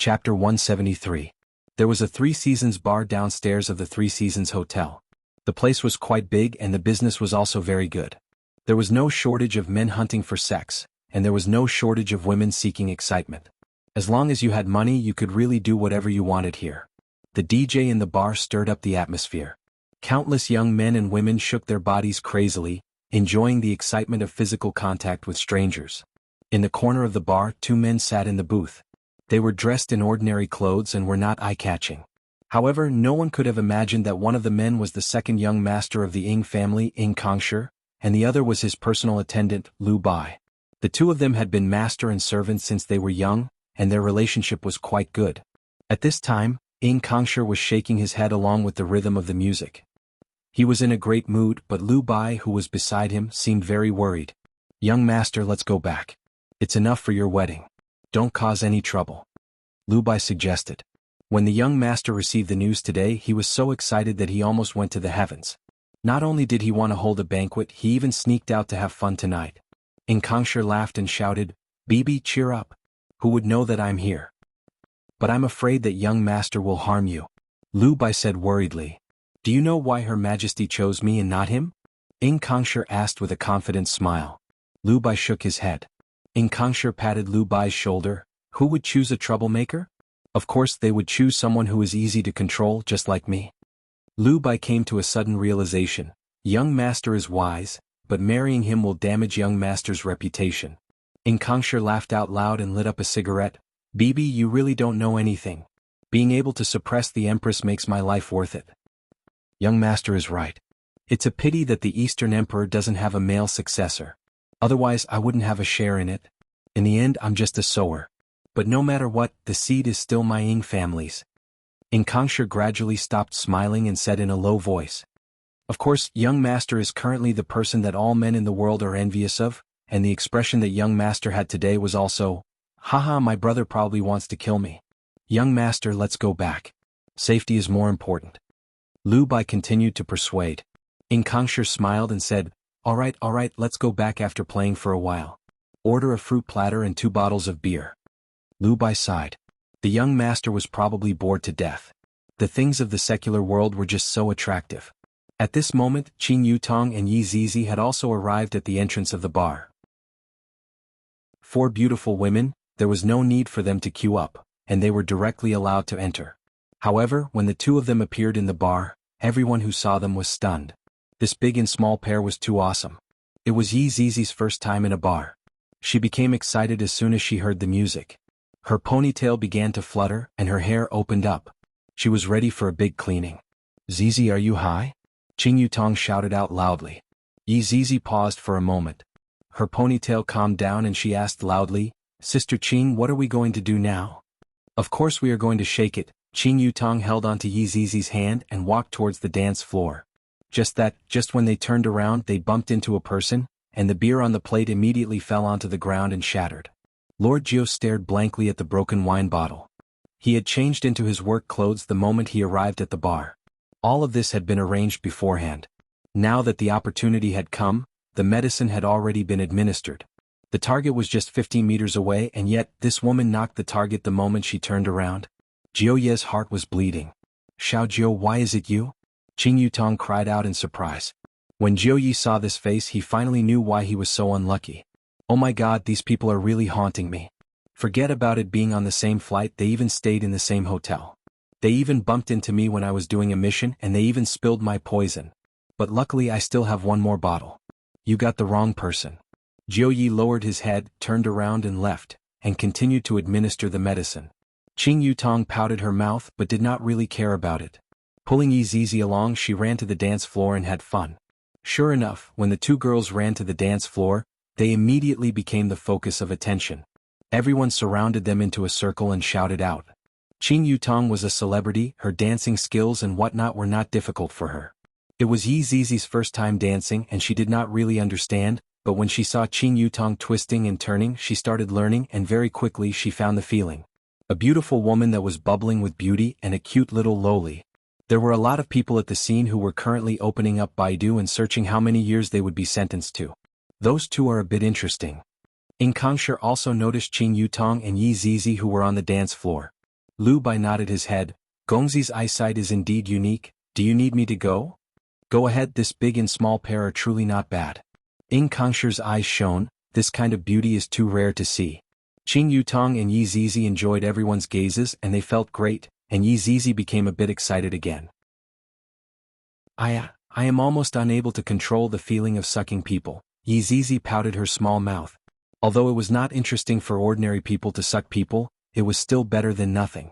Chapter 173. There was a Three Seasons bar downstairs of the Three Seasons Hotel. The place was quite big and the business was also very good. There was no shortage of men hunting for sex, and there was no shortage of women seeking excitement. As long as you had money, you could really do whatever you wanted here. The DJ in the bar stirred up the atmosphere. Countless young men and women shook their bodies crazily, enjoying the excitement of physical contact with strangers. In the corner of the bar, two men sat in the booth. They were dressed in ordinary clothes and were not eye-catching. However, no one could have imagined that one of the men was the second young master of the Ing family, Ing Kongshi, and the other was his personal attendant, Lu Bai. The two of them had been master and servant since they were young, and their relationship was quite good. At this time, Ing Kongshi was shaking his head along with the rhythm of the music. He was in a great mood, but Lu Bai, who was beside him, seemed very worried. "Young master, let's go back. It's enough for your wedding. Don't cause any trouble," Lu Bai suggested. When the young master received the news today, he was so excited that he almost went to the heavens. Not only did he want to hold a banquet, he even sneaked out to have fun tonight. Ing Kongshi laughed and shouted, "Bibi, cheer up. Who would know that I'm here?" "But I'm afraid that young master will harm you," Lu Bai said worriedly. "Do you know why Her Majesty chose me and not him?" Ing Kongshi asked with a confident smile. Lu Bai shook his head. Ing Kongshi patted Lu Bai's shoulder. "Who would choose a troublemaker? Of course they would choose someone who is easy to control, just like me." Lu Bai came to a sudden realization. Young master is wise, but marrying him will damage young master's reputation. Ing Kongshi laughed out loud and lit up a cigarette. "Bibi, you really don't know anything. Being able to suppress the empress makes my life worth it." Young master is right. It's a pity that the Eastern Emperor doesn't have a male successor. Otherwise I wouldn't have a share in it. In the end I'm just a sower. But no matter what, the seed is still my Ing family's. Ing Kongshi gradually stopped smiling and said in a low voice, "Of course, young master is currently the person that all men in the world are envious of," and the expression that young master had today was also, "Haha, my brother probably wants to kill me. Young master, let's go back. Safety is more important." Lu Bai continued to persuade. Ing Kongshi smiled and said, all right, let's go back after playing for a while. Order a fruit platter and 2 bottles of beer." Lu Bai sighed. The young master was probably bored to death. The things of the secular world were just so attractive. At this moment, Qing Yutong and Yi Zizi had also arrived at the entrance of the bar. 4 beautiful women, there was no need for them to queue up, and they were directly allowed to enter. However, when the 2 of them appeared in the bar, everyone who saw them was stunned. This big and small pair was too awesome. It was Yi Zizi's first time in a bar. She became excited as soon as she heard the music. Her ponytail began to flutter and her hair opened up. She was ready for a big cleaning. "Zizi, are you high?" Qing Yutong shouted out loudly. Yi Zizi paused for a moment. Her ponytail calmed down and she asked loudly, "Sister Qing, what are we going to do now?" "Of course we are going to shake it." Qing Yutong held onto Yi Zizi's hand and walked towards the dance floor. Just when they turned around, they bumped into a person, and the beer on the plate immediately fell onto the ground and shattered. Lord Jiao stared blankly at the broken wine bottle. He had changed into his work clothes the moment he arrived at the bar. All of this had been arranged beforehand. Now that the opportunity had come, the medicine had already been administered. The target was just 15 meters away, and yet this woman knocked the target the moment she turned around. Jiao Ye's heart was bleeding. "Xiao Jiao, why is it you?" Qing Yutong cried out in surprise. When Jiao Yi saw this face, he finally knew why he was so unlucky. "Oh my god, these people are really haunting me. Forget about it being on the same flight, they even stayed in the same hotel. They even bumped into me when I was doing a mission and they even spilled my poison. But luckily I still have 1 more bottle." "You got the wrong person." Jiao Yi lowered his head, turned around and left, and continued to administer the medicine. Qing Yutong pouted her mouth but did not really care about it. Pulling Yi Zizi along, she ran to the dance floor and had fun. Sure enough, when the 2 girls ran to the dance floor, they immediately became the focus of attention. Everyone surrounded them into a circle and shouted out. Qing Yutong was a celebrity, her dancing skills and whatnot were not difficult for her. It was Yi Zizi's first time dancing and she did not really understand, but when she saw Qing Yutong twisting and turning, she started learning and very quickly she found the feeling. A beautiful woman that was bubbling with beauty and a cute little loli. There were a lot of people at the scene who were currently opening up Baidu and searching how many years they would be sentenced to. Those 2 are a bit interesting. Ing Kongshi also noticed Qing Yutong and Yi Zizi who were on the dance floor. Lu Bai nodded his head. Gongzi's eyesight is indeed unique. Do you need me to go? Go ahead, this big and small pair are truly not bad. Ing Kongshi's eyes shone. This kind of beauty is too rare to see. Qing Yutong and Yi Zizi enjoyed everyone's gazes and they felt great, and Yi Zizi became a bit excited again. I am almost unable to control the feeling of sucking people. Yi Zizi pouted her small mouth. Although it was not interesting for ordinary people to suck people, it was still better than nothing.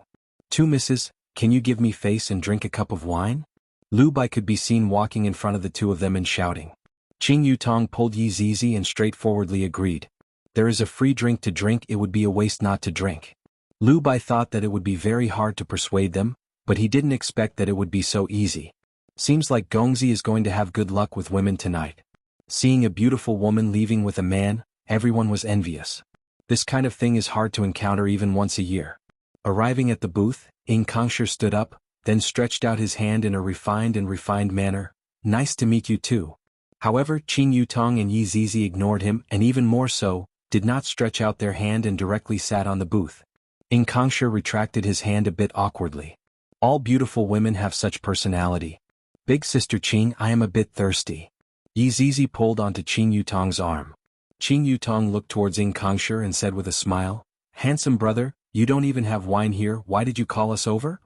Two misses, can you give me face and drink a cup of wine? Lu Bai could be seen walking in front of the two of them and shouting. Qing Yutong pulled Yi Zizi and straightforwardly agreed. There is a free drink to drink, it would be a waste not to drink. Lu Bai thought that it would be very hard to persuade them, but he didn't expect that it would be so easy. Seems like Gongzi is going to have good luck with women tonight. Seeing a beautiful woman leaving with a man, everyone was envious. This kind of thing is hard to encounter even once a year. Arriving at the booth, Ing Kongsher stood up, then stretched out his hand in a refined manner. Nice to meet you too. However, Qing Yutong and Yi Zizi ignored him and even more so, did not stretch out their hand and directly sat on the booth. Ing Kongsher retracted his hand a bit awkwardly. All beautiful women have such personality. Big sister Qing, I am a bit thirsty. Yi Zizi pulled onto Qing Yutong's arm. Qing Yutong looked towards Ing Kongsher and said with a smile, Handsome brother, you don't even have wine here, why did you call us over?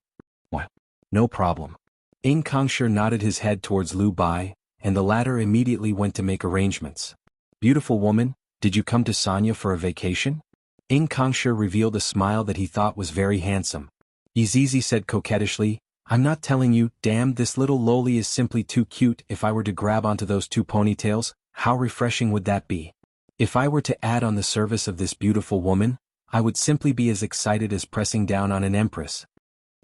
What? No problem. Ing Kongsher nodded his head towards Lu Bai, and the latter immediately went to make arrangements. Beautiful woman, did you come to Sanya for a vacation? Ing Kongsher revealed a smile that he thought was very handsome. Yi Zizi said coquettishly, I'm not telling you, damn, this little loli is simply too cute. If I were to grab onto those two ponytails, how refreshing would that be? If I were to add on the service of this beautiful woman, I would simply be as excited as pressing down on an empress.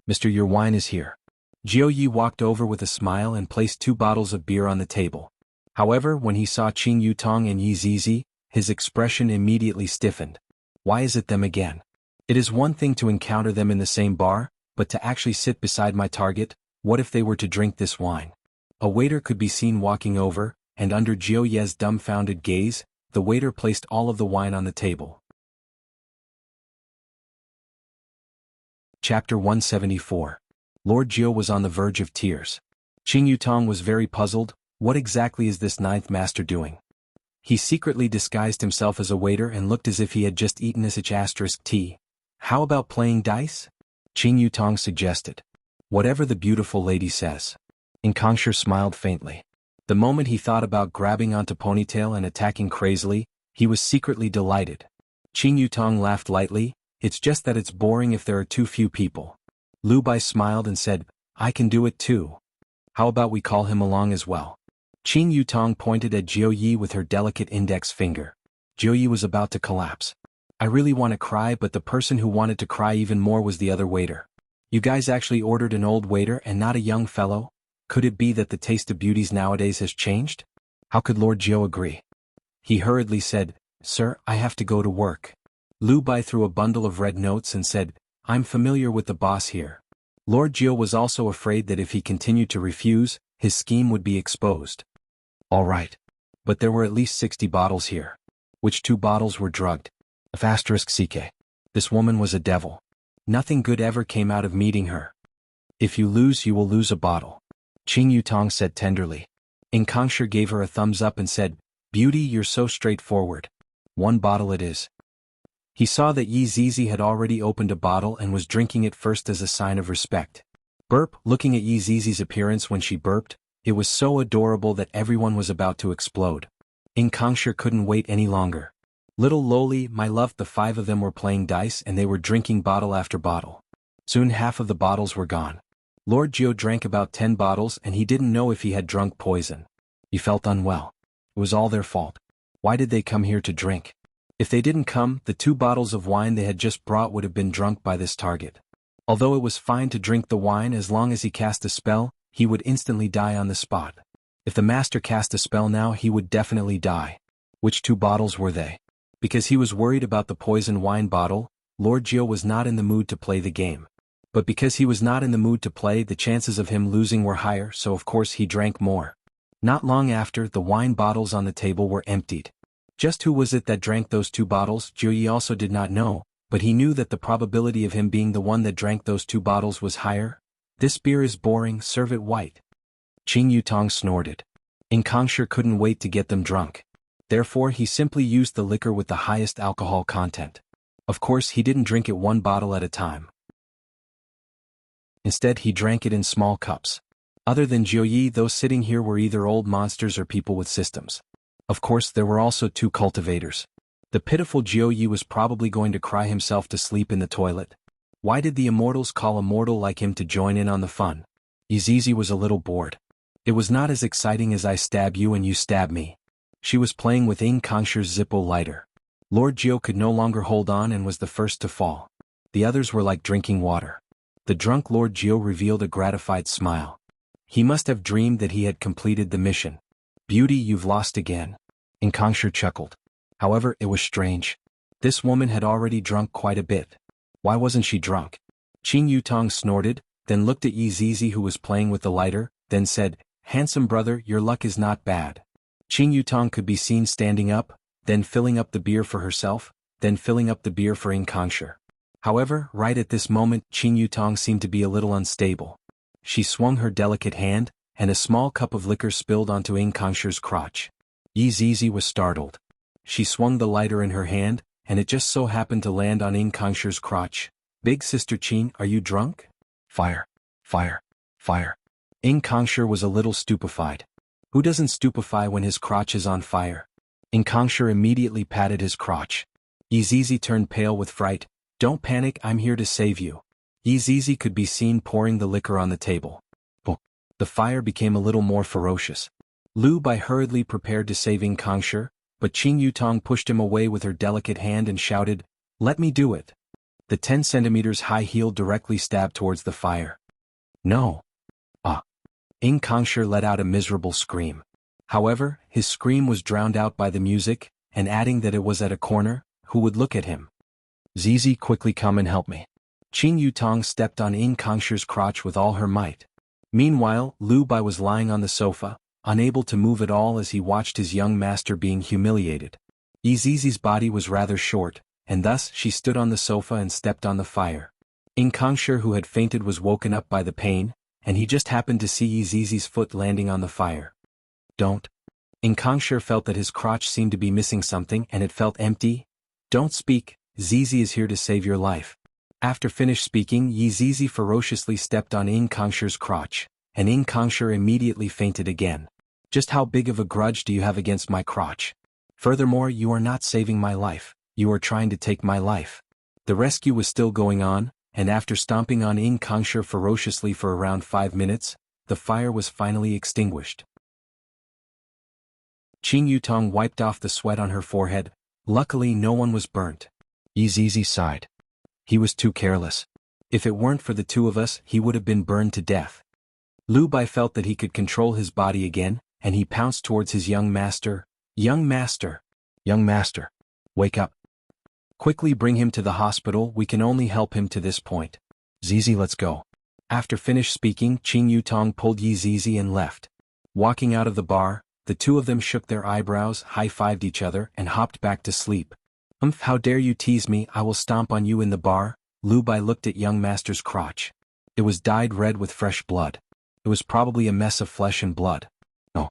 Mister, your wine is here. Jiao Yi walked over with a smile and placed 2 bottles of beer on the table. However, when he saw Qing Yutong and Yi Zizi, his expression immediately stiffened. Why is it them again? It is one thing to encounter them in the same bar, but to actually sit beside my target, what if they were to drink this wine? A waiter could be seen walking over, and under Jiao Ye's dumbfounded gaze, the waiter placed all of the wine on the table. Chapter 174. Lord Jiao was on the verge of tears. Qing Yutong was very puzzled. What exactly is this 9th master doing? He secretly disguised himself as a waiter and looked as if he had just eaten tea. How about playing dice? Qing Yutong suggested. Whatever the beautiful lady says. Ing Kongsher smiled faintly. The moment he thought about grabbing onto Ponytail and attacking crazily, he was secretly delighted. Qing Yutong laughed lightly, it's just that it's boring if there are too few people. Lu Bai smiled and said, I can do it too. How about we call him along as well? Qing Yutong pointed at Jiao Yi with her delicate index finger. Jiao Yi was about to collapse. I really want to cry, but the person who wanted to cry even more was the other waiter. You guys actually ordered an old waiter and not a young fellow? Could it be that the taste of beauties nowadays has changed? How could Lord Jiao agree? He hurriedly said, Sir, I have to go to work. Lu Bai threw a bundle of red notes and said, I'm familiar with the boss here. Lord Jiao was also afraid that if he continued to refuse, his scheme would be exposed. All right. But there were at least 60 bottles here. Which 2 bottles were drugged? *CK. This woman was a devil. Nothing good ever came out of meeting her. If you lose, you will lose a bottle. Qing Yutong said tenderly. Ing Kongsher gave her a thumbs up and said, Beauty, you're so straightforward. 1 bottle it is. He saw that Yi Zizi had already opened a bottle and was drinking it first as a sign of respect. Burp, looking at Yi Zizi's appearance when she burped, it was so adorable that everyone was about to explode. Ing Kongsher couldn't wait any longer. Little loli, my love, the 5 of them were playing dice and they were drinking bottle after bottle. Soon half of the bottles were gone. Lord Jiao drank about 10 bottles and he didn't know if he had drunk poison. He felt unwell. It was all their fault. Why did they come here to drink? If they didn't come, the 2 bottles of wine they had just brought would have been drunk by this target. Although it was fine to drink the wine as long as he cast a spell, he would instantly die on the spot. If the master cast a spell now, he would definitely die. Which 2 bottles were they? Because he was worried about the poison wine bottle, Lord Jiao was not in the mood to play the game. But because he was not in the mood to play, the chances of him losing were higher, so of course he drank more. Not long after, the wine bottles on the table were emptied. Just who was it that drank those 2 bottles, Jiao Yi also did not know, but he knew that the probability of him being the one that drank those 2 bottles was higher. This beer is boring, serve it white. Qing Yutong snorted. Inkongsher couldn't wait to get them drunk. Therefore he simply used the liquor with the highest alcohol content. Of course he didn't drink it 1 bottle at a time. Instead he drank it in small cups. Other than Jiuyi, those sitting here were either old monsters or people with systems. Of course there were also 2 cultivators. The pitiful Jiuyi was probably going to cry himself to sleep in the toilet. Why did the immortals call a mortal like him to join in on the fun? Yizizi was a little bored. It was not as exciting as I stab you and you stab me. She was playing with Inkongsher's Zippo lighter. Lord Jiu could no longer hold on and was the first to fall. The others were like drinking water. The drunk Lord Jiu revealed a gratified smile. He must have dreamed that he had completed the mission. Beauty, you've lost again. Inkongsher chuckled. However, it was strange. This woman had already drunk quite a bit. Why wasn't she drunk? Qing Yutong snorted, then looked at Yizizi who was playing with the lighter, then said, "Handsome brother, your luck is not bad." Qing Yutong could be seen standing up, then filling up the beer for herself, then filling up the beer for Inkongsher. However, right at this moment, Qing Yutong seemed to be a little unstable. She swung her delicate hand, and a small cup of liquor spilled onto Inkongsher's crotch. Yizizi was startled. She swung the lighter in her hand, and it just so happened to land on Inkongsher's crotch. "Big sister Qing, are you drunk?" "Fire! Fire! Fire!" Inkongsher was a little stupefied. Who doesn't stupefy when his crotch is on fire? Inkongsher immediately patted his crotch. Yizizi turned pale with fright. "Don't panic, I'm here to save you." Yizizi could be seen pouring the liquor on the table. Oh. The fire became a little more ferocious. Lu Bai hurriedly prepared to save Inkongsher, but Qing Yutong pushed him away with her delicate hand and shouted, "Let me do it." The 10 centimeters high heel directly stabbed towards the fire. "No." Ah. Inkongsher let out a miserable scream. However, his scream was drowned out by the music, and adding that it was at a corner, who would look at him? "Zizi, quickly come and help me." Qing Yutong stepped on Inkongsher's crotch with all her might. Meanwhile, Lu Bai was lying on the sofa, unable to move at all as he watched his young master being humiliated. Yizizi's body was rather short, and thus she stood on the sofa and stepped on the fire. Inkongsher, who had fainted, was woken up by the pain, and he just happened to see Yizizi's foot landing on the fire. "Don't." Inkongsher felt that his crotch seemed to be missing something and it felt empty. "Don't speak, Zizi is here to save your life." After finished speaking, Yizizi ferociously stepped on Inkongsher's crotch, and Inkongsher immediately fainted again. "Just how big of a grudge do you have against my crotch? Furthermore, you are not saving my life, you are trying to take my life." The rescue was still going on, and after stomping on Inkongsher ferociously for around 5 minutes, the fire was finally extinguished. Qing Yutong wiped off the sweat on her forehead. Luckily no one was burnt. Yizizi sighed. He was too careless. If it weren't for the 2 of us, he would have been burned to death. Lu Bai felt that he could control his body again, and he pounced towards his young master. "Young master! Young master! Wake up! Quickly bring him to the hospital, we can only help him to this point. Zizi, let's go." After finished speaking, Qing Yutong pulled Yizizi and left. Walking out of the bar, the 2 of them shook their eyebrows, high-fived each other, and hopped back to sleep. How dare you tease me, I will stomp on you in the bar." Lu Bai looked at young master's crotch. It was dyed red with fresh blood. It was probably a mess of flesh and blood. No.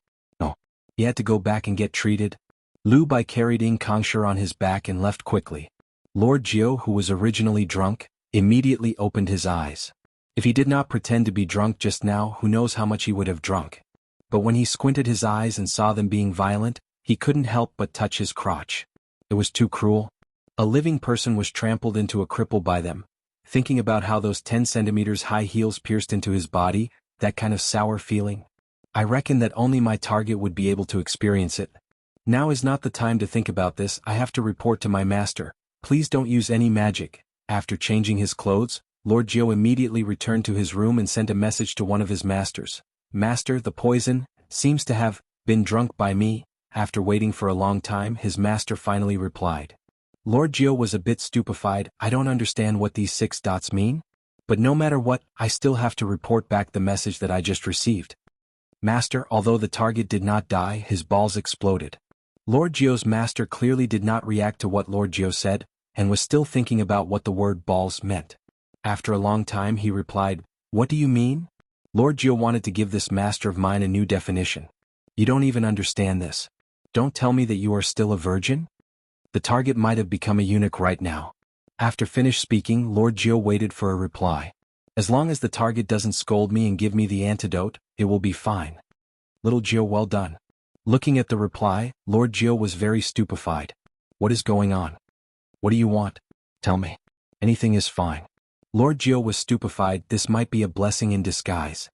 He had to go back and get treated. Lu Bai carried Inkongsher on his back and left quickly. Lord Jiu, who was originally drunk, immediately opened his eyes. If he did not pretend to be drunk just now, who knows how much he would have drunk. But when he squinted his eyes and saw them being violent, he couldn't help but touch his crotch. It was too cruel. A living person was trampled into a cripple by them. Thinking about how those 10 centimeters high heels pierced into his body, that kind of sour feeling. I reckon that only my target would be able to experience it. Now is not the time to think about this, I have to report to my master. Please don't use any magic. After changing his clothes, Lord Jiu immediately returned to his room and sent a message to one of his masters. "Master, the poison seems to have been drunk by me." After waiting for a long time, his master finally replied. Lord Jiu was a bit stupefied. "I don't understand what these 6 dots mean. But no matter what, I still have to report back the message that I just received." Master, although the target did not die, his balls exploded. Lord Jiu's master clearly did not react to what Lord Jiu said, and was still thinking about what the word balls meant. After a long time he replied, "What do you mean?" Lord Jiu wanted to give this master of mine a new definition. "You don't even understand this. Don't tell me that you are still a virgin?" The target might have become a eunuch right now. After finished speaking, Lord Jiu waited for a reply. "As long as the target doesn't scold me and give me the antidote, it will be fine." "Little Jiu, well done." Looking at the reply, Lord Jiu was very stupefied. "What is going on? What do you want? Tell me. Anything is fine." Lord Jiu was stupefied. This might be a blessing in disguise.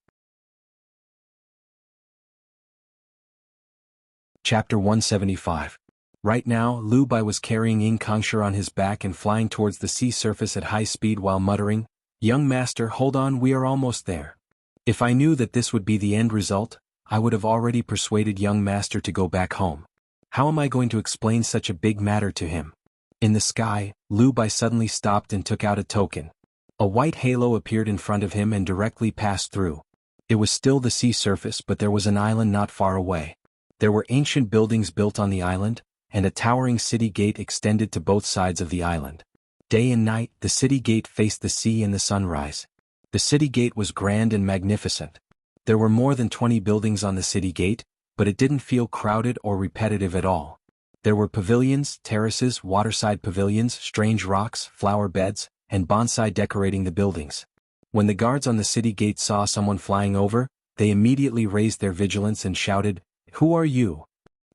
Chapter 175. Right now, Lu Bai was carrying Ying Kongshi on his back and flying towards the sea surface at high speed while muttering, "Young master, hold on, we are almost there." If I knew that this would be the end result, I would have already persuaded young master to go back home. How am I going to explain such a big matter to him? In the sky, Lu Bai suddenly stopped and took out a token. A white halo appeared in front of him and directly passed through. It was still the sea surface, but there was an island not far away. There were ancient buildings built on the island, and a towering city gate extended to both sides of the island. Day and night, the city gate faced the sea and the sunrise. The city gate was grand and magnificent. There were more than 20 buildings on the city gate, but it didn't feel crowded or repetitive at all. There were pavilions, terraces, waterside pavilions, strange rocks, flower beds, and bonsai decorating the buildings. When the guards on the city gate saw someone flying over, they immediately raised their vigilance and shouted, "Who are you?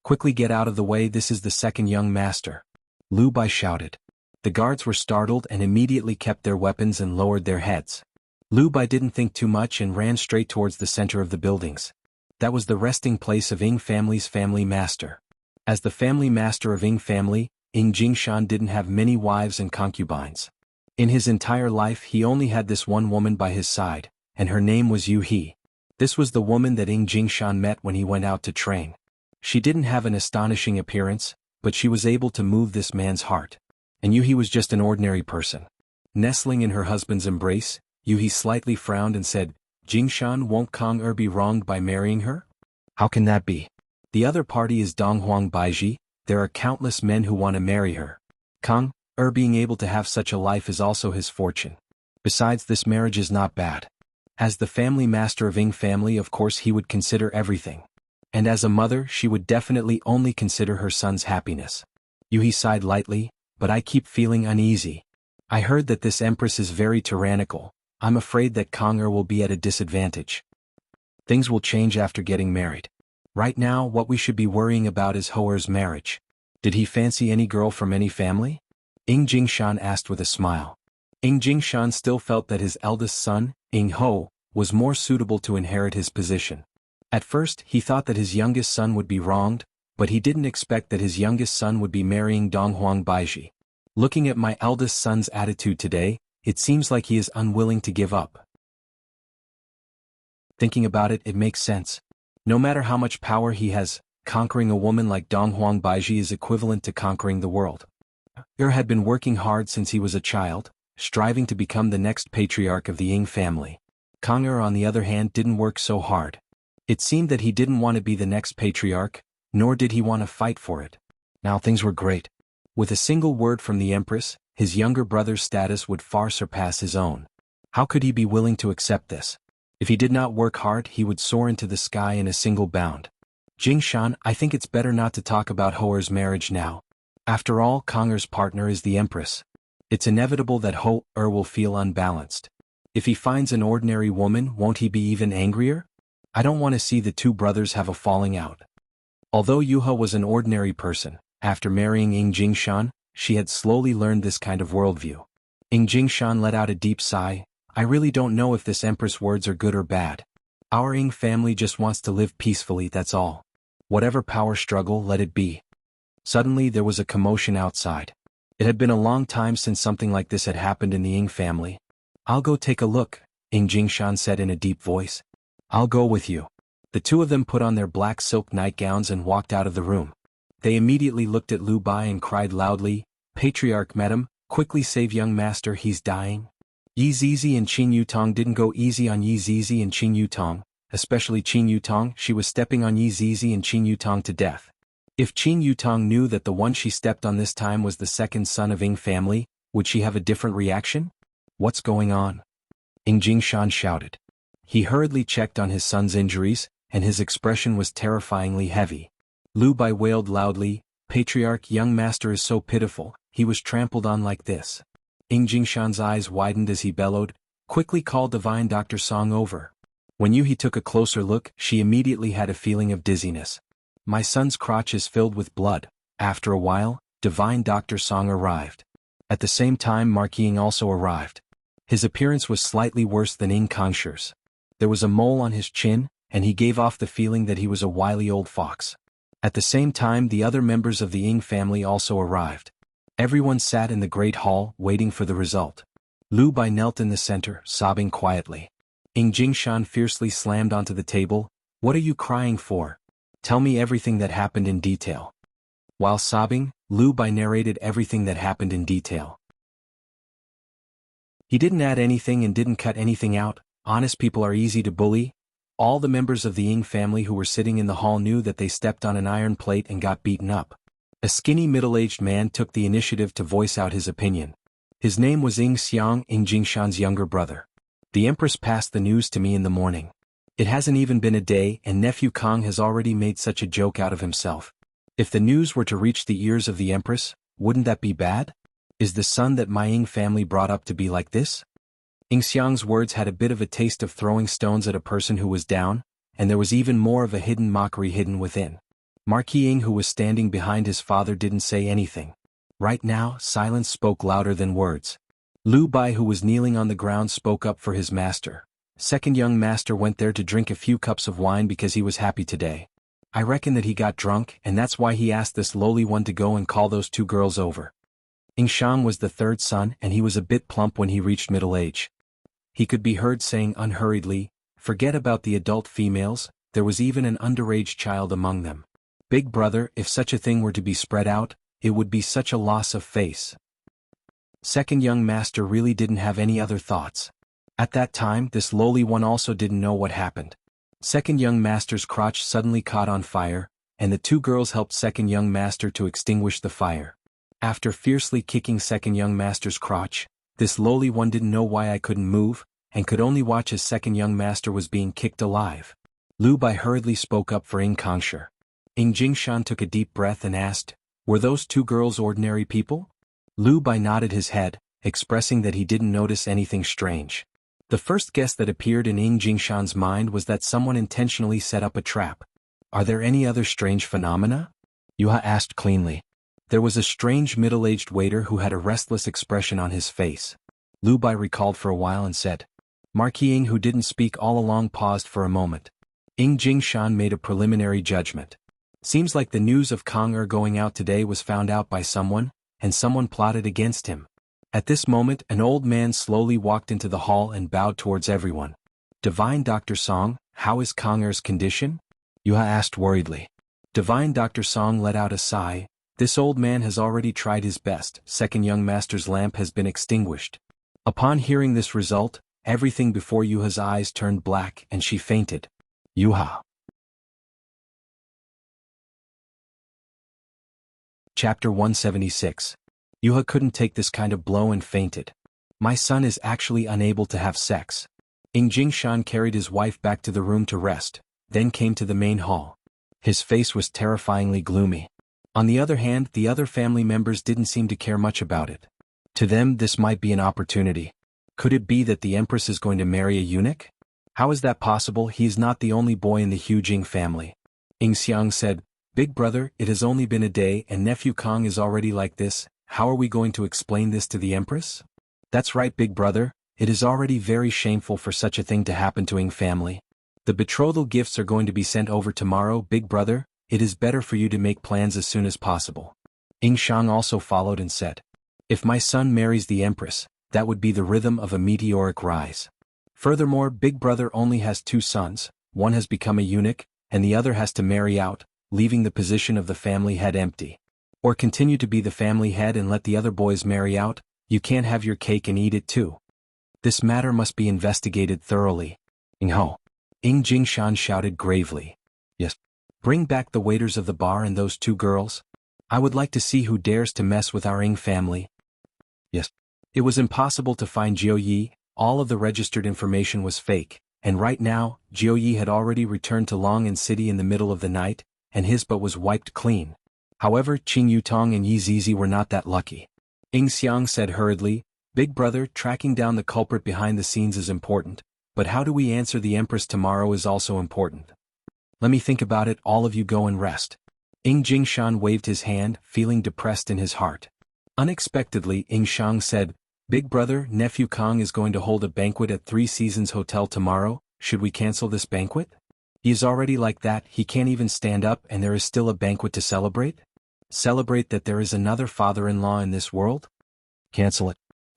Quickly get out of the way, this is the second young master." Lu Bai shouted. The guards were startled and immediately kept their weapons and lowered their heads. Lu Bai didn't think too much and ran straight towards the center of the buildings. That was the resting place of Ying family's family master. As the family master of Ying family, Ying Jingshan didn't have many wives and concubines. In his entire life he only had this one woman by his side, and her name was Yu He. This was the woman that Ying Jingshan met when he went out to train. She didn't have an astonishing appearance, but she was able to move this man's heart. And Yu He was just an ordinary person. Nestling in her husband's embrace, Yu He slightly frowned and said, "Jingshan, won't Kong be wronged by marrying her?" "How can that be? The other party is Donghuang Baiji, there are countless men who want to marry her. Kong being able to have such a life is also his fortune. Besides, this marriage is not bad. As the family master of Ying family, of course he would consider everything. And as a mother, she would definitely only consider her son's happiness." Yu He sighed lightly, "But I keep feeling uneasy. I heard that this empress is very tyrannical. I'm afraid that Kong will be at a disadvantage. Things will change after getting married. Right now, what we should be worrying about is Hoer's marriage. Did he fancy any girl from any family?" Ying Jingshan asked with a smile. Ying Jingshan still felt that his eldest son, Ying Ho, was more suitable to inherit his position. At first, he thought that his youngest son would be wronged, but he didn't expect that his youngest son would be marrying Donghuang Baiji. "Looking at my eldest son's attitude today, it seems like he is unwilling to give up. Thinking about it, it makes sense. No matter how much power he has, conquering a woman like Donghuang Baiji is equivalent to conquering the world." Had been working hard since he was a child, striving to become the next patriarch of the Ying family. Kong on the other hand, didn't work so hard. It seemed that he didn't want to be the next patriarch, nor did he want to fight for it. Now things were great. With a single word from the empress, his younger brother's status would far surpass his own. How could he be willing to accept this? If he did not work hard, he would soar into the sky in a single bound. "Jingshan, I think it's better not to talk about Hoer's marriage now. After all, Kong's partner is the empress. It's inevitable that Hoer will feel unbalanced. If he finds an ordinary woman, won't he be even angrier? I don't want to see the two brothers have a falling out." Although Yuha was an ordinary person, after marrying Ying Jingshan, she had slowly learned this kind of worldview. Ying Jingshan let out a deep sigh. "I really don't know if this empress' words are good or bad. Our Ying family just wants to live peacefully, that's all. Whatever power struggle, let it be." Suddenly there was a commotion outside. It had been a long time since something like this had happened in the Ying family. "I'll go take a look," Ying Jingshan said in a deep voice. "I'll go with you." The two of them put on their black silk nightgowns and walked out of the room. They immediately looked at Lu Bai and cried loudly, "Patriarch Madam, quickly save young master, he's dying." Yi Zizi and Qin Yutong didn't go easy on Yi Zizi and Qin Yutong, especially Qin Yutong. She was stepping on Yi Zizi and Qin Yutong to death. If Qing Yutong knew that the one she stepped on this time was the second son of Ying family, would she have a different reaction? What's going on? Ying Jingshan shouted. He hurriedly checked on his son's injuries, and his expression was terrifyingly heavy. Lu Bai wailed loudly, "Patriarch, young master is so pitiful, he was trampled on like this." Ying Jingshan's eyes widened as he bellowed, "Quickly call Divine Dr. Song over." When He took a closer look, she immediately had a feeling of dizziness. "My son's crotch is filled with blood." After a while, Divine Dr. Song arrived. At the same time Marquis Ying also arrived. His appearance was slightly worse than Ying Kongshi's. There was a mole on his chin, and he gave off the feeling that he was a wily old fox. At the same time the other members of the Ying family also arrived. Everyone sat in the great hall, waiting for the result. Lu Bai knelt in the center, sobbing quietly. Ying Jingshan fiercely slammed onto the table. "What are you crying for? Tell me everything that happened in detail." While sobbing, Lu Bai narrated everything that happened in detail. He didn't add anything and didn't cut anything out. Honest people are easy to bully. All the members of the Ying family who were sitting in the hall knew that they stepped on an iron plate and got beaten up. A skinny middle-aged man took the initiative to voice out his opinion. His name was Ying Xiang, Ying Jingshan's younger brother. "The Empress passed the news to me in the morning. It hasn't even been a day and nephew Kong has already made such a joke out of himself. If the news were to reach the ears of the Empress, wouldn't that be bad? Is the son that my Ying family brought up to be like this?" Ying Xiang's words had a bit of a taste of throwing stones at a person who was down, and there was even more of a hidden mockery hidden within. Marquis Ying, who was standing behind his father, didn't say anything. Right now, silence spoke louder than words. Lu Bai, who was kneeling on the ground, spoke up for his master. "Second young master went there to drink a few cups of wine because he was happy today. I reckon that he got drunk and that's why he asked this lowly one to go and call those two girls over." Ying Shang was the third son and he was a bit plump when he reached middle age. He could be heard saying unhurriedly, "Forget about the adult females, there was even an underage child among them. Big brother, if such a thing were to be spread out, it would be such a loss of face." Second young master really didn't have any other thoughts. At that time this lowly one also didn't know what happened. Second young master's crotch suddenly caught on fire, and the two girls helped second young master to extinguish the fire. After fiercely kicking second young master's crotch, this lowly one didn't know why I couldn't move, and could only watch as second young master was being kicked alive. Lu Bai hurriedly spoke up for Ying Kongshi. Ying Jingshan took a deep breath and asked, "Were those two girls ordinary people?" Lu Bai nodded his head, expressing that he didn't notice anything strange. The first guess that appeared in Ying Jingshan's mind was that someone intentionally set up a trap. "Are there any other strange phenomena?" Yuha asked cleanly. There was a strange middle-aged waiter who had a restless expression on his face. Lu Bai recalled for a while and said. Marquis Ying, who didn't speak all along, paused for a moment. Ying Jingshan made a preliminary judgment. "Seems like the news of Kong going out today was found out by someone, and someone plotted against him." At this moment an old man slowly walked into the hall and bowed towards everyone. "Divine Dr. Song, how is Kong's condition?" Yuha asked worriedly. Divine Dr. Song let out a sigh. "This old man has already tried his best. Second young master's lamp has been extinguished." Upon hearing this result, everything before Yuha's eyes turned black and she fainted. Yuha. Chapter 176. Yuha couldn't take this kind of blow and fainted. "My son is actually unable to have sex." Ying Jingshan carried his wife back to the room to rest, then came to the main hall. His face was terrifyingly gloomy. On the other hand, the other family members didn't seem to care much about it. To them this might be an opportunity. Could it be that the Empress is going to marry a eunuch? How is that possible? He is not the only boy in the huge Ying family. Ying Xiang said, "Big brother, it has only been a day and nephew Kong is already like this. How are we going to explain this to the Empress?" "That's right, big brother, it is already very shameful for such a thing to happen to Ying family. The betrothal gifts are going to be sent over tomorrow, big brother, it is better for you to make plans as soon as possible." Ying Shang also followed and said, "If my son marries the Empress, that would be the rhythm of a meteoric rise. Furthermore, big brother only has two sons, one has become a eunuch, and the other has to marry out, leaving the position of the family head empty. Or continue to be the family head and let the other boys marry out, you can't have your cake and eat it too. This matter must be investigated thoroughly." Ying Jingshan shouted gravely. "Yes, Bring back the waiters of the bar and those two girls. I would like to see who dares to mess with our Ing family. Yes. It was impossible to find Jiao Yi, all of the registered information was fake, and right now, Jiao Yi had already returned to Long'an City in the middle of the night, and his butt was wiped clean. However, Qing Yutong and Yi Zizi were not that lucky. Ing Xiang said hurriedly, Big brother, tracking down the culprit behind the scenes is important, but how do we answer the Empress tomorrow is also important. Let me think about it, all of you go and rest. Ing Jingshan waved his hand, feeling depressed in his heart. Unexpectedly, Ing Shang said, Big brother, nephew Kong is going to hold a banquet at Three Seasons Hotel tomorrow, should we cancel this banquet? He is already like that, he can't even stand up and there is still a banquet to celebrate? Celebrate that there is another father-in-law in this world? Cancel it.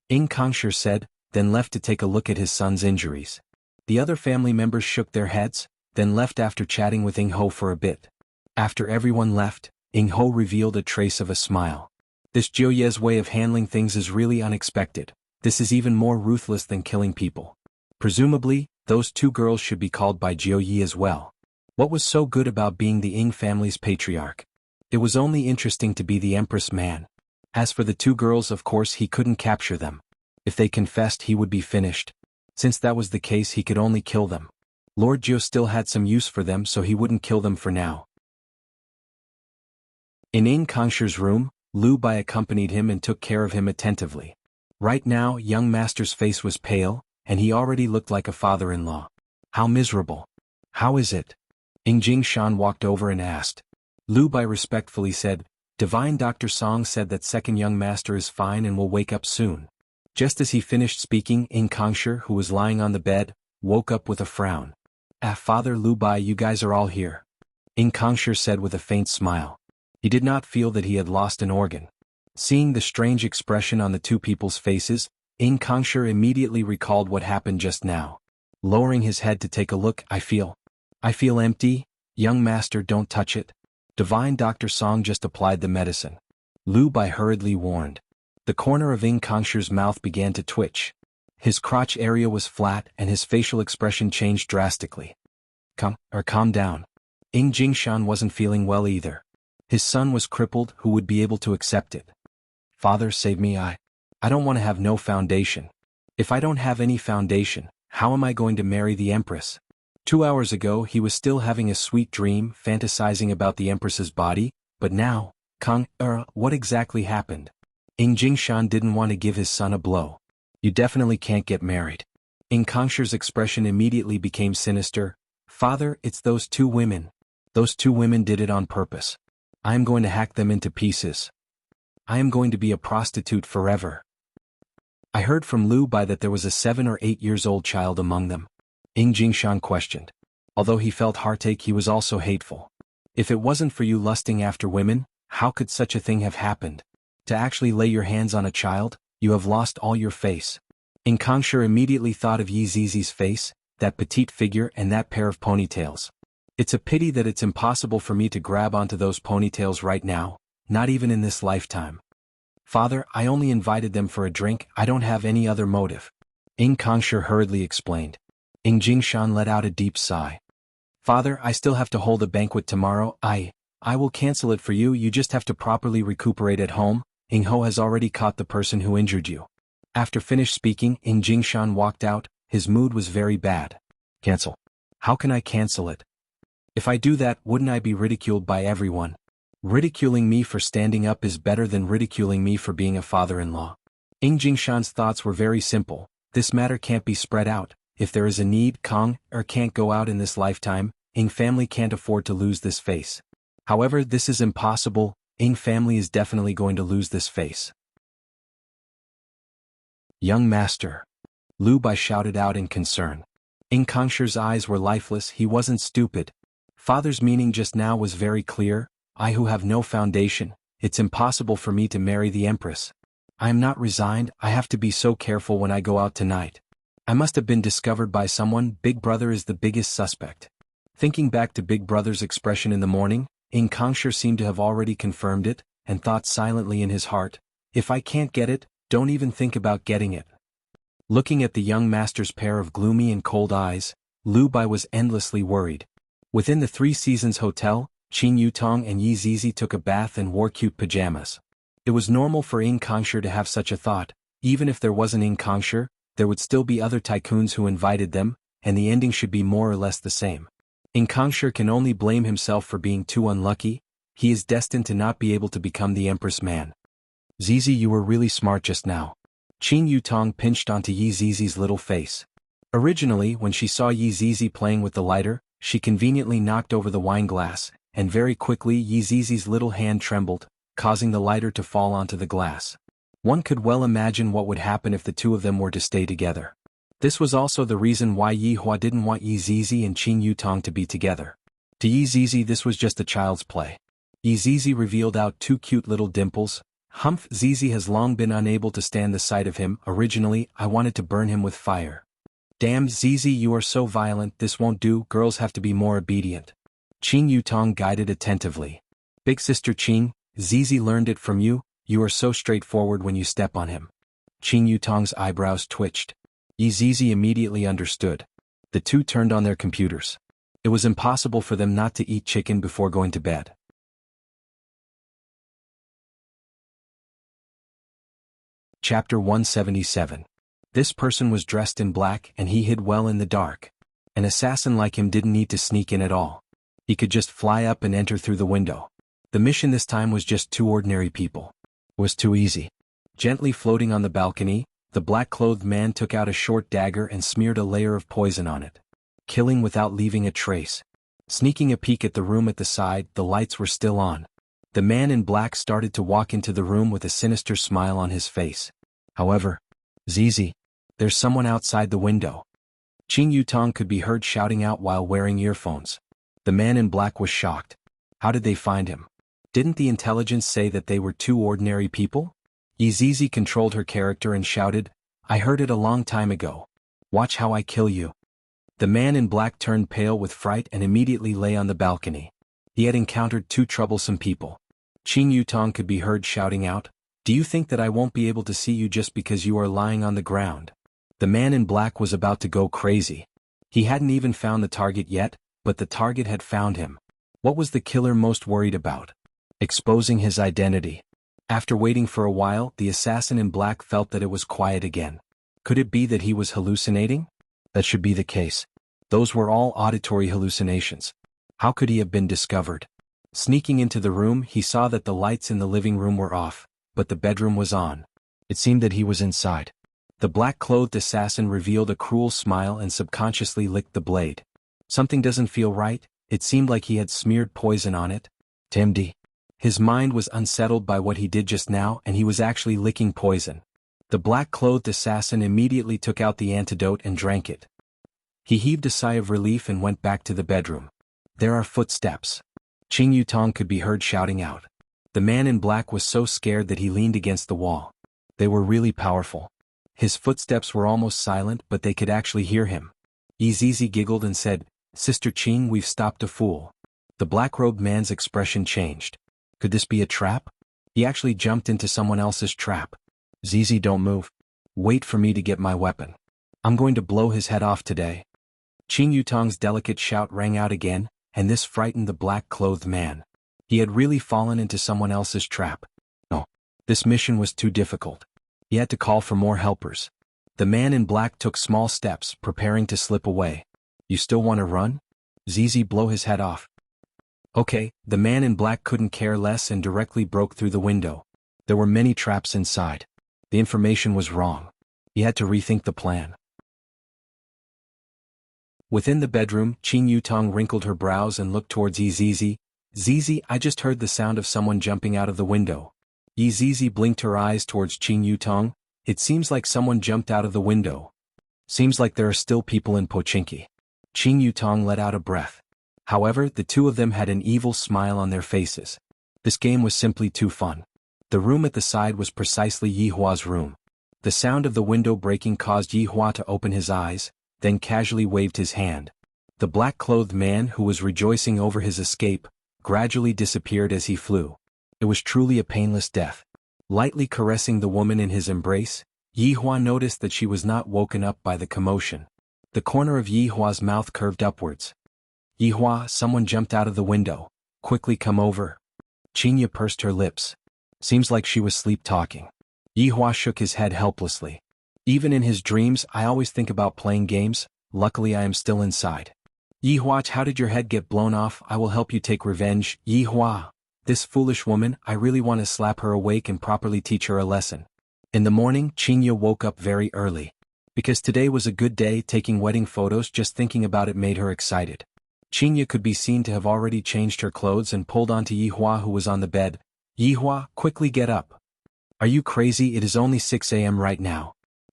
Ing Kongshi said, then left to take a look at his son's injuries. The other family members shook their heads, then left after chatting with Ing Ho for a bit. After everyone left, Ing Ho revealed a trace of a smile. This Jiao Ye's way of handling things is really unexpected. This is even more ruthless than killing people. Presumably, those two girls should be called by Jiao Yi as well. What was so good about being the Ing family's patriarch? It was only interesting to be the Empress man. As for the two girls, of course he couldn't capture them. If they confessed, he would be finished. Since that was the case, he could only kill them. Lord Jiao still had some use for them, so he wouldn't kill them for now. In Ing Kongshi's room, Lu Bai accompanied him and took care of him attentively. Right now, young master's face was pale, and he already looked like a father-in-law. How miserable. How is it? Ing Jingshan walked over and asked. Lu Bai respectfully said, Divine Dr. Song said that second young master is fine and will wake up soon. Just as he finished speaking, Ing Kongshi, who was lying on the bed, woke up with a frown. Father Lu Bai, you guys are all here. Ing Kongshi said with a faint smile. He did not feel that he had lost an organ. Seeing the strange expression on the two people's faces, Ing Kongshi immediately recalled what happened just now. Lowering his head to take a look, I feel empty. Young master, don't touch it. Divine Dr. Song just applied the medicine. Lu Bai hurriedly warned. The corner of Ing Kongshi's mouth began to twitch. His crotch area was flat and his facial expression changed drastically. Calm down. Ing Jingshan wasn't feeling well either. His son was crippled, who would be able to accept it? Father, save me, I don't want to have no foundation. If I don't have any foundation, how am I going to marry the Empress? 2 hours ago he was still having a sweet dream, fantasizing about the Empress's body, but now, what exactly happened? Ing Jingshan didn't want to give his son a blow. You definitely can't get married. Ing Kongshi's expression immediately became sinister. Father, it's those two women. Those two women did it on purpose. I am going to hack them into pieces. I am going to be a prostitute forever. I heard from Lu Bai that there was a 7 or 8 years old child among them. Ing Jingshan questioned. Although he felt heartache, he was also hateful. If it wasn't for you lusting after women, how could such a thing have happened? To actually lay your hands on a child, you have lost all your face. Ing Kongshi immediately thought of Yi Zizi's face, that petite figure and that pair of ponytails. It's a pity that it's impossible for me to grab onto those ponytails right now, not even in this lifetime. Father, I only invited them for a drink, I don't have any other motive. Ing Kongshi hurriedly explained. Ing Jingshan let out a deep sigh. Father, I still have to hold a banquet tomorrow, I will cancel it for you, you just have to properly recuperate at home. Ing Ho has already caught the person who injured you. After finished speaking, Ing Jingshan walked out, his mood was very bad. Cancel. How can I cancel it? If I do that, wouldn't I be ridiculed by everyone? Ridiculing me for standing up is better than ridiculing me for being a father-in-law. Ing Jingshan's thoughts were very simple. This matter can't be spread out. If there is a need, can't go out in this lifetime. Ing family can't afford to lose this face. However, this is impossible. Ing family is definitely going to lose this face. Young master. Lu Bai shouted out in concern. Ing Kongshi's eyes were lifeless, he wasn't stupid. Father's meaning just now was very clear. I who have no foundation, it's impossible for me to marry the Empress. I am not resigned, I have to be so careful when I go out tonight. I must have been discovered by someone, Big Brother is the biggest suspect. Thinking back to Big Brother's expression in the morning, Ing Kongshi seemed to have already confirmed it, and thought silently in his heart, if I can't get it, don't even think about getting it. Looking at the young master's pair of gloomy and cold eyes, Lu Bai was endlessly worried. Within the Three Seasons Hotel, Qin Yutong and Yi Zizi took a bath and wore cute pajamas. It was normal for Ing Kongsher to have such a thought. Even if there wasn't Ing Kongsher, there would still be other tycoons who invited them, and the ending should be more or less the same. Ing Kongsher can only blame himself for being too unlucky. He is destined to not be able to become the Empress man. Zizi, you were really smart just now. Qin Yutong pinched onto Yi Zizi's little face. Originally, when she saw Yi Zizi playing with the lighter, she conveniently knocked over the wine glass, and very quickly Yi Zizi's little hand trembled, causing the lighter to fall onto the glass. One could well imagine what would happen if the two of them were to stay together. This was also the reason why Yi Hua didn't want Yi Zizi and Qin Yutong to be together. To Yi Zizi this was just a child's play. Yi Zizi revealed out two cute little dimples. Humph, Zizi has long been unable to stand the sight of him. Originally, I wanted to burn him with fire. Damn, Zizi, you are so violent, this won't do, girls have to be more obedient. Qin Yutong guided attentively. Big sister Qin, Zizi learned it from you, you are so straightforward when you step on him. Qin Yutong's eyebrows twitched. Yi Zizi immediately understood. The two turned on their computers. It was impossible for them not to eat chicken before going to bed. Chapter 177. This person was dressed in black and he hid well in the dark. An assassin like him didn't need to sneak in at all. He could just fly up and enter through the window. The mission this time was just two ordinary people. It was too easy. Gently floating on the balcony, the black-clothed man took out a short dagger and smeared a layer of poison on it. Killing without leaving a trace. Sneaking a peek at the room at the side, the lights were still on. The man in black started to walk into the room with a sinister smile on his face. However, Zizi, there's someone outside the window. Qin Yutong could be heard shouting out while wearing earphones. The man in black was shocked. How did they find him? Didn't the intelligence say that they were two ordinary people? Yi Zizi controlled her character and shouted, I heard it a long time ago. Watch how I kill you. The man in black turned pale with fright and immediately lay on the balcony. He had encountered two troublesome people. Qin Yutong could be heard shouting out, do you think that I won't be able to see you just because you are lying on the ground? The man in black was about to go crazy. He hadn't even found the target yet, but the target had found him. What was the killer most worried about? Exposing his identity. After waiting for a while, the assassin in black felt that it was quiet again. Could it be that he was hallucinating? That should be the case. Those were all auditory hallucinations. How could he have been discovered? Sneaking into the room, he saw that the lights in the living room were off, but the bedroom was on. It seemed that he was inside. The black-clothed assassin revealed a cruel smile and subconsciously licked the blade. Something doesn't feel right, it seemed like he had smeared poison on it. Timdy. His mind was unsettled by what he did just now and he was actually licking poison. The black-clothed assassin immediately took out the antidote and drank it. He heaved a sigh of relief and went back to the bedroom. There are footsteps. Qin Yutong could be heard shouting out. The man in black was so scared that he leaned against the wall. They were really powerful. His footsteps were almost silent but they could actually hear him. Yi Zizi giggled and said, Sister Qin, we've stopped a fool. The black-robed man's expression changed. Could this be a trap? He actually jumped into someone else's trap. Zizi, don't move. Wait for me to get my weapon. I'm going to blow his head off today. Qin Yutong's delicate shout rang out again, and this frightened the black-clothed man. He had really fallen into someone else's trap. No. This mission was too difficult. He had to call for more helpers. The man in black took small steps, preparing to slip away. You still want to run? Zizi, blow his head off. Okay, the man in black couldn't care less and directly broke through the window. There were many traps inside. The information was wrong. He had to rethink the plan. Within the bedroom, Qin Yutong wrinkled her brows and looked towards Yi Zizi. Zizi, I just heard the sound of someone jumping out of the window. Yi Zizi blinked her eyes towards Qin Yutong. It seems like someone jumped out of the window. Seems like there are still people in Pochinki. Qin Yutong let out a breath. However, the two of them had an evil smile on their faces. This game was simply too fun. The room at the side was precisely Yi Hua's room. The sound of the window breaking caused Yi Hua to open his eyes, then casually waved his hand. The black-clothed man who was rejoicing over his escape gradually disappeared as he flew. It was truly a painless death. Lightly caressing the woman in his embrace, Yi Hua noticed that she was not woken up by the commotion. The corner of Yi Hua's mouth curved upwards. Yi Hua, someone jumped out of the window. quickly come over. Qingya pursed her lips. Seems like she was sleep-talking. Yihua shook his head helplessly. Even in his dreams, I always think about playing games. Luckily I am still inside. Yihua, how did your head get blown off? I will help you take revenge. Yihua, this foolish woman, I really want to slap her awake and properly teach her a lesson. In the morning, Qingya woke up very early. Because today was a good day, taking wedding photos, just thinking about it made her excited. Qingya could be seen to have already changed her clothes and pulled onto Yihua, who was on the bed. Yihua, quickly get up. Are you crazy? It is only 6 a.m. right now.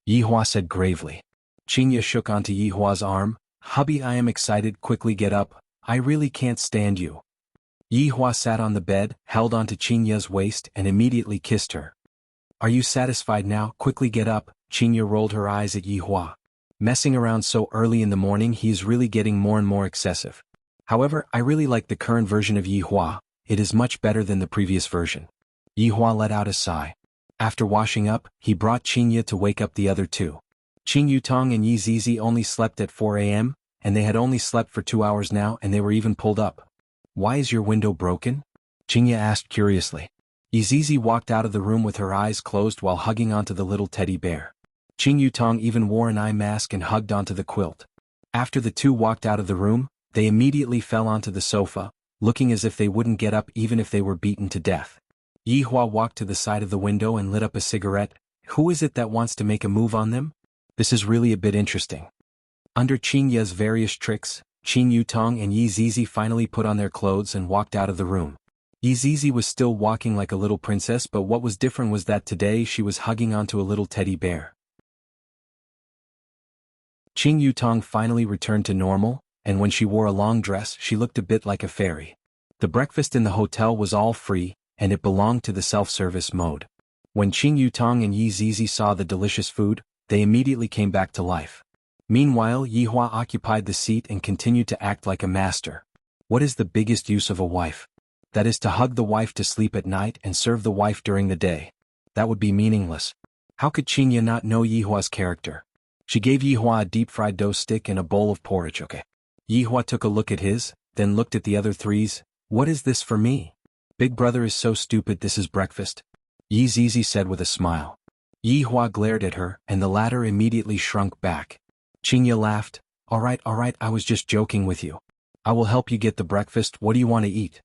Yihua said gravely. Qingya shook onto Yihua's arm. Hubby, I am excited, quickly get up. I really can't stand you. Yihua sat on the bed, held onto Qingya's waist and immediately kissed her. Are you satisfied now? Quickly get up. Qingya rolled her eyes at Yihua. Messing around so early in the morning, he is really getting more and more excessive. However, I really like the current version of Yihua. It is much better than the previous version. Yihua let out a sigh. After washing up, he brought Qingya to wake up the other two. Qing Yutong and Yi Zizi only slept at 4 a.m., and they had only slept for 2 hours now, and they were even pulled up. Why is your window broken? Qingya asked curiously. Yi Zizi walked out of the room with her eyes closed while hugging onto the little teddy bear. Qing Yutong even wore an eye mask and hugged onto the quilt. After the two walked out of the room, they immediately fell onto the sofa, looking as if they wouldn't get up even if they were beaten to death. Yihua walked to the side of the window and lit up a cigarette. Who is it that wants to make a move on them? This is really a bit interesting. Under Qingya's various tricks, Qing Yutong and Yi Zizi finally put on their clothes and walked out of the room. Yi Zizi was still walking like a little princess, but what was different was that today she was hugging onto a little teddy bear. Qing Yutong finally returned to normal, and when she wore a long dress she looked a bit like a fairy. The breakfast in the hotel was all free, and it belonged to the self-service mode. When Qing Yutong and Yi Zizi saw the delicious food, they immediately came back to life. Meanwhile, Yihua occupied the seat and continued to act like a master. What is the biggest use of a wife? That is to hug the wife to sleep at night and serve the wife during the day. That would be meaningless. How could Qingya not know Yihua's character? She gave Yihua a deep-fried dough stick and a bowl of porridge. Okay. Yihua took a look at his, then looked at the other threes. What is this for me? Big brother is so stupid. This is breakfast? Yi Zizi said with a smile. Yihua glared at her, and the latter immediately shrunk back. Qingya laughed. All right, I was just joking with you. I will help you get the breakfast. What do you want to eat?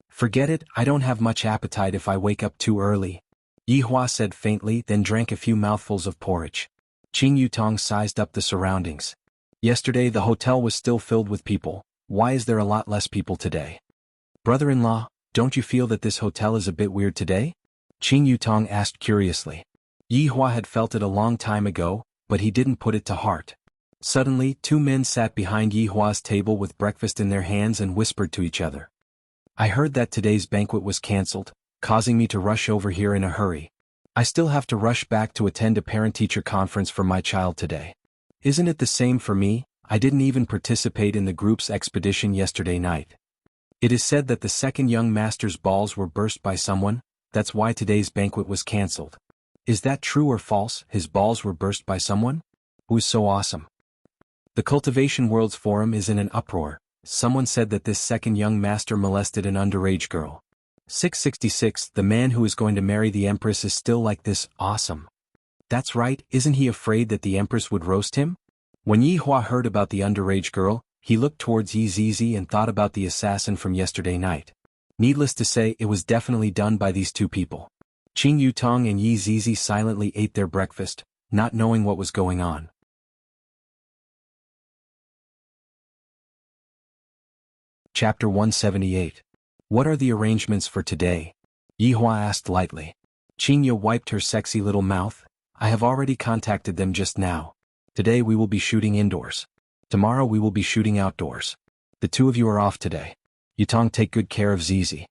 Forget it, I don't have much appetite if I wake up too early. Yihua said faintly, then drank a few mouthfuls of porridge. Qing Yutong sized up the surroundings. Yesterday the hotel was still filled with people. Why is there a lot less people today? Brother-in-law, don't you feel that this hotel is a bit weird today? Qing Yutong asked curiously. Yihua had felt it a long time ago, but he didn't put it to heart. Suddenly, two men sat behind Yihua's table with breakfast in their hands and whispered to each other. I heard that today's banquet was cancelled, causing me to rush over here in a hurry. I still have to rush back to attend a parent-teacher conference for my child today. Isn't it the same for me? I didn't even participate in the group's expedition yesterday night. It is said that the second young master's balls were burst by someone, that's why today's banquet was cancelled. Is that true or false? His balls were burst by someone? Who's so awesome? The Cultivation World's forum is in an uproar. Someone said that this second young master molested an underage girl. 666, the man who is going to marry the Empress is still like this, awesome. That's right, isn't he afraid that the Empress would roast him? When Yihua heard about the underage girl, he looked towards Yi Zizi and thought about the assassin from yesterday night. Needless to say, it was definitely done by these two people. Qing Yutong and Yi Zizi silently ate their breakfast, not knowing what was going on. Chapter 178. What are the arrangements for today? Yihua asked lightly. Qingya wiped her sexy little mouth. I have already contacted them just now. Today we will be shooting indoors. Tomorrow we will be shooting outdoors. The two of you are off today. Yutong, take good care of Zizi.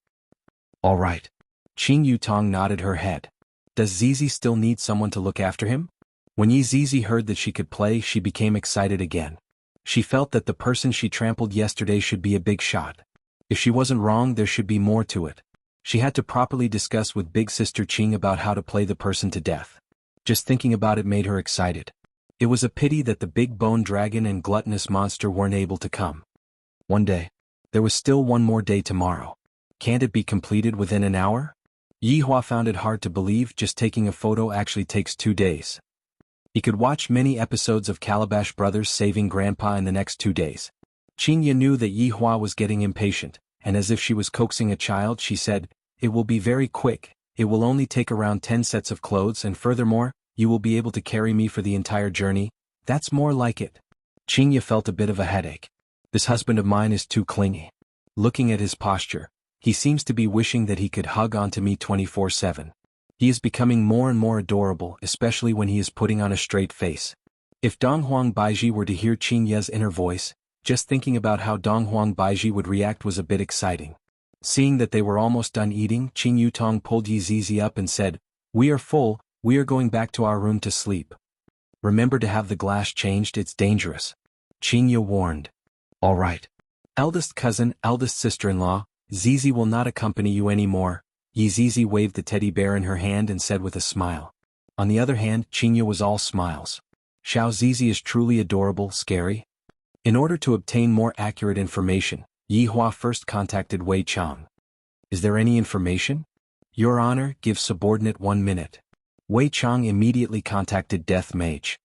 All right. Qing Yutong nodded her head. Does Zizi still need someone to look after him? When Yi Zizi heard that she could play, she became excited again. She felt that the person she trampled yesterday should be a big shot. If she wasn't wrong, there should be more to it. She had to properly discuss with big sister Qing about how to play the person to death. Just thinking about it made her excited. It was a pity that the big bone dragon and gluttonous monster weren't able to come. One day. There was still one more day tomorrow. Can't it be completed within an hour? Yihua found it hard to believe just taking a photo actually takes 2 days. He could watch many episodes of Calabash Brothers saving Grandpa in the next 2 days. Qingye knew that Yihua was getting impatient, and as if she was coaxing a child she said, "It will be very quick, it will only take around 10 sets of clothes and furthermore, you will be able to carry me for the entire journey, that's more like it." Qingye felt a bit of a headache. This husband of mine is too clingy. Looking at his posture, he seems to be wishing that he could hug onto me 24/7. He is becoming more and more adorable, especially when he is putting on a straight face. If Donghuang Baiji were to hear Qingye's inner voice, just thinking about how Donghuang Baiji would react was a bit exciting. Seeing that they were almost done eating, Qing Yutong pulled Yi Zizi up and said, "We are full, we are going back to our room to sleep. Remember to have the glass changed, it's dangerous." Qingye warned. "All right. Eldest cousin, eldest sister-in-law, Zizi will not accompany you anymore." Yi Zizi waved the teddy bear in her hand and said with a smile. On the other hand, Qingye was all smiles. Xiao Zizi is truly adorable, scary. In order to obtain more accurate information, Yihua first contacted Wei Chang. "Is there any information?" "Your Honor, give subordinate 1 minute." Wei Chang immediately contacted Death Mage.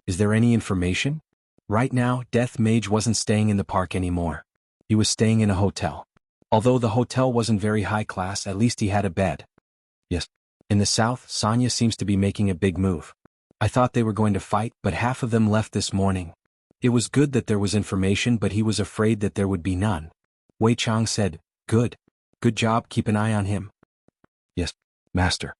"Is there any information?" Right now, Death Mage wasn't staying in the park anymore. He was staying in a hotel. Although the hotel wasn't very high class, at least he had a bed. "Yes. In the south, Sonya seems to be making a big move. I thought they were going to fight, but half of them left this morning." It was good that there was information, but he was afraid that there would be none. Wei Chang said, "Good. Good job, keep an eye on him." "Yes, master."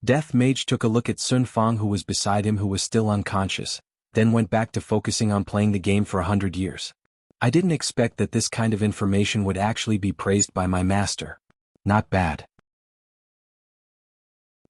Death Mage took a look at Sun Fang who was beside him who was still unconscious, then went back to focusing on playing the game for 100 years. "I didn't expect that this kind of information would actually be praised by my master. Not bad."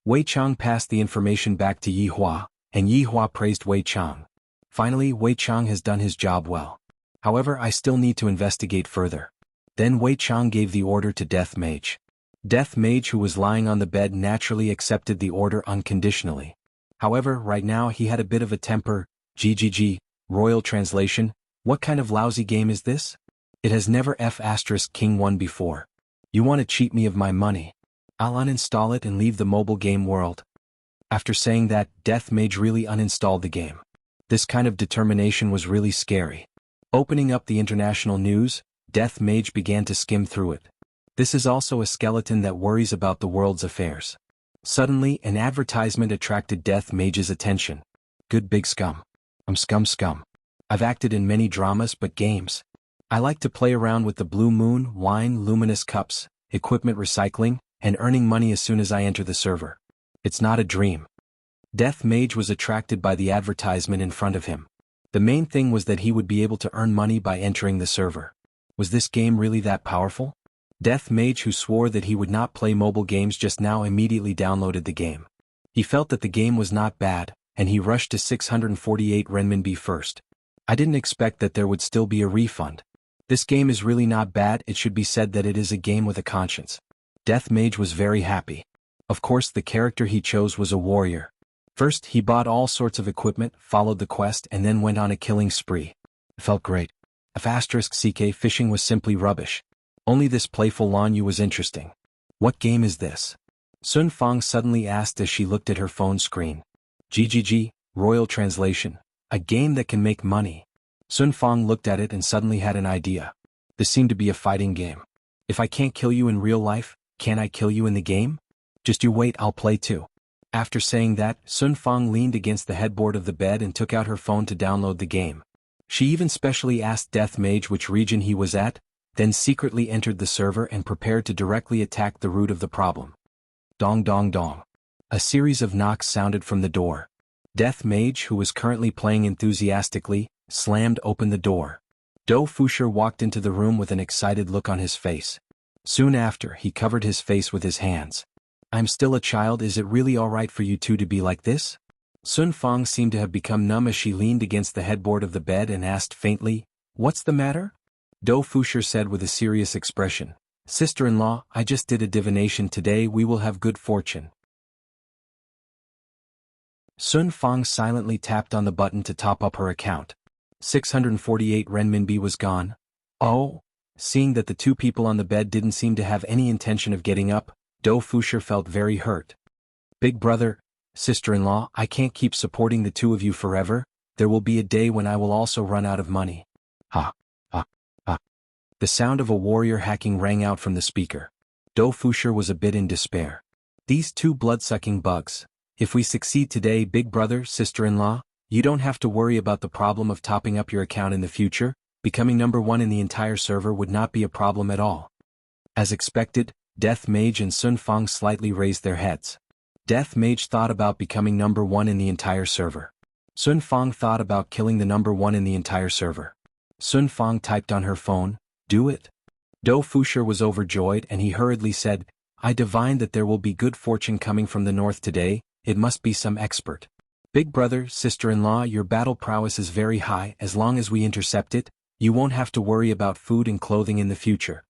Wei Chang passed the information back to Yihua, and Yihua praised Wei Chang. Finally, Wei Chang has done his job well. However, I still need to investigate further. Then Wei Chang gave the order to Death Mage. Death Mage, who was lying on the bed, naturally accepted the order unconditionally. However, right now he had a bit of a temper. GGG, Royal Translation, what kind of lousy game is this? It has never King won before. You want to cheat me of my money? I'll uninstall it and leave the mobile game world. After saying that, Death Mage really uninstalled the game. This kind of determination was really scary. Opening up the international news, Death Mage began to skim through it. This is also a skeleton that worries about the world's affairs. Suddenly, an advertisement attracted Death Mage's attention. Good big scum. I'm scum. I've acted in many dramas but games. I like to play around with the blue moon, wine, luminous cups, equipment recycling, and earning money as soon as I enter the server. It's not a dream. Death Mage was attracted by the advertisement in front of him. The main thing was that he would be able to earn money by entering the server. Was this game really that powerful? Death Mage, who swore that he would not play mobile games just now, immediately downloaded the game. He felt that the game was not bad, and he rushed to 648 renminbi first. I didn't expect that there would still be a refund. This game is really not bad. It should be said that it is a game with a conscience. Death Mage was very happy. Of course, the character he chose was a warrior. First, he bought all sorts of equipment, followed the quest, and then went on a killing spree. It felt great. CK fishing was simply rubbish. Only this playful Lan Yu was interesting. What game is this? Sun Fang suddenly asked as she looked at her phone screen. GGG, Royal Translation. A game that can make money. Sun Fang looked at it and suddenly had an idea. This seemed to be a fighting game. If I can't kill you in real life, can I kill you in the game? Just you wait, I'll play too. After saying that, Sun Fang leaned against the headboard of the bed and took out her phone to download the game. She even specially asked Death Mage which region he was at, then secretly entered the server and prepared to directly attack the root of the problem. Dong dong dong. A series of knocks sounded from the door. Death Mage, who was currently playing enthusiastically, slammed open the door. Do Fusher walked into the room with an excited look on his face. Soon after, he covered his face with his hands. I'm still a child, is it really alright for you two to be like this? Sun Fang seemed to have become numb as she leaned against the headboard of the bed and asked faintly, What's the matter? Do Fusher said with a serious expression, Sister-in-law, I just did a divination today, we will have good fortune. Sun Fang silently tapped on the button to top up her account. 648 renminbi was gone. Oh, Seeing that the two people on the bed didn't seem to have any intention of getting up, Do Fushi felt very hurt. Big brother, sister-in-law, I can't keep supporting the two of you forever. There will be a day when I will also run out of money. Ha, ha, ha. The sound of a warrior hacking rang out from the speaker. Do Fushi was a bit in despair. These two blood-sucking bugs. If we succeed today, big brother, sister-in-law, you don't have to worry about the problem of topping up your account in the future. Becoming number one in the entire server would not be a problem at all. As expected, Death Mage and Sun Fang slightly raised their heads. Death Mage thought about becoming number one in the entire server. Sun Fang thought about killing the number one in the entire server. Sun Fang typed on her phone, "Do it." Do Fushi was overjoyed and he hurriedly said, "I divined that there will be good fortune coming from the north today. It must be some expert. Big brother, sister-in-law, your battle prowess is very high. As long as we intercept it, you won't have to worry about food and clothing in the future."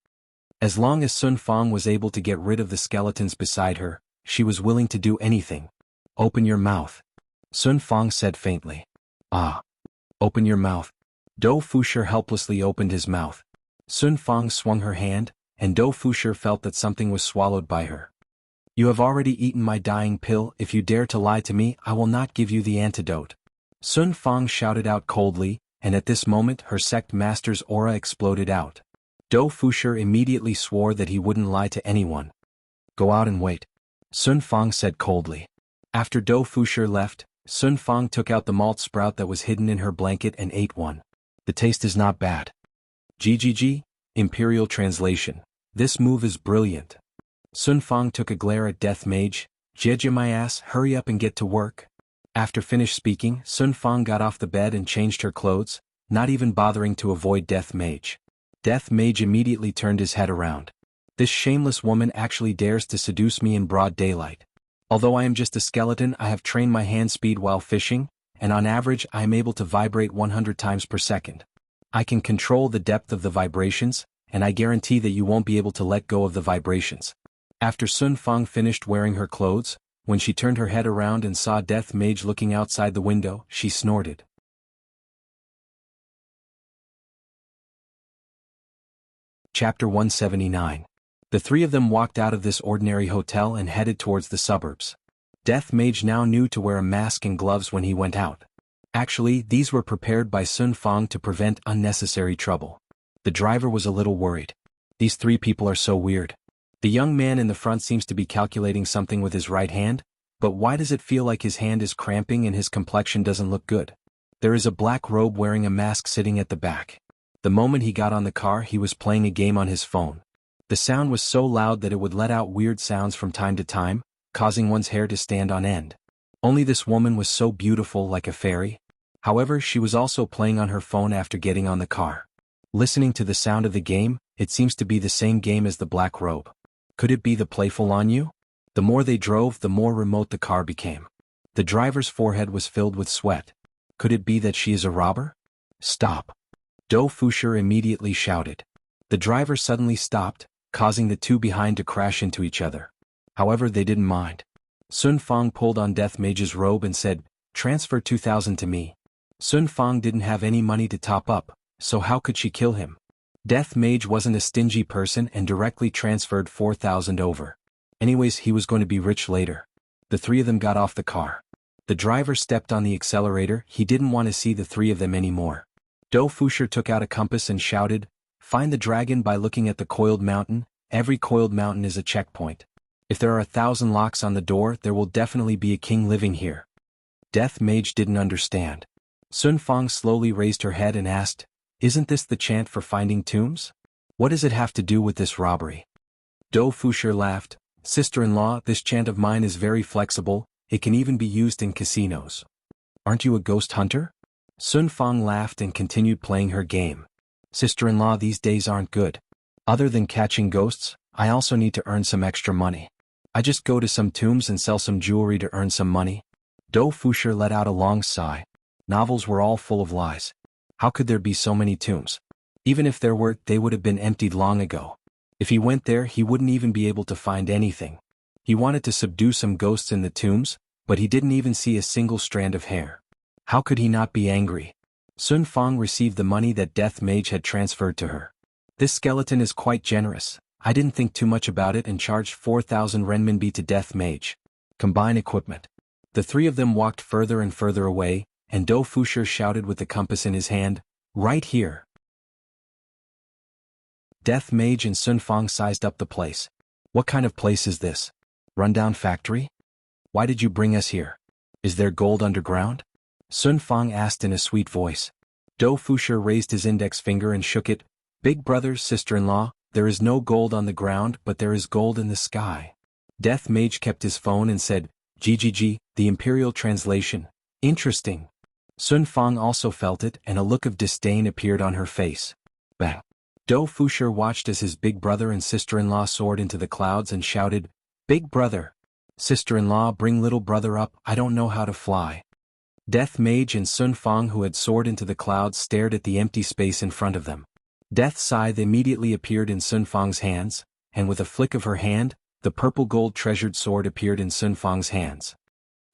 As long as Sun Fang was able to get rid of the skeletons beside her, she was willing to do anything. "Open your mouth," Sun Fang said faintly. "Ah. Open your mouth." Do Fushi helplessly opened his mouth. Sun Fang swung her hand, and Do Fushi felt that something was swallowed by her. "You have already eaten my dying pill. If you dare to lie to me, I will not give you the antidote." Sun Fang shouted out coldly, and at this moment her sect master's aura exploded out. Do Fushi immediately swore that he wouldn't lie to anyone. "Go out and wait," Sun Fang said coldly. After Do Fushi left, Sun Fang took out the malt sprout that was hidden in her blanket and ate one. The taste is not bad. GGG, Imperial Translation. This move is brilliant. Sun Fang took a glare at Death Mage. "Jeje my ass, hurry up and get to work." After finished speaking, Sun Fang got off the bed and changed her clothes, not even bothering to avoid Death Mage. Death Mage immediately turned his head around. This shameless woman actually dares to seduce me in broad daylight. Although I am just a skeleton, I have trained my hand speed while fishing, and on average I am able to vibrate 100 times per second. I can control the depth of the vibrations, and I guarantee that you won't be able to let go of the vibrations. After Sun Fang finished wearing her clothes, when she turned her head around and saw Death Mage looking outside the window, she snorted. Chapter 179. The three of them walked out of this ordinary hotel and headed towards the suburbs. Death Mage now knew to wear a mask and gloves when he went out. Actually, these were prepared by Sun Fang to prevent unnecessary trouble. The driver was a little worried. These three people are so weird. The young man in the front seems to be calculating something with his right hand, but why does it feel like his hand is cramping and his complexion doesn't look good? There is a black robe wearing a mask sitting at the back. The moment he got on the car, he was playing a game on his phone. The sound was so loud that it would let out weird sounds from time to time, causing one's hair to stand on end. Only this woman was so beautiful, like a fairy. However, she was also playing on her phone after getting on the car. Listening to the sound of the game, it seems to be the same game as the black robe. Could it be the playful Anyu? The more they drove, the more remote the car became. The driver's forehead was filled with sweat. Could it be that she is a robber? "Stop!" Do Fushi immediately shouted. The driver suddenly stopped, causing the two behind to crash into each other. However, they didn't mind. Sun Fang pulled on Death Mage's robe and said, "Transfer 2,000 to me." Sun Fang didn't have any money to top up, so how could she kill him? Death Mage wasn't a stingy person and directly transferred 4,000 over. Anyways, he was going to be rich later. The three of them got off the car. The driver stepped on the accelerator. He didn't want to see the three of them anymore. Do Fushi took out a compass and shouted, "Find the dragon by looking at the coiled mountain. Every coiled mountain is a checkpoint. If there are 1,000 locks on the door, there will definitely be a king living here." Death Mage didn't understand. Sun Fang slowly raised her head and asked, "Isn't this the chant for finding tombs? What does it have to do with this robbery?" Do Fushi laughed. "Sister-in-law, this chant of mine is very flexible. It can even be used in casinos. Aren't you a ghost hunter?" Sun Fang laughed and continued playing her game. "Sister-in-law, these days aren't good. Other than catching ghosts, I also need to earn some extra money. I just go to some tombs and sell some jewelry to earn some money." Do Fushi let out a long sigh. Novels were all full of lies. How could there be so many tombs? Even if there were, they would have been emptied long ago. If he went there, he wouldn't even be able to find anything. He wanted to subdue some ghosts in the tombs, but he didn't even see a single strand of hair. How could he not be angry? Sun Fang received the money that Death Mage had transferred to her. This skeleton is quite generous. I didn't think too much about it and charged 4,000 renminbi to Death Mage. Combine equipment. The three of them walked further and further away, and Do Fushi shouted with the compass in his hand, "Right here." Death Mage and Sun Fang sized up the place. "What kind of place is this? Rundown factory? Why did you bring us here? Is there gold underground?" Sun Fang asked in a sweet voice. Do Fushi raised his index finger and shook it. "Big brother, sister-in-law, there is no gold on the ground, but there is gold in the sky." Death Mage kept his phone and said, "GGG, the Imperial translation. Interesting." Sun Fang also felt it, and a look of disdain appeared on her face. Bah. Do Fushi watched as his big brother and sister-in-law soared into the clouds and shouted, "Big brother! Sister-in-law, bring little brother up, I don't know how to fly." Death Mage and Sun Fang, who had soared into the clouds, stared at the empty space in front of them. Death's scythe immediately appeared in Sun Fang's hands, and with a flick of her hand, the purple gold treasured sword appeared in Sun Fang's hands.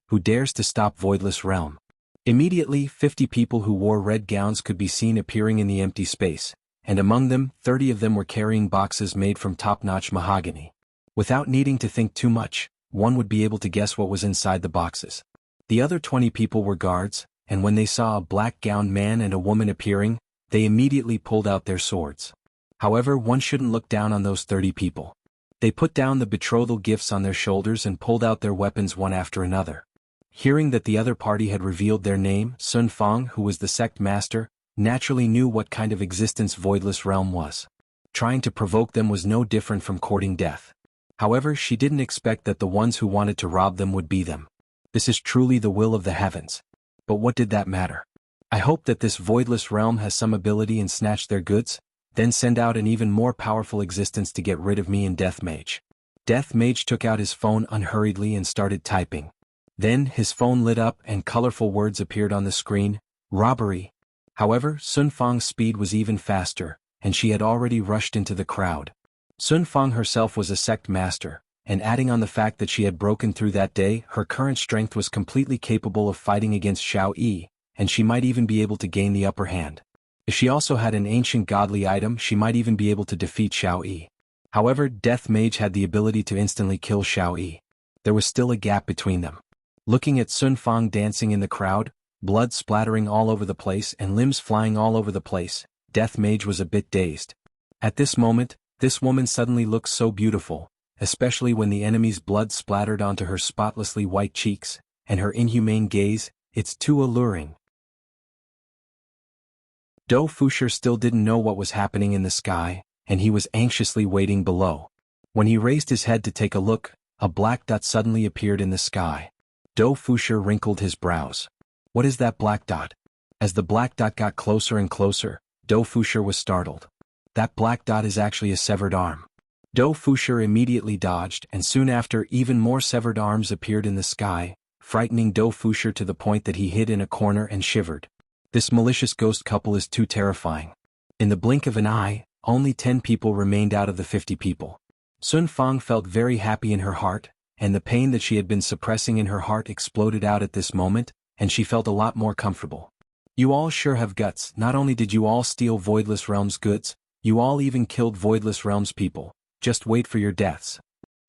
"Who dares to stop Voidless Realm?" Immediately, 50 people who wore red gowns could be seen appearing in the empty space, and among them, 30 of them were carrying boxes made from top-notch mahogany. Without needing to think too much, one would be able to guess what was inside the boxes. The other 20 people were guards, and when they saw a black-gowned man and a woman appearing, they immediately pulled out their swords. However, one shouldn't look down on those 30 people. They put down the betrothal gifts on their shoulders and pulled out their weapons one after another. Hearing that the other party had revealed their name, Sun Fang, who was the sect master, naturally knew what kind of existence Voidless Realm was. Trying to provoke them was no different from courting death. However, she didn't expect that the ones who wanted to rob them would be them. This is truly the will of the heavens. But what did that matter? I hope that this Voidless Realm has some ability and snatch their goods, then send out an even more powerful existence to get rid of me and Death Mage. Death Mage took out his phone unhurriedly and started typing. Then, his phone lit up and colorful words appeared on the screen, "Robbery." However, Sun Fang's speed was even faster, and she had already rushed into the crowd. Sun Fang herself was a sect master, and adding on the fact that she had broken through that day, her current strength was completely capable of fighting against Xiao Yi, and she might even be able to gain the upper hand. If she also had an ancient godly item, she might even be able to defeat Xiao Yi. However, Death Mage had the ability to instantly kill Xiao Yi. There was still a gap between them. Looking at Sun Fang dancing in the crowd, blood splattering all over the place and limbs flying all over the place, Death Mage was a bit dazed. At this moment, this woman suddenly looked so beautiful, especially when the enemy's blood splattered onto her spotlessly white cheeks, and her inhumane gaze, it's too alluring. Do Fushi still didn't know what was happening in the sky, and he was anxiously waiting below. When he raised his head to take a look, a black dot suddenly appeared in the sky. Do Fushi wrinkled his brows. What is that black dot? As the black dot got closer and closer, Do Fushi was startled. That black dot is actually a severed arm. Do Fushi immediately dodged, and soon after even more severed arms appeared in the sky, frightening Do Fushi to the point that he hid in a corner and shivered. This malicious ghost couple is too terrifying. In the blink of an eye, only 10 people remained out of the 50 people. Sun Fang felt very happy in her heart, and the pain that she had been suppressing in her heart exploded out at this moment, and she felt a lot more comfortable. You all sure have guts. Not only did you all steal Voidless Realm's goods, you all even killed Voidless Realm's people. Just wait for your deaths.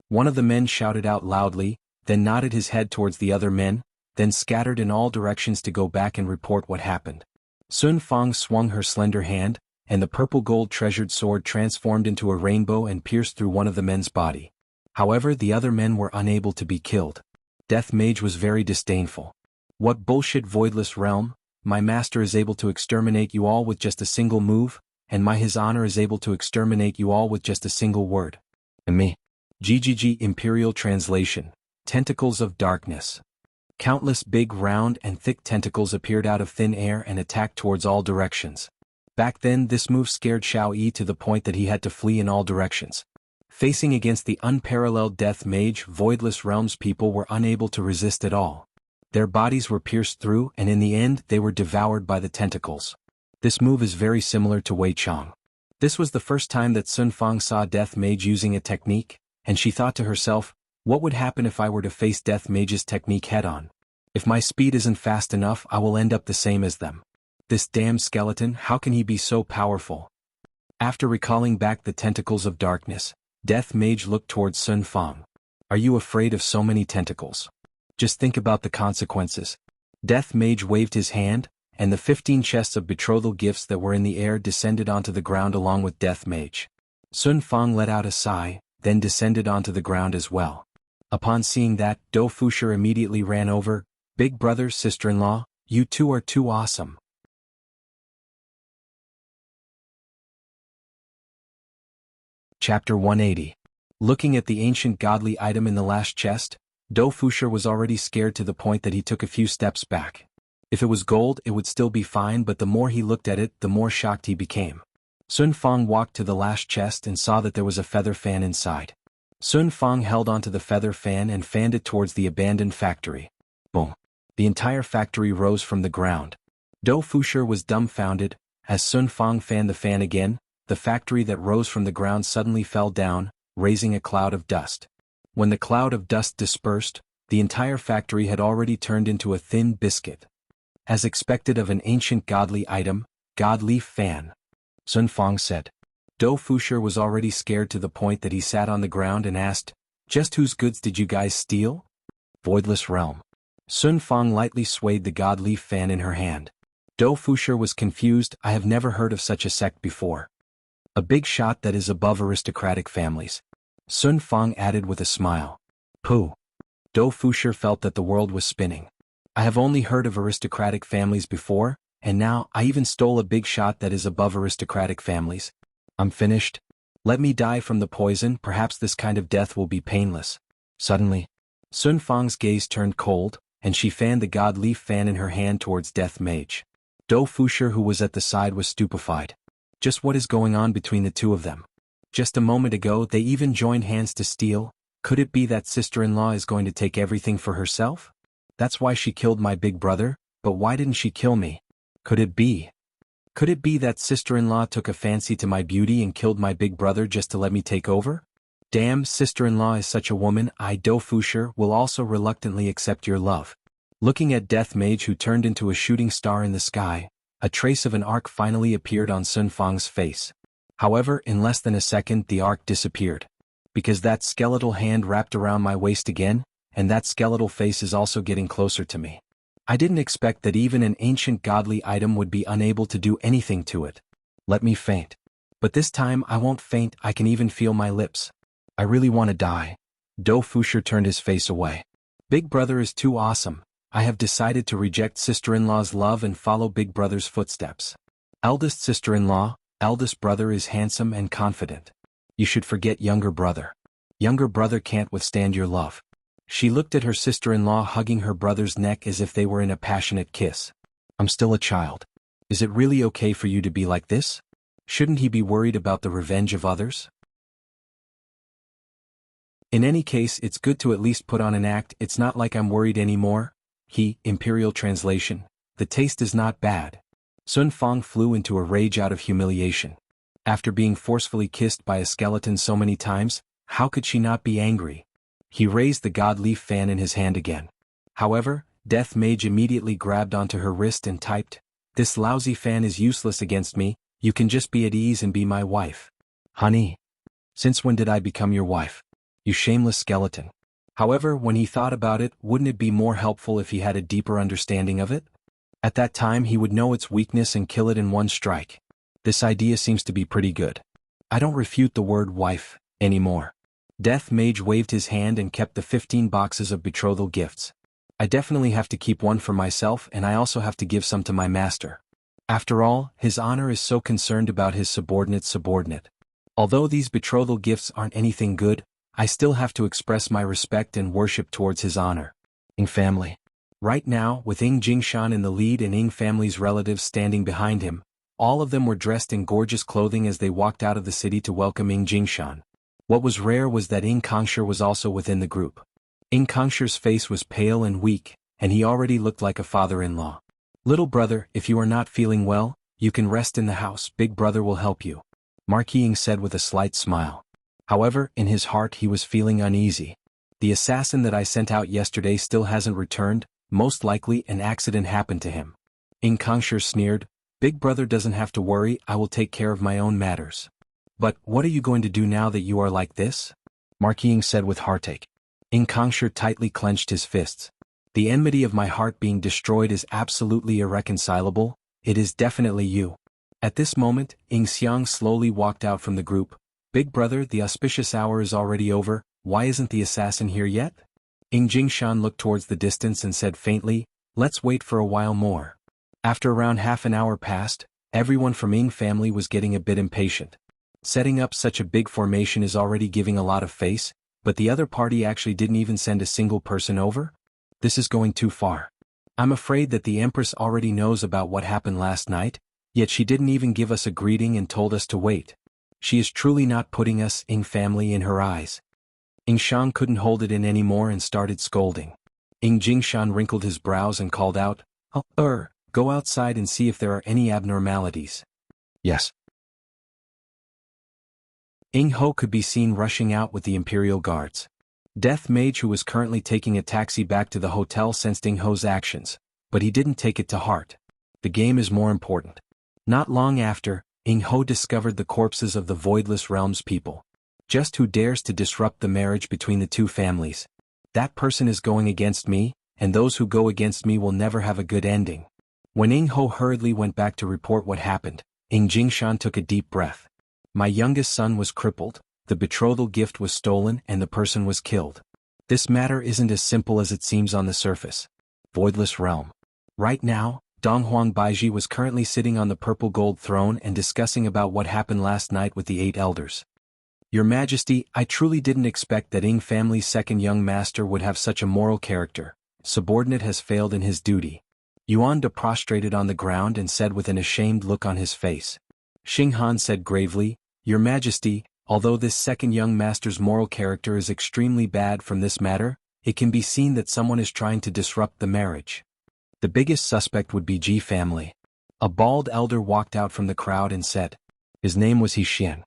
One of the men shouted out loudly, then nodded his head towards the other men, then scattered in all directions to go back and report what happened. Sun Fang swung her slender hand, and the purple gold treasured sword transformed into a rainbow and pierced through one of the men's body. However, the other men were unable to be killed. Death Mage was very disdainful. What bullshit, Voidless Realm? My master is able to exterminate you all with just a single move, and his honor is able to exterminate you all with just a single word. And me. GGG Imperial Translation. Tentacles of Darkness. Countless big, round, and thick tentacles appeared out of thin air and attacked towards all directions. Back then, this move scared Xiao Yi to the point that he had to flee in all directions. Facing against the unparalleled Death Mage, Voidless Realm's people were unable to resist at all. Their bodies were pierced through, and in the end, they were devoured by the tentacles. This move is very similar to Wei Chang. This was the first time that Sun Fang saw Death Mage using a technique, and she thought to herself, what would happen if I were to face Death Mage's technique head-on? If my speed isn't fast enough, I will end up the same as them. This damn skeleton, how can he be so powerful? After recalling back the tentacles of darkness, Death Mage looked towards Sun Fang. Are you afraid of so many tentacles? Just think about the consequences. Death Mage waved his hand, and the 15 chests of betrothal gifts that were in the air descended onto the ground along with Death Mage. Sun Fang let out a sigh, then descended onto the ground as well. Upon seeing that, Do Fushi immediately ran over. Big brother, sister-in-law, you two are too awesome. Chapter 180. Looking at the ancient godly item in the last chest, Do Fushi was already scared to the point that he took a few steps back. If it was gold, it would still be fine, but the more he looked at it, the more shocked he became. Sun Fang walked to the last chest and saw that there was a feather fan inside. Sun Fang held onto the feather fan and fanned it towards the abandoned factory. Boom. The entire factory rose from the ground. Do Fushi was dumbfounded. As Sun Fang fanned the fan again, the factory that rose from the ground suddenly fell down, raising a cloud of dust. When the cloud of dust dispersed, the entire factory had already turned into a thin biscuit. As expected of an ancient godly item, God Leaf Fan. Sun Fang said. Do Fushi was already scared to the point that he sat on the ground and asked, just whose goods did you guys steal? Voidless Realm. Sun Fang lightly swayed the God Leaf Fan in her hand. Do Fushi was confused. I have never heard of such a sect before. A big shot that is above aristocratic families. Sun Fang added with a smile. Pooh. Do Fushi felt that the world was spinning. I have only heard of aristocratic families before, and now I even stole a big shot that is above aristocratic families. I'm finished. Let me die from the poison, perhaps this kind of death will be painless. Suddenly, Sun Fang's gaze turned cold, and she fanned the God Leaf Fan in her hand towards Death Mage. Do Fushi, who was at the side, was stupefied. Just what is going on between the two of them? Just a moment ago they even joined hands to steal. Could it be that sister-in-law is going to take everything for herself? That's why she killed my big brother, but why didn't she kill me? Could it be that sister-in-law took a fancy to my beauty and killed my big brother just to let me take over? Damn, sister-in-law is such a woman. I, Do Fushi, will also reluctantly accept your love. Looking at Death Mage, who turned into a shooting star in the sky, a trace of an arc finally appeared on Sun Fang's face. However, in less than a second the arc disappeared. Because that skeletal hand wrapped around my waist again, and that skeletal face is also getting closer to me. I didn't expect that even an ancient godly item would be unable to do anything to it. Let me faint. But this time I won't faint, I can even feel my lips. I really want to die. Do Fushi turned his face away. Big brother is too awesome. I have decided to reject sister-in-law's love and follow big brother's footsteps. Eldest sister-in-law, eldest brother is handsome and confident. You should forget younger brother. Younger brother can't withstand your love. She looked at her sister-in-law hugging her brother's neck as if they were in a passionate kiss. I'm still a child. Is it really okay for you to be like this? Shouldn't he be worried about the revenge of others? In any case, it's good to at least put on an act. It's not like I'm worried anymore. Imperial translation. The taste is not bad. Sun Fang flew into a rage out of humiliation. After being forcefully kissed by a skeleton so many times, how could she not be angry? He raised the God Leaf Fan in his hand again. However, Death Mage immediately grabbed onto her wrist and typed, "This lousy fan is useless against me, you can just be at ease and be my wife." Honey. Since when did I become your wife? You shameless skeleton. However, when he thought about it, wouldn't it be more helpful if he had a deeper understanding of it? At that time he would know its weakness and kill it in one strike. This idea seems to be pretty good. I don't refute the word wife anymore. Death Mage waved his hand and kept the 15 boxes of betrothal gifts. I definitely have to keep one for myself, and I also have to give some to my master. After all, his honor is so concerned about his subordinate's subordinate. Although these betrothal gifts aren't anything good, I still have to express my respect and worship towards his honor. Ing family. Right now, with Ing Jingshan in the lead and Ing family's relatives standing behind him, all of them were dressed in gorgeous clothing as they walked out of the city to welcome Ing Jingshan. What was rare was that Ing Kangshi was also within the group. Ing Kangshi's face was pale and weak, and he already looked like a father-in-law. Little brother, if you are not feeling well, you can rest in the house, big brother will help you. Marquis Ing said with a slight smile. However, in his heart he was feeling uneasy. The assassin that I sent out yesterday still hasn't returned, most likely an accident happened to him. Ing Kangshi sneered, Big brother doesn't have to worry, I will take care of my own matters. But, what are you going to do now that you are like this? Marquis Ying said with heartache. Ying Kongsher tightly clenched his fists. The enmity of my heart being destroyed is absolutely irreconcilable, it is definitely you. At this moment, Ying Xiang slowly walked out from the group. Big brother, the auspicious hour is already over, why isn't the assassin here yet? Ying Jingshan looked towards the distance and said faintly, let's wait for a while more. After around half an hour passed, everyone from Ying family was getting a bit impatient. Setting up such a big formation is already giving a lot of face, but the other party actually didn't even send a single person over? This is going too far. I'm afraid that the Empress already knows about what happened last night, yet she didn't even give us a greeting and told us to wait. She is truly not putting us, Ying family, in her eyes. Ying Shang couldn't hold it in anymore and started scolding. Ying Jingshan wrinkled his brows and called out, go outside and see if there are any abnormalities. Yes. Ying Ho could be seen rushing out with the Imperial Guards. Death Mage, who was currently taking a taxi back to the hotel, sensed Ying Ho's actions, but he didn't take it to heart. The game is more important. Not long after, Ying Ho discovered the corpses of the Voidless Realms people. Just who dares to disrupt the marriage between the two families? That person is going against me, and those who go against me will never have a good ending. When Ying Ho hurriedly went back to report what happened, Ying Jingshan took a deep breath. My youngest son was crippled, the betrothal gift was stolen and the person was killed. This matter isn't as simple as it seems on the surface. Voidless Realm. Right now, Donghuang Baiji was currently sitting on the purple gold throne and discussing about what happened last night with the 8 elders. Your Majesty, I truly didn't expect that Ying family's second young master would have such a moral character. Subordinate has failed in his duty. Yuan De prostrated on the ground and said with an ashamed look on his face. Xing Han said gravely, Your Majesty, although this second young master's moral character is extremely bad from this matter, it can be seen that someone is trying to disrupt the marriage. The biggest suspect would be Ji family. A bald elder walked out from the crowd and said. His name was He Xian.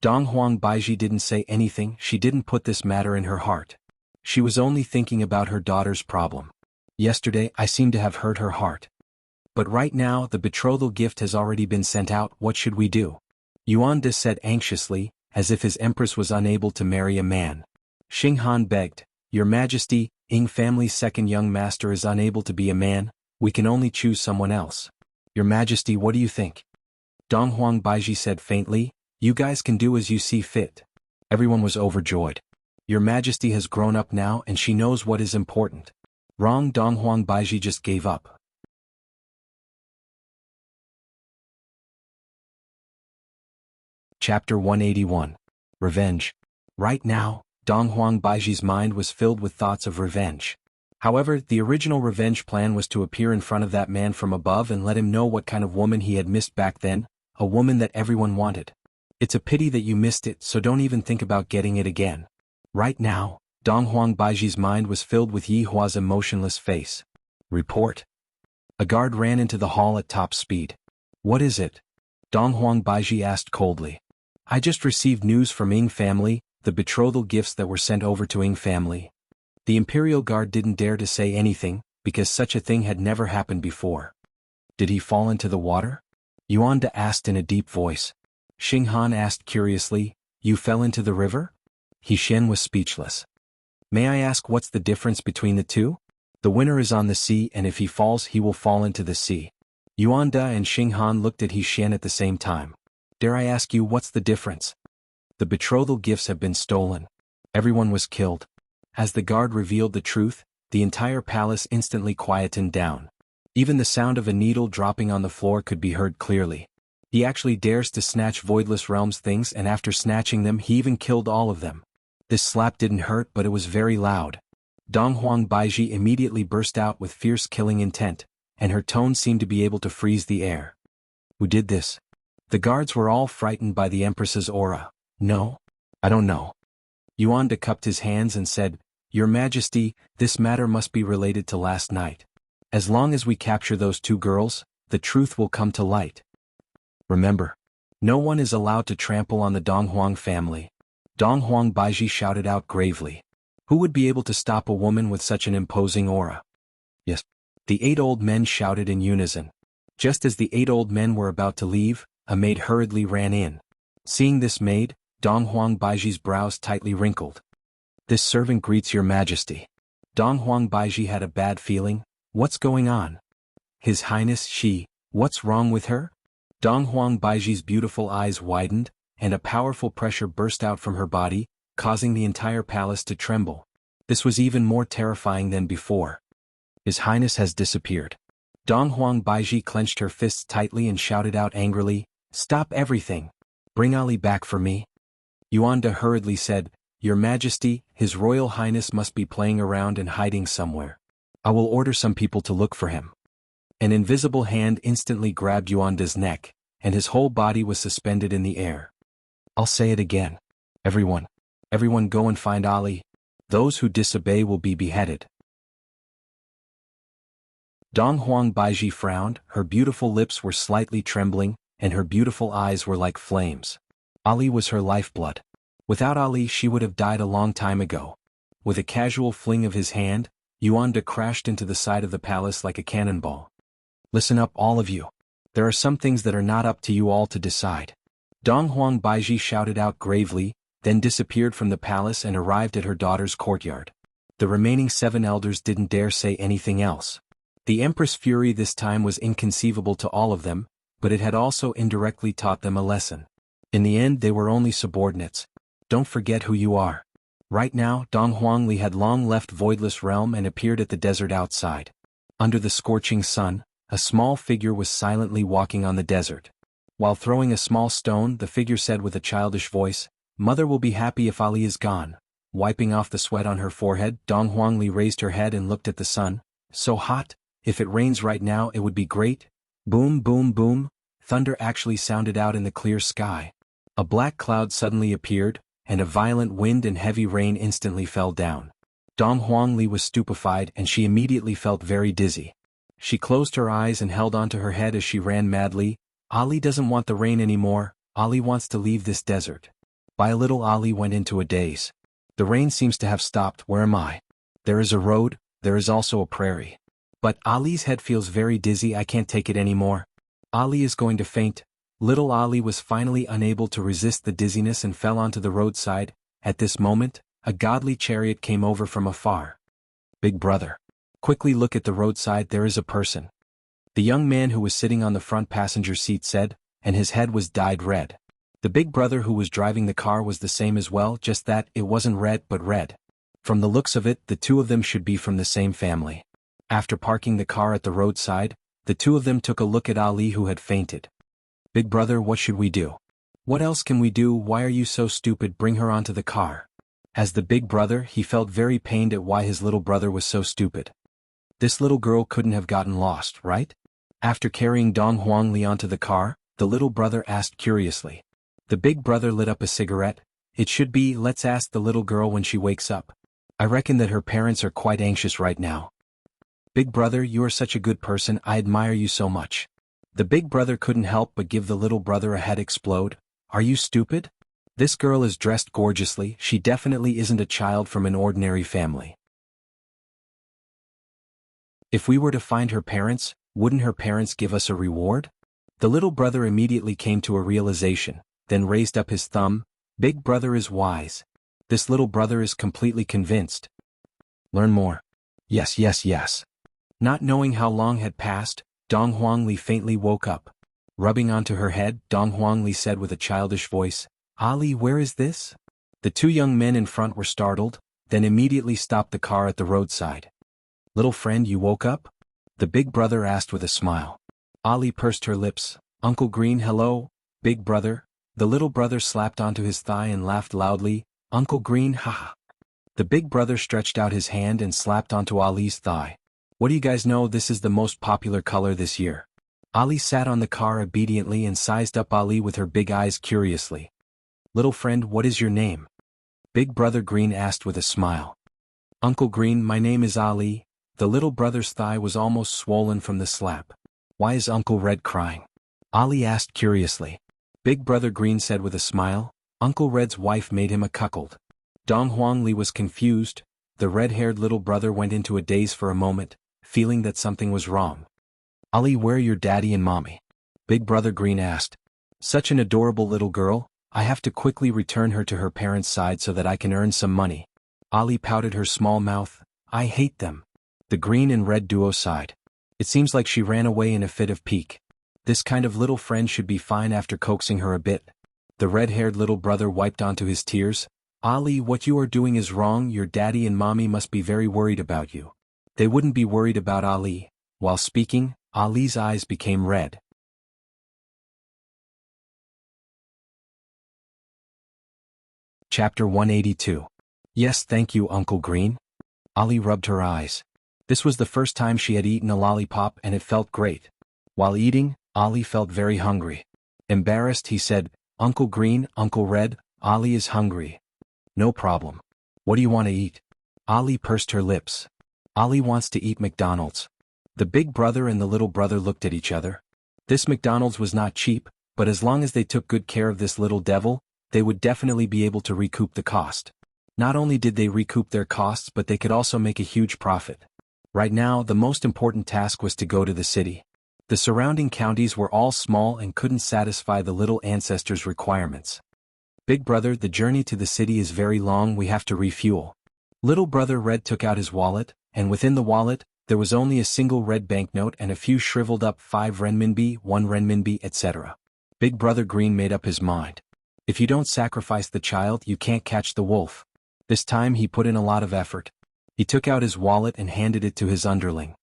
Donghuang Baiji didn't say anything, she didn't put this matter in her heart. She was only thinking about her daughter's problem. Yesterday I seemed to have hurt her heart. But right now the betrothal gift has already been sent out, what should we do? Yuan De said anxiously, as if his empress was unable to marry a man. Xing Han begged, Your Majesty, Ying family's second young master is unable to be a man, we can only choose someone else. Your Majesty, what do you think? Donghuang Baiji said faintly, You guys can do as you see fit. Everyone was overjoyed. Your Majesty has grown up now and she knows what is important. Wrong. Donghuang Baiji just gave up. Chapter 181. Revenge. Right now, Donghuang Baiji's mind was filled with thoughts of revenge. However, the original revenge plan was to appear in front of that man from above and let him know what kind of woman he had missed back then, a woman that everyone wanted. It's a pity that you missed it, so don't even think about getting it again. Right now, Donghuang Baiji's mind was filled with Yi Hua's emotionless face. Report. A guard ran into the hall at top speed. What is it? Donghuang Baiji asked coldly. I just received news from Ying family, the betrothal gifts that were sent over to Ying family. The Imperial Guard didn't dare to say anything, because such a thing had never happened before. Did he fall into the water? Yuan De asked in a deep voice. Xing Han asked curiously, You fell into the river? He Xian was speechless. May I ask what's the difference between the two? The winner is on the sea and if he falls he will fall into the sea. Yuan De and Xing Han looked at He Xian at the same time. Dare I ask you what's the difference? The betrothal gifts have been stolen. Everyone was killed. As the guard revealed the truth, the entire palace instantly quietened down. Even the sound of a needle dropping on the floor could be heard clearly. He actually dares to snatch Voidless Realms things, and after snatching them he even killed all of them. This slap didn't hurt, but it was very loud. Donghuang Baiji immediately burst out with fierce killing intent, and her tone seemed to be able to freeze the air. Who did this? The guards were all frightened by the Empress's aura. No? I don't know. Yuan De cupped his hands and said, Your Majesty, this matter must be related to last night. As long as we capture those 2 girls, the truth will come to light. Remember, no one is allowed to trample on the Donghuang family. Donghuang Baiji shouted out gravely. Who would be able to stop a woman with such an imposing aura? Yes. The 8 old men shouted in unison. Just as the 8 old men were about to leave, a maid hurriedly ran in. Seeing this maid, Dong Huang Baiji's brows tightly wrinkled. "This servant greets your majesty." Dong Huang Baiji had a bad feeling. What's going on? His Highness what's wrong with her? Dong Huang Baiji's beautiful eyes widened, and a powerful pressure burst out from her body, causing the entire palace to tremble. This was even more terrifying than before. His Highness has disappeared. Dong Huang Baiji clenched her fists tightly and shouted out angrily, "Stop everything! Bring Ali back for me." Yuanda hurriedly said, "Your Majesty, His Royal Highness must be playing around and hiding somewhere. I will order some people to look for him." An invisible hand instantly grabbed Yuanda's neck, and his whole body was suspended in the air. "I'll say it again. Everyone go and find Ali. Those who disobey will be beheaded." Dong Huang Baiji frowned, her beautiful lips were slightly trembling, and her beautiful eyes were like flames. Ali was her lifeblood. Without Ali she would have died a long time ago. With a casual fling of his hand, Yuanda crashed into the side of the palace like a cannonball. "Listen up all of you. There are some things that are not up to you all to decide." Dong Huang Baiji shouted out gravely, then disappeared from the palace and arrived at her daughter's courtyard. The remaining 7 elders didn't dare say anything else. The Empress' fury this time was inconceivable to all of them, but it had also indirectly taught them a lesson. In the end they were only subordinates. Don't forget who you are. Right now Dong Huangli had long left Voidless Realm and appeared at the desert outside. Under the scorching sun, a small figure was silently walking on the desert. While throwing a small stone, the figure said with a childish voice, "Mother will be happy if Ali is gone." Wiping off the sweat on her forehead, Dong Huangli raised her head and looked at the sun. "So hot, if it rains right now it would be great." Boom boom boom, thunder actually sounded out in the clear sky. A black cloud suddenly appeared, and a violent wind and heavy rain instantly fell down. Dong Huangli was stupefied and she immediately felt very dizzy. She closed her eyes and held onto her head as she ran madly. Ali doesn't want the rain anymore, Ali wants to leave this desert. By a little Ali went into a daze. The rain seems to have stopped, where am I? There is a road, there is also a prairie. But Ali's head feels very dizzy, I can't take it anymore. Ali is going to faint. Little Ali was finally unable to resist the dizziness and fell onto the roadside. At this moment, a godly chariot came over from afar. "Big brother. Quickly look at the roadside, there is a person." The young man who was sitting on the front passenger seat said, and his head was dyed red. The big brother who was driving the car was the same as well, just that it wasn't red but red. From the looks of it, the two of them should be from the same family. After parking the car at the roadside, the two of them took a look at Ali who had fainted. "Big brother, what should we do?" "What else can we do? Why are you so stupid? Bring her onto the car." As the big brother, he felt very pained at why his little brother was so stupid. This little girl couldn't have gotten lost, right? After carrying Dong Huangli onto the car, the little brother asked curiously. The big brother lit up a cigarette. "It should be, let's ask the little girl when she wakes up. I reckon that her parents are quite anxious right now." "Big brother, you are such a good person, I admire you so much." The big brother couldn't help but give the little brother a head explode. "Are you stupid? This girl is dressed gorgeously, she definitely isn't a child from an ordinary family. If we were to find her parents, wouldn't her parents give us a reward?" The little brother immediately came to a realization, then raised up his thumb. "Big brother is wise. This little brother is completely convinced. Learn more." Yes. Not knowing how long had passed, Dong Huangli faintly woke up. Rubbing onto her head, Dong Huangli said with a childish voice, "Ali, where is this?" The two young men in front were startled, then immediately stopped the car at the roadside. "Little friend, you woke up?" the big brother asked with a smile. Ali pursed her lips. "Uncle Green, hello, big brother." The little brother slapped onto his thigh and laughed loudly. "Uncle Green, haha." The big brother stretched out his hand and slapped onto Ali's thigh. "What do you guys know, this is the most popular color this year." Ali sat on the car obediently and sized up Ali with her big eyes curiously. "Little friend, what is your name?" Big brother Green asked with a smile. "Uncle Green, my name is Ali." The little brother's thigh was almost swollen from the slap. "Why is Uncle Red crying?" Ali asked curiously. Big brother Green said with a smile, "Uncle Red's wife made him a cuckold." Dong Huangli was confused. The red-haired little brother went into a daze for a moment, feeling that something was wrong. Ali, where are your daddy and mommy? Big Brother Green asked. Such an adorable little girl, I have to quickly return her to her parents' side so that I can earn some money. Ali pouted her small mouth. I hate them. The green and red duo sighed. It seems like she ran away in a fit of pique. This kind of little friend should be fine after coaxing her a bit. The red-haired little brother wiped onto his tears. Ali, what you are doing is wrong. Your daddy and mommy must be very worried about you. They wouldn't be worried about Ali. While speaking, Ali's eyes became red. Chapter 182. Yes, thank you, Uncle Green. Ali rubbed her eyes. This was the first time she had eaten a lollipop and it felt great. While eating, Ali felt very hungry. Embarrassed, he said, Uncle Green, Uncle Red, Ali is hungry. No problem. What do you want to eat? Ali pursed her lips. Ali wants to eat McDonald's. The big brother and the little brother looked at each other. This McDonald's was not cheap, but as long as they took good care of this little devil, they would definitely be able to recoup the cost. Not only did they recoup their costs, but they could also make a huge profit. Right now, the most important task was to go to the city. The surrounding counties were all small and couldn't satisfy the little ancestors' requirements. Big brother, the journey to the city is very long, we have to refuel. Little brother Red took out his wallet, and within the wallet, there was only a single red banknote and a few shriveled up 5 renminbi, 1 renminbi, etc. Big brother Green made up his mind. If you don't sacrifice the child, you can't catch the wolf. This time he put in a lot of effort. He took out his wallet and handed it to his underling.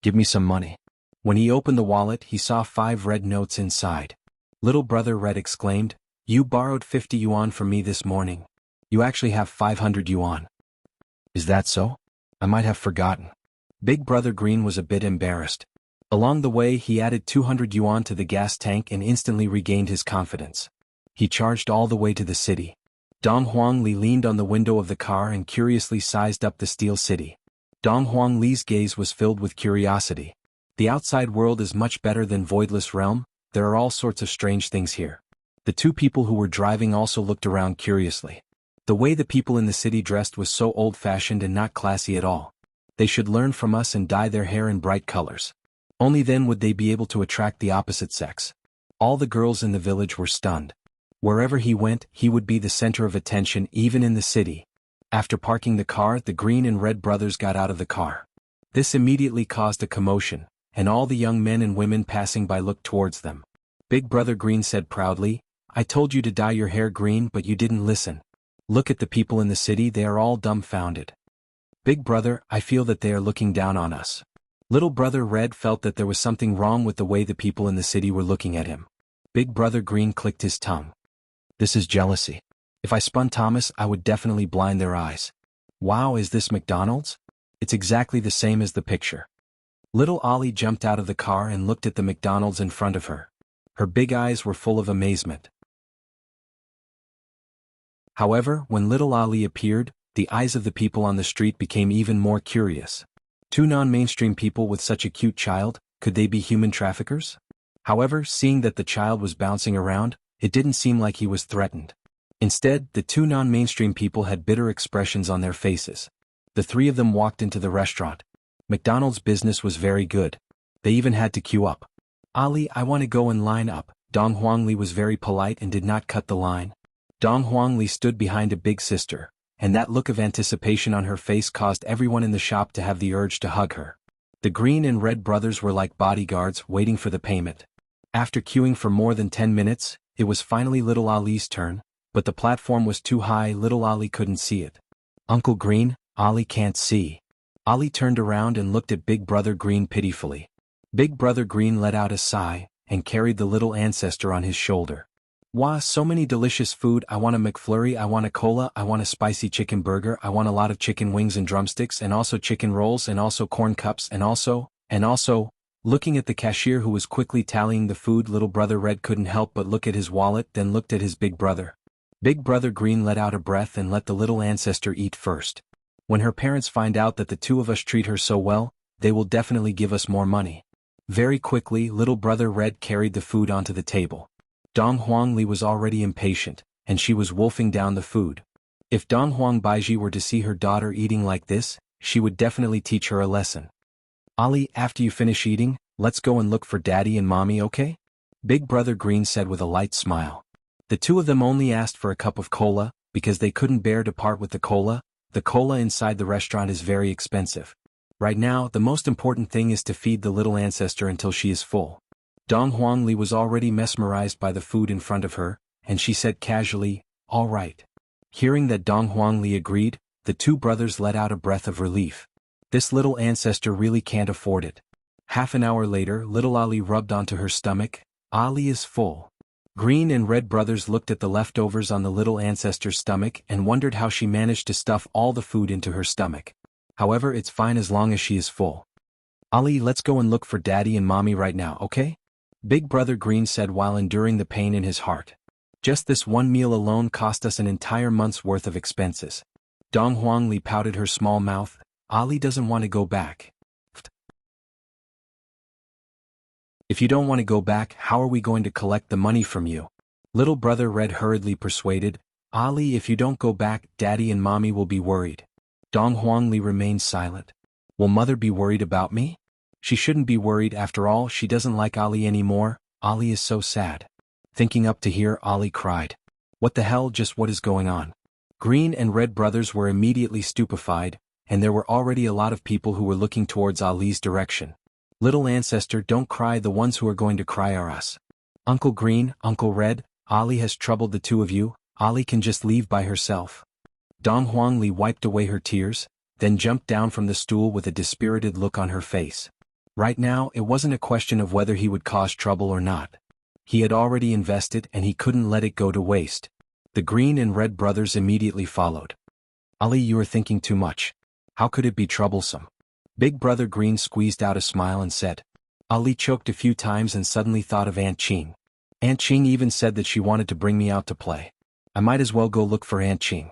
Give me some money. When he opened the wallet, he saw 5 red notes inside. Little brother Red exclaimed, You borrowed 50 yuan from me this morning. You actually have 500 yuan. Is that so? I might have forgotten. Big brother Green was a bit embarrassed. Along the way, he added 200 yuan to the gas tank and instantly regained his confidence. He charged all the way to the city. Dong Huangli leaned on the window of the car and curiously sized up the steel city. Dong Huangli's gaze was filled with curiosity. The outside world is much better than Voidless Realm, there are all sorts of strange things here. The two people who were driving also looked around curiously. The way the people in the city dressed was so old-fashioned and not classy at all. They should learn from us and dye their hair in bright colors. Only then would they be able to attract the opposite sex. All the girls in the village were stunned. Wherever he went, he would be the center of attention even in the city. After parking the car, the Green and Red brothers got out of the car. This immediately caused a commotion, and all the young men and women passing by looked towards them. Big brother Green said proudly, I told you to dye your hair green but you didn't listen. Look at the people in the city, they are all dumbfounded. Big brother, I feel that they are looking down on us. Little brother Red felt that there was something wrong with the way the people in the city were looking at him. Big brother Green clicked his tongue. This is jealousy. If I spun Thomas, I would definitely blind their eyes. Wow, is this McDonald's? It's exactly the same as the picture. Little Ali jumped out of the car and looked at the McDonald's in front of her. Her big eyes were full of amazement. However, when little Ali appeared, the eyes of the people on the street became even more curious. 2 non-mainstream people with such a cute child, could they be human traffickers? However, seeing that the child was bouncing around, it didn't seem like he was threatened. Instead, the 2 non-mainstream people had bitter expressions on their faces. The 3 of them walked into the restaurant. McDonald's business was very good. They even had to queue up. Ali, I want to go and line up. Dong Huangli was very polite and did not cut the line. Dong Huangli stood behind a big sister, and that look of anticipation on her face caused everyone in the shop to have the urge to hug her. The Green and Red brothers were like bodyguards waiting for the payment. After queuing for more than 10 minutes, it was finally little Ali's turn, but the platform was too high, little Ali couldn't see it. Uncle Green, Ali can't see. Ali turned around and looked at Big Brother Green pitifully. Big Brother Green let out a sigh, and carried the little ancestor on his shoulder. Wow, so many delicious food, I want a McFlurry, I want a cola, I want a spicy chicken burger, I want a lot of chicken wings and drumsticks and also chicken rolls and also corn cups and also, looking at the cashier who was quickly tallying the food, little brother Red couldn't help but look at his wallet, then looked at his big brother. Big brother Green let out a breath and let the little ancestor eat first. When her parents find out that the 2 of us treat her so well, they will definitely give us more money. Very quickly, little brother Red carried the food onto the table. Dong Huangli was already impatient, and she was wolfing down the food. If Dong Huang Baiji were to see her daughter eating like this, she would definitely teach her a lesson. Ali, after you finish eating, Let's go and look for Daddy and Mommy, okay? Big Brother Green said with a light smile. The two of them only asked for a cup of cola, because they couldn't bear to part with the cola. The cola inside the restaurant is very expensive. Right now, the most important thing is to feed the little ancestor until she is full. Dong Huangli was already mesmerized by the food in front of her, and she said casually, "All right." Hearing that Dong Huangli agreed, the two brothers let out a breath of relief. This little ancestor really can't afford it. Half an hour later, little Ali rubbed onto her stomach. Ali is full. Green and Red brothers looked at the leftovers on the little ancestor's stomach and wondered how she managed to stuff all the food into her stomach. However, it's fine as long as she is full. Ali, let's go and look for Daddy and Mommy right now, okay? Big Brother Green said while enduring the pain in his heart. Just this one meal alone cost us an entire month's worth of expenses. Dong Huangli pouted her small mouth. Ali doesn't want to go back. If you don't want to go back, how are we going to collect the money from you? Little Brother Red hurriedly persuaded. Ali, if you don't go back, Daddy and Mommy will be worried. Dong Huangli remained silent. Will Mother be worried about me? She shouldn't be worried, after all, she doesn't like Ali anymore. Ali is so sad. Thinking up to here, Ali cried. What the hell, just what is going on? Green and Red brothers were immediately stupefied, and there were already a lot of people who were looking towards Ali's direction. Little ancestor, don't cry, the ones who are going to cry are us. Uncle Green, Uncle Red, Ali has troubled the two of you, Ali can just leave by herself. Dong Huangli wiped away her tears, then jumped down from the stool with a dispirited look on her face. Right now, it wasn't a question of whether he would cause trouble or not. He had already invested and he couldn't let it go to waste. The Green and Red brothers immediately followed. Ali, you are thinking too much. How could it be troublesome? Big Brother Green squeezed out a smile and said. Ali choked a few times and suddenly thought of Aunt Ching. Aunt Ching even said that she wanted to bring me out to play. I might as well go look for Aunt Ching.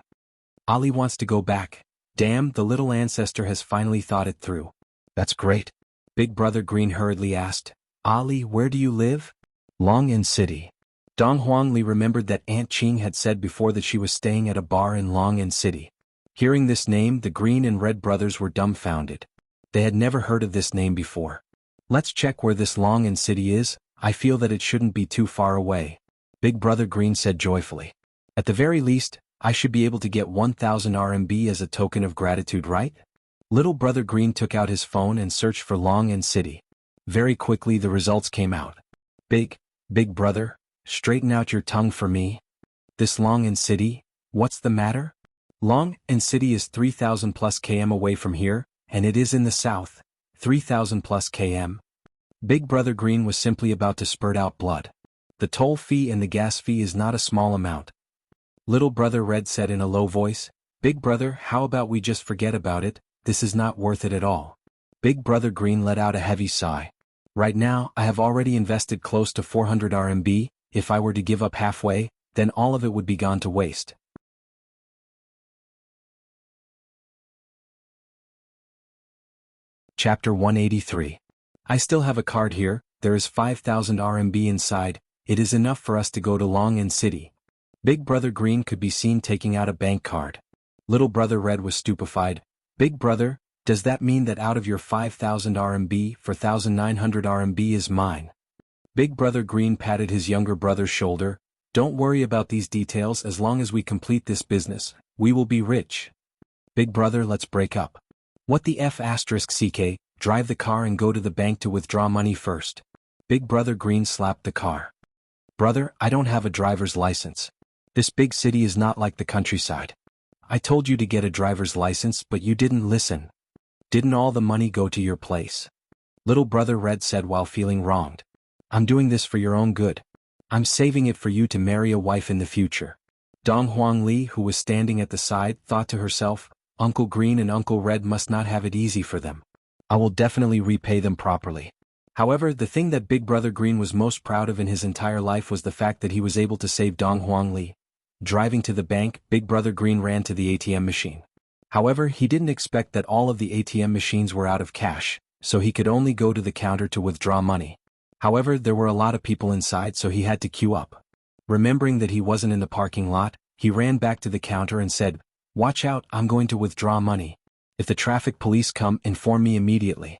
Ali wants to go back. Damn, the little ancestor has finally thought it through. That's great. Big Brother Green hurriedly asked. Ali, where do you live? Long'an City. Dong Huangli remembered that Aunt Ching had said before that she was staying at a bar in Long'an City. Hearing this name, the Green and Red brothers were dumbfounded. They had never heard of this name before. Let's check where this Long'an City is, I feel that it shouldn't be too far away. Big Brother Green said joyfully. At the very least, I should be able to get 1,000 RMB as a token of gratitude, right? Little Brother Green took out his phone and searched for Long'an City. Very quickly the results came out. Big Brother, straighten out your tongue for me. This Long'an City, what's the matter? Long'an City is 3,000 plus km away from here, and it is in the south, 3,000 plus km. Big Brother Green was simply about to spurt out blood. The toll fee and the gas fee is not a small amount. Little Brother Red said in a low voice. Big Brother, how about we just forget about it? This is not worth it at all. Big Brother Green let out a heavy sigh. Right now, I have already invested close to 400 RMB, if I were to give up halfway, then all of it would be gone to waste. Chapter 183. I still have a card here, there is 5,000 RMB inside, it is enough for us to go to Long'an City. Big Brother Green could be seen taking out a bank card. Little Brother Red was stupefied. Big Brother, does that mean that out of your 5,000 RMB, 4,900 RMB is mine? Big Brother Green patted his younger brother's shoulder. Don't worry about these details, as long as we complete this business, we will be rich. Big Brother, let's break up. What the F***ck, drive the car and go to the bank to withdraw money first. Big Brother Green slapped the car. Brother, I don't have a driver's license. This big city is not like the countryside. I told you to get a driver's license, but you didn't listen. Didn't all the money go to your place? Little Brother Red said while feeling wronged. I'm doing this for your own good. I'm saving it for you to marry a wife in the future. Dong Huangli, who was standing at the side, thought to herself, Uncle Green and Uncle Red must not have it easy for them. I will definitely repay them properly. However, the thing that Big Brother Green was most proud of in his entire life was the fact that he was able to save Dong Huangli. Driving to the bank, Big Brother Green ran to the ATM machine. However, he didn't expect that all of the ATM machines were out of cash, so he could only go to the counter to withdraw money. However, there were a lot of people inside, so he had to queue up. Remembering that he wasn't in the parking lot, he ran back to the counter and said, "Watch out, I'm going to withdraw money. If the traffic police come, inform me immediately."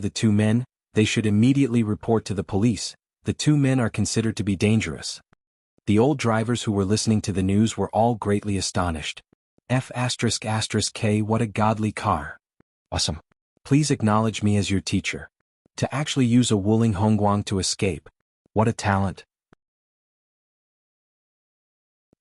the two men, they should immediately report to the police. The two men are considered to be dangerous. The old drivers who were listening to the news were all greatly astonished. F***K, what a godly car. Awesome. Please acknowledge me as your teacher. To actually use a Wuling Hongguang to escape. What a talent.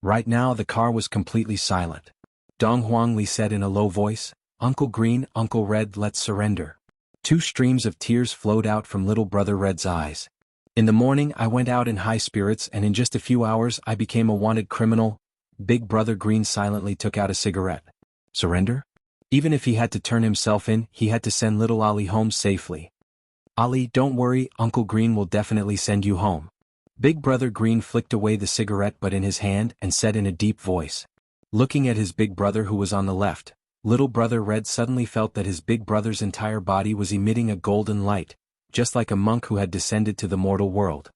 Right now the car was completely silent. Dong Huangli said in a low voice, Uncle Green, Uncle Red, let's surrender. Two streams of tears flowed out from little brother Red's eyes. In the morning I went out in high spirits and in just a few hours I became a wanted criminal. Big brother Green silently took out a cigarette. Surrender? Even if he had to turn himself in, he had to send little Ali home safely. Ali, don't worry, Uncle Green will definitely send you home. Big brother Green flicked away the cigarette butt in his hand and said in a deep voice. Looking at his big brother who was on the left, little brother Red suddenly felt that his big brother's entire body was emitting a golden light, just like a monk who had descended to the mortal world.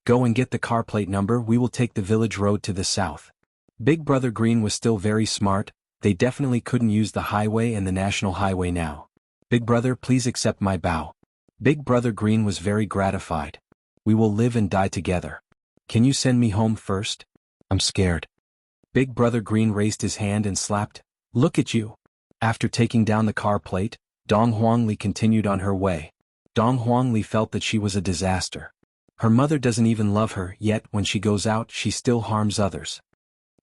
Go and get the car plate number, we will take the village road to the south. Big brother Green was still very smart, they definitely couldn't use the highway and the national highway now. Big brother, please accept my bow. Big brother Green was very gratified. We will live and die together. Can you send me home first? I'm scared. Big Brother Green raised his hand and slapped. Look at you. After taking down the car plate, Dong Huangli continued on her way. Dong Huangli felt that she was a disaster. Her mother doesn't even love her, yet when she goes out she still harms others.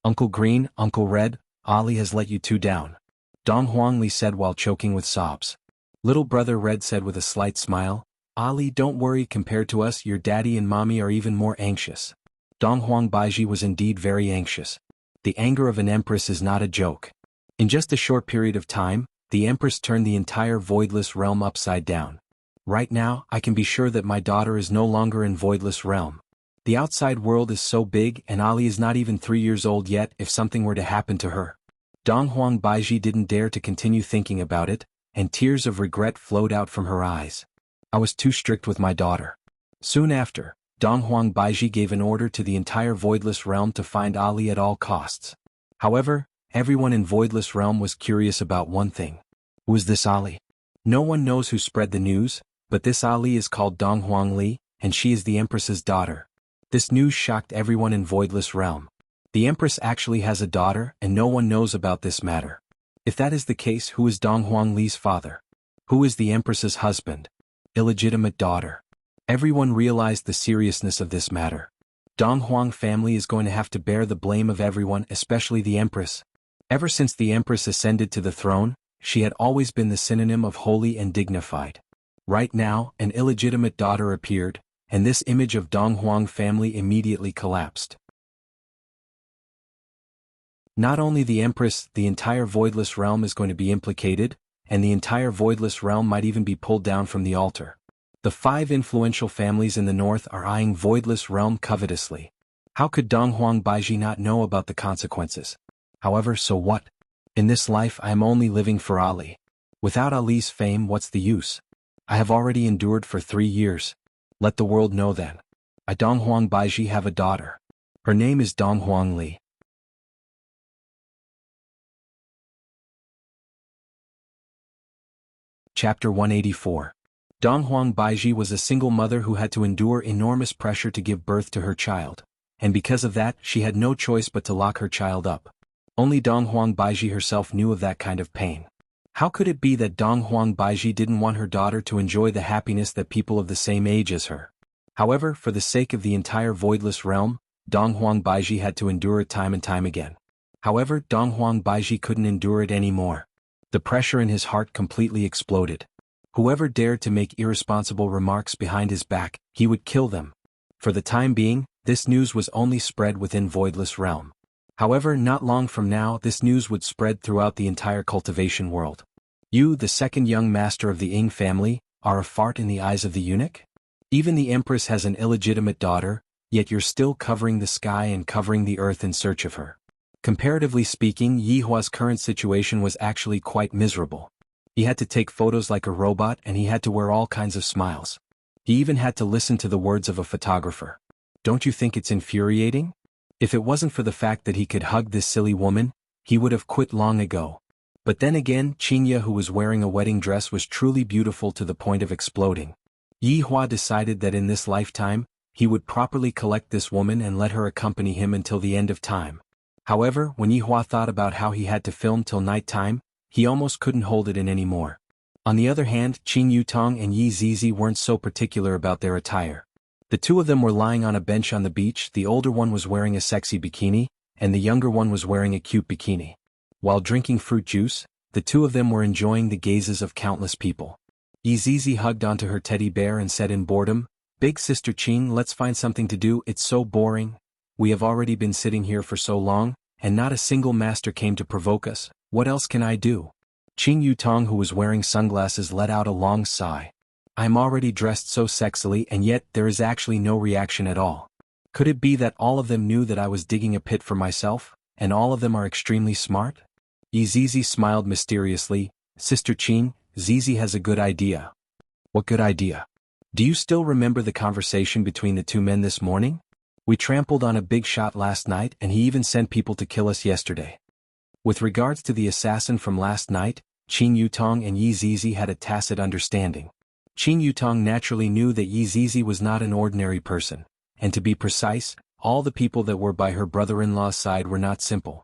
Uncle Green, Uncle Red, Ali has let you two down. Dong Huangli said while choking with sobs. Little Brother Red said with a slight smile, Ali, don't worry, compared to us your daddy and mommy are even more anxious. Dong Huang Baiji was indeed very anxious. The anger of an empress is not a joke. In just a short period of time, the empress turned the entire voidless realm upside down. Right now, I can be sure that my daughter is no longer in voidless realm. The outside world is so big and Ali is not even 3 years old yet if something were to happen to her. Dong Huang Baiji didn't dare to continue thinking about it, and tears of regret flowed out from her eyes. I was too strict with my daughter. Soon after, Dong Huang Baiji gave an order to the entire voidless realm to find Ali at all costs. However, everyone in voidless realm was curious about one thing. Who is this Ali? No one knows who spread the news, but this Ali is called Dong Huangli, and she is the Empress's daughter. This news shocked everyone in voidless realm. The Empress actually has a daughter and no one knows about this matter. If that is the case, who is Dong Huangli's father? Who is the Empress's husband? Illegitimate daughter. Everyone realized the seriousness of this matter. Dong Huang family is going to have to bear the blame of everyone, especially the Empress. Ever since the Empress ascended to the throne, she had always been the synonym of holy and dignified. Right now, an illegitimate daughter appeared, and this image of Dong Huang family immediately collapsed. Not only the Empress, the entire voidless realm is going to be implicated, and the entire voidless realm might even be pulled down from the altar. The 5 influential families in the north are eyeing voidless realm covetously. How could Dong Huang Baiji not know about the consequences? However, so what? In this life I am only living for Ali. Without Ali's fame, what's the use? I have already endured for 3 years. Let the world know then. I Dong Huang Baiji have a daughter. Her name is Dong Huangli. Chapter 184. Dong Huang Baiji was a single mother who had to endure enormous pressure to give birth to her child, and because of that she had no choice but to lock her child up. Only Dong Huang Baiji herself knew of that kind of pain. How could it be that Dong Huang Baiji didn't want her daughter to enjoy the happiness that people of the same age as her? However, for the sake of the entire voidless realm, Dong Huang Baiji had to endure it time and time again. However, Dong Huang Baiji couldn't endure it anymore. The pressure in his heart completely exploded. Whoever dared to make irresponsible remarks behind his back, he would kill them. For the time being, this news was only spread within voidless realm. However, not long from now this news would spread throughout the entire cultivation world. You, the second young master of the Ying family, are a fart in the eyes of the eunuch? Even the Empress has an illegitimate daughter, yet you're still covering the sky and covering the earth in search of her. Comparatively speaking, Yi Hua's current situation was actually quite miserable. He had to take photos like a robot and he had to wear all kinds of smiles. He even had to listen to the words of a photographer. Don't you think it's infuriating? If it wasn't for the fact that he could hug this silly woman, he would have quit long ago. But then again, Qingya, who was wearing a wedding dress, was truly beautiful to the point of exploding. Yi Hua decided that in this lifetime, he would properly collect this woman and let her accompany him until the end of time. However, when Yi Hua thought about how he had to film till night time, he almost couldn't hold it in anymore. On the other hand, Qing Yutong and Yi Zizi weren't so particular about their attire. The two of them were lying on a bench on the beach. The older one was wearing a sexy bikini, and the younger one was wearing a cute bikini. While drinking fruit juice, the two of them were enjoying the gazes of countless people. Yi Zizi hugged onto her teddy bear and said in boredom, "Big sister Qing, let's find something to do, it's so boring. We have already been sitting here for so long, and not a single master came to provoke us. What else can I do?" Qing Yutong, who was wearing sunglasses, let out a long sigh. "I'm already dressed so sexily and yet there is actually no reaction at all. Could it be that all of them knew that I was digging a pit for myself, and all of them are extremely smart?" Yi Zizi smiled mysteriously. "Sister Qing, Zizi has a good idea." "What good idea?" "Do you still remember the conversation between the two men this morning? We trampled on a big shot last night and he even sent people to kill us yesterday." With regards to the assassin from last night, Qing Yutong and Yi Zizi had a tacit understanding. Qing Yutong naturally knew that Yi Zizi was not an ordinary person, and to be precise, all the people that were by her brother-in-law's side were not simple.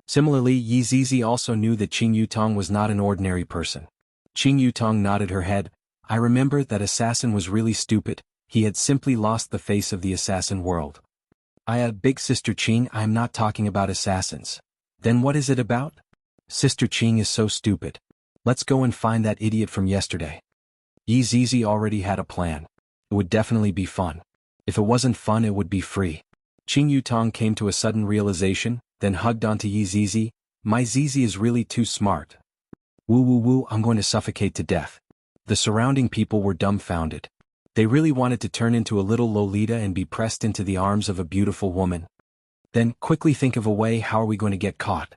Similarly, Yi Zizi also knew that Qing Yutong was not an ordinary person. Qing Yutong nodded her head. I remember that assassin was really stupid, he had simply lost the face of the assassin world. Big sister Qing, I am not talking about assassins. Then what is it about? Sister Qing is so stupid. Let's go and find that idiot from yesterday. Yi Zizi already had a plan. It would definitely be fun. If it wasn't fun, it would be free. Qing Yutong came to a sudden realization, then hugged onto Yi Zizi. My Zizi is really too smart. Woo woo woo, I'm going to suffocate to death. The surrounding people were dumbfounded. They really wanted to turn into a little Lolita and be pressed into the arms of a beautiful woman. Then, quickly think of a way, how are we going to get caught?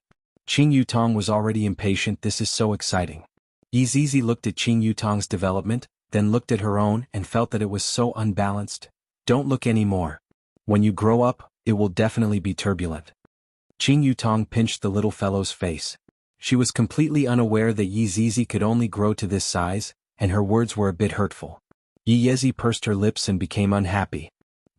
Qing Yutong was already impatient, this is so exciting. Yi Zizi looked at Qing Yutong's development, then looked at her own and felt that it was so unbalanced. Don't look anymore. When you grow up, it will definitely be turbulent. Qing Yutong pinched the little fellow's face. She was completely unaware that Yi Zizi could only grow to this size, and her words were a bit hurtful. Yi Zizi pursed her lips and became unhappy.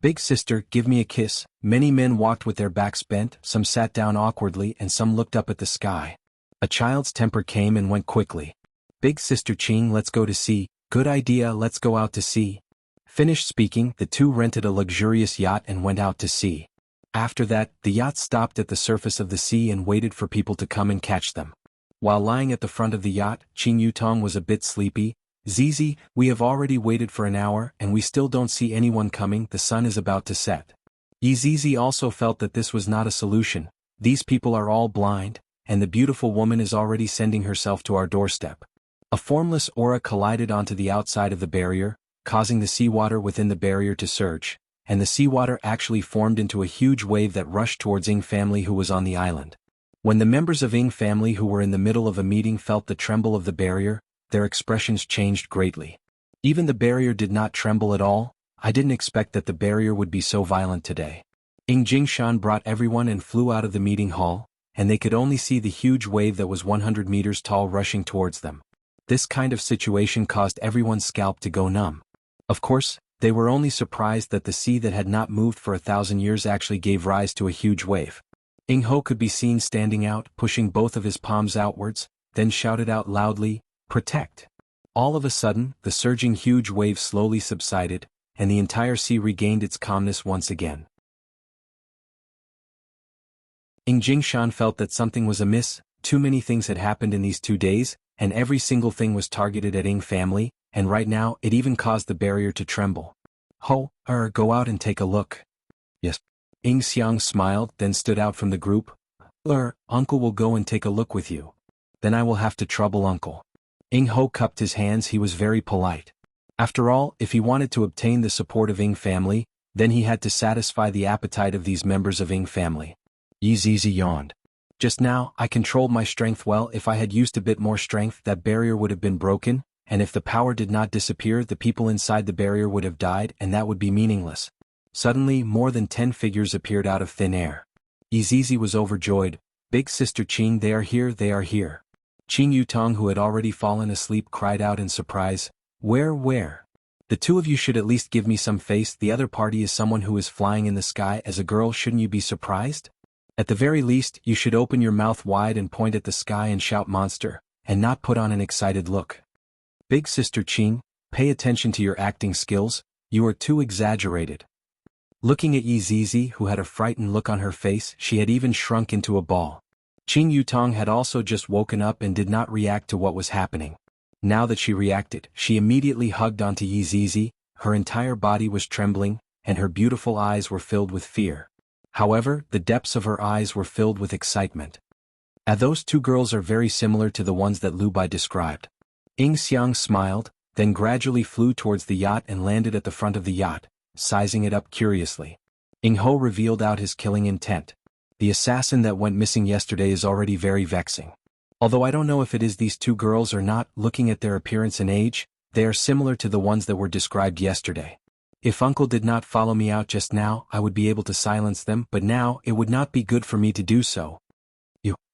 Big sister, give me a kiss. Many men walked with their backs bent, some sat down awkwardly and some looked up at the sky. A child's temper came and went quickly. Big sister Qing, let's go to sea. Good idea, let's go out to sea. Finished speaking, the two rented a luxurious yacht and went out to sea. After that, the yacht stopped at the surface of the sea and waited for people to come and catch them. While lying at the front of the yacht, Qing Yutong was a bit sleepy. Zizi, we have already waited for an hour and we still don't see anyone coming, the sun is about to set. Yi Zizi also felt that this was not a solution. These people are all blind, and the beautiful woman is already sending herself to our doorstep. A formless aura collided onto the outside of the barrier, causing the seawater within the barrier to surge, and the seawater actually formed into a huge wave that rushed towards Ying family who was on the island. When the members of Ying family who were in the middle of a meeting felt the tremble of the barrier, their expressions changed greatly. Even the barrier did not tremble at all. I didn't expect that the barrier would be so violent today. Ying Jingshan brought everyone and flew out of the meeting hall, and they could only see the huge wave that was 100 meters tall rushing towards them. This kind of situation caused everyone's scalp to go numb. Of course, they were only surprised that the sea that had not moved for 1,000 years actually gave rise to a huge wave. Ying Ho could be seen standing out, pushing both of his palms outwards, then shouted out loudly, "Protect!" All of a sudden, the surging huge wave slowly subsided, and the entire sea regained its calmness once again. Ying Jingshan felt that something was amiss. Too many things had happened in these 2 days, and every single thing was targeted at Ying family, and right now it even caused the barrier to tremble. Go out and take a look. Yes. Ying Xiang smiled, then stood out from the group. Uncle will go and take a look with you. Then I will have to trouble Uncle. Ying Ho cupped his hands, he was very polite. After all, if he wanted to obtain the support of Ying family, then he had to satisfy the appetite of these members of Ying family. Yi Zizi yawned. Just now, I controlled my strength well. If I had used a bit more strength, that barrier would have been broken, and if the power did not disappear, the people inside the barrier would have died, and that would be meaningless. Suddenly, more than 10 figures appeared out of thin air. Yi Zizi was overjoyed. Big sister Qing, they are here, they are here. Qing Yutong, who had already fallen asleep, cried out in surprise. Where? The two of you should at least give me some face. The other party is someone who is flying in the sky. As a girl, shouldn't you be surprised? At the very least, you should open your mouth wide and point at the sky and shout monster, and not put on an excited look. Big sister Qing, pay attention to your acting skills, you are too exaggerated. Looking at Yi Zizi, who had a frightened look on her face, she had even shrunk into a ball. Qing Yutong had also just woken up and did not react to what was happening. Now that she reacted, she immediately hugged onto Yi Zizi, her entire body was trembling, and her beautiful eyes were filled with fear. However, the depths of her eyes were filled with excitement. Those two girls are very similar to the ones that Lu Bai described. Ying Xiang smiled, then gradually flew towards the yacht and landed at the front of the yacht, sizing it up curiously. Ying Ho revealed out his killing intent. The assassin that went missing yesterday is already very vexing. Although I don't know if it is these two girls or not, looking at their appearance and age, they are similar to the ones that were described yesterday. If Uncle did not follow me out just now, I would be able to silence them, but now it would not be good for me to do so.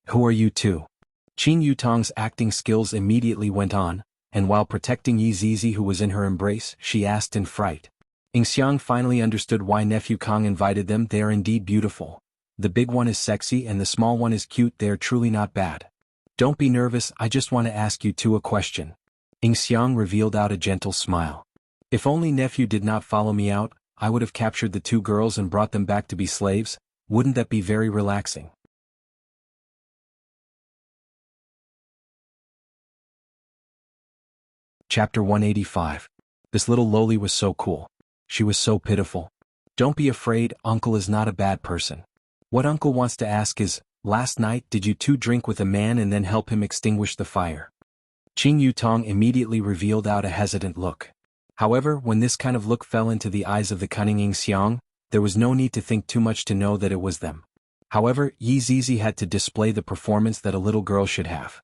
Who are you two? Qin Yutong's acting skills immediately went on, and while protecting Yi Zizi who was in her embrace, she asked in fright. Ing Xiang finally understood why nephew Kong invited them. They are indeed beautiful. The big one is sexy and the small one is cute. They are truly not bad. Don't be nervous, I just want to ask you two a question. Ing Xiang revealed out a gentle smile. If only nephew did not follow me out, I would have captured the two girls and brought them back to be slaves. Wouldn't that be very relaxing? Chapter 185. This little loli was so cool. She was so pitiful. Don't be afraid, uncle is not a bad person. What uncle wants to ask is, last night did you two drink with a man and then help him extinguish the fire? Qin Yutong immediately revealed out a hesitant look. However, when this kind of look fell into the eyes of the cunning Ing Xiang, there was no need to think too much to know that it was them. However, Yi Zizi had to display the performance that a little girl should have.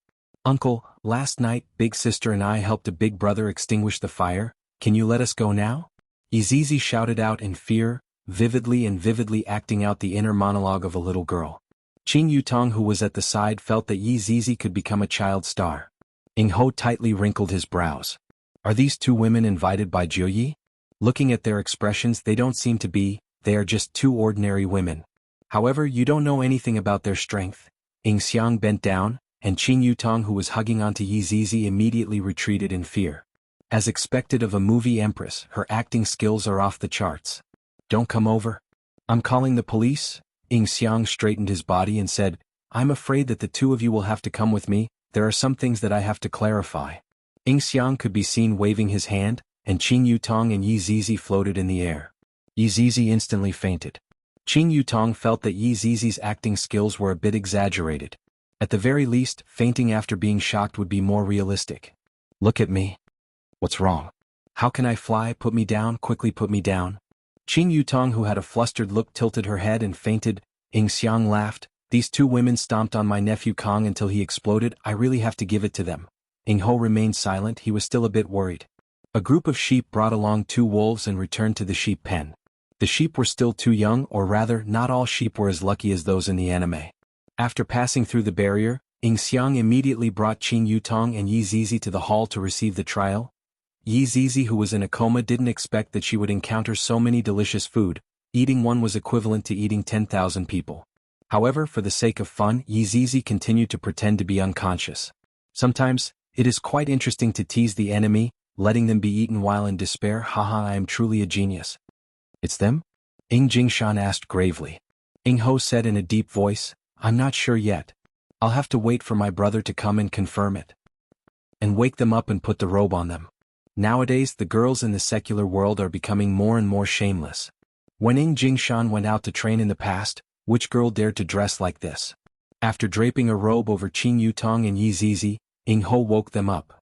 Uncle, last night, big sister and I helped a big brother extinguish the fire. Can you let us go now? Yi Zizi shouted out in fear, vividly acting out the inner monologue of a little girl. Qin Yutong, who was at the side, felt that Yi Zizi could become a child star. Ing Ho tightly wrinkled his brows. Are these two women invited by Jiuyi? Looking at their expressions, they don't seem to be, they are just two ordinary women. However, you don't know anything about their strength. Ing Xiang bent down, and Qin Yutong, who was hugging onto Yi Zizi, immediately retreated in fear. As expected of a movie empress, her acting skills are off the charts. Don't come over. I'm calling the police. Ing Xiang straightened his body and said, I'm afraid that the two of you will have to come with me. There are some things that I have to clarify. Ing Xiang could be seen waving his hand, and Qin Yutong and Yi Zizi floated in the air. Yi Zizi instantly fainted. Qin Yutong felt that Yi Zizi's acting skills were a bit exaggerated. At the very least, fainting after being shocked would be more realistic. Look at me. What's wrong? How can I fly? Put me down, quickly put me down. Qin Yutong, who had a flustered look, tilted her head and fainted. Ing Xiang laughed. These two women stomped on my nephew Kong until he exploded. I really have to give it to them. Ing Ho remained silent, he was still a bit worried. A group of sheep brought along two wolves and returned to the sheep pen. The sheep were still too young, or rather, not all sheep were as lucky as those in the anime. After passing through the barrier, Ing Xiang immediately brought Qin Yutong and Yi Zizi to the hall to receive the trial. Yi Zizi, who was in a coma, didn't expect that she would encounter so many delicious food. Eating one was equivalent to eating 10,000 people. However, for the sake of fun, Yi Zizi continued to pretend to be unconscious. Sometimes, it is quite interesting to tease the enemy, letting them be eaten while in despair. Haha, I am truly a genius. It's them? Ing Jingshan asked gravely. Ing Ho said in a deep voice, I'm not sure yet. I'll have to wait for my brother to come and confirm it. And wake them up and put the robe on them. Nowadays, the girls in the secular world are becoming more and more shameless. When Ing Jingshan went out to train in the past, which girl dared to dress like this? After draping a robe over Qin Yutong and Yi Zizi, Ing Ho woke them up.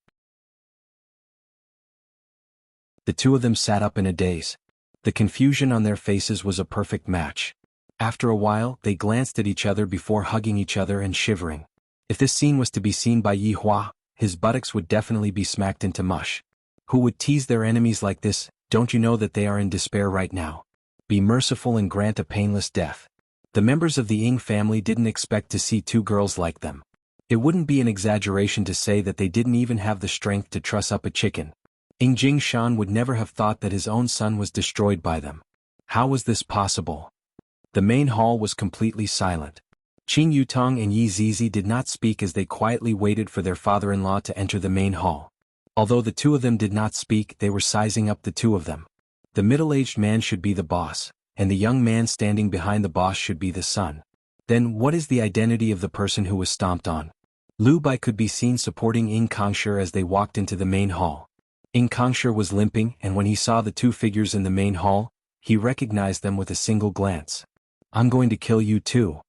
The two of them sat up in a daze. The confusion on their faces was a perfect match. After a while, they glanced at each other before hugging each other and shivering. If this scene was to be seen by Yi Hua, his buttocks would definitely be smacked into mush. Who would tease their enemies like this? Don't you know that they are in despair right now? Be merciful and grant a painless death. The members of the Ing family didn't expect to see two girls like them. It wouldn't be an exaggeration to say that they didn't even have the strength to truss up a chicken. Ing Jingshan would never have thought that his own son was destroyed by them. How was this possible? The main hall was completely silent. Qin Yutong and Yi Zizi did not speak as they quietly waited for their father-in-law to enter the main hall. Although the two of them did not speak, they were sizing up the two of them. The middle-aged man should be the boss, and the young man standing behind the boss should be the son. Then what is the identity of the person who was stomped on? Lu Bai could be seen supporting Ing Kongshi as they walked into the main hall. Ing Kongshi was limping, and when he saw the two figures in the main hall, he recognized them with a single glance. I'm going to kill you too.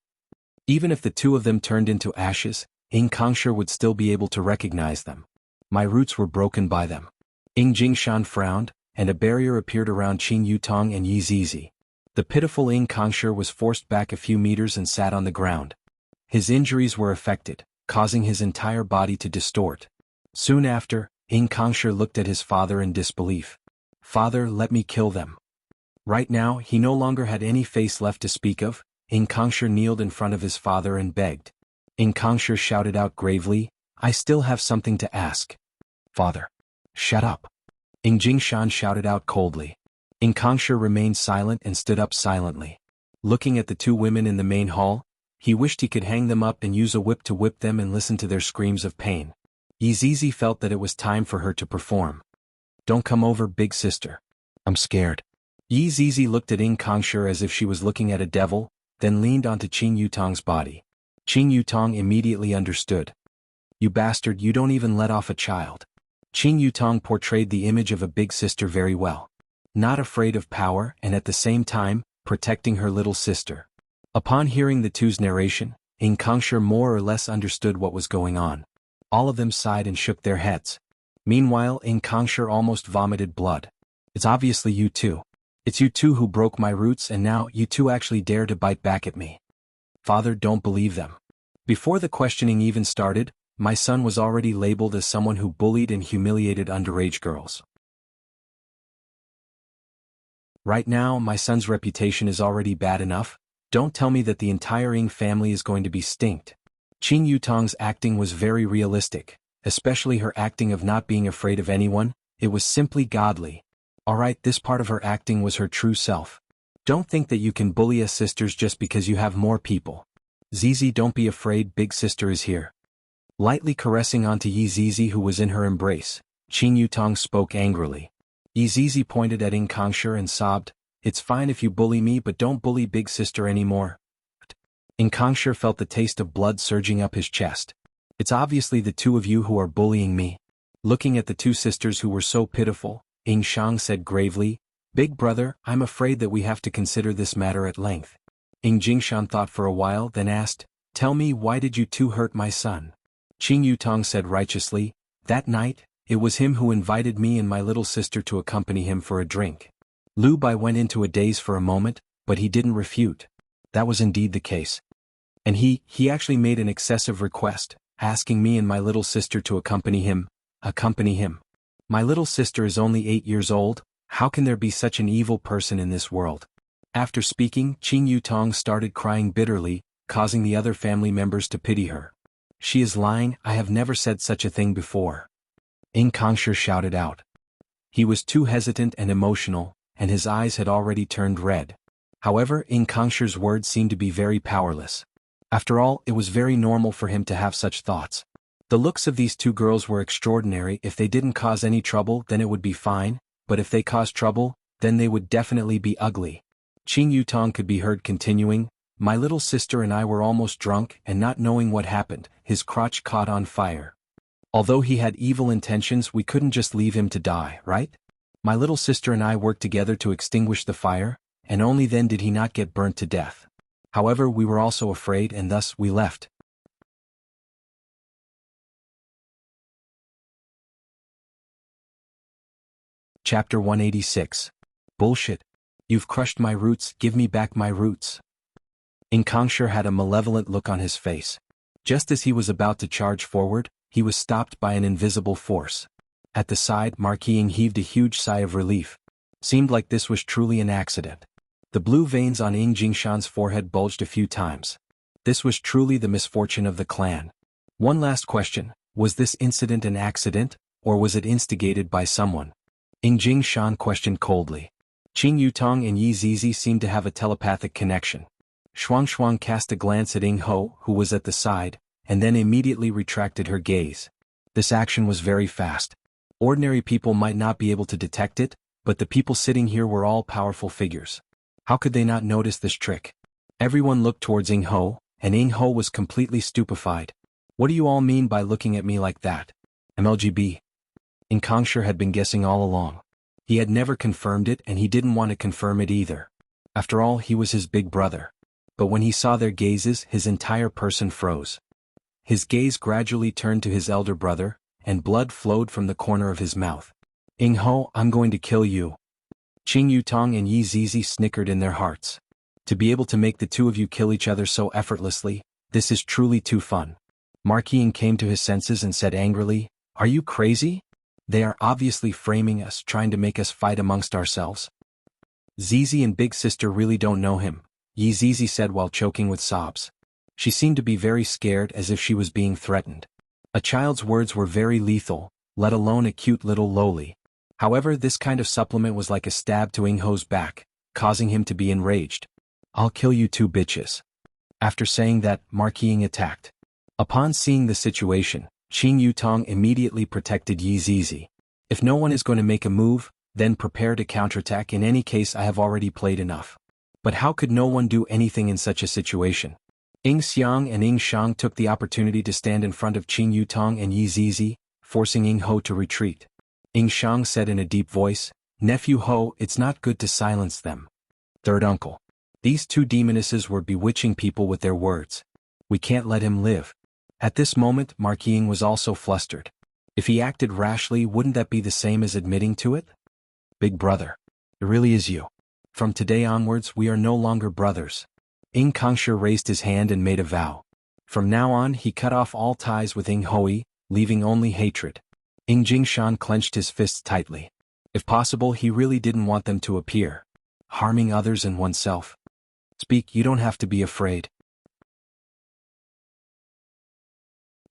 Even if the two of them turned into ashes, Ing Kongshi would still be able to recognize them. My roots were broken by them. Ing Jingshan frowned, and a barrier appeared around Qin Yutong and Yi Zizi. The pitiful Ing Kongshi was forced back a few meters and sat on the ground. His injuries were affected, causing his entire body to distort. Soon after, Ing Kongshi looked at his father in disbelief. Father, let me kill them. Right now, he no longer had any face left to speak of. Ing Kongshi kneeled in front of his father and begged. Ing Kongsher shouted out gravely, I still have something to ask. Father. Shut up. Ing Jingshan shouted out coldly. Ing Kongsher remained silent and stood up silently. Looking at the two women in the main hall, he wished he could hang them up and use a whip to whip them and listen to their screams of pain. Yizizi felt that it was time for her to perform. Don't come over, big sister. I'm scared. Yizizi looked at Ing Kongsher as if she was looking at a devil, then leaned onto Qing Yutong's body. Qing Yutong immediately understood. You bastard, you don't even let off a child. Qing Yutong portrayed the image of a big sister very well. Not afraid of power and at the same time, protecting her little sister. Upon hearing the two's narration, Ing Kongsher more or less understood what was going on. All of them sighed and shook their heads. Meanwhile, Ing Kongsher almost vomited blood. It's obviously you two. It's you two who broke my roots and now you two actually dare to bite back at me. Father, don't believe them. Before the questioning even started, my son was already labeled as someone who bullied and humiliated underage girls. Right now, my son's reputation is already bad enough. Don't tell me that the entire Ing family is going to be stinked. Qing Yutong's acting was very realistic, especially her acting of not being afraid of anyone. It was simply godly. Alright, this part of her acting was her true self. Don't think that you can bully us sisters just because you have more people. Zizi, don't be afraid, big sister is here. Lightly caressing onto Yizizi who was in her embrace, Qing Yutong spoke angrily. Yizizi pointed at Ing Kongsher and sobbed, It's fine if you bully me but don't bully big sister anymore. Ing Kongsher felt the taste of blood surging up his chest. It's obviously the two of you who are bullying me. Looking at the two sisters who were so pitiful, Ing Shang said gravely, Big brother, I'm afraid that we have to consider this matter at length. Ing Jingshan thought for a while then asked, Tell me, why did you two hurt my son? Qing Yutong said righteously, That night, it was him who invited me and my little sister to accompany him for a drink. Lu Bai went into a daze for a moment, but he didn't refute. That was indeed the case. And he actually made an excessive request, asking me and my little sister to accompany him. My little sister is only 8 years old, how can there be such an evil person in this world? After speaking, Qing Yutong started crying bitterly, causing the other family members to pity her. She is lying, I have never said such a thing before. Ing Kongsher shouted out. He was too hesitant and emotional, and his eyes had already turned red. However, Ing Kongsher's words seemed to be very powerless. After all, it was very normal for him to have such thoughts. The looks of these two girls were extraordinary. If they didn't cause any trouble, then it would be fine, but if they caused trouble, then they would definitely be ugly. Qing Yutong could be heard continuing, My little sister and I were almost drunk and not knowing what happened, his crotch caught on fire. Although he had evil intentions, we couldn't just leave him to die, right? My little sister and I worked together to extinguish the fire, and only then did he not get burnt to death. However, we were also afraid and thus we left. Chapter 186. Bullshit. You've crushed my roots, give me back my roots. Ing Kongsher had a malevolent look on his face. Just as he was about to charge forward, he was stopped by an invisible force. At the side, Marquis Ing heaved a huge sigh of relief. Seemed like this was truly an accident. The blue veins on Ing Jingshan's forehead bulged a few times. This was truly the misfortune of the clan. One last question, was this incident an accident, or was it instigated by someone? Ing Jingshan questioned coldly. Qing Yutong and Yi Zizi seemed to have a telepathic connection. Shuang cast a glance at Ing Ho, who was at the side, and then immediately retracted her gaze. This action was very fast. Ordinary people might not be able to detect it, but the people sitting here were all powerful figures. How could they not notice this trick? Everyone looked towards Ing Ho, and Ing Ho was completely stupefied. What do you all mean by looking at me like that? MLGB. Ing Kongsher had been guessing all along. He had never confirmed it and he didn't want to confirm it either. After all, he was his big brother. But when he saw their gazes, his entire person froze. His gaze gradually turned to his elder brother, and blood flowed from the corner of his mouth. Ing Ho, I'm going to kill you. Qing Yutong and Yi Zizi snickered in their hearts. To be able to make the two of you kill each other so effortlessly, this is truly too fun. Marquis Ing came to his senses and said angrily, Are you crazy? They are obviously framing us, trying to make us fight amongst ourselves. Zizi and Big Sister really don't know him, Yi Zizi said while choking with sobs. She seemed to be very scared, as if she was being threatened. A child's words were very lethal, let alone a cute little loli. However, this kind of supplement was like a stab to Ingho's back, causing him to be enraged. "I'll kill you two bitches." After saying that, Marquis Ying attacked. Upon seeing the situation, Qing Yutong immediately protected Yi Zizi. "If no one is going to make a move, then prepare to counterattack. In any case, I have already played enough." But how could no one do anything in such a situation? Ying Xiang and Ying Shang took the opportunity to stand in front of Qing Yutong and Yi Zizi, forcing Ying Ho to retreat. Ying Shang said in a deep voice, "Nephew Ho, it's not good to silence them." Third uncle. These two demonesses were bewitching people with their words. "We can't let him live." At this moment, Marquis Ying was also flustered. If he acted rashly, wouldn't that be the same as admitting to it? "Big brother. It really is you. From today onwards, we are no longer brothers." Ying Kangshi raised his hand and made a vow. From now on, he cut off all ties with Ying Hui, leaving only hatred. Ying Jingshan clenched his fists tightly. If possible, he really didn't want them to appear. Harming others and oneself. "Speak, you don't have to be afraid."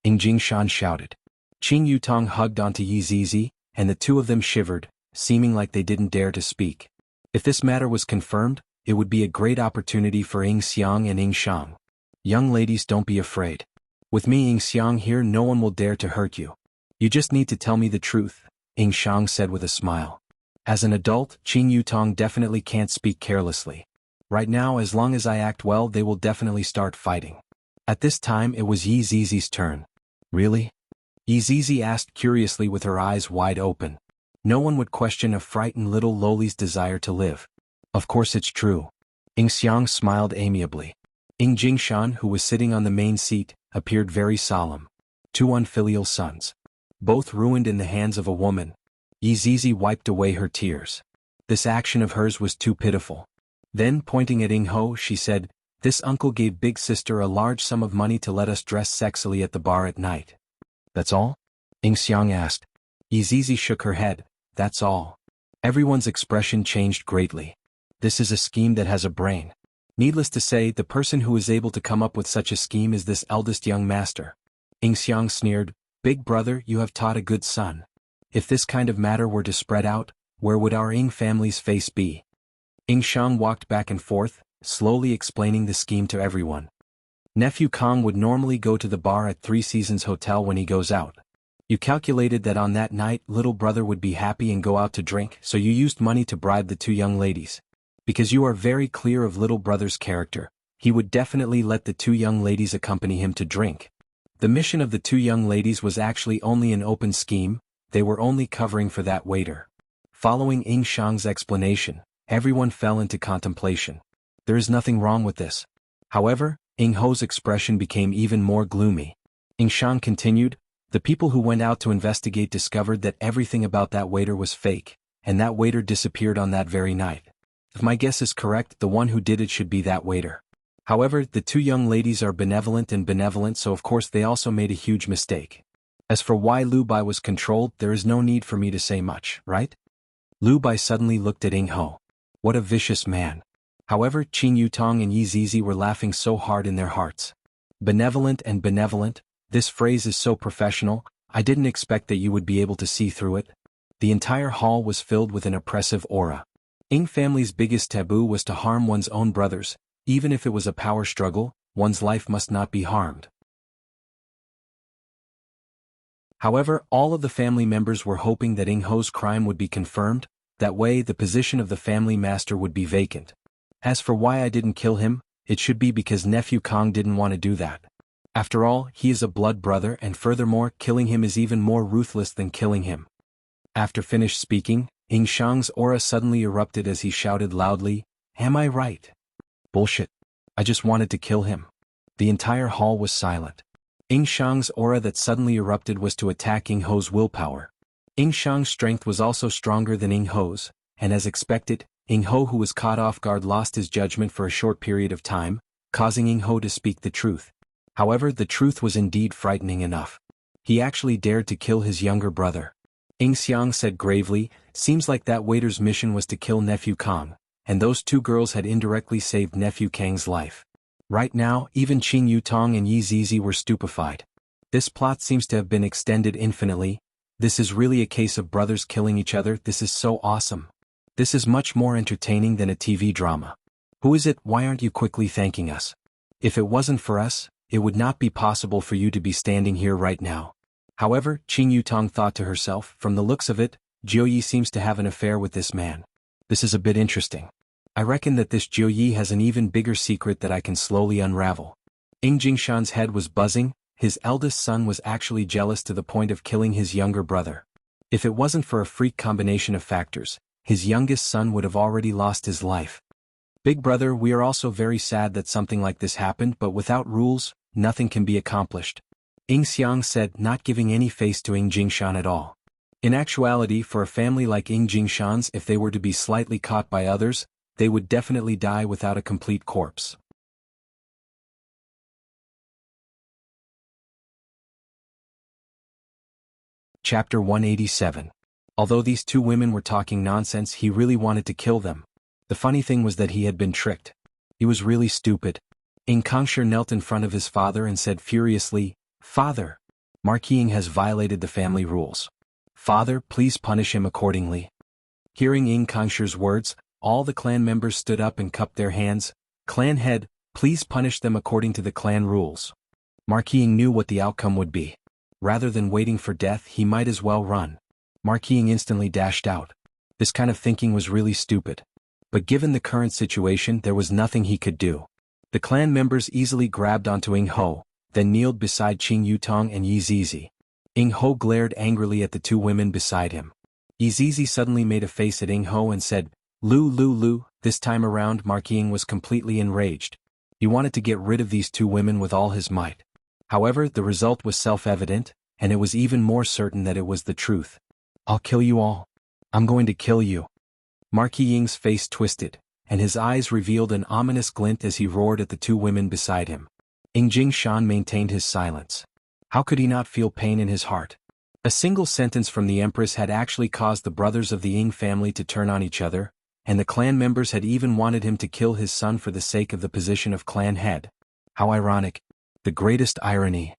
Ying Jingshan shouted. Qing Yutong hugged onto Yi Zizi, and the two of them shivered, seeming like they didn't dare to speak. If this matter was confirmed, it would be a great opportunity for Ying Xiang and Ying Shang. "Young ladies, don't be afraid. With me Ying Xiang here, no one will dare to hurt you. You just need to tell me the truth," Ying Shang said with a smile. As an adult, Qing Yutong definitely can't speak carelessly. Right now, as long as I act well, they will definitely start fighting. At this time, it was Yi Zizi's turn. "Really?" Yi Zizi asked curiously with her eyes wide open. No one would question a frightened little loli's desire to live. "Of course it's true." Ying Xiang smiled amiably. Ying Jingshan, who was sitting on the main seat, appeared very solemn. Two unfilial sons. Both ruined in the hands of a woman. Yi Zizi wiped away her tears. This action of hers was too pitiful. Then, pointing at Ying Ho, she said, "This uncle gave big sister a large sum of money to let us dress sexily at the bar at night." "That's all?" Ying Xiang asked. Yi Zizi shook her head. "That's all." Everyone's expression changed greatly. This is a scheme that has a brain. Needless to say, the person who is able to come up with such a scheme is this eldest young master. Ying Xiang sneered, "Big brother, you have taught a good son. If this kind of matter were to spread out, where would our Ying family's face be?" Ying Shang walked back and forth, slowly explaining the scheme to everyone. "Nephew Kong would normally go to the bar at Three Seasons Hotel when he goes out. You calculated that on that night little brother would be happy and go out to drink, so you used money to bribe the two young ladies. Because you are very clear of little brother's character, he would definitely let the two young ladies accompany him to drink. The mission of the two young ladies was actually only an open scheme, they were only covering for that waiter." Following Ying Shang's explanation, everyone fell into contemplation. There is nothing wrong with this. However, Ying Ho's expression became even more gloomy. Ying Shang continued, "The people who went out to investigate discovered that everything about that waiter was fake, and that waiter disappeared on that very night. If my guess is correct, the one who did it should be that waiter. However, the two young ladies are benevolent, so of course they also made a huge mistake. As for why Lu Bai was controlled, there is no need for me to say much, right?" Lu Bai suddenly looked at Ying Ho. What a vicious man. However, Qing Yutong and Yi Zizi were laughing so hard in their hearts. "Benevolent and benevolent, this phrase is so professional, I didn't expect that you would be able to see through it." The entire hall was filled with an oppressive aura. Ying family's biggest taboo was to harm one's own brothers. Even if it was a power struggle, one's life must not be harmed. However, all of the family members were hoping that Ying Ho's crime would be confirmed, that way the position of the family master would be vacant. As for why I didn't kill him, it should be because nephew Kong didn't want to do that. After all, he is a blood brother, and furthermore, killing him is even more ruthless than killing him. After finished speaking, Ying Shang's aura suddenly erupted as he shouted loudly, "Am I right?" "Bullshit. I just wanted to kill him." The entire hall was silent. Ying Shang's aura that suddenly erupted was to attack Ying Ho's willpower. Ying Shang's strength was also stronger than Ying Ho's, and as expected, Ying Ho, who was caught off guard, lost his judgment for a short period of time, causing Ying Ho to speak the truth. However, the truth was indeed frightening enough. He actually dared to kill his younger brother. Ying Xiang said gravely, "Seems like that waiter's mission was to kill nephew Kong, and those two girls had indirectly saved nephew Kang's life." Right now, even Qing Yutong and Yi Zizi were stupefied. This plot seems to have been extended infinitely. This is really a case of brothers killing each other. This is so awesome. This is much more entertaining than a TV drama. Who is it? Why aren't you quickly thanking us? If it wasn't for us, it would not be possible for you to be standing here right now. However, Qing Yutong thought to herself, from the looks of it, Jiuyi seems to have an affair with this man. This is a bit interesting. I reckon that this Jiuyi has an even bigger secret that I can slowly unravel. Ying Jingshan's head was buzzing. His eldest son was actually jealous to the point of killing his younger brother. If it wasn't for a freak combination of factors, his youngest son would have already lost his life. Big brother, we are also very sad that something like this happened, but without rules, nothing can be accomplished. Ying Xiang said, not giving any face to Ying Jingshan at all. In actuality, for a family like Ying Jingshan's, if they were to be slightly caught by others, they would definitely die without a complete corpse. Chapter 187. Although these two women were talking nonsense, he really wanted to kill them. The funny thing was that he had been tricked. He was really stupid. Ying Kangshi knelt in front of his father and said furiously, "Father, Marquis Ying has violated the family rules. Father, please punish him accordingly." Hearing Ying Kangshi's words, all the clan members stood up and cupped their hands. Clan head, please punish them according to the clan rules. Marquis Ying knew what the outcome would be. Rather than waiting for death, he might as well run. Marquis Ying instantly dashed out. This kind of thinking was really stupid. But given the current situation, there was nothing he could do. The clan members easily grabbed onto Ying Ho, then kneeled beside Qing Yutong and Yi Zizi. Ying Ho glared angrily at the two women beside him. Yi Zizi suddenly made a face at Ying Ho and said, Lu. This time around, Marquis Ying was completely enraged. He wanted to get rid of these two women with all his might. However, the result was self-evident, and it was even more certain that it was the truth. I'll kill you all. I'm going to kill you. Marquis Ying's face twisted, and his eyes revealed an ominous glint as he roared at the two women beside him. Ying Jingshan maintained his silence. How could he not feel pain in his heart? A single sentence from the Empress had actually caused the brothers of the Ying family to turn on each other, and the clan members had even wanted him to kill his son for the sake of the position of clan head. How ironic. The greatest irony.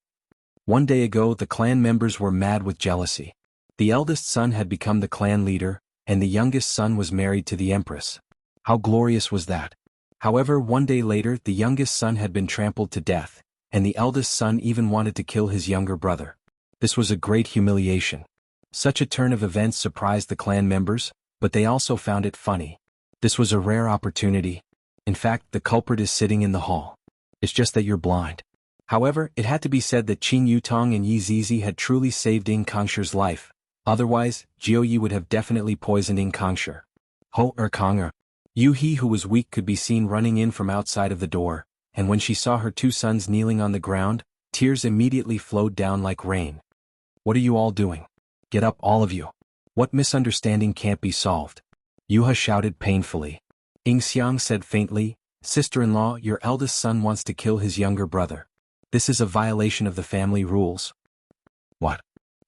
One day ago, the clan members were mad with jealousy. The eldest son had become the clan leader, and the youngest son was married to the Empress. How glorious was that? However, one day later, the youngest son had been trampled to death, and the eldest son even wanted to kill his younger brother. This was a great humiliation. Such a turn of events surprised the clan members, but they also found it funny. This was a rare opportunity. In fact, the culprit is sitting in the hall. It's just that you're blind. However, it had to be said that Qing Yutong and Yi Zizi had truly saved Ying Kangshi's life. Otherwise, Jiuyi would have definitely poisoned Ying Kangshi. Kanger. Yu He, who was weak, could be seen running in from outside of the door, and when she saw her two sons kneeling on the ground, tears immediately flowed down like rain. What are you all doing? Get up, all of you. What misunderstanding can't be solved? Yuha shouted painfully. Ying Xiang said faintly, Sister-in-law, your eldest son wants to kill his younger brother. This is a violation of the family rules. What?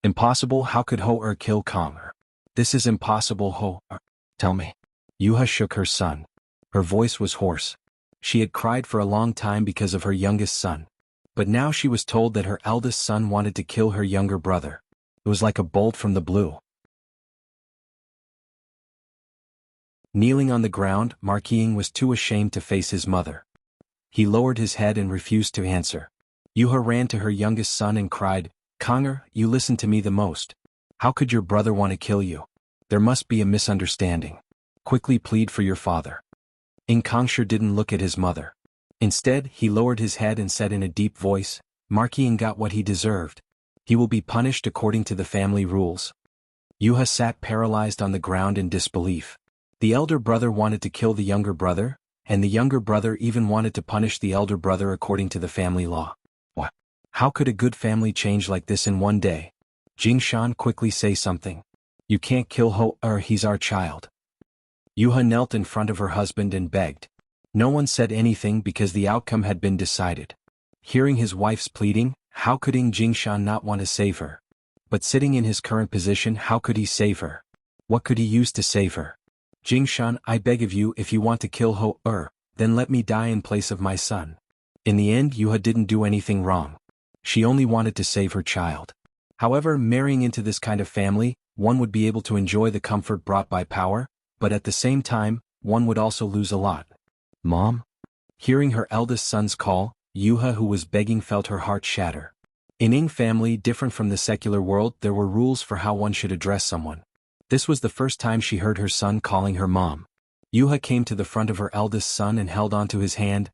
Impossible? How could Ho-er kill Kong-er? This is impossible, Ho-er. Tell me. Yuha shook her son. Her voice was hoarse. She had cried for a long time because of her youngest son. But now she was told that her eldest son wanted to kill her younger brother. It was like a bolt from the blue. Kneeling on the ground, Marquis Ying was too ashamed to face his mother. He lowered his head and refused to answer. Yuha ran to her youngest son and cried, Konger, you listen to me the most. How could your brother want to kill you? There must be a misunderstanding. Quickly plead for your father. Ying Kangshi didn't look at his mother. Instead, he lowered his head and said in a deep voice, Marquis Ying got what he deserved. He will be punished according to the family rules. Yuha sat paralyzed on the ground in disbelief. The elder brother wanted to kill the younger brother, and the younger brother even wanted to punish the elder brother according to the family law. What? How could a good family change like this in one day? Jingshan, quickly say something. You can't kill Ho-er, he's our child. Yuha knelt in front of her husband and begged. No one said anything because the outcome had been decided. Hearing his wife's pleading, how could Ying Jingshan not want to save her? But sitting in his current position, how could he save her? What could he use to save her? Jingshan, I beg of you, if you want to kill Ho-er, then let me die in place of my son. In the end, Yuha didn't do anything wrong. She only wanted to save her child. However, marrying into this kind of family, one would be able to enjoy the comfort brought by power, but at the same time, one would also lose a lot. Mom? Hearing her eldest son's call, Yuha, who was begging, felt her heart shatter. In Ing family, different from the secular world, there were rules for how one should address someone. This was the first time she heard her son calling her mom. Yuha came to the front of her eldest son and held onto his hand.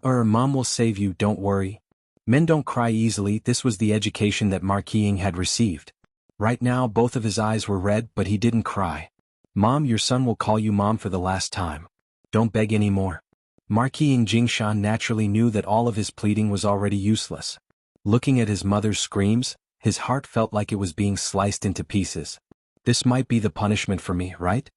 Mom will save you, don't worry. Men don't cry easily. This was the education that Marquis Ying had received. Right now both of his eyes were red, but he didn't cry. Mom, your son will call you mom for the last time. Don't beg anymore. Marquis Ying Jingshan naturally knew that all of his pleading was already useless. Looking at his mother's screams, his heart felt like it was being sliced into pieces. This might be the punishment for me, right?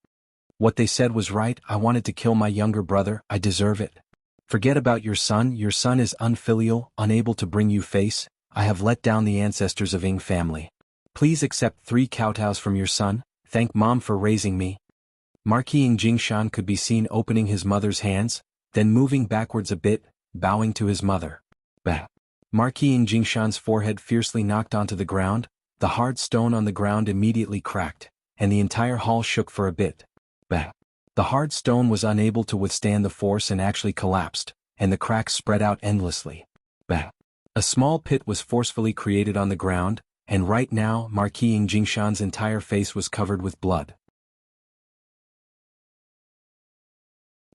What they said was right. I wanted to kill my younger brother. I deserve it. Forget about your son. Your son is unfilial, unable to bring you face. I have let down the ancestors of Ing family. Please accept 3 kowtows from your son. Thank Mom for raising me. Marquis Ying Jingshan could be seen opening his mother's hands, then moving backwards a bit, bowing to his mother. Bang. Marquis Ying Jingshan's forehead fiercely knocked onto the ground. The hard stone on the ground immediately cracked, and the entire hall shook for a bit. Bang. The hard stone was unable to withstand the force and actually collapsed, and the cracks spread out endlessly. Bang. A small pit was forcefully created on the ground, and right now Marquis Ying Jingshan's entire face was covered with blood.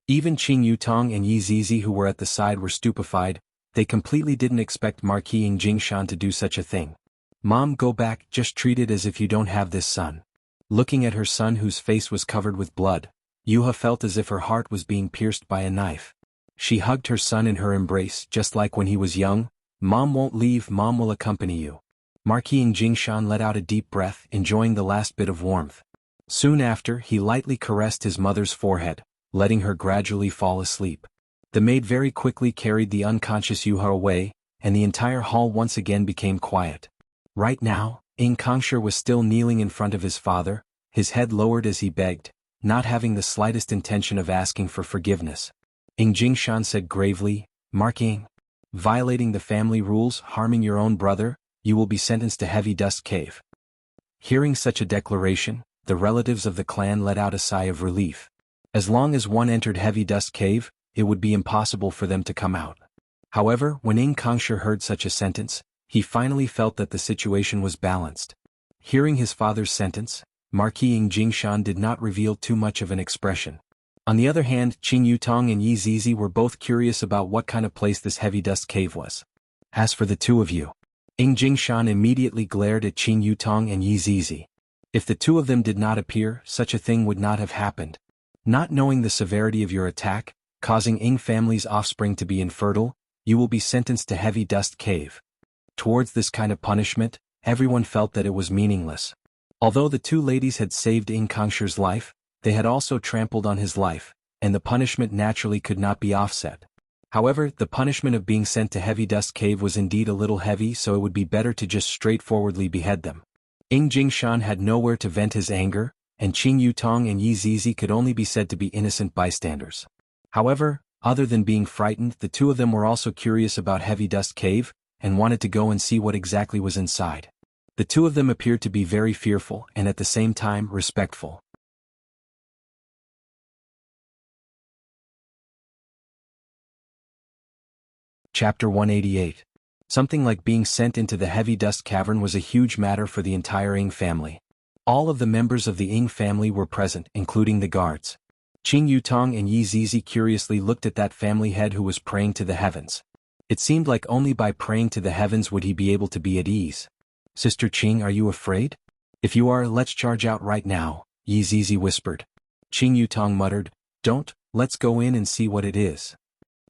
Even Qing Yutong and Yi Zizi, who were at the side, were stupefied. They completely didn't expect Marquis Ying Jingshan to do such a thing. Mom, go back, just treat it as if you don't have this son. Looking at her son whose face was covered with blood, Yuha felt as if her heart was being pierced by a knife. She hugged her son in her embrace, just like when he was young. Mom won't leave, Mom will accompany you. Marquis Ying Jingshan let out a deep breath, enjoying the last bit of warmth. Soon after, he lightly caressed his mother's forehead, letting her gradually fall asleep. The maid very quickly carried the unconscious Yuha away, and the entire hall once again became quiet. Right now, Ing Kongshir was still kneeling in front of his father, his head lowered as he begged, not having the slightest intention of asking for forgiveness. Ing Jingshan said gravely, Marquis, violating the family rules, harming your own brother, you will be sentenced to Heavy Dust Cave. Hearing such a declaration, the relatives of the clan let out a sigh of relief. As long as one entered Heavy Dust Cave, it would be impossible for them to come out. However, when Ing Kongshir heard such a sentence, he finally felt that the situation was balanced. Hearing his father's sentence, Marquis Ying Jingshan did not reveal too much of an expression. On the other hand, Qing Yutong and Yi Zizi were both curious about what kind of place this Heavy Dust Cave was. As for the two of you, Ing Jingshan immediately glared at Qing Yutong and Yi Zizi. If the two of them did not appear, such a thing would not have happened. Not knowing the severity of your attack, causing Ing family's offspring to be infertile, you will be sentenced to Heavy Dust Cave. Towards this kind of punishment, everyone felt that it was meaningless. Although the two ladies had saved Ing Kongshir's life, they had also trampled on his life, and the punishment naturally could not be offset. However, the punishment of being sent to Heavy Dust Cave was indeed a little heavy, so it would be better to just straightforwardly behead them. Ing Jingshan had nowhere to vent his anger, and Qing Yutong and Yi Zizi could only be said to be innocent bystanders. However, other than being frightened, the two of them were also curious about Heavy Dust Cave, and wanted to go and see what exactly was inside. The two of them appeared to be very fearful and at the same time respectful. Chapter 188. Something like being sent into the Heavy Dust Cavern was a huge matter for the entire Ing family. All of the members of the Ing family were present, including the guards. Qing Yutong and Yi Zizi curiously looked at that family head who was praying to the heavens. It seemed like only by praying to the heavens would he be able to be at ease. Sister Qing, are you afraid? If you are, let's charge out right now, Yi Zizi whispered. Qing Yutong muttered, don't, let's go in and see what it is.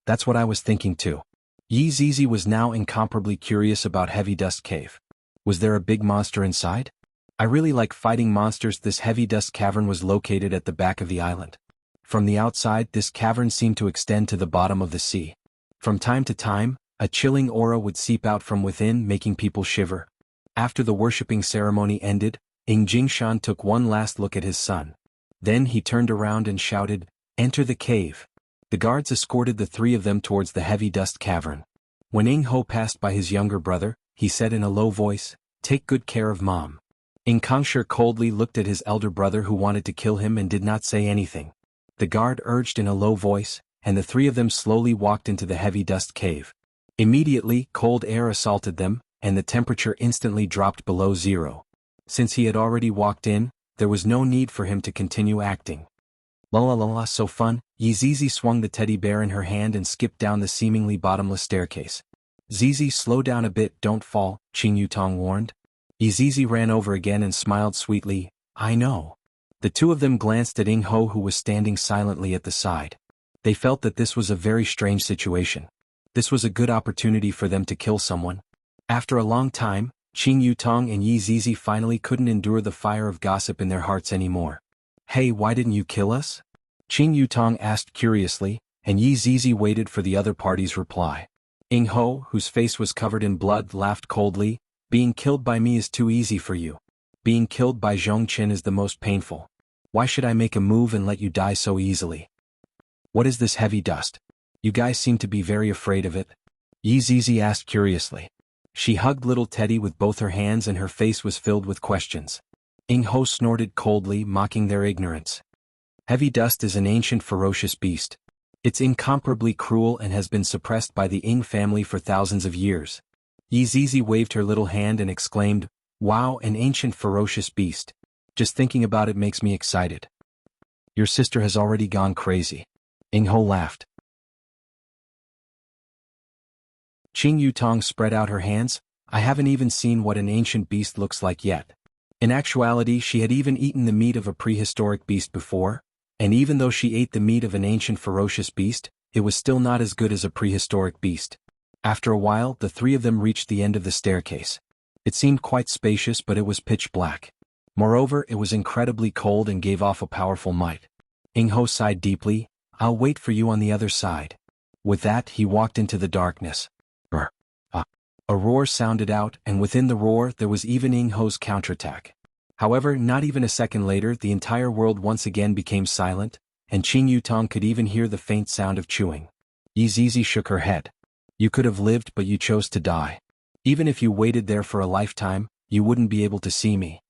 That's what I was thinking too. Yi Zizi was now incomparably curious about Heavy Dust Cave. Was there a big monster inside? I really like fighting monsters. This Heavy Dust Cavern was located at the back of the island. From the outside, this cavern seemed to extend to the bottom of the sea. From time to time, a chilling aura would seep out from within, making people shiver. After the worshipping ceremony ended, Ing Jingshan took one last look at his son. Then he turned around and shouted, "Enter the cave." The guards escorted the three of them towards the heavy dust cavern. When Ing Ho passed by his younger brother, he said in a low voice, "Take good care of Mom." Ing Kangshi coldly looked at his elder brother who wanted to kill him and did not say anything. The guard urged in a low voice, and the three of them slowly walked into the heavy dust cave. Immediately, cold air assaulted them, and the temperature instantly dropped below zero. Since he had already walked in, there was no need for him to continue acting. La la la la, so fun. Yi Zizi swung the teddy bear in her hand and skipped down the seemingly bottomless staircase. Zizi, slow down a bit, don't fall, Qing Yutong warned. Yi Zizi ran over again and smiled sweetly, I know. The two of them glanced at Ing Ho who was standing silently at the side. They felt that this was a very strange situation. This was a good opportunity for them to kill someone. After a long time, Qing Yutong and Yi Zizi finally couldn't endure the fire of gossip in their hearts anymore. Hey, why didn't you kill us? Qing Yutong asked curiously, and Yi Zizi waited for the other party's reply. Ing Ho, whose face was covered in blood, laughed coldly, being killed by me is too easy for you. Being killed by Zhongqin is the most painful. Why should I make a move and let you die so easily? What is this heavy dust? You guys seem to be very afraid of it. Yi Zizi asked curiously. She hugged little Teddy with both her hands and her face was filled with questions. Ing Ho snorted coldly, mocking their ignorance. Heavy dust is an ancient ferocious beast. It's incomparably cruel and has been suppressed by the Ing family for thousands of years. Yi Zizi waved her little hand and exclaimed, Wow, an ancient ferocious beast. Just thinking about it makes me excited. Your sister has already gone crazy. Ing Ho laughed. Qing Yutong spread out her hands, I haven't even seen what an ancient beast looks like yet. In actuality, she had even eaten the meat of a prehistoric beast before, and even though she ate the meat of an ancient ferocious beast, it was still not as good as a prehistoric beast. After a while, the three of them reached the end of the staircase. It seemed quite spacious, but it was pitch black. Moreover, it was incredibly cold and gave off a powerful might. Ing Ho sighed deeply, I'll wait for you on the other side. With that, he walked into the darkness. A roar sounded out, and within the roar there was even Ing Ho's counterattack. However, not even a second later the entire world once again became silent, and Qing Yutong could even hear the faint sound of chewing. Yi Zizi shook her head. You could have lived, but you chose to die. Even if you waited there for a lifetime, you wouldn't be able to see me.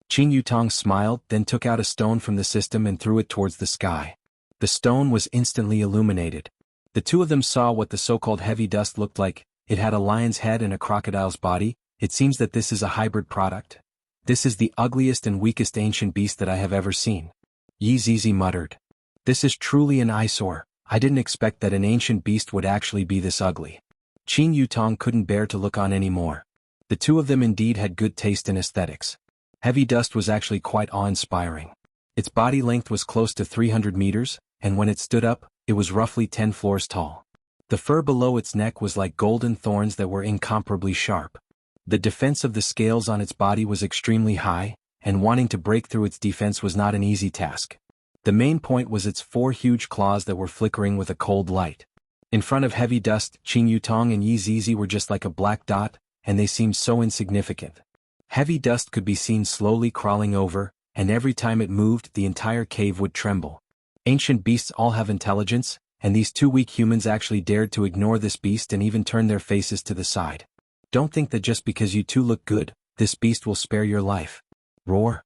Qing Yutong smiled, then took out a stone from the system and threw it towards the sky. The stone was instantly illuminated. The two of them saw what the so-called heavy dust looked like. It had a lion's head and a crocodile's body. It seems that this is a hybrid product. This is the ugliest and weakest ancient beast that I have ever seen. Yi Zizi muttered. This is truly an eyesore. I didn't expect that an ancient beast would actually be this ugly. Qing Yutong couldn't bear to look on anymore. The two of them indeed had good taste in aesthetics. Heavy dust was actually quite awe-inspiring. Its body length was close to 300 meters, and when it stood up, it was roughly 10 floors tall. The fur below its neck was like golden thorns that were incomparably sharp. The defense of the scales on its body was extremely high, and wanting to break through its defense was not an easy task. The main point was its 4 huge claws that were flickering with a cold light. In front of heavy dust, Qing Yutong and Yi Zizi were just like a black dot, and they seemed so insignificant. Heavy dust could be seen slowly crawling over, and every time it moved the entire cave would tremble. Ancient beasts all have intelligence, and these two weak humans actually dared to ignore this beast and even turn their faces to the side. Don't think that just because you two look good, this beast will spare your life. Roar.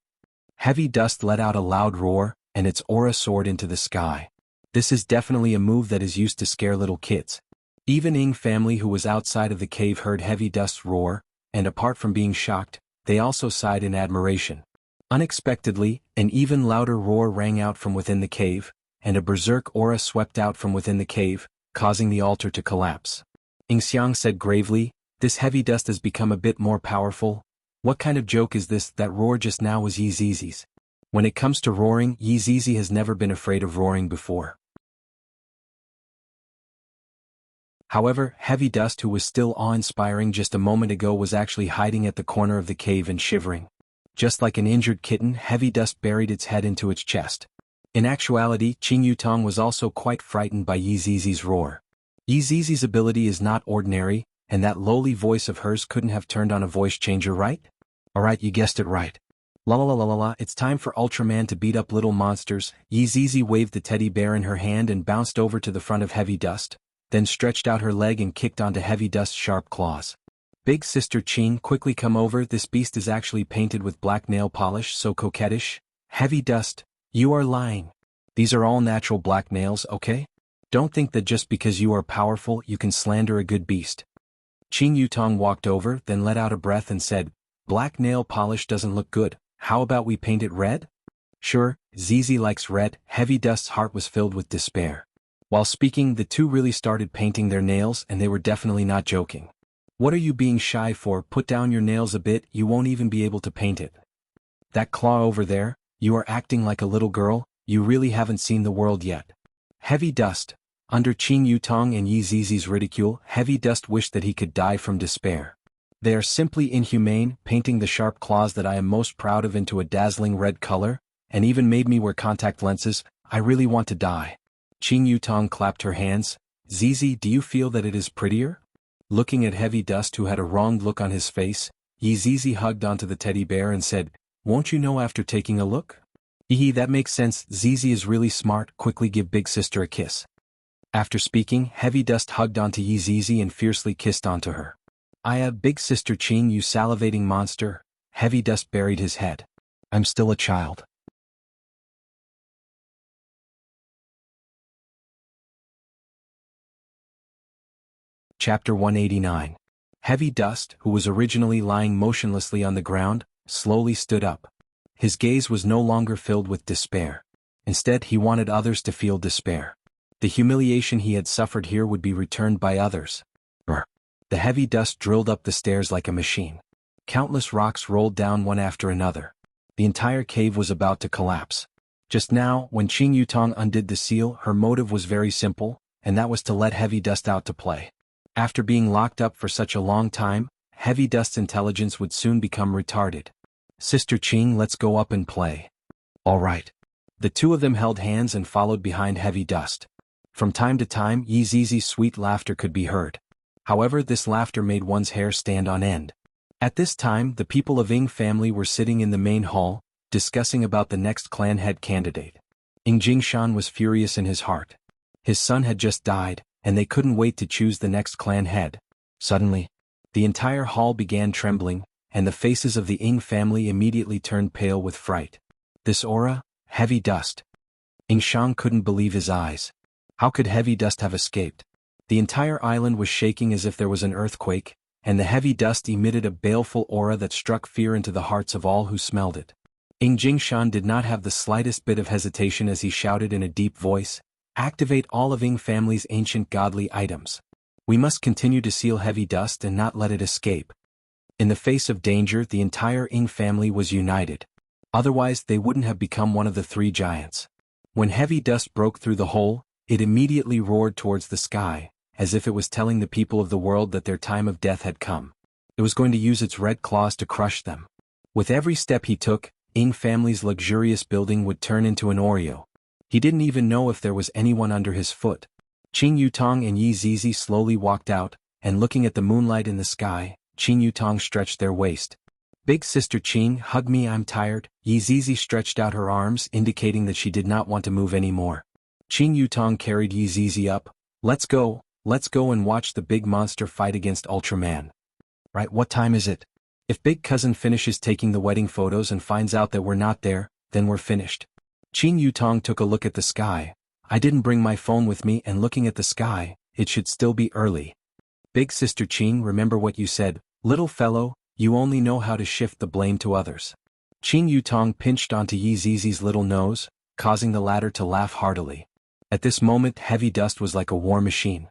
Heavy dust let out a loud roar, and its aura soared into the sky. This is definitely a move that is used to scare little kids. Even Ing family who was outside of the cave heard heavy dust's roar, and apart from being shocked, they also sighed in admiration. Unexpectedly, an even louder roar rang out from within the cave, and a berserk aura swept out from within the cave, causing the altar to collapse. Ing Xiang said gravely, this heavy dust has become a bit more powerful. What kind of joke is this? That roar just now was Yi Zizi's. When it comes to roaring, Yi Zizi has never been afraid of roaring before. However, heavy dust, who was still awe-inspiring just a moment ago, was actually hiding at the corner of the cave and shivering. Just like an injured kitten, heavy dust buried its head into its chest. In actuality, Qing Yutong was also quite frightened by Yi Zizi's roar. Yi Zizi's ability is not ordinary, and that lowly voice of hers couldn't have turned on a voice changer, right? Alright, you guessed it right. La la la la la la, it's time for Ultraman to beat up little monsters. Zizi waved the teddy bear in her hand and bounced over to the front of Heavy Dust, then stretched out her leg and kicked onto Heavy Dust's sharp claws. Big Sister Ching, quickly come over, this beast is actually painted with black nail polish, so coquettish. Heavy Dust, you are lying. These are all natural black nails, okay? Don't think that just because you are powerful you can slander a good beast. Qing Yutong walked over, then let out a breath and said, black nail polish doesn't look good, how about we paint it red? Sure, Zizi likes red. Heavy Dust's heart was filled with despair. While speaking, the two really started painting their nails, and they were definitely not joking. What are you being shy for? Put down your nails a bit, you won't even be able to paint it. That claw over there, you are acting like a little girl, you really haven't seen the world yet. Heavy Dust. Under Qing Yutong and Yi Zizi's ridicule, Heavy Dust wished that he could die from despair. They are simply inhumane, painting the sharp claws that I am most proud of into a dazzling red color, and even made me wear contact lenses. I really want to die. Qing Yutong clapped her hands. Zizi, do you feel that it is prettier? Looking at Heavy Dust, who had a wronged look on his face, Yi Zizi hugged onto the teddy bear and said, won't you know after taking a look? Hee, that makes sense. Zizi is really smart, quickly give Big Sister a kiss. After speaking, Heavy Dust hugged onto Yi Zizi and fiercely kissed onto her. Big Sister Qing, you salivating monster. Heavy Dust buried his head. I'm still a child. Chapter 189. Heavy Dust, who was originally lying motionlessly on the ground, slowly stood up. His gaze was no longer filled with despair. Instead, he wanted others to feel despair. The humiliation he had suffered here would be returned by others. Brr. The Heavy Dust drilled up the stairs like a machine. Countless rocks rolled down one after another. The entire cave was about to collapse. Just now, when Qing Yutong undid the seal, her motive was very simple, and that was to let Heavy Dust out to play. After being locked up for such a long time, Heavy Dust's intelligence would soon become retarded. Sister Qing, let's go up and play. All right. The two of them held hands and followed behind Heavy Dust. From time to time, Yi Zizi's sweet laughter could be heard. However, this laughter made one's hair stand on end. At this time, the people of Ying family were sitting in the main hall, discussing about the next clan head candidate. Ying Jingshan was furious in his heart. His son had just died, and they couldn't wait to choose the next clan head. Suddenly, the entire hall began trembling, and the faces of the Ying family immediately turned pale with fright. This aura? Heavy Dust. Ying Shang couldn't believe his eyes. How could Heavy Dust have escaped? The entire island was shaking as if there was an earthquake, and the Heavy Dust emitted a baleful aura that struck fear into the hearts of all who smelled it. Ying Jingshan did not have the slightest bit of hesitation as he shouted in a deep voice, activate all of Ying family's ancient godly items. We must continue to seal Heavy Dust and not let it escape. In the face of danger, the entire Ying family was united. Otherwise, they wouldn't have become one of the three giants. When Heavy Dust broke through the hole, it immediately roared towards the sky, as if it was telling the people of the world that their time of death had come. It was going to use its red claws to crush them. With every step he took, Ying family's luxurious building would turn into an Oreo. He didn't even know if there was anyone under his foot. Qing Yutong and Yi Zizi slowly walked out, and looking at the moonlight in the sky, Qing Yutong stretched their waist. Big Sister Qing, hug me, I'm tired. Yi Zizi stretched out her arms, indicating that she did not want to move anymore. Qing Yutong carried Yi Zizi up. Let's go and watch the big monster fight against Ultraman. Right, what time is it? If Big Cousin finishes taking the wedding photos and finds out that we're not there, then we're finished. Qing Yutong took a look at the sky. I didn't bring my phone with me, and looking at the sky, it should still be early. Big Sister Qing, remember what you said, little fellow, you only know how to shift the blame to others. Qing Yutong pinched onto Yi Zizi's little nose, causing the latter to laugh heartily. At this moment, Heavy Dust was like a war machine.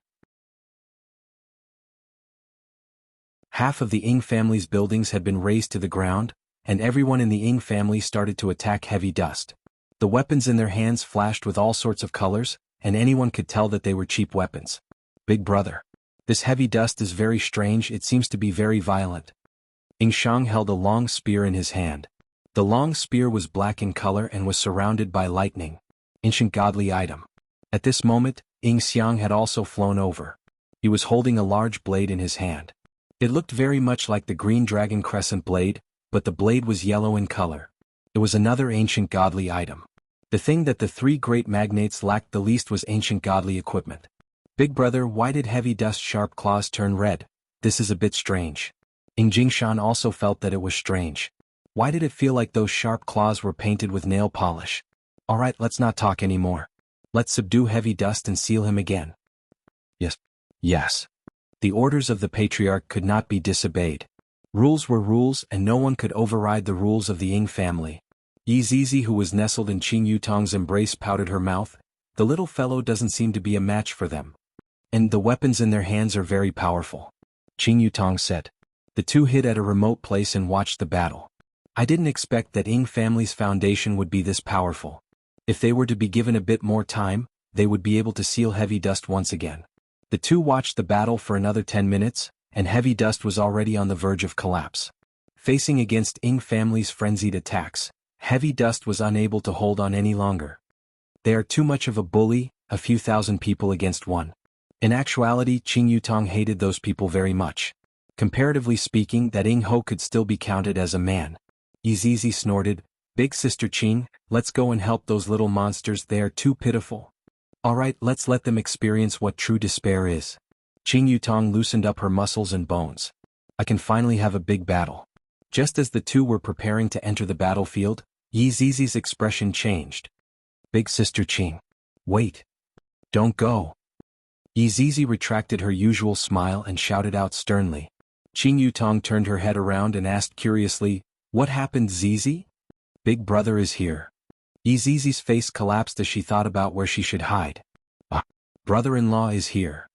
Half of the Ying family's buildings had been razed to the ground, and everyone in the Ying family started to attack Heavy Dust. The weapons in their hands flashed with all sorts of colors, and anyone could tell that they were cheap weapons. Big brother. This Heavy Dust is very strange, it seems to be very violent. Ying Shang held a long spear in his hand. The long spear was black in color and was surrounded by lightning. Ancient godly item. At this moment, Ying Xiang had also flown over. He was holding a large blade in his hand. It looked very much like the green dragon crescent blade, but the blade was yellow in color. It was another ancient godly item. The thing that the three great magnates lacked the least was ancient godly equipment. Big brother, why did heavy dust's sharp claws turn red? This is a bit strange. Jingshan also felt that it was strange. Why did it feel like those sharp claws were painted with nail polish? Alright, let's not talk anymore. Let's subdue heavy dust and seal him again. Yes. Yes. The orders of the patriarch could not be disobeyed. Rules were rules and no one could override the rules of the Ying family. Yi Zizi, who was nestled in Qing Yutong's embrace, pouted her mouth. The little fellow doesn't seem to be a match for them. And the weapons in their hands are very powerful. Qing Yutong said. The two hid at a remote place and watched the battle. I didn't expect that Ying family's foundation would be this powerful. If they were to be given a bit more time, they would be able to seal heavy dust once again. The two watched the battle for another 10 minutes, and heavy dust was already on the verge of collapse. Facing against Ying family's frenzied attacks, heavy dust was unable to hold on any longer. They are too much of a bully, a few thousand people against one. In actuality, Qing Yutong hated those people very much. Comparatively speaking, that Ying Ho could still be counted as a man. Izizi snorted, Big Sister Qing, let's go and help those little monsters, they are too pitiful. Alright, let's let them experience what true despair is. Qing Yutong loosened up her muscles and bones. I can finally have a big battle. Just as the two were preparing to enter the battlefield, Yi Zizi's expression changed. Big Sister Qing. Wait. Don't go. Yi Zizi retracted her usual smile and shouted out sternly. Qing Yutong turned her head around and asked curiously, What happened, Zizi? Big brother is here. Yi Zizi's face collapsed as she thought about where she should hide. Brother-in-law is here.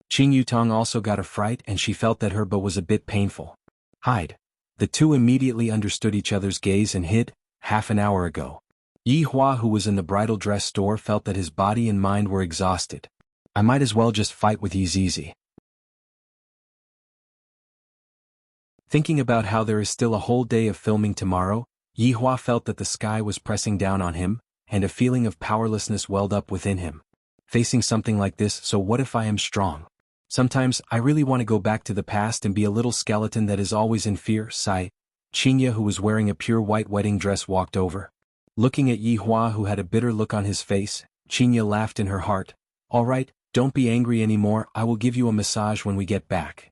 Qing Yutong also got a fright and she felt that her bow was a bit painful. Hide. The two immediately understood each other's gaze and hid. Half an hour ago. Yi Hua, who was in the bridal dress store, felt that his body and mind were exhausted. I might as well just fight with Yi Zizi. Thinking about how there is still a whole day of filming tomorrow, Yi Hua felt that the sky was pressing down on him, and a feeling of powerlessness welled up within him. Facing something like this, so what if I am strong? Sometimes, I really want to go back to the past and be a little skeleton that is always in fear, sigh. Qinya, who was wearing a pure white wedding dress, walked over. Looking at Yi Hua, who had a bitter look on his face, Qinya laughed in her heart. Alright, don't be angry anymore, I will give you a massage when we get back.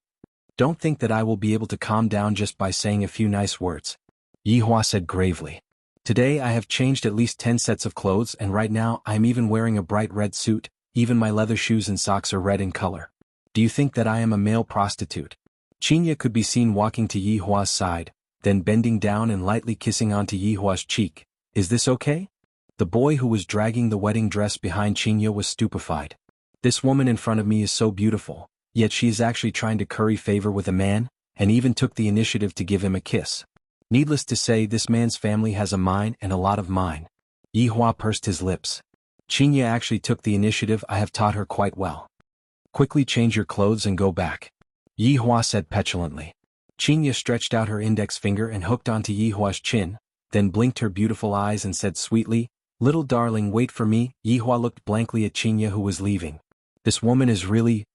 Don't think that I will be able to calm down just by saying a few nice words. Yi Hua said gravely. Today I have changed at least 10 sets of clothes and right now I am even wearing a bright red suit, even my leather shoes and socks are red in color. Do you think that I am a male prostitute? Qinya could be seen walking to Yi Hua's side, then bending down and lightly kissing onto Yi Hua's cheek. Is this okay? The boy who was dragging the wedding dress behind Qinya was stupefied. This woman in front of me is so beautiful, yet she is actually trying to curry favor with a man, and even took the initiative to give him a kiss. Needless to say, this man's family has a mine and a lot of mine. Yi Hua pursed his lips. Qinya actually took the initiative, I have taught her quite well. Quickly change your clothes and go back. Yi Hua said petulantly. Qinya stretched out her index finger and hooked onto Yi Hua's chin, then blinked her beautiful eyes and said sweetly, Little darling, wait for me. Yi Hua looked blankly at Qinya, who was leaving. This woman is really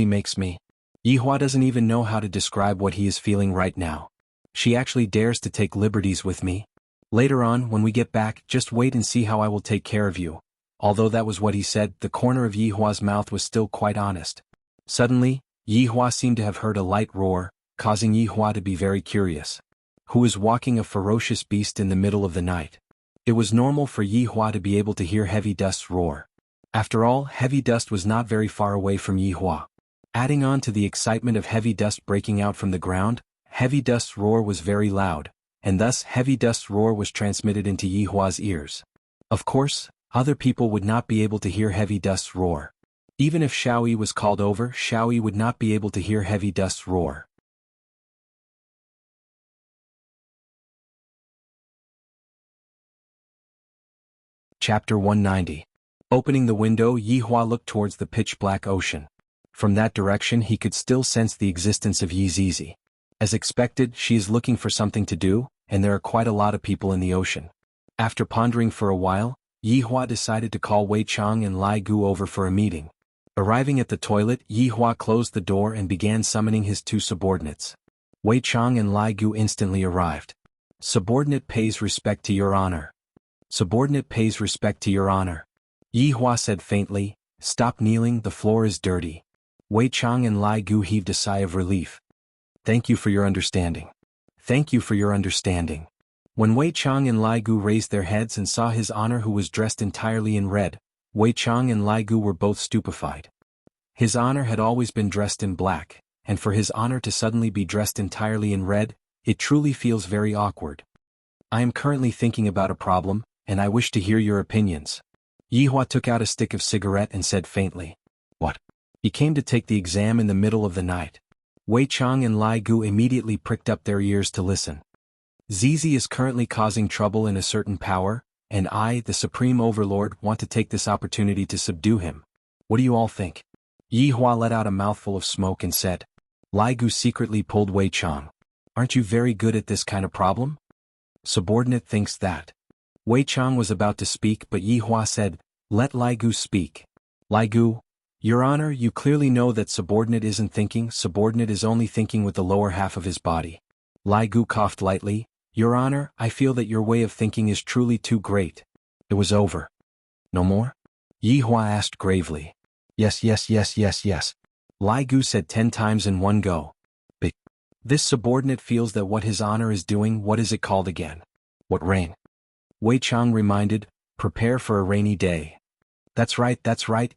makes me. Yi Hua doesn't even know how to describe what he is feeling right now. She actually dares to take liberties with me. Later on, when we get back, just wait and see how I will take care of you. Although that was what he said, the corner of Yi Hua's mouth was still quite honest. Suddenly, Yi Hua seemed to have heard a light roar, causing Yi Hua to be very curious. Who is walking a ferocious beast in the middle of the night? It was normal for Yi Hua to be able to hear heavy dust's roar. After all, heavy dust was not very far away from Yi Hua. Adding on to the excitement of heavy dust breaking out from the ground, heavy dust's roar was very loud, and thus heavy dust's roar was transmitted into Yi Hua's ears. Of course, other people would not be able to hear heavy dust's roar. Even if Xiaoyi was called over, Xiaoyi would not be able to hear heavy dust's roar. Chapter 190. Opening the window, Yi Hua looked towards the pitch-black ocean. From that direction he could still sense the existence of Yi Zizi. As expected, she is looking for something to do, and there are quite a lot of people in the ocean. After pondering for a while, Yi Hua decided to call Wei Chang and Lai Gu over for a meeting. Arriving at the toilet, Yi Hua closed the door and began summoning his two subordinates. Wei Chang and Lai Gu instantly arrived. Subordinate pays respect to your honor. Subordinate pays respect to your honor. Yi Hua said faintly, stop kneeling, the floor is dirty. Wei Chang and Lai Gu heaved a sigh of relief. Thank you for your understanding. Thank you for your understanding. When Wei Chang and Lai Gu raised their heads and saw his honor who was dressed entirely in red, Wei Chang and Lai Gu were both stupefied. His honor had always been dressed in black, and for his honor to suddenly be dressed entirely in red, it truly feels very awkward. I am currently thinking about a problem, and I wish to hear your opinions. Yi Hua took out a stick of cigarette and said faintly. What? He came to take the exam in the middle of the night. Wei Chang and Lai Gu immediately pricked up their ears to listen. Zizi is currently causing trouble in a certain power, and I, the Supreme Overlord, want to take this opportunity to subdue him. What do you all think? Yi Hua let out a mouthful of smoke and said. Lai Gu secretly pulled Wei Chang. Aren't you very good at this kind of problem? Subordinate thinks that. Wei Chang was about to speak but Yi Hua said, let Lai Gu speak. Lai Gu, Your Honor, you clearly know that subordinate isn't thinking, subordinate is only thinking with the lower half of his body. Lai Gu coughed lightly, Your Honor, I feel that your way of thinking is truly too great. It was over. No more? Yi Hua asked gravely. Yes. Lai Gu said 10 times in one go. But this subordinate feels that what his honor is doing, what is it called again? What rain? Wei Chang reminded, prepare for a rainy day. That's right,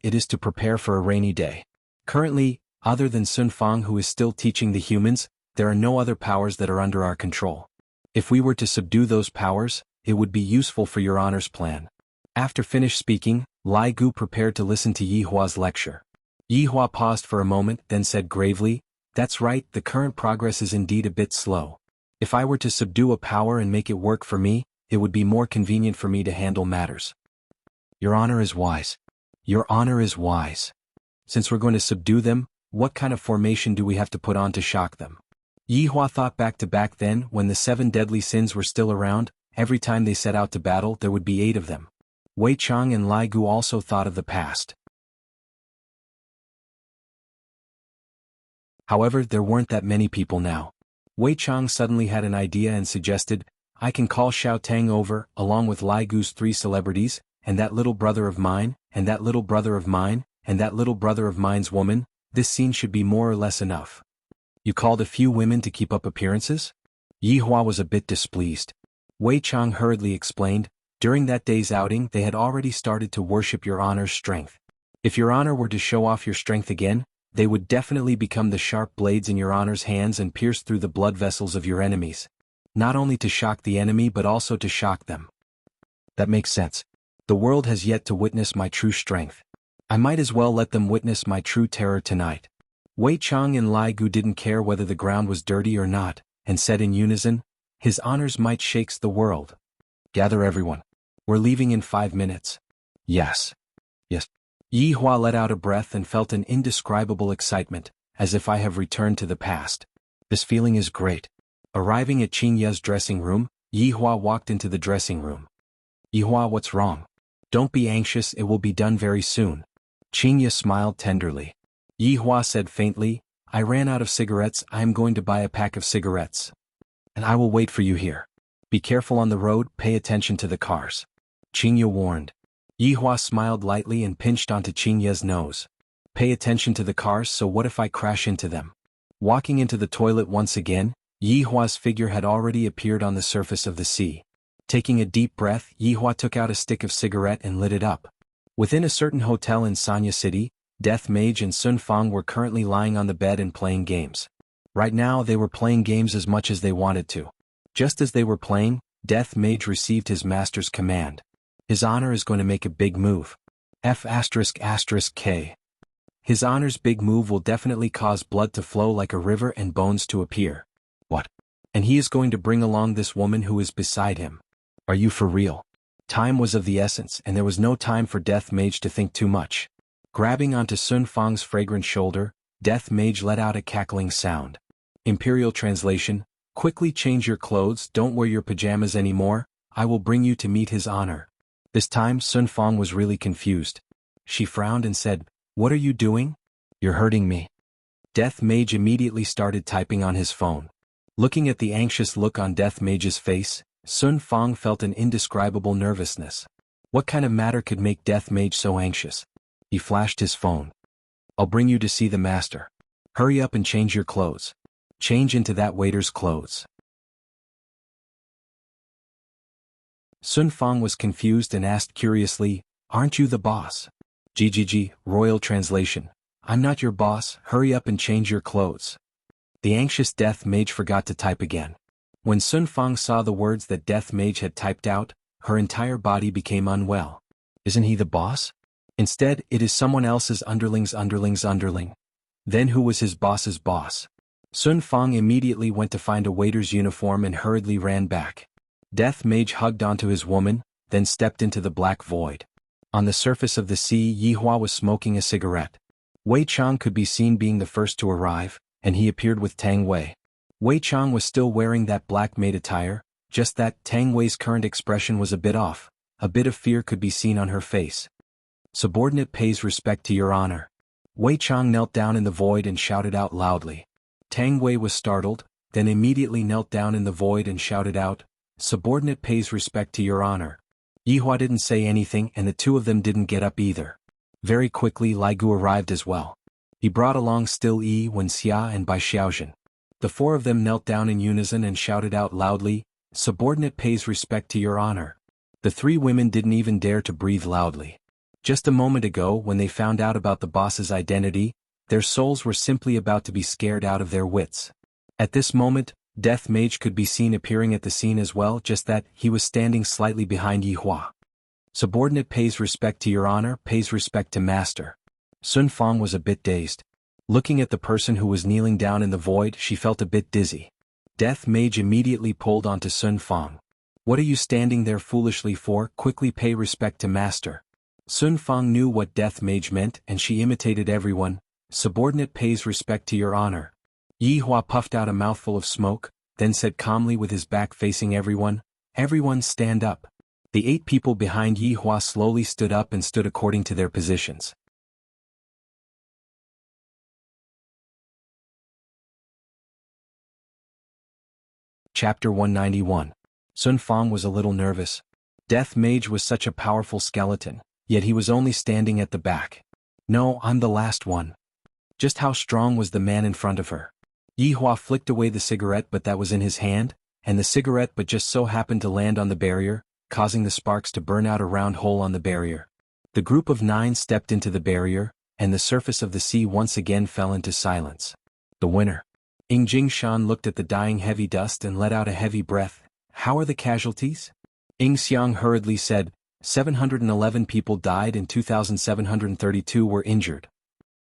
it is to prepare for a rainy day. Currently, other than Sun Fang who is still teaching the humans, there are no other powers that are under our control. If we were to subdue those powers, it would be useful for your honor's plan. After finished speaking, Lai Gu prepared to listen to Yi Hua's lecture. Yi Hua paused for a moment, then said gravely, that's right, the current progress is indeed a bit slow. If I were to subdue a power and make it work for me, it would be more convenient for me to handle matters. Your honor is wise. Your honor is wise. Since we're going to subdue them, what kind of formation do we have to put on to shock them? Yi Hua thought back to back then, when the 7 deadly sins were still around, every time they set out to battle there would be 8 of them. Wei Chang and Lai Gu also thought of the past. However, there weren't that many people now. Wei Chang suddenly had an idea and suggested, I can call Xiao Tang over, along with Lai Gu's 3 celebrities, and that little brother of mine, and that little brother of mine, and that little brother of mine's woman. This scene should be more or less enough. You called a few women to keep up appearances? Yi Hua was a bit displeased. Wei Chang hurriedly explained, during that day's outing they had already started to worship your honor's strength. If your honor were to show off your strength again, they would definitely become the sharp blades in your honor's hands and pierce through the blood vessels of your enemies. Not only to shock the enemy but also to shock them. That makes sense. The world has yet to witness my true strength. I might as well let them witness my true terror tonight. Wei Chang and Lai Gu didn't care whether the ground was dirty or not, and said in unison, his honor's might shakes the world. Gather everyone. We're leaving in 5 minutes. Yes. Yi Hua let out a breath and felt an indescribable excitement, as if I have returned to the past. This feeling is great. Arriving at Qing Ye's dressing room, Yi Hua walked into the dressing room. Yi Hua, what's wrong? Don't be anxious, it will be done very soon. Qing Ye smiled tenderly. Yi Hua said faintly, I ran out of cigarettes, I am going to buy a pack of cigarettes. And I will wait for you here. Be careful on the road, pay attention to the cars. Qing Ye warned. Yi Hua smiled lightly and pinched onto Qing Ye's nose. Pay attention to the cars, so what if I crash into them? Walking into the toilet once again, Yi Hua's figure had already appeared on the surface of the sea. Taking a deep breath, Yi Hua took out a stick of cigarette and lit it up. Within a certain hotel in Sanya City, Death Mage and Sun Fang were currently lying on the bed and playing games. Right now they were playing games as much as they wanted to. Just as they were playing, Death Mage received his master's command. His honor is going to make a big move. F***K. His honor's big move will definitely cause blood to flow like a river and bones to appear. What? And he is going to bring along this woman who is beside him. Are you for real? Time was of the essence and there was no time for Death Mage to think too much. Grabbing onto Sun Fang's fragrant shoulder, Death Mage let out a cackling sound. Imperial translation, quickly change your clothes, don't wear your pajamas anymore, I will bring you to meet his honor. This time Sun Fang was really confused. She frowned and said, what are you doing? You're hurting me. Death Mage immediately started typing on his phone. Looking at the anxious look on Death Mage's face, Sun Fang felt an indescribable nervousness. What kind of matter could make Death Mage so anxious? He flashed his phone. I'll bring you to see the master. Hurry up and change your clothes. Change into that waiter's clothes. Sun Fang was confused and asked curiously, aren't you the boss? GGG, Royal Translation. I'm not your boss, hurry up and change your clothes. The anxious Death Mage forgot to type again. When Sun Fang saw the words that Death Mage had typed out, her entire body became unwell. Isn't he the boss? Instead, it is someone else's underling's underling. Then who was his boss's boss? Sun Fang immediately went to find a waiter's uniform and hurriedly ran back. Death Mage hugged onto his woman, then stepped into the black void. On the surface of the sea, Yihua was smoking a cigarette. Wei Chang could be seen being the first to arrive, and he appeared with Tang Wei. Wei Chang was still wearing that black maid attire, just that Tang Wei's current expression was a bit off. A bit of fear could be seen on her face. Subordinate pays respect to your honor. Wei Chang knelt down in the void and shouted out loudly. Tang Wei was startled, then immediately knelt down in the void and shouted out, subordinate pays respect to your honor. Yihua didn't say anything and the two of them didn't get up either. Very quickly Lai Gu arrived as well. He brought along Still Yi, Wen Xia and Bai Xiaozhen. The four of them knelt down in unison and shouted out loudly, subordinate pays respect to your honor. The three women didn't even dare to breathe loudly. Just a moment ago when they found out about the boss's identity, their souls were simply about to be scared out of their wits. At this moment, Death Mage could be seen appearing at the scene as well, just that he was standing slightly behind Yihua. Subordinate pays respect to your honor, pays respect to master. Sun Fang was a bit dazed. Looking at the person who was kneeling down in the void, she felt a bit dizzy. Death Mage immediately pulled onto Sun Fang. What are you standing there foolishly for? Quickly pay respect to master. Sun Fang knew what Death Mage meant and she imitated everyone. Subordinate pays respect to your honor. Yihua puffed out a mouthful of smoke, then said calmly with his back facing everyone, everyone stand up. The 8 people behind Yihua slowly stood up and stood according to their positions. Chapter 191. Sun Fang was a little nervous. Death Mage was such a powerful skeleton, yet he was only standing at the back. No, I'm the last one. Just how strong was the man in front of her? Yihua flicked away the cigarette but that was in his hand, and the cigarette but just so happened to land on the barrier, causing the sparks to burn out a round hole on the barrier. The group of 9 stepped into the barrier, and the surface of the sea once again fell into silence. The winner. Ying Jingshan looked at the dying heavy dust and let out a heavy breath. How are the casualties? Ying Xiang hurriedly said, 711 people died and 2,732 were injured.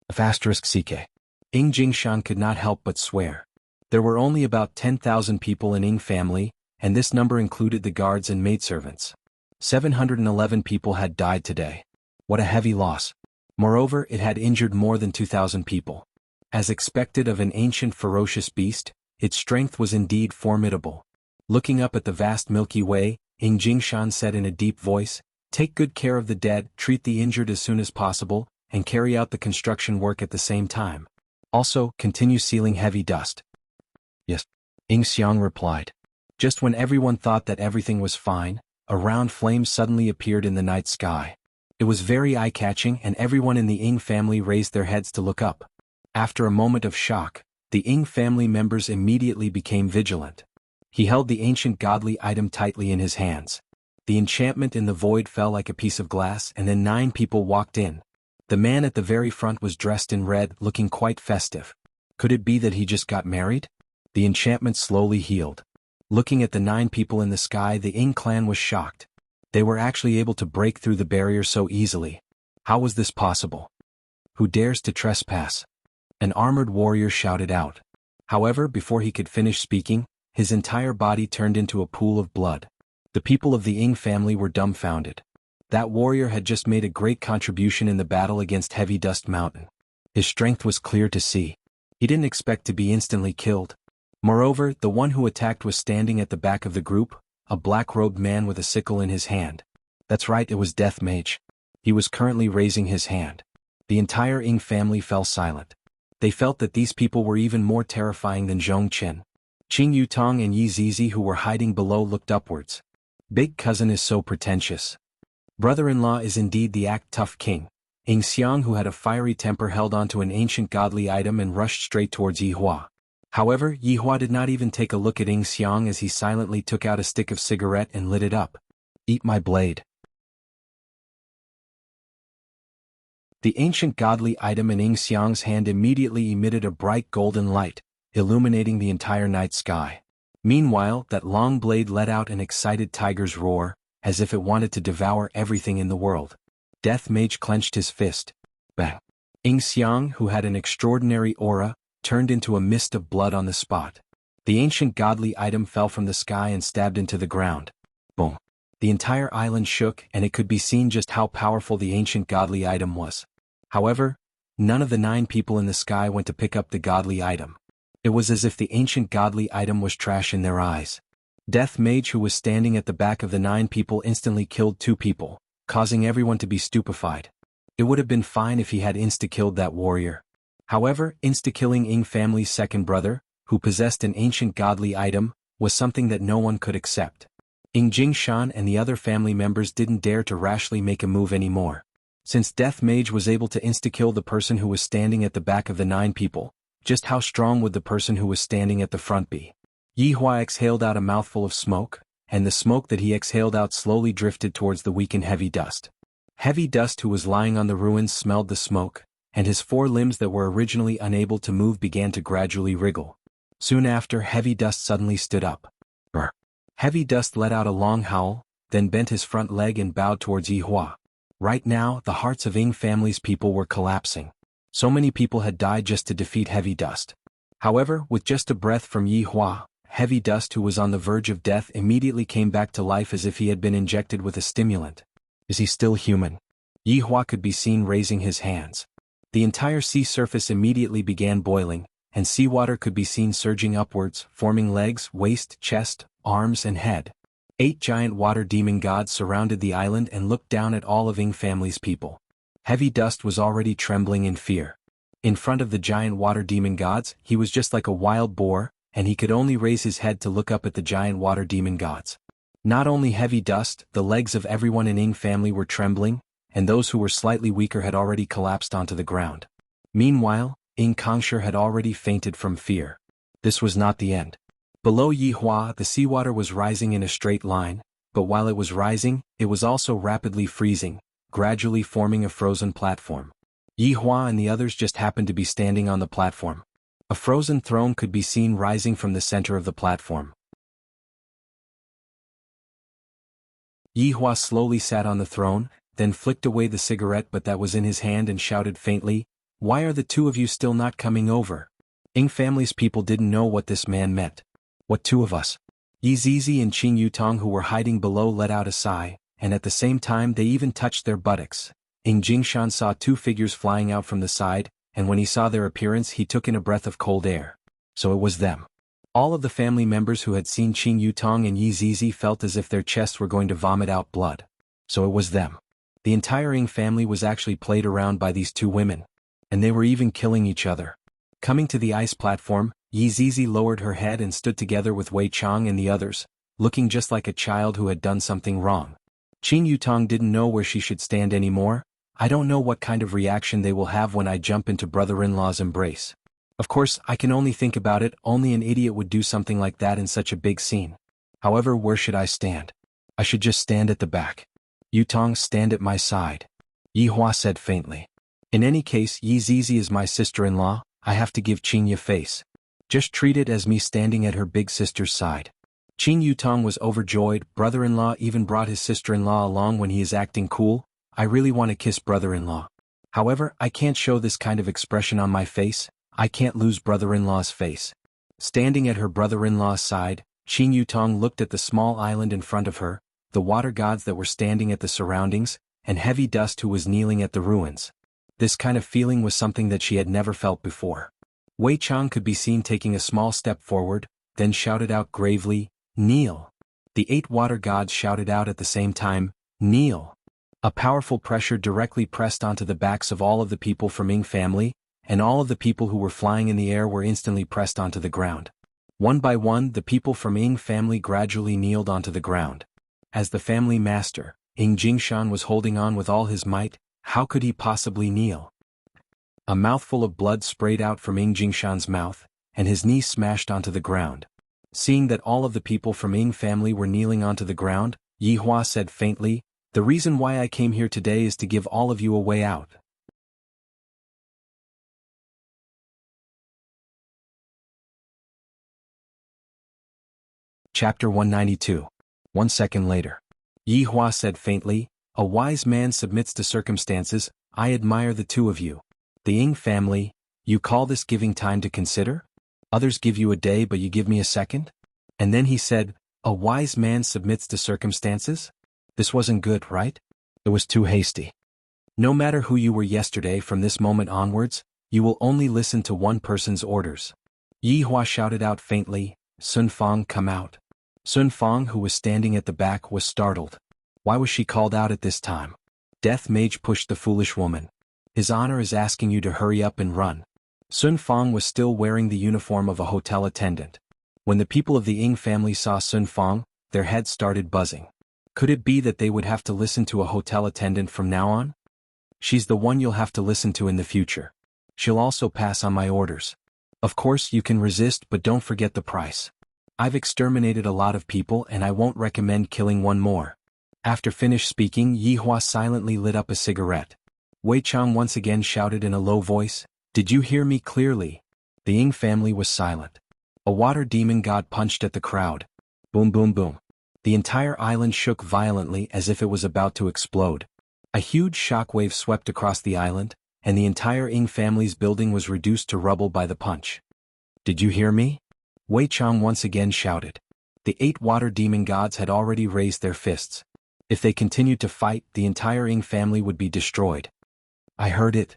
*CK. Ying Jingshan could not help but swear. There were only about 10,000 people in Ying family, and this number included the guards and maidservants. 711 people had died today. What a heavy loss. Moreover, it had injured more than 2,000 people. As expected of an ancient ferocious beast, its strength was indeed formidable. Looking up at the vast Milky Way, Ying Jingshan said in a deep voice, take good care of the dead, treat the injured as soon as possible, and carry out the construction work at the same time. Also, continue sealing heavy dust. Yes. Ying Xiang replied. Just when everyone thought that everything was fine, a round flame suddenly appeared in the night sky. It was very eye-catching and everyone in the Ying family raised their heads to look up. After a moment of shock, the Ying family members immediately became vigilant. He held the ancient godly item tightly in his hands. The enchantment in the void fell like a piece of glass and then 9 people walked in. The man at the very front was dressed in red, looking quite festive. Could it be that he just got married? The enchantment slowly healed. Looking at the 9 people in the sky, the Ying clan was shocked. They were actually able to break through the barrier so easily. How was this possible? Who dares to trespass? An armored warrior shouted out. However, before he could finish speaking, his entire body turned into a pool of blood. The people of the Ying family were dumbfounded. That warrior had just made a great contribution in the battle against Heavy Dust Mountain. His strength was clear to see. He didn't expect to be instantly killed. Moreover, the one who attacked was standing at the back of the group, a black-robed man with a sickle in his hand. That's right, it was Death Mage. He was currently raising his hand. The entire Ying family fell silent. They felt that these people were even more terrifying than Zhong Qin. Qing Yutong and Yi Zizi, who were hiding below, looked upwards. Big cousin is so pretentious. Brother-in-law is indeed the act tough king. Ying Xiang, who had a fiery temper, held onto an ancient godly item and rushed straight towards Yi Hua. However, Yi Hua did not even take a look at Ying Xiang as he silently took out a stick of cigarette and lit it up. Eat my blade. The ancient godly item in Ying Xiang's hand immediately emitted a bright golden light, illuminating the entire night sky. Meanwhile, that long blade let out an excited tiger's roar, as if it wanted to devour everything in the world. Death Mage clenched his fist. Bang! Ying Xiang, who had an extraordinary aura, turned into a mist of blood on the spot. The ancient godly item fell from the sky and stabbed into the ground. Boom! The entire island shook, and it could be seen just how powerful the ancient godly item was. However, none of the 9 people in the sky went to pick up the godly item. It was as if the ancient godly item was trash in their eyes. Death Mage, who was standing at the back of the 9 people, instantly killed 2 people, causing everyone to be stupefied. It would have been fine if he had insta-killed that warrior. However, insta-killing Ying family's second brother, who possessed an ancient godly item, was something that no one could accept. Ying Jingshan and the other family members didn't dare to rashly make a move anymore. Since Death Mage was able to insta-kill the person who was standing at the back of the 9 people, just how strong would the person who was standing at the front be? Yi Hua exhaled out a mouthful of smoke, and the smoke that he exhaled out slowly drifted towards the weakened Heavy Dust. Heavy Dust, who was lying on the ruins, smelled the smoke, and his 4 limbs that were originally unable to move began to gradually wriggle. Soon after, Heavy Dust suddenly stood up. Brr! Heavy Dust let out a long howl, then bent his front leg and bowed towards Yi Hua. Right now, the hearts of Ying family's people were collapsing. So many people had died just to defeat Heavy Dust. However, with just a breath from Yi Hua, Heavy Dust, who was on the verge of death, immediately came back to life as if he had been injected with a stimulant. Is he still human? Yi Hua could be seen raising his hands. The entire sea surface immediately began boiling, and seawater could be seen surging upwards, forming legs, waist, chest, arms and head. 8 giant water demon gods surrounded the island and looked down at all of Ying family's people. Heavy Dust was already trembling in fear. In front of the giant water demon gods, he was just like a wild boar, and he could only raise his head to look up at the giant water demon gods. Not only Heavy Dust, the legs of everyone in Ying family were trembling, and those who were slightly weaker had already collapsed onto the ground. Meanwhile, Ying Kongshi had already fainted from fear. This was not the end. Below Yi Hua, the seawater was rising in a straight line, but while it was rising, it was also rapidly freezing, gradually forming a frozen platform. Yi Hua and the others just happened to be standing on the platform. A frozen throne could be seen rising from the center of the platform. Yi Hua slowly sat on the throne, then flicked away the cigarette that was in his hand and shouted faintly, "Why are the 2 of you still not coming over?" Ying family's people didn't know what this man meant. What 2 of us? Yi Zizi and Qing Yutong, who were hiding below, let out a sigh, and at the same time they even touched their buttocks. Ying Jingshan saw 2 figures flying out from the side, and when he saw their appearance he took in a breath of cold air. So it was them. All of the family members who had seen Qing Yutong and Yi Zizi felt as if their chests were going to vomit out blood. So it was them. The entire Ying family was actually played around by these 2 women. And they were even killing each other. Coming to the ice platform, Yi Zizi lowered her head and stood together with Wei Chang and the others, looking just like a child who had done something wrong. Qing Yutong didn't know where she should stand anymore. I don't know what kind of reaction they will have when I jump into brother-in-law's embrace. Of course, I can only think about it, only an idiot would do something like that in such a big scene. However, where should I stand? I should just stand at the back. Yutong, stand at my side. Yi Hua said faintly. In any case, Yi Zizi is my sister-in-law, I have to give Qing Yi face. Just treat it as me standing at her big sister's side. Qing Yutong was overjoyed. Brother-in-law even brought his sister-in-law along when he is acting cool. I really want to kiss brother-in-law. However, I can't show this kind of expression on my face. I can't lose brother-in-law's face. Standing at her brother-in-law's side, Qing Yutong looked at the small island in front of her, the water gods that were standing at the surroundings, and Heavy Dust who was kneeling at the ruins. This kind of feeling was something that she had never felt before. Wei Chang could be seen taking a small step forward, then shouted out gravely, "Kneel." The 8 water gods shouted out at the same time, "Kneel." A powerful pressure directly pressed onto the backs of all of the people from Ying family, and all of the people who were flying in the air were instantly pressed onto the ground. One by one, the people from Ying family gradually kneeled onto the ground. As the family master, Ying Jingshan was holding on with all his might. How could he possibly kneel? A mouthful of blood sprayed out from Ying Jingshan's mouth, and his knee smashed onto the ground. Seeing that all of the people from Ying family were kneeling onto the ground, Yi Hua said faintly, "The reason why I came here today is to give all of you a way out." Chapter 192. 1 second later. Yi Hua said faintly, "A wise man submits to circumstances. I admire the two of you. The Ying family, you call this giving time to consider? Others give you a day but you give me a second?" And then he said, "A wise man submits to circumstances?" This wasn't good, right? It was too hasty. No matter who you were yesterday, from this moment onwards, you will only listen to one person's orders. Yi Hua shouted out faintly, "Sun Fang, come out." Sun Fang, who was standing at the back, was startled. Why was she called out at this time? Death Mage pushed the foolish woman. "His honor is asking you to hurry up and run." Sun Fang was still wearing the uniform of a hotel attendant. When the people of the Ying family saw Sun Fang, their heads started buzzing. Could it be that they would have to listen to a hotel attendant from now on? She's the one you'll have to listen to in the future. She'll also pass on my orders. Of course you can resist, but don't forget the price. I've exterminated a lot of people and I won't recommend killing one more. After finished speaking, Yi Hua silently lit up a cigarette. Wei Chang once again shouted in a low voice, "Did you hear me clearly?" The Ying family was silent. A water demon god punched at the crowd. Boom boom boom. The entire island shook violently as if it was about to explode. A huge shockwave swept across the island, and the entire Ying family's building was reduced to rubble by the punch. "Did you hear me?" Wei Chang once again shouted. The 8 water demon gods had already raised their fists. If they continued to fight, the entire Ying family would be destroyed. "I heard it."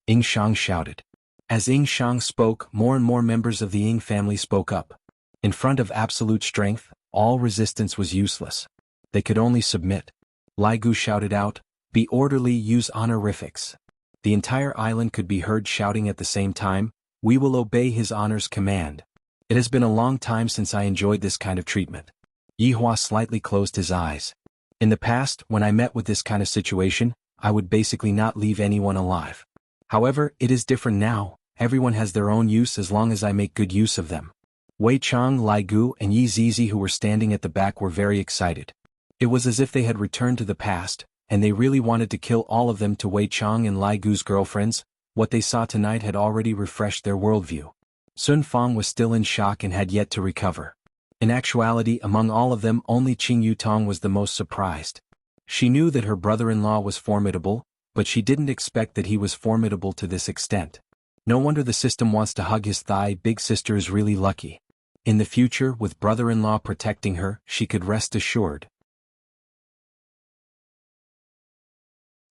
Ying Shang shouted. As Ying Shang spoke, more and more members of the Ying family spoke up. In front of absolute strength, all resistance was useless. They could only submit. Lai Gu shouted out, "Be orderly, use honorifics." The entire island could be heard shouting at the same time, "We will obey his honor's command." It has been a long time since I enjoyed this kind of treatment. Yi Hua slightly closed his eyes. In the past, when I met with this kind of situation, I would basically not leave anyone alive. However, it is different now. Everyone has their own use as long as I make good use of them. Wei Chang, Lai Gu, and Yi Zizi, who were standing at the back, were very excited. It was as if they had returned to the past, and they really wanted to kill all of them. To Wei Chang and Lai Gu's girlfriends, what they saw tonight had already refreshed their worldview. Sun Fang was still in shock and had yet to recover. In actuality, among all of them, only Qing Yutong was the most surprised. She knew that her brother-in-law was formidable, but she didn't expect that he was formidable to this extent. No wonder the system wants to hug his thigh. Big sister is really lucky. In the future, with brother-in-law protecting her, she could rest assured.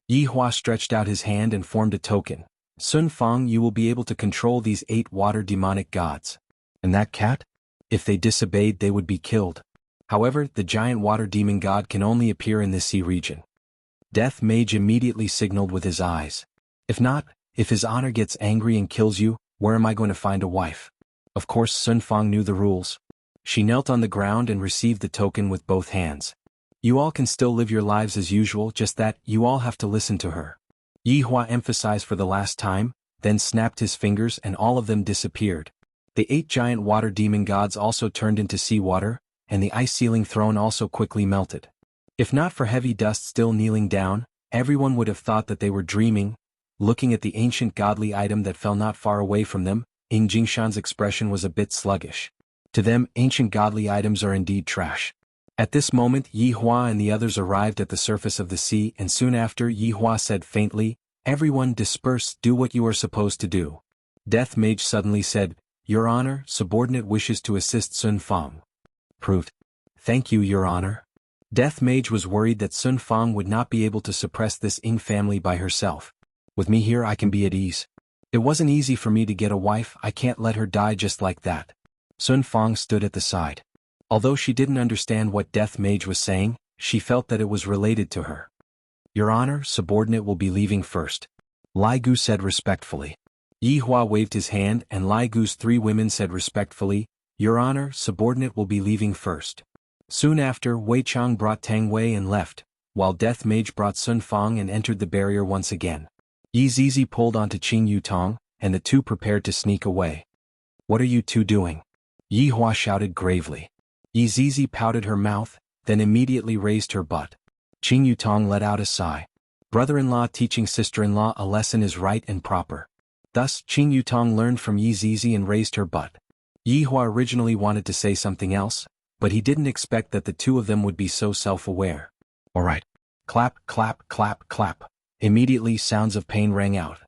Yi Hua stretched out his hand and formed a token. "Sun Fang, you will be able to control these 8 water demonic gods. And that cat? If they disobeyed, they would be killed. However, the giant water demon god can only appear in this sea region." Death Mage immediately signaled with his eyes. If his honor gets angry and kills you, where am I going to find a wife?" Of course Sun Fang knew the rules. She knelt on the ground and received the token with both hands. "You all can still live your lives as usual, just that, you all have to listen to her." Yi Hua emphasized for the last time, then snapped his fingers and all of them disappeared. The 8 giant water demon gods also turned into seawater, and the ice ceiling throne also quickly melted. If not for heavy dust still kneeling down, everyone would have thought that they were dreaming. Looking at the ancient godly item that fell not far away from them, Ying Jingshan's expression was a bit sluggish. To them, ancient godly items are indeed trash. At this moment, Yi Hua and the others arrived at the surface of the sea, and soon after, Yi Hua said faintly, "Everyone disperse, do what you are supposed to do." Death Mage suddenly said, "Your Honor, subordinate wishes to assist Sun Fang." Proved. "Thank you, Your Honor." Death Mage was worried that Sun Fang would not be able to suppress this Ying family by herself. "With me here, I can be at ease. It wasn't easy for me to get a wife. I can't let her die just like that." Sun Fang stood at the side. Although she didn't understand what Death Mage was saying, she felt that it was related to her. "Your Honor, subordinate will be leaving first," Lai Gu said respectfully. Yi Hua waved his hand and Lai Gu's 3 women said respectfully, Your Honor, subordinate will be leaving first. Soon after, Wei Chang brought Tang Wei and left, while Death Mage brought Sun Fang and entered the barrier once again. Yi Zizi pulled onto Qing Yutong, and the two prepared to sneak away. What are you two doing? Yi Hua shouted gravely. Yi Zizi pouted her mouth, then immediately raised her butt. Qing Yutong let out a sigh. Brother-in-law teaching sister-in-law a lesson is right and proper. Thus, Qing Yutong learned from Yi Zizi and raised her butt. Yi Hua originally wanted to say something else, but he didn't expect that the two of them would be so self-aware. Alright. Clap, clap, clap, clap. Immediately sounds of pain rang out.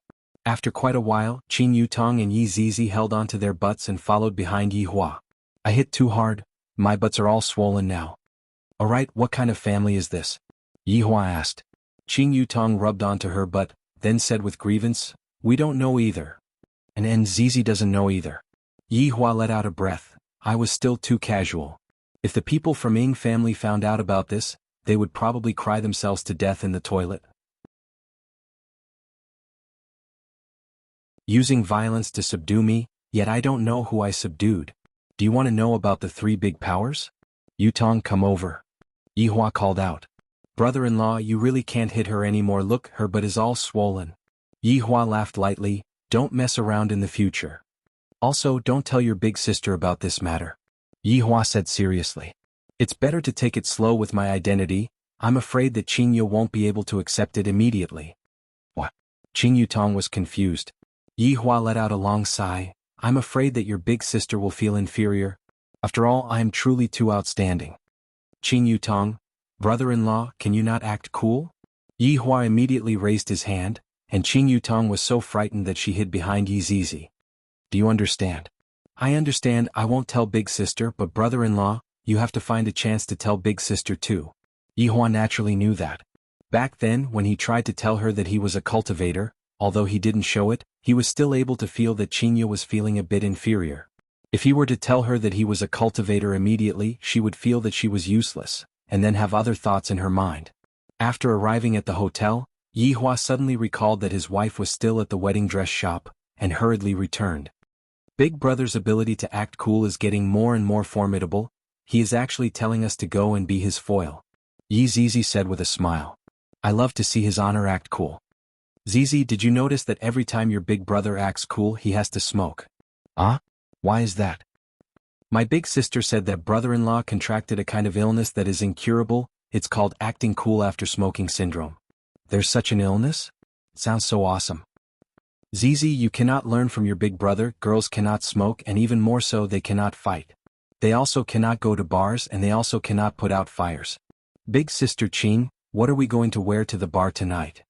After quite a while, Qing Yutong and Yi Zizi held onto their butts and followed behind Yi Hua. I hit too hard, my butts are all swollen now. Alright, what kind of family is this? Yi Hua asked. Qing Yutong rubbed onto her butt, then said with grievance, we don't know either. And Zizi doesn't know either. Yi Hua let out a breath, I was still too casual. If the people from Ying family found out about this, they would probably cry themselves to death in the toilet. Using violence to subdue me, yet I don't know who I subdued. Do you want to know about the three big powers? Yutong, come over. Yi Hua called out. Brother-in-law, you really can't hit her anymore, look, her butt is all swollen. Yi Hua laughed lightly, don't mess around in the future. Also, don't tell your big sister about this matter. Yi Hua said seriously. It's better to take it slow with my identity, I'm afraid that Qing Yu won't be able to accept it immediately. What? Qing Yutong was confused. Yi Hua let out a long sigh, I'm afraid that your big sister will feel inferior. After all, I am truly too outstanding. Qing Yutong, brother-in-law, can you not act cool? Yi Hua immediately raised his hand, and Qing Yutong was so frightened that she hid behind Yi Zizi. Do you understand? I understand, I won't tell big sister, but brother-in-law, you have to find a chance to tell big sister too. Yi Hua naturally knew that. Back then, when he tried to tell her that he was a cultivator, although he didn't show it, he was still able to feel that Qing Yu was feeling a bit inferior. If he were to tell her that he was a cultivator immediately, she would feel that she was useless, and then have other thoughts in her mind. After arriving at the hotel, Yi Hua suddenly recalled that his wife was still at the wedding dress shop, and hurriedly returned. Big Brother's ability to act cool is getting more and more formidable, he is actually telling us to go and be his foil. Yi Zizi said with a smile. I love to see his honor act cool. Zizi, did you notice that every time your big brother acts cool he has to smoke? Ah? Why is that? My big sister said that brother-in-law contracted a kind of illness that is incurable, it's called acting cool after smoking syndrome. There's such an illness? Sounds so awesome. Zizi, you cannot learn from your big brother, girls cannot smoke and even more so they cannot fight. They also cannot go to bars and they also cannot put out fires. Big sister Qing, what are we going to wear to the bar tonight?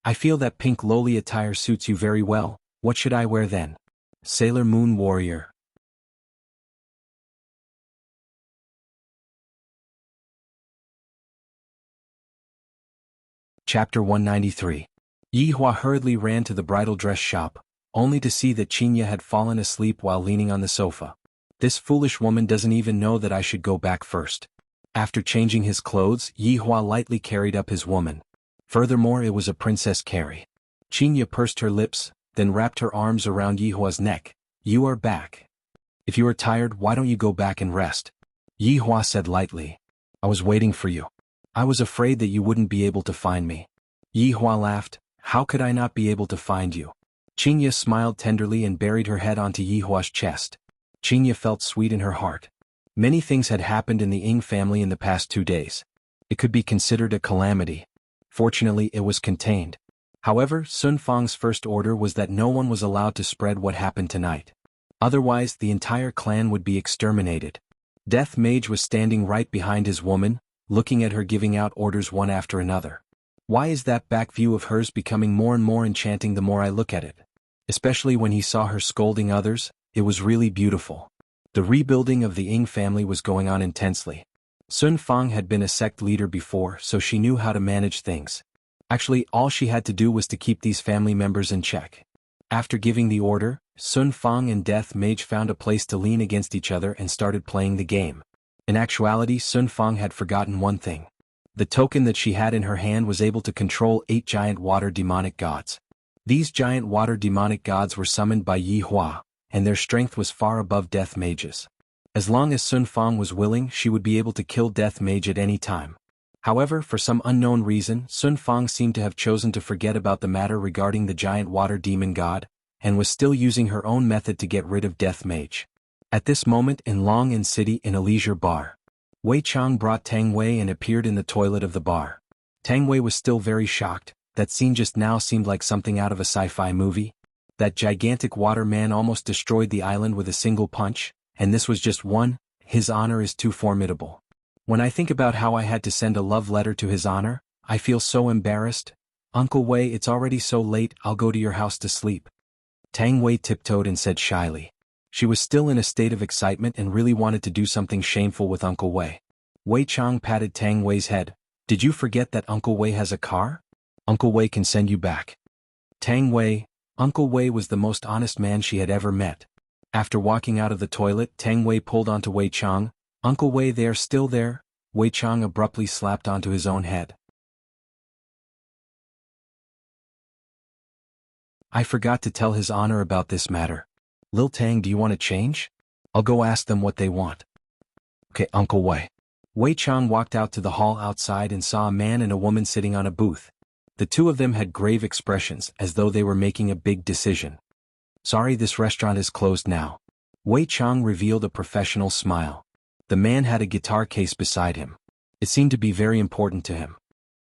I feel that pink lowly attire suits you very well, what should I wear then? Sailor Moon Warrior. Chapter 193. Yi Hua hurriedly ran to the bridal dress shop, only to see that Qing Ye had fallen asleep while leaning on the sofa. This foolish woman doesn't even know that I should go back first. After changing his clothes, Yi Hua lightly carried up his woman. Furthermore, it was a princess carry. Qing Ye pursed her lips, then wrapped her arms around Yi Hua's neck. You are back. If you are tired, why don't you go back and rest? Yi Hua said lightly. I was waiting for you. I was afraid that you wouldn't be able to find me. Yi Hua laughed. How could I not be able to find you? Qing Ye smiled tenderly and buried her head onto Yi Hua's chest. Qing Ye felt sweet in her heart. Many things had happened in the Ying family in the past 2 days. It could be considered a calamity. Fortunately, it was contained. However, Sun Fang's first order was that no one was allowed to spread what happened tonight. Otherwise, the entire clan would be exterminated. Death Mage was standing right behind his woman, looking at her giving out orders one after another. Why is that back view of hers becoming more and more enchanting the more I look at it? Especially when he saw her scolding others, it was really beautiful. The rebuilding of the Ying family was going on intensely. Sun Fang had been a sect leader before, so she knew how to manage things. Actually, all she had to do was to keep these family members in check. After giving the order, Sun Fang and Death Mage found a place to lean against each other and started playing the game. In actuality, Sun Fang had forgotten one thing. The token that she had in her hand was able to control 8 giant water demonic gods. These giant water demonic gods were summoned by Yi Hua, and their strength was far above Death Mage's. As long as Sun Fang was willing, she would be able to kill Death Mage at any time. However, for some unknown reason, Sun Fang seemed to have chosen to forget about the matter regarding the giant water demon god, and was still using her own method to get rid of Death Mage. At this moment in Long Inn City in a leisure bar, Wei Chang brought Tang Wei and appeared in the toilet of the bar. Tang Wei was still very shocked. That scene just now seemed like something out of a sci-fi movie. That gigantic water man almost destroyed the island with a single punch, and this was just one. His honor is too formidable. When I think about how I had to send a love letter to his honor, I feel so embarrassed. Uncle Wei, it's already so late, I'll go to your house to sleep. Tang Wei tiptoed and said shyly. She was still in a state of excitement and really wanted to do something shameful with Uncle Wei. Wei Chang patted Tang Wei's head. Did you forget that Uncle Wei has a car? Uncle Wei can send you back. Tang Wei, Uncle Wei was the most honest man she had ever met. After walking out of the toilet, Tang Wei pulled onto Wei Chang. Uncle Wei, they're still there? Wei Chang abruptly slapped onto his own head. I forgot to tell his honor about this matter. Lil Tang, do you want to change? I'll go ask them what they want. Okay, Uncle Wei. Wei Chang walked out to the hall outside and saw a man and a woman sitting on a booth. The two of them had grave expressions, as though they were making a big decision. Sorry, this restaurant is closed now. Wei Chang revealed a professional smile. The man had a guitar case beside him. It seemed to be very important to him.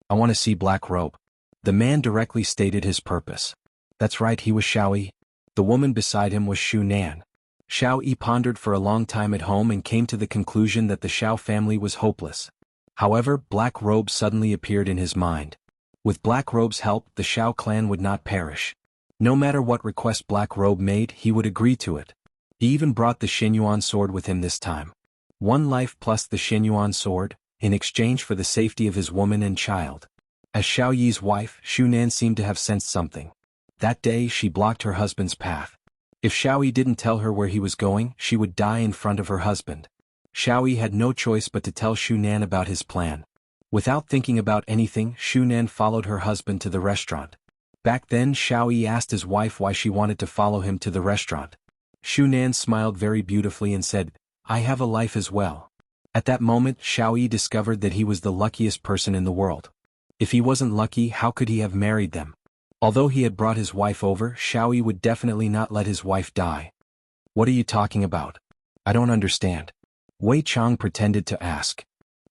I want to see Black Robe. The man directly stated his purpose. That's right, he was Xiao Yi. The woman beside him was Shu Nan. Xiao Yi pondered for a long time at home and came to the conclusion that the Xiao family was hopeless. However, Black Robe suddenly appeared in his mind. With Black Robe's help, the Xiao clan would not perish. No matter what request Black Robe made, he would agree to it. He even brought the Xinyuan sword with him this time. 1 life plus the Xinyuan sword, in exchange for the safety of his woman and child. As Xiao Yi's wife, Shu Nan seemed to have sensed something. That day she blocked her husband's path. If Xiao Yi didn't tell her where he was going, she would die in front of her husband. Xiao Yi had no choice but to tell Shu Nan about his plan. Without thinking about anything, Shu Nan followed her husband to the restaurant. Back then, Xiao Yi asked his wife why she wanted to follow him to the restaurant. Shu Nan smiled very beautifully and said, I have a life as well. At that moment, Xiao Yi discovered that he was the luckiest person in the world. If he wasn't lucky, how could he have married them? Although he had brought his wife over, Xiao Yi would definitely not let his wife die. What are you talking about? I don't understand. Wei Chang pretended to ask.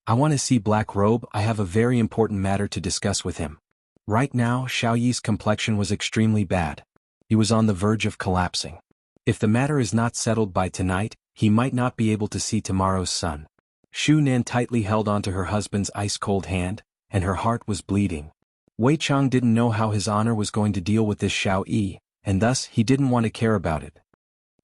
I want to see Black Robe. I have a very important matter to discuss with him. Right now, Xiao Yi's complexion was extremely bad. He was on the verge of collapsing. If the matter is not settled by tonight, he might not be able to see tomorrow's sun. Shu Nan tightly held onto her husband's ice-cold hand, and her heart was bleeding. Wei Chang didn't know how his honor was going to deal with this Xiao Yi, and thus he didn't want to care about it.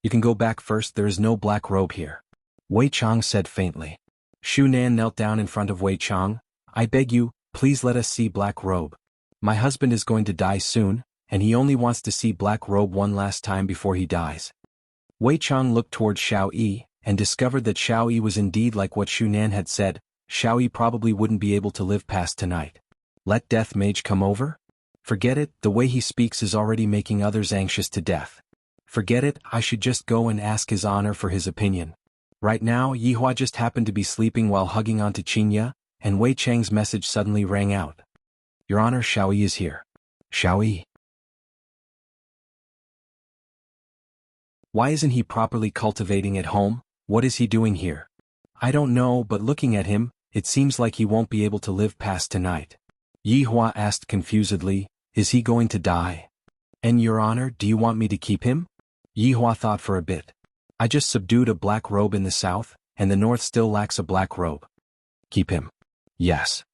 You can go back first, there is no Black Robe here. Wei Chang said faintly. Shu Nan knelt down in front of Wei Chang. I beg you, please let us see Black Robe. My husband is going to die soon, and he only wants to see Black Robe one last time before he dies. Wei Chang looked towards Xiao Yi, and discovered that Xiao Yi was indeed like what Shu Nan had said. Xiao Yi probably wouldn't be able to live past tonight. Let Death Mage come over? Forget it, the way he speaks is already making others anxious to death. Forget it, I should just go and ask his honor for his opinion. Right now, Yihua just happened to be sleeping while hugging onto Qinya, and Wei Chang's message suddenly rang out. Your Honor, Xiao Yi is here. Xiao Yi. Why isn't he properly cultivating at home? What is he doing here? I don't know, but looking at him, it seems like he won't be able to live past tonight. Yihua asked confusedly, is he going to die? And Your Honor, do you want me to keep him? Yihua thought for a bit. I just subdued a Black Robe in the south, and the north still lacks a Black Robe. Keep him. Yes.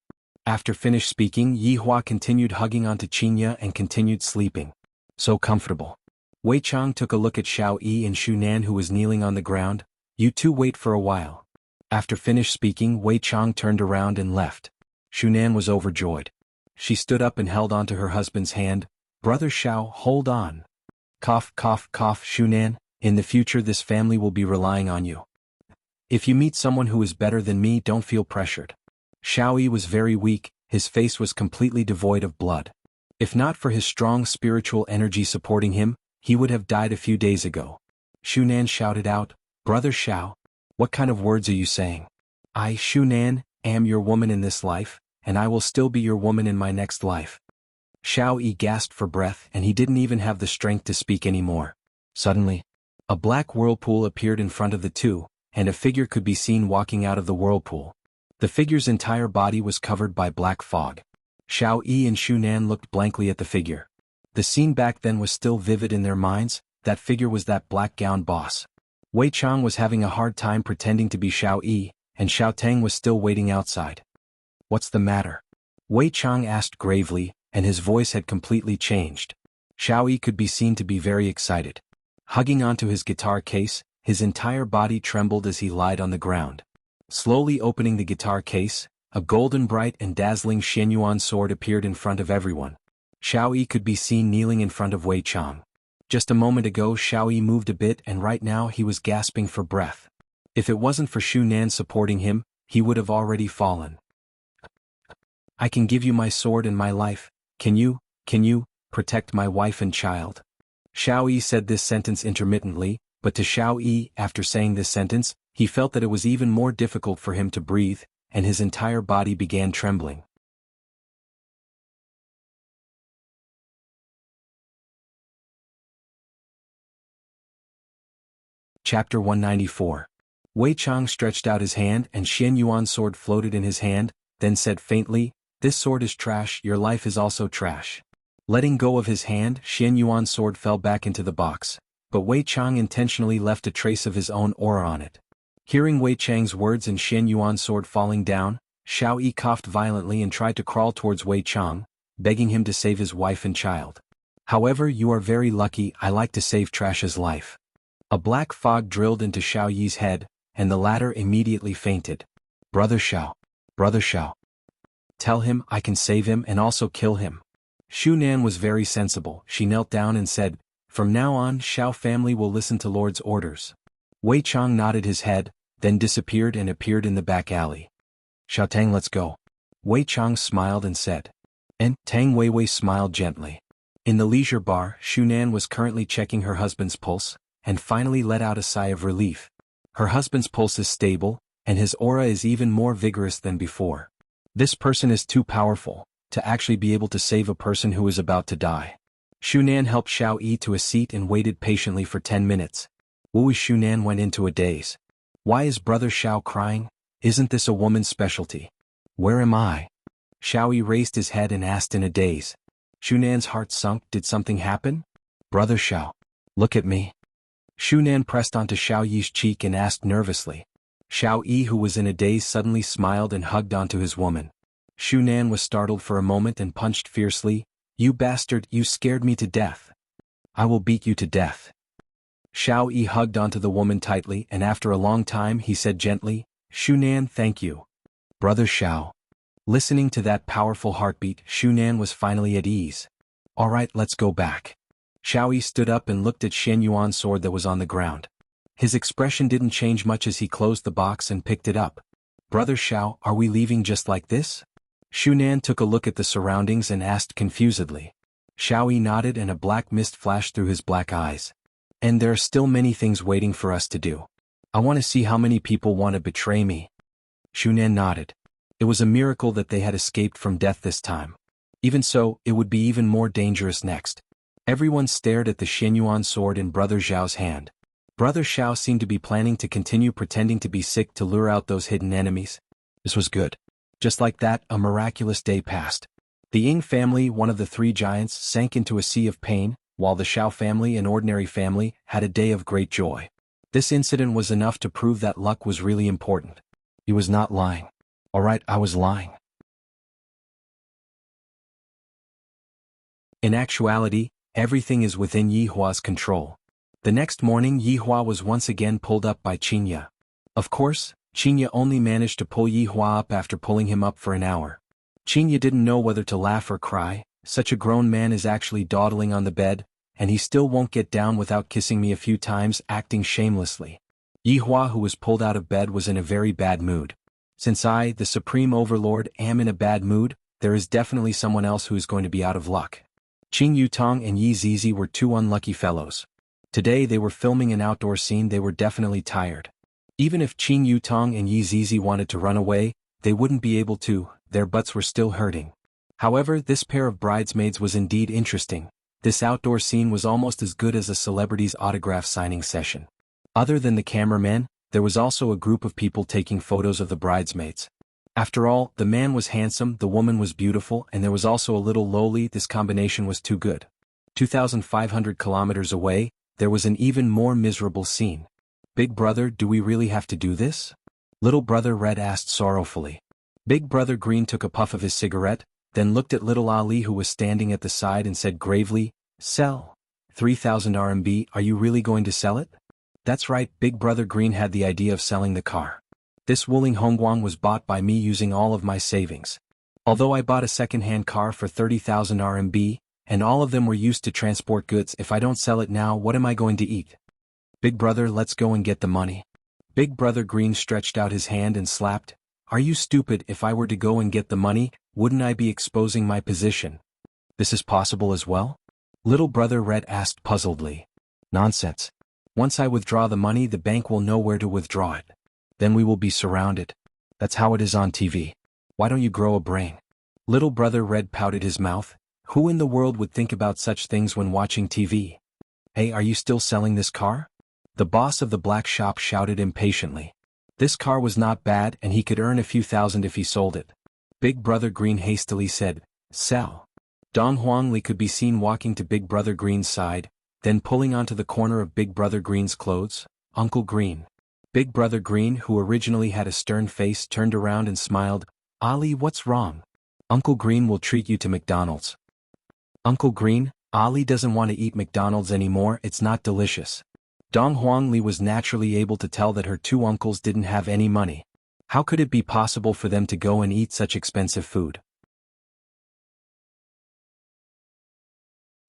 After finished speaking, Yihua continued hugging onto Qinya and continued sleeping. So comfortable. Wei Chang took a look at Xiao Yi and Shu Nan, who was kneeling on the ground. You two wait for a while. After finished speaking, Wei Chang turned around and left. Shu Nan was overjoyed. She stood up and held onto her husband's hand. Brother Xiao, hold on. Cough, cough, cough, Shu Nan. In the future this family will be relying on you. If you meet someone who is better than me, don't feel pressured. Xiao Yi was very weak, his face was completely devoid of blood. If not for his strong spiritual energy supporting him, he would have died a few days ago. Shu Nan shouted out, Brother Xiao. What kind of words are you saying? I, Shunan, am your woman in this life, and I will still be your woman in my next life. Xiao Yi gasped for breath and he didn't even have the strength to speak anymore. Suddenly, a black whirlpool appeared in front of the two, and a figure could be seen walking out of the whirlpool. The figure's entire body was covered by black fog. Xiao Yi and Shunan looked blankly at the figure. The scene back then was still vivid in their minds. That figure was that black-gowned boss. Wei Chang was having a hard time pretending to be Xiao Yi, and Xiao Tang was still waiting outside. What's the matter? Wei Chang asked gravely, and his voice had completely changed. Xiao Yi could be seen to be very excited. Hugging onto his guitar case, his entire body trembled as he lied on the ground. Slowly opening the guitar case, a golden bright and dazzling Xianyuan sword appeared in front of everyone. Xiao Yi could be seen kneeling in front of Wei Chang. Just a moment ago Xiao Yi moved a bit and right now he was gasping for breath. If it wasn't for Shunan supporting him, he would have already fallen. I can give you my sword and my life. Can you protect my wife and child? Xiao Yi said this sentence intermittently, but to Xiao Yi, after saying this sentence, he felt that it was even more difficult for him to breathe, and his entire body began trembling. Chapter 194. Wei Chang stretched out his hand and Xianyuan sword floated in his hand, then said faintly, "This sword is trash, your life is also trash." Letting go of his hand, Xianyuan sword fell back into the box, but Wei Chang intentionally left a trace of his own aura on it. Hearing Wei Chang's words and Xianyuan sword falling down, Xiao Yi coughed violently and tried to crawl towards Wei Chang, begging him to save his wife and child. However, you are very lucky, I like to save Trash's life. A black fog drilled into Xiao Yi's head, and the latter immediately fainted. Brother Xiao. Tell him I can save him and also kill him. Shunan was very sensible. She knelt down and said, "From now on, Xiao family will listen to Lord's orders." Wei Chang nodded his head, then disappeared and appeared in the back alley. "Xiao Tang, let's go." Wei Chang smiled and said. And Tang Weiwei smiled gently. In the leisure bar, Shunan was currently checking her husband's pulse, and finally let out a sigh of relief. Her husband's pulse is stable, and his aura is even more vigorous than before. This person is too powerful to actually be able to save a person who is about to die. Shunan helped Xiao Yi to a seat and waited patiently for 10 minutes. Wu Shunan went into a daze. Why is Brother Xiao crying? Isn't this a woman's specialty? Where am I? Xiao Yi raised his head and asked in a daze. Shunan's heart sunk. Did something happen? Brother Xiao, look at me. Shunan pressed onto Xiao Yi's cheek and asked nervously. Xiao Yi, who was in a daze, suddenly smiled and hugged onto his woman. Shunan was startled for a moment and punched fiercely. You bastard, you scared me to death. I will beat you to death. Xiao Yi hugged onto the woman tightly and after a long time he said gently, Shunan, thank you. Brother Xiao. Listening to that powerful heartbeat, Shunan was finally at ease. Alright, let's go back. Xiao Yi stood up and looked at Xianyuan's sword that was on the ground. His expression didn't change much as he closed the box and picked it up. Brother Xiao, are we leaving just like this? Shunan took a look at the surroundings and asked confusedly. Xiao Yi nodded and a black mist flashed through his black eyes. And there are still many things waiting for us to do. I want to see how many people want to betray me. Shunan nodded. It was a miracle that they had escaped from death this time. Even so, it would be even more dangerous next. Everyone stared at the Xianyuan sword in Brother Xiao's hand. Brother Xiao seemed to be planning to continue pretending to be sick to lure out those hidden enemies. This was good. Just like that, a miraculous day passed. The Ying family, one of the three giants, sank into a sea of pain, while the Xiao family, an ordinary family, had a day of great joy. This incident was enough to prove that luck was really important. He was not lying. Alright, I was lying. In actuality, everything is within Yi Hua's control. The next morning Yi Hua was once again pulled up by Qingya. Of course, Qingya only managed to pull Yi Hua up after pulling him up for an hour. Qingya didn't know whether to laugh or cry. Such a grown man is actually dawdling on the bed, and he still won't get down without kissing me a few times, acting shamelessly. Yi Hua, who was pulled out of bed, was in a very bad mood. Since I, the Supreme Overlord, am in a bad mood, there is definitely someone else who is going to be out of luck. Qing Yutong and Yi Zizi were two unlucky fellows. Today they were filming an outdoor scene. They were definitely tired. Even if Qing Yutong and Yi Zizi wanted to run away, they wouldn't be able to, their butts were still hurting. However, this pair of bridesmaids was indeed interesting. This outdoor scene was almost as good as a celebrity's autograph signing session. Other than the cameraman, there was also a group of people taking photos of the bridesmaids. After all, the man was handsome, the woman was beautiful, and there was also a little lowly. This combination was too good. 2,500 kilometers away, there was an even more miserable scene. Big brother, do we really have to do this? Little brother Red asked sorrowfully. Big brother Green took a puff of his cigarette, then looked at little Ali who was standing at the side and said gravely, "Sell. 3,000 RMB, are you really going to sell it?" That's right, Big brother Green had the idea of selling the car. This Wuling Hongguang was bought by me using all of my savings. Although I bought a second-hand car for 30,000 RMB, and all of them were used to transport goods, if I don't sell it now, what am I going to eat? Big brother, let's go and get the money. Big brother Green stretched out his hand and slapped. Are you stupid? If I were to go and get the money, wouldn't I be exposing my position? This is possible as well? Little brother Red asked puzzledly. Nonsense. Once I withdraw the money, the bank will know where to withdraw it. Then we will be surrounded. That's how it is on TV. Why don't you grow a brain? Little brother Red pouted his mouth. Who in the world would think about such things when watching TV? Hey, are you still selling this car? The boss of the black shop shouted impatiently. This car was not bad and he could earn a few thousand if he sold it. Big brother Green hastily said, "Sell." Dong Huangli could be seen walking to Big brother Green's side, then pulling onto the corner of Big brother Green's clothes. Uncle Green. Big brother Green, who originally had a stern face, turned around and smiled. Ali, what's wrong? Uncle Green will treat you to McDonald's. Uncle Green, Ali doesn't want to eat McDonald's anymore, it's not delicious. Dong Huangli was naturally able to tell that her two uncles didn't have any money. How could it be possible for them to go and eat such expensive food?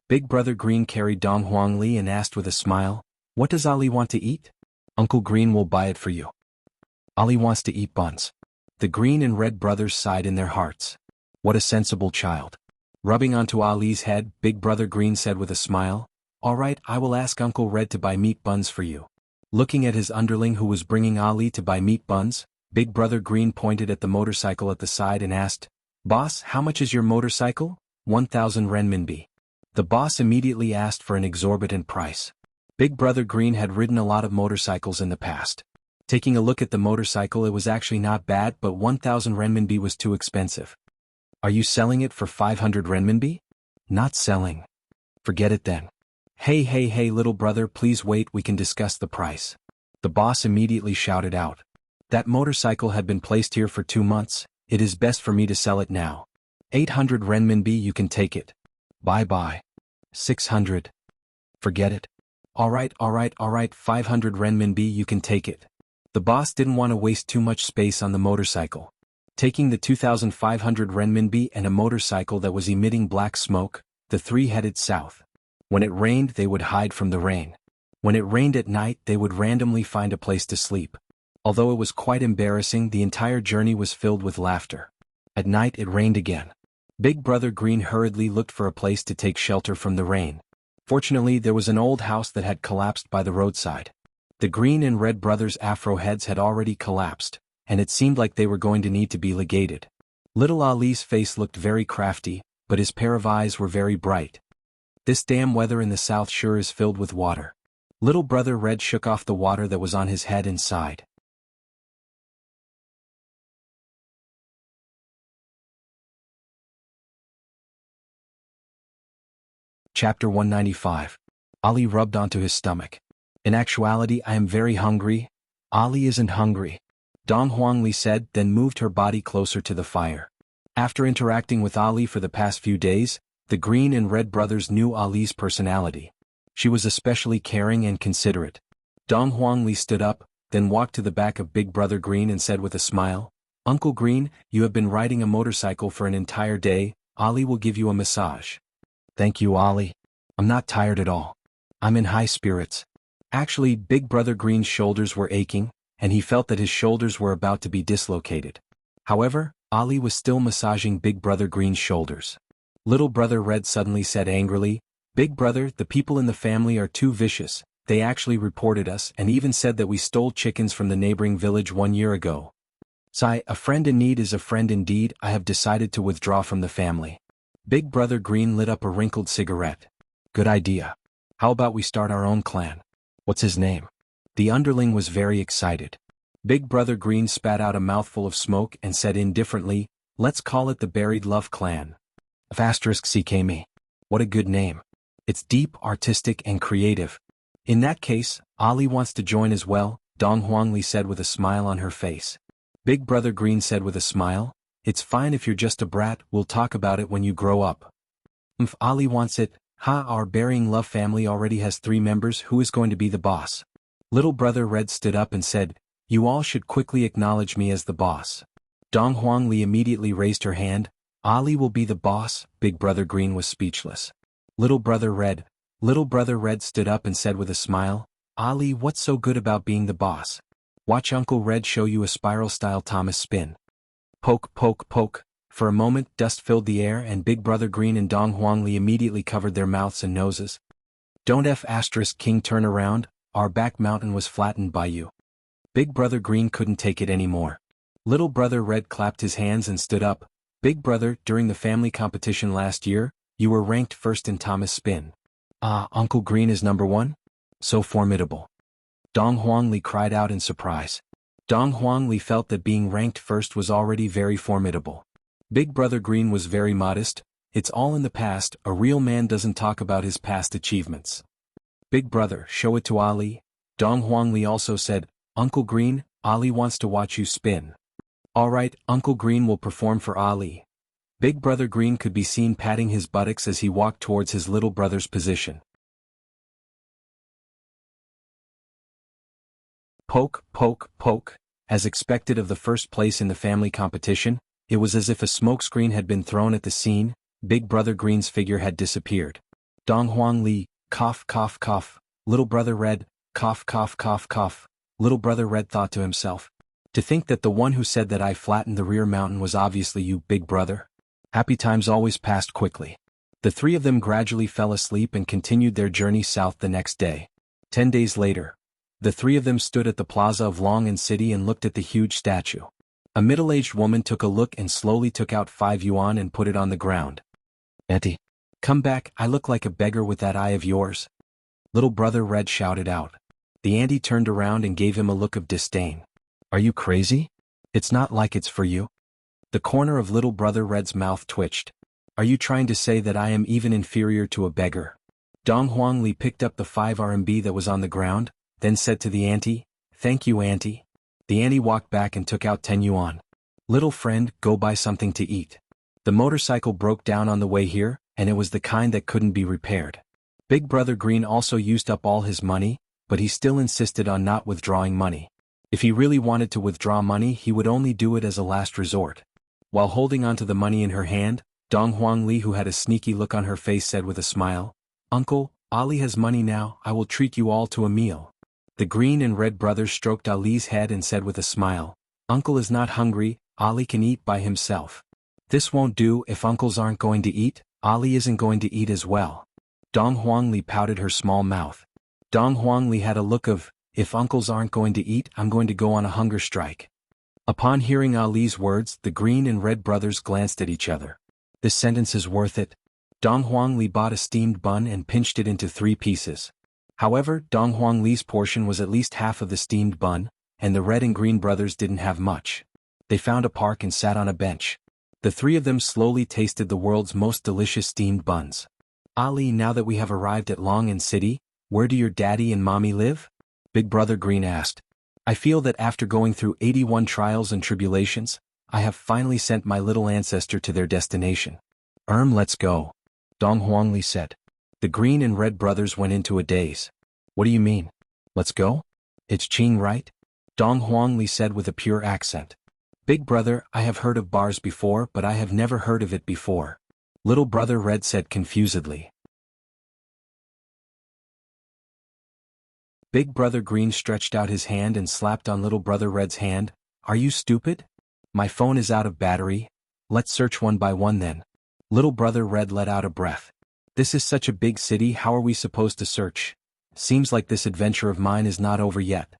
Big brother Green carried Dong Huangli and asked with a smile, "What does Ali want to eat?" "Uncle Green will buy it for you." Ali wants to eat buns. The Green and Red brothers sighed in their hearts. What a sensible child. Rubbing onto Ali's head, Big brother Green said with a smile, "All right, I will ask Uncle Red to buy meat buns for you." Looking at his underling who was bringing Ali to buy meat buns, Big brother Green pointed at the motorcycle at the side and asked, "Boss, how much is your motorcycle?" 1,000 renminbi. The boss immediately asked for an exorbitant price. Big brother Green had ridden a lot of motorcycles in the past. Taking a look at the motorcycle, it was actually not bad, but 1,000 renminbi was too expensive. "Are you selling it for 500 renminbi?" "Not selling." "Forget it then." Hey, little brother, please wait, we can discuss the price." The boss immediately shouted out. "That motorcycle had been placed here for 2 months, it is best for me to sell it now. 800 renminbi, you can take it." "Bye-bye." 600. "Forget it." All right, 500 renminbi, you can take it." The boss didn't want to waste too much space on the motorcycle. Taking the 2,500 renminbi and a motorcycle that was emitting black smoke, the three headed south. When it rained, they would hide from the rain. When it rained at night, they would randomly find a place to sleep. Although it was quite embarrassing, the entire journey was filled with laughter. At night it rained again. Big brother Green hurriedly looked for a place to take shelter from the rain. Fortunately, there was an old house that had collapsed by the roadside. The Green and Red brothers' afro heads had already collapsed, and it seemed like they were going to need to be ligated. Little Ali's face looked very crafty, but his pair of eyes were very bright. This damn weather in the south sure is filled with water. Little brother Red shook off the water that was on his head and sighed. Chapter 195. Ali rubbed onto his stomach. "In actuality, I am very hungry." "Ali isn't hungry," Dong Huangli said, then moved her body closer to the fire. After interacting with Ali for the past few days, the Green and Red brothers knew Ali's personality. She was especially caring and considerate. Dong Huangli stood up, then walked to the back of Big brother Green and said with a smile, "Uncle Green, you have been riding a motorcycle for an entire day, Ali will give you a massage." "Thank you, Ali. I'm not tired at all. I'm in high spirits." Actually, Big brother Green's shoulders were aching, and he felt that his shoulders were about to be dislocated. However, Ali was still massaging Big brother Green's shoulders. Little brother Red suddenly said angrily, "Big brother, the people in the family are too vicious, They actually reported us and even said that we stole chickens from the neighboring village 1 year ago. Sigh, a friend in need is a friend indeed. I have decided to withdraw from the family. Big Brother Green lit up a wrinkled cigarette. Good idea. How about we start our own clan? What's his name? The underling was very excited. Big Brother Green spat out a mouthful of smoke and said indifferently, let's call it the Buried Love Clan. *CKME. What a good name. It's deep, artistic and creative. In that case, Ali wants to join as well, Dong Huangli said with a smile on her face. Big Brother Green said with a smile, it's fine if you're just a brat, we'll talk about it when you grow up. If Ali wants it, our Burying Love family already has 3 members, who is going to be the boss? Little Brother Red stood up and said, you all should quickly acknowledge me as the boss. Dong Huangli immediately raised her hand, Ali will be the boss. Big Brother Green was speechless. Little Brother Red stood up and said with a smile, Ali, what's so good about being the boss? Watch Uncle Red show you a spiral-style Thomas spin. Poke, poke, poke. For a moment, dust filled the air and Big Brother Green and Dong Huangli immediately covered their mouths and noses. Don't King turn around, our back mountain was flattened by you. Big Brother Green couldn't take it anymore. Little Brother Red clapped his hands and stood up. Big Brother, during the family competition last year, you were ranked first in Thomas spin. Uncle Green is number 1? So formidable. Dong Huangli cried out in surprise. Dong Huangli felt that being ranked first was already very formidable. Big Brother Green was very modest, it's all in the past, a real man doesn't talk about his past achievements. Big Brother, show it to Ali. Dong Huangli also said, Uncle Green, Ali wants to watch you spin. Alright, Uncle Green will perform for Ali. Big Brother Green could be seen patting his buttocks as he walked towards his little brother's position. Poke, poke, poke. As expected of the first place in the family competition, it was as if a smokescreen had been thrown at the scene. Big Brother Green's figure had disappeared. Dong Huangli, cough, cough, cough. Little Brother Red, cough, cough, cough, cough. Little Brother Red thought to himself. To think that the one who said that I flattened the rear mountain was obviously you, Big Brother. Happy times always passed quickly. The 3 of them gradually fell asleep and continued their journey south the next day. 10 days later, the 3 of them stood at the plaza of Long'an City and looked at the huge statue. A middle-aged woman took a look and slowly took out 5 yuan and put it on the ground. Auntie, come back, I look like a beggar with that eye of yours. Little Brother Red shouted out. The auntie turned around and gave him a look of disdain. Are you crazy? It's not like it's for you. The corner of Little Brother Red's mouth twitched. Are you trying to say that I am even inferior to a beggar? Dong Huangli picked up the 5 RMB that was on the ground, then said to the auntie, thank you, auntie. The auntie walked back and took out 10 yuan. Little friend, go buy something to eat. The motorcycle broke down on the way here, and it was the kind that couldn't be repaired. Big Brother Green also used up all his money, but he still insisted on not withdrawing money. If he really wanted to withdraw money, he would only do it as a last resort. While holding onto the money in her hand, Dong Huangli, who had a sneaky look on her face, said with a smile, Uncle, Ali has money now, I will treat you all to a meal. The Green and Red brothers stroked Ali's head and said with a smile, Uncle is not hungry, Ali can eat by himself. This won't do, if uncles aren't going to eat, Ali isn't going to eat as well. Dong Huangli pouted her small mouth. Dong Huangli had a look of, if uncles aren't going to eat, I'm going to go on a hunger strike. Upon hearing Ali's words, the Green and Red brothers glanced at each other. This sentence is worth it. Dong Huangli bought a steamed bun and pinched it into 3 pieces. However, Dong Huangli's portion was at least half of the steamed bun, and the Red and Green brothers didn't have much. They found a park and sat on a bench. The 3 of them slowly tasted the world's most delicious steamed buns. Ali, now that we have arrived at Long'an City, where do your daddy and mommy live? Big Brother Green asked. I feel that after going through 81 trials and tribulations, I have finally sent my little ancestor to their destination. Let's go. Dong Huangli said. The Green and Red brothers went into a daze. What do you mean? Let's go? It's Qing, right? Dong Huangli said with a pure accent. Big Brother, I have heard of bars before, but I have never heard of it before. Little Brother Red said confusedly. Big Brother Green stretched out his hand and slapped on Little Brother Red's hand. Are you stupid? My phone is out of battery. Let's search one by one then. Little Brother Red let out a breath. This is such a big city, how are we supposed to search? Seems like this adventure of mine is not over yet.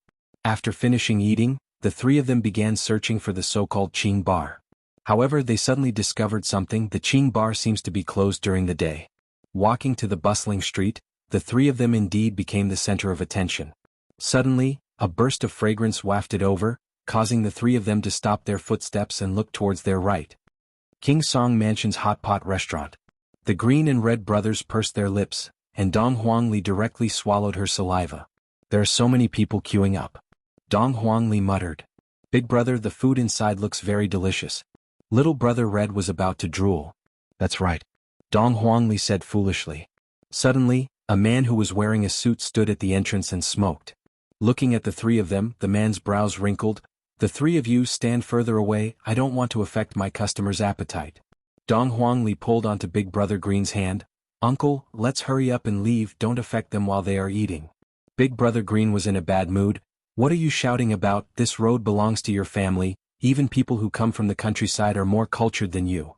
After finishing eating, the three of them began searching for the so-called Qing bar. However, they suddenly discovered something. The Qing bar seems to be closed during the day. Walking to the bustling street, the three of them indeed became the center of attention. Suddenly, a burst of fragrance wafted over, causing the three of them to stop their footsteps and look towards their right. King Song Mansion's hot pot restaurant. The green and red brothers pursed their lips, and Dong Huangli directly swallowed her saliva. There are so many people queuing up. Dong Huangli muttered. Big brother, the food inside looks very delicious. Little brother Red was about to drool. That's right. Dong Huangli said foolishly. Suddenly, a man who was wearing a suit stood at the entrance and smoked. Looking at the three of them, the man's brows wrinkled. The three of you stand further away, I don't want to affect my customer's appetite. Dong Huangli pulled onto Big Brother Green's hand. Uncle, let's hurry up and leave, don't affect them while they are eating. Big Brother Green was in a bad mood. What are you shouting about? This road belongs to your family, even people who come from the countryside are more cultured than you.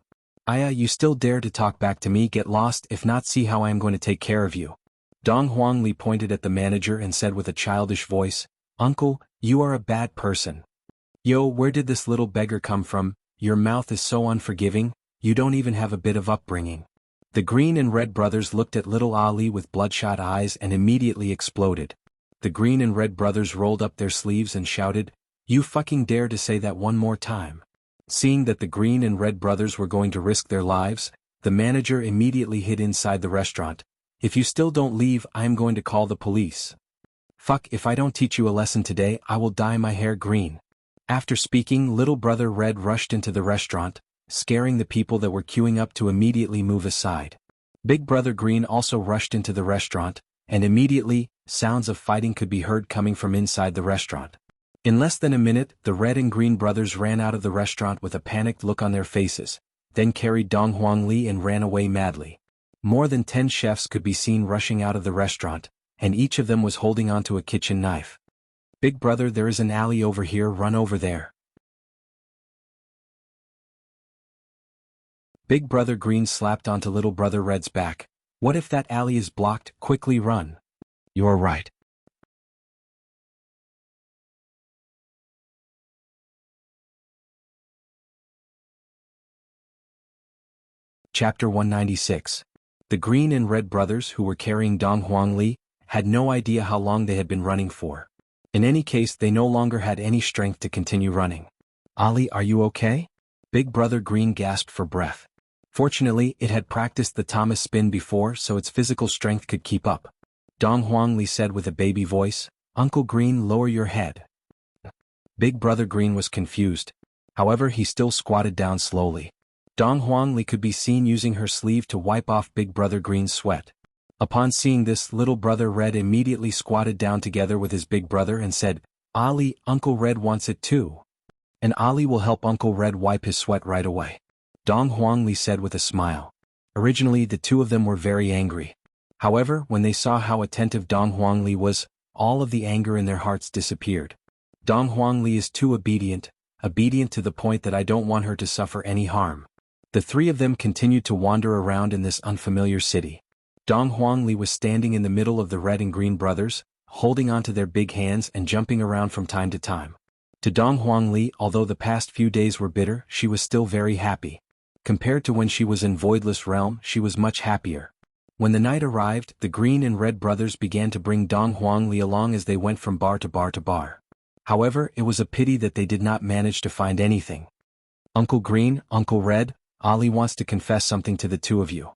Aya, you still dare to talk back to me? Get lost, if not see how I am going to take care of you. Dong Huangli pointed at the manager and said with a childish voice, Uncle, you are a bad person. Yo, where did this little beggar come from? Your mouth is so unforgiving, you don't even have a bit of upbringing. The green and red brothers looked at little Ali with bloodshot eyes and immediately exploded. The green and red brothers rolled up their sleeves and shouted, You fucking dare to say that one more time. Seeing that the green and red brothers were going to risk their lives, the manager immediately hid inside the restaurant. If you still don't leave, I am going to call the police. Fuck, if I don't teach you a lesson today, I will dye my hair green. After speaking, little brother Red rushed into the restaurant, scaring the people that were queuing up to immediately move aside. Big Brother Green also rushed into the restaurant, and immediately, sounds of fighting could be heard coming from inside the restaurant. In less than a minute, the red and green brothers ran out of the restaurant with a panicked look on their faces, then carried Dong Huangli and ran away madly. More than 10 chefs could be seen rushing out of the restaurant, and each of them was holding onto a kitchen knife. Big brother, there is an alley over here, run over there. Big Brother Green slapped onto Little Brother Red's back. What if that alley is blocked? Quickly run. You're right. Chapter 196. The green and red brothers who were carrying Dong Huangli had no idea how long they had been running for. In any case, they no longer had any strength to continue running. Ali, are you okay? Big Brother Green gasped for breath. Fortunately, it had practiced the Thomas spin before, so its physical strength could keep up. Dong Huangli said with a baby voice, Uncle Green, lower your head. Big Brother Green was confused. However, he still squatted down slowly. Dong Huangli could be seen using her sleeve to wipe off Big Brother Green's sweat. Upon seeing this, Little Brother Red immediately squatted down together with his big brother and said, Ali, Uncle Red wants it too. And Ali will help Uncle Red wipe his sweat right away. Dong Huangli said with a smile. Originally, the two of them were very angry. However, when they saw how attentive Dong Huangli was, all of the anger in their hearts disappeared. Dong Huangli is too obedient to the point that I don't want her to suffer any harm. The three of them continued to wander around in this unfamiliar city. Dong Huangli was standing in the middle of the red and green brothers, holding onto their big hands and jumping around from time to time. To Dong Huangli, although the past few days were bitter, she was still very happy. Compared to when she was in Voidless Realm, she was much happier. When the night arrived, the green and red brothers began to bring Dong Huangli along as they went from bar to bar to bar. However, it was a pity that they did not manage to find anything. Uncle Green, Uncle Red, Ali wants to confess something to the two of you.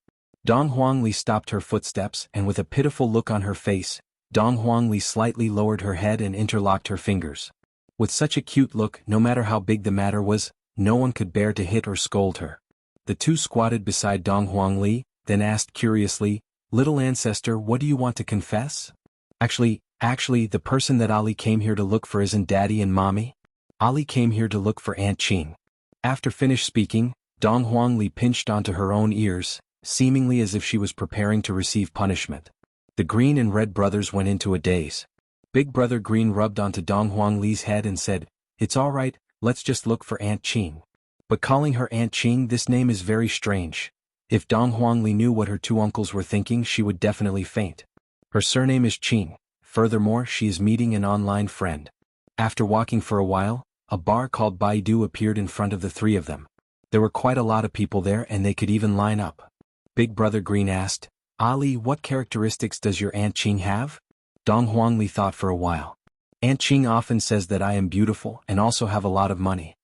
Dong Huangli stopped her footsteps, and with a pitiful look on her face, Dong Huangli slightly lowered her head and interlocked her fingers. With such a cute look, no matter how big the matter was, no one could bear to hit or scold her. The two squatted beside Dong Huangli, then asked curiously, Little ancestor, what do you want to confess? Actually, the person that Ali came here to look for isn't Daddy and Mommy. Ali came here to look for Aunt Qing. After finished speaking, Dong Huangli pinched onto her own ears, seemingly as if she was preparing to receive punishment. The green and red brothers went into a daze. Big Brother Green rubbed onto Dong Huangli's head and said, It's all right, let's just look for Aunt Qing. But calling her Aunt Qing, this name is very strange. If Dong Huangli knew what her two uncles were thinking, she would definitely faint. Her surname is Qing. Furthermore, she is meeting an online friend. After walking for a while, a bar called Baidu appeared in front of the three of them. There were quite a lot of people there and they could even line up. Big Brother Green asked, Ali, what characteristics does your Aunt Qing have? Dong Huangli thought for a while. Aunt Qing often says that I am beautiful and also have a lot of money.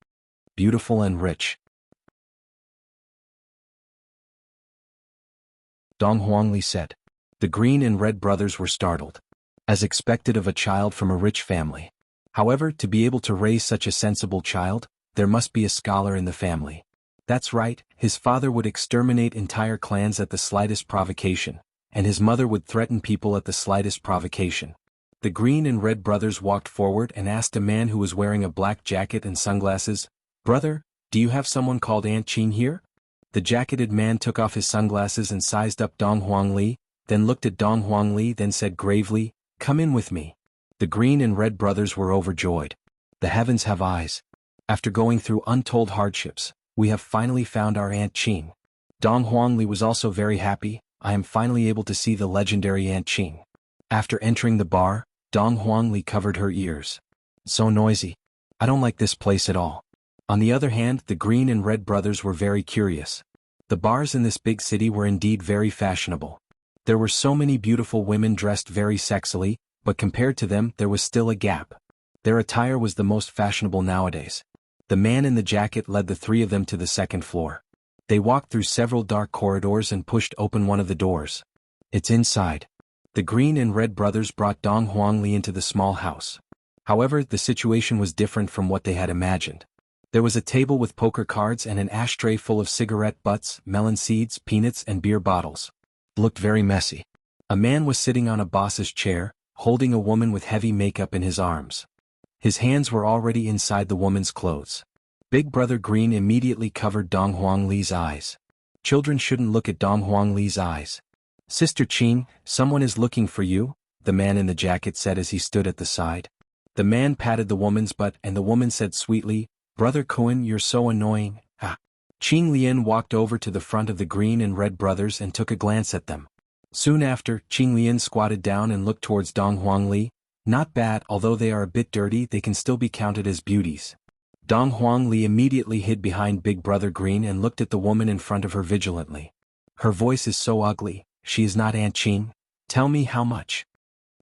Beautiful and rich. Dong Huangli said. The Green and Red brothers were startled. As expected of a child from a rich family. However, to be able to raise such a sensible child, there must be a scholar in the family. That's right, his father would exterminate entire clans at the slightest provocation, and his mother would threaten people at the slightest provocation. The Green and Red brothers walked forward and asked a man who was wearing a black jacket and sunglasses, Brother, do you have someone called Aunt Qing here? The jacketed man took off his sunglasses and sized up Dong Huangli, then looked at Dong Huangli, then said gravely, Come in with me. The Green and Red brothers were overjoyed. The heavens have eyes. After going through untold hardships, we have finally found our Aunt Qing. Dong Huangli was also very happy. I am finally able to see the legendary Aunt Qing. After entering the bar, Dong Huangli covered her ears. So noisy. I don't like this place at all. On the other hand, the Green and Red brothers were very curious. The bars in this big city were indeed very fashionable. There were so many beautiful women dressed very sexily, but compared to them there was still a gap. Their attire was the most fashionable nowadays. The man in the jacket led the three of them to the second floor. They walked through several dark corridors and pushed open one of the doors. It's inside. The Green and Red brothers brought Dong Huangli into the small house. However, the situation was different from what they had imagined. There was a table with poker cards and an ashtray full of cigarette butts, melon seeds, peanuts and beer bottles. It looked very messy. A man was sitting on a boss's chair, holding a woman with heavy makeup in his arms. His hands were already inside the woman's clothes. Big Brother Green immediately covered Dong Huangli's eyes. Children shouldn't look at Dong Huangli's eyes. Sister Qing, someone is looking for you, the man in the jacket said as he stood at the side. The man patted the woman's butt and the woman said sweetly, Brother Cohen, you're so annoying, ah. Qing Lian walked over to the front of the Green and Red brothers and took a glance at them. Soon after, Qing Lian squatted down and looked towards Dong Huangli. Not bad, although they are a bit dirty, they can still be counted as beauties. Dong Huangli immediately hid behind Big Brother Green and looked at the woman in front of her vigilantly. Her voice is so ugly, she is not Aunt Qing. Tell me how much.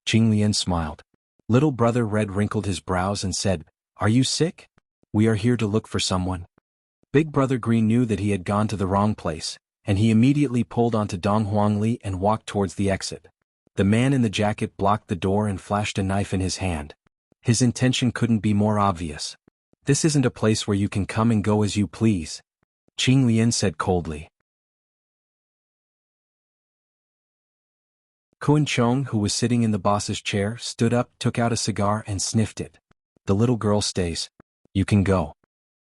Qing Lian smiled. Little Brother Red wrinkled his brows and said, Are you sick? We are here to look for someone. Big Brother Green knew that he had gone to the wrong place, and he immediately pulled onto Dong Huangli and walked towards the exit. The man in the jacket blocked the door and flashed a knife in his hand. His intention couldn't be more obvious. This isn't a place where you can come and go as you please, Qing Lian said coldly. Kun Chong, who was sitting in the boss's chair, stood up, took out a cigar and sniffed it. The little girl stays. You can go.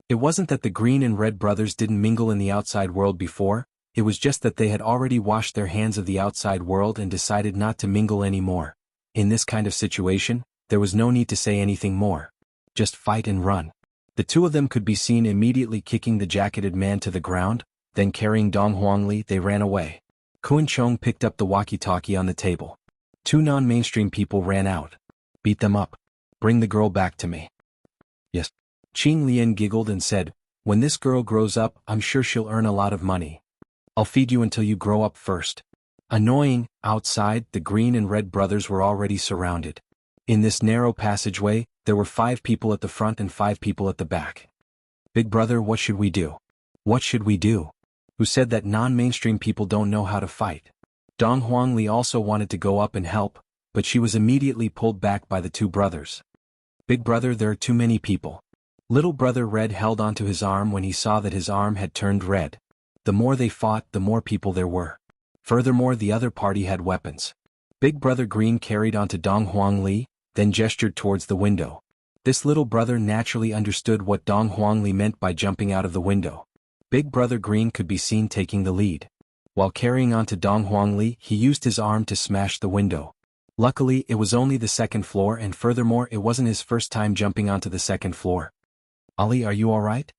It wasn't that the Green and Red brothers didn't mingle in the outside world before, it was just that they had already washed their hands of the outside world and decided not to mingle anymore. In this kind of situation, there was no need to say anything more. Just fight and run. The two of them could be seen immediately kicking the jacketed man to the ground, then carrying Dong Huangli, they ran away. Kun Chong picked up the walkie-talkie on the table. Two non-mainstream people ran out. Beat them up. Bring the girl back to me. Yes. Qing Lian giggled and said, When this girl grows up, I'm sure she'll earn a lot of money. I'll feed you until you grow up first. Annoying, outside, the Green and Red brothers were already surrounded. In this narrow passageway, there were 5 people at the front and 5 people at the back. Big Brother, what should we do? What should we do? Who said that non-mainstream people don't know how to fight? Dong Huangli also wanted to go up and help, but she was immediately pulled back by the 2 brothers. Big Brother, there are too many people. Little Brother Red held onto his arm when he saw that his arm had turned red. The more they fought, the more people there were. Furthermore, the other party had weapons. Big Brother Green carried onto Dong Huangli, then gestured towards the window. This little brother naturally understood what Dong Huangli meant by jumping out of the window. Big Brother Green could be seen taking the lead. While carrying onto Dong Huangli, he used his arm to smash the window. Luckily, it was only the 2nd floor and furthermore it wasn't his first time jumping onto the 2nd floor. Ali, are you alright?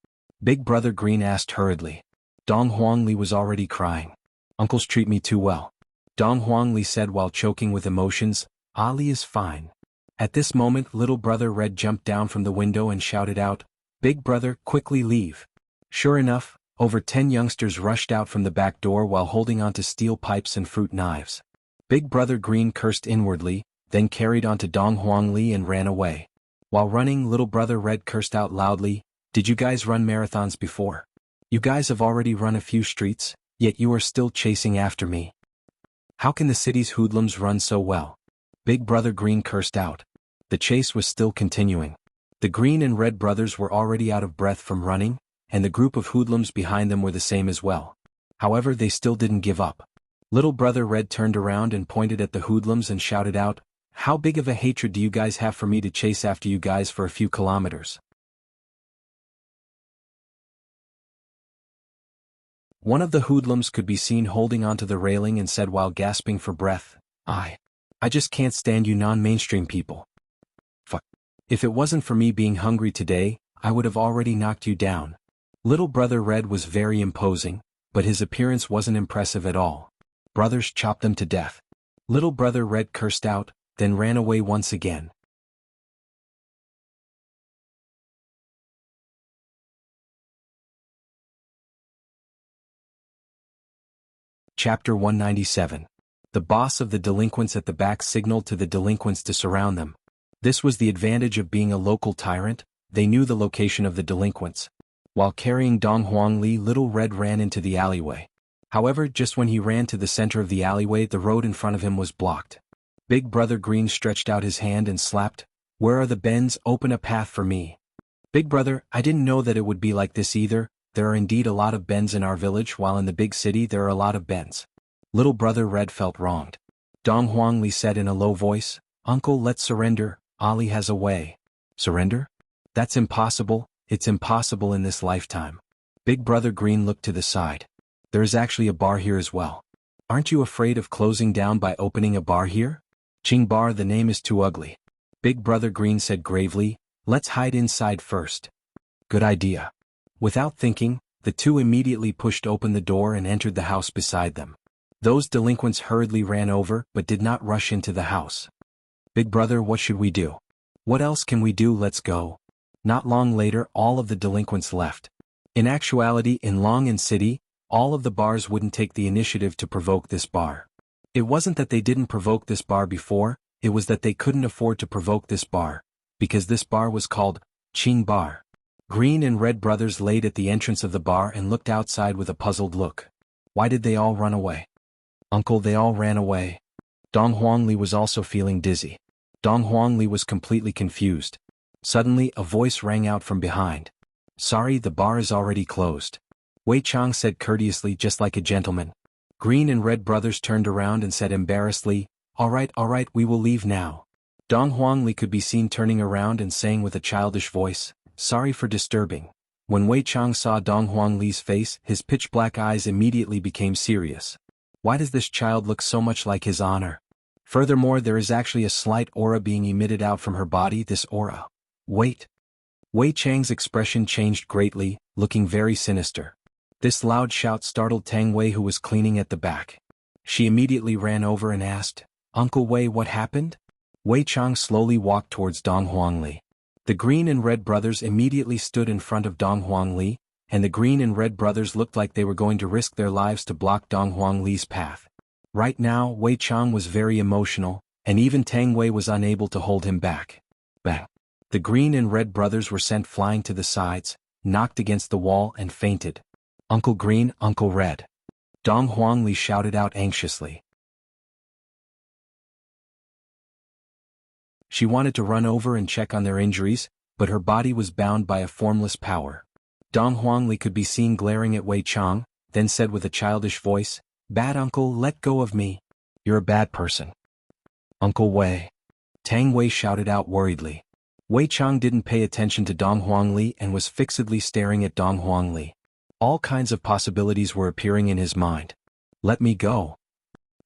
Big Brother Green asked hurriedly. Dong Huangli was already crying. Uncles treat me too well. Dong Huangli said while choking with emotions. Ali is fine. At this moment little brother Red jumped down from the window and shouted out, "Big brother, quickly leave." Sure enough, over 10 youngsters rushed out from the back door while holding onto steel pipes and fruit knives. Big brother Green cursed inwardly, then carried onto Dong Huangli and ran away. While running, little brother Red cursed out loudly, "Did you guys run marathons before? You guys have already run a few streets, yet you are still chasing after me. How can the city's hoodlums run so well?" Big brother Green cursed out. The chase was still continuing. The Green and Red brothers were already out of breath from running, and the group of hoodlums behind them were the same as well. However, they still didn't give up. Little brother Red turned around and pointed at the hoodlums and shouted out, "How big of a hatred do you guys have for me to chase after you guys for a few kilometers?" One of the hoodlums could be seen holding onto the railing and said while gasping for breath, I just can't stand you non-mainstream people. Fuck. If it wasn't for me being hungry today, I would have already knocked you down." Little brother Red was very imposing, but his appearance wasn't impressive at all. Brothers chopped them to death. Little brother Red cursed out, then ran away once again. Chapter 197. The boss of the delinquents at the back signaled to the delinquents to surround them. This was the advantage of being a local tyrant, they knew the location of the delinquents. While carrying Dong Huangli, Little Red ran into the alleyway. However, just when he ran to the center of the alleyway, the road in front of him was blocked. Big brother Green stretched out his hand and slapped, "Where are the bends? Open a path for me." "Big brother, I didn't know that it would be like this either. There are indeed a lot of bends in our village, while in the big city there are a lot of bends." Little brother Red felt wronged. Dong Huangli said in a low voice, "Uncle, let's surrender, Ali has a way." "Surrender? That's impossible, it's impossible in this lifetime." Big brother Green looked to the side. "There is actually a bar here as well. Aren't you afraid of closing down by opening a bar here?" "Ching Bar, the name is too ugly." Big brother Green said gravely, "Let's hide inside first." "Good idea." Without thinking, the two immediately pushed open the door and entered the house beside them. Those delinquents hurriedly ran over but did not rush into the house. "Big brother, what should we do?" "What else can we do? Let's go." Not long later, all of the delinquents left. In actuality, in Long and City, all of the bars wouldn't take the initiative to provoke this bar. It wasn't that they didn't provoke this bar before, it was that they couldn't afford to provoke this bar, because this bar was called Qing Bar. Green and Red brothers laid at the entrance of the bar and looked outside with a puzzled look. Why did they all run away? "Uncle, they all ran away." Dong Huangli was also feeling dizzy. Dong Huangli was completely confused. Suddenly, a voice rang out from behind. "Sorry, the bar is already closed." Wei Chang said courteously, just like a gentleman. Green and Red brothers turned around and said embarrassedly, all right, we will leave now." Dong Huangli could be seen turning around and saying with a childish voice, "Sorry for disturbing." When Wei Chang saw Dong Huangli's face, his pitch-black eyes immediately became serious. Why does this child look so much like his honor? Furthermore, there is actually a slight aura being emitted out from her body. This aura. Wait. Wei Chang's expression changed greatly, looking very sinister. This loud shout startled Tang Wei, who was cleaning at the back. She immediately ran over and asked, "Uncle Wei, what happened?" Wei Chang slowly walked towards Dong Huangli. The Green and Red brothers immediately stood in front of Dong Huangli, and the Green and Red brothers looked like they were going to risk their lives to block Dong Huangli's path. Right now, Wei Chang was very emotional, and even Tang Wei was unable to hold him back. Bang! The Green and Red brothers were sent flying to the sides, knocked against the wall and fainted. "Uncle Green, Uncle Red!" Dong Huangli shouted out anxiously. She wanted to run over and check on their injuries, but her body was bound by a formless power. Dong Huangli could be seen glaring at Wei Chang, then said with a childish voice, "Bad uncle, let go of me. You're a bad person." "Uncle Wei." Tang Wei shouted out worriedly. Wei Chang didn't pay attention to Dong Huangli and was fixedly staring at Dong Huangli. All kinds of possibilities were appearing in his mind. "Let me go."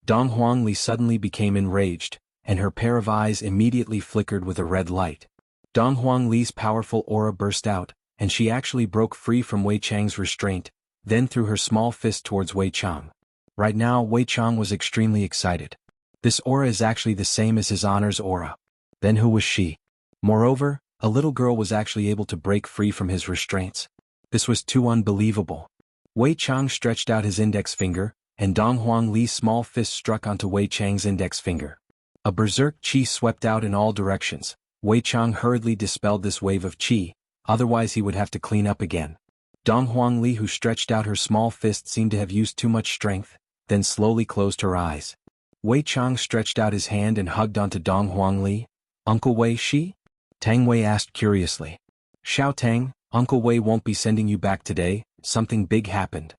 Dong Huangli suddenly became enraged, and her pair of eyes immediately flickered with a red light. Dong Huangli's powerful aura burst out, and she actually broke free from Wei Chang's restraint, then threw her small fist towards Wei Chang. Right now Wei Chang was extremely excited. This aura is actually the same as his honor's aura. Then who was she? Moreover, a little girl was actually able to break free from his restraints. This was too unbelievable. Wei Chang stretched out his index finger, and Dong Huang Li's small fist struck onto Wei Chang's index finger. A berserk qi swept out in all directions. Wei Chang hurriedly dispelled this wave of qi, otherwise he would have to clean up again. Dong Huang Li, who stretched out her small fist, seemed to have used too much strength, then slowly closed her eyes. Wei Chang stretched out his hand and hugged onto Dong Huang Li. Uncle Wei she? Tang Wei asked curiously. Xiao Tang, Uncle Wei won't be sending you back today, something big happened.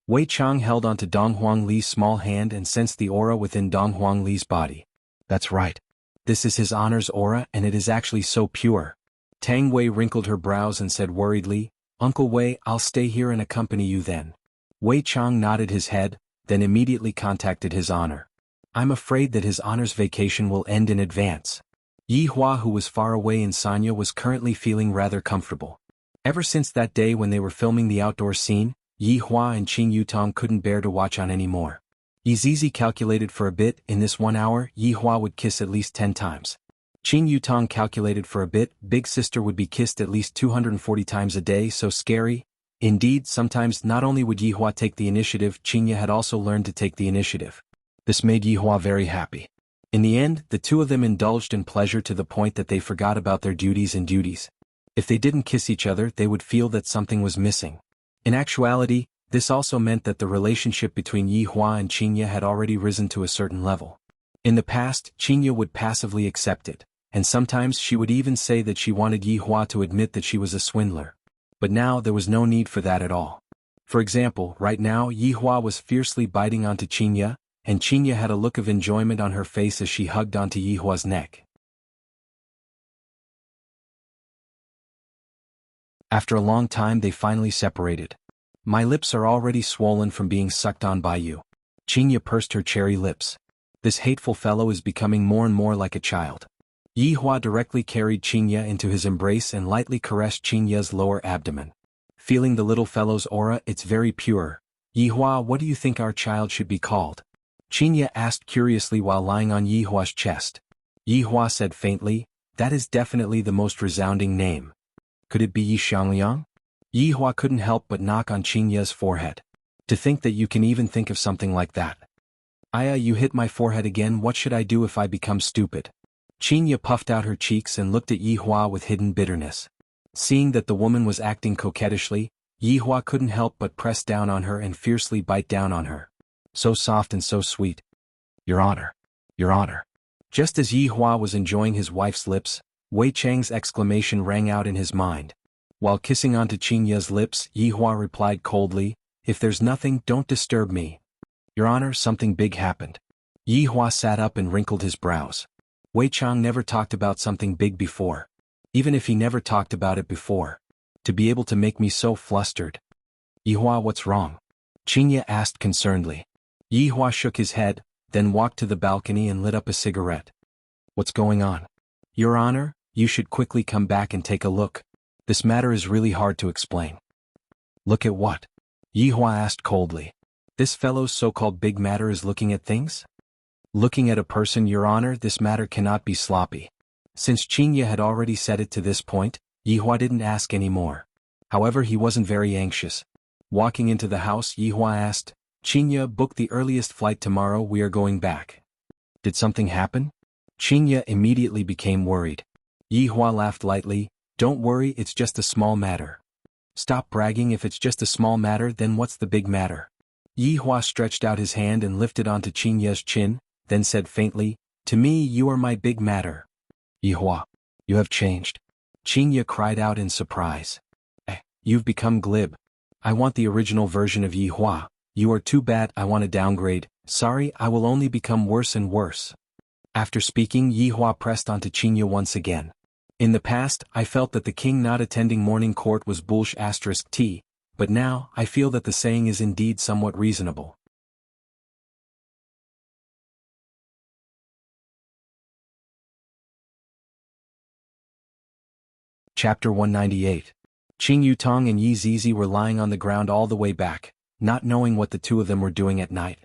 Wei Chang held onto Dong Huang Li's small hand and sensed the aura within Dong Huang Li's body. That's right. This is his honor's aura, and it is actually so pure. Tang Wei wrinkled her brows and said worriedly, Uncle Wei, I'll stay here and accompany you then. Wei Chang nodded his head, then immediately contacted his honor. I'm afraid that his honor's vacation will end in advance. Yi Hua, who was far away in Sanya, was currently feeling rather comfortable. Ever since that day when they were filming the outdoor scene, Yi Hua and Qing Yutong couldn't bear to watch on anymore. Yi Zizi calculated for a bit, in this 1 hour, Yi Hua would kiss at least 10 times. Qing Yutong calculated for a bit, big sister would be kissed at least 240 times a day, so scary. Indeed, sometimes not only would Yi Hua take the initiative, Qingya had also learned to take the initiative. This made Yi Hua very happy. In the end, the two of them indulged in pleasure to the point that they forgot about their duties. If they didn't kiss each other, they would feel that something was missing. In actuality, this also meant that the relationship between Yi Hua and Qingya had already risen to a certain level. In the past, Qingya would passively accept it, and sometimes she would even say that she wanted Yi Hua to admit that she was a swindler. But now there was no need for that at all. For example, right now Yi Hua was fiercely biting onto Qingya, and Qingya had a look of enjoyment on her face as she hugged onto Yi Hua's neck. After a long time they finally separated. My lips are already swollen from being sucked on by you. Qingya pursed her cherry lips. This hateful fellow is becoming more and more like a child. Yi Hua directly carried Qingya into his embrace and lightly caressed Qingya's lower abdomen. Feeling the little fellow's aura, it's very pure. Yi Hua, what do you think our child should be called? Qingya asked curiously while lying on Yi Hua's chest. Yi Hua said faintly, that is definitely the most resounding name. Could it be Yi Xiangliang? Yi Hua couldn't help but knock on Qingya's forehead. To think that you can even think of something like that. Aya, you hit my forehead again, what should I do if I become stupid? Qingya puffed out her cheeks and looked at Yi Hua with hidden bitterness. Seeing that the woman was acting coquettishly, Yi Hua couldn't help but press down on her and fiercely bite down on her. So soft and so sweet. Your honor. Your honor. Just as Yi Hua was enjoying his wife's lips, Wei Chang's exclamation rang out in his mind. While kissing onto Qingya's lips, Yi Hua replied coldly, if there's nothing, don't disturb me. Your honor, something big happened. Yi Hua sat up and wrinkled his brows. Wei Chang never talked about something big before. Even if he never talked about it before. To be able to make me so flustered. Yi Hua, what's wrong? Qingya asked concernedly. Yi Hua shook his head, then walked to the balcony and lit up a cigarette. What's going on? Your honor, you should quickly come back and take a look. This matter is really hard to explain. Look at what? Yi Hua asked coldly. This fellow's so-called big matter is looking at things? Looking at a person, your honor, this matter cannot be sloppy. Since Qingya had already said it to this point, Yi Hua didn't ask any more. However, he wasn't very anxious. Walking into the house, Yi Hua asked, Qingya, book the earliest flight tomorrow, we are going back. Did something happen? Qingya immediately became worried. Yi Hua laughed lightly, don't worry, it's just a small matter. Stop bragging, if it's just a small matter, then what's the big matter? Yi Hua stretched out his hand and lifted onto Qingya's chin, then said faintly, to me you are my big matter. Yi Hua, you have changed. Qingya cried out in surprise. You've become glib. I want the original version of Yi Hua. You are too bad, I want a downgrade. Sorry, I will only become worse and worse. After speaking, Yi Hua pressed onto Qingya once again. In the past, I felt that the king not attending morning court was bullsh*t, but now, I feel that the saying is indeed somewhat reasonable. Chapter 198. Qing Yutong and Yi Zizi were lying on the ground all the way back, not knowing what the two of them were doing at night.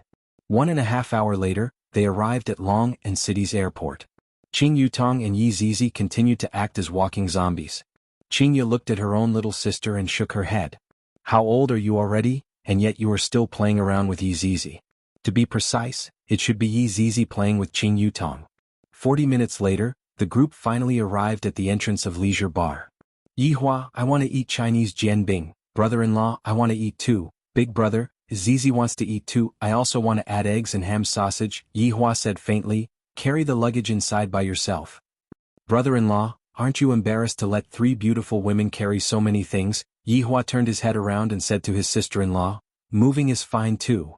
1.5 hours later, they arrived at Long and City's airport. Qing Yutong and Yi Zizi continued to act as walking zombies. Qingya looked at her own little sister and shook her head. How old are you already, and yet you are still playing around with Yi Zizi? To be precise, it should be Yi Zizi playing with Qing Yutong. 40 minutes later, the group finally arrived at the entrance of Leisure Bar. Yihua, I want to eat Chinese jianbing. Brother-in-law, I want to eat too. Big brother, Zizi wants to eat too. I also want to add eggs and ham sausage, Yihua said faintly. Carry the luggage inside by yourself. Brother-in-law, aren't you embarrassed to let 3 beautiful women carry so many things? Yihua turned his head around and said to his sister-in-law, moving is fine too.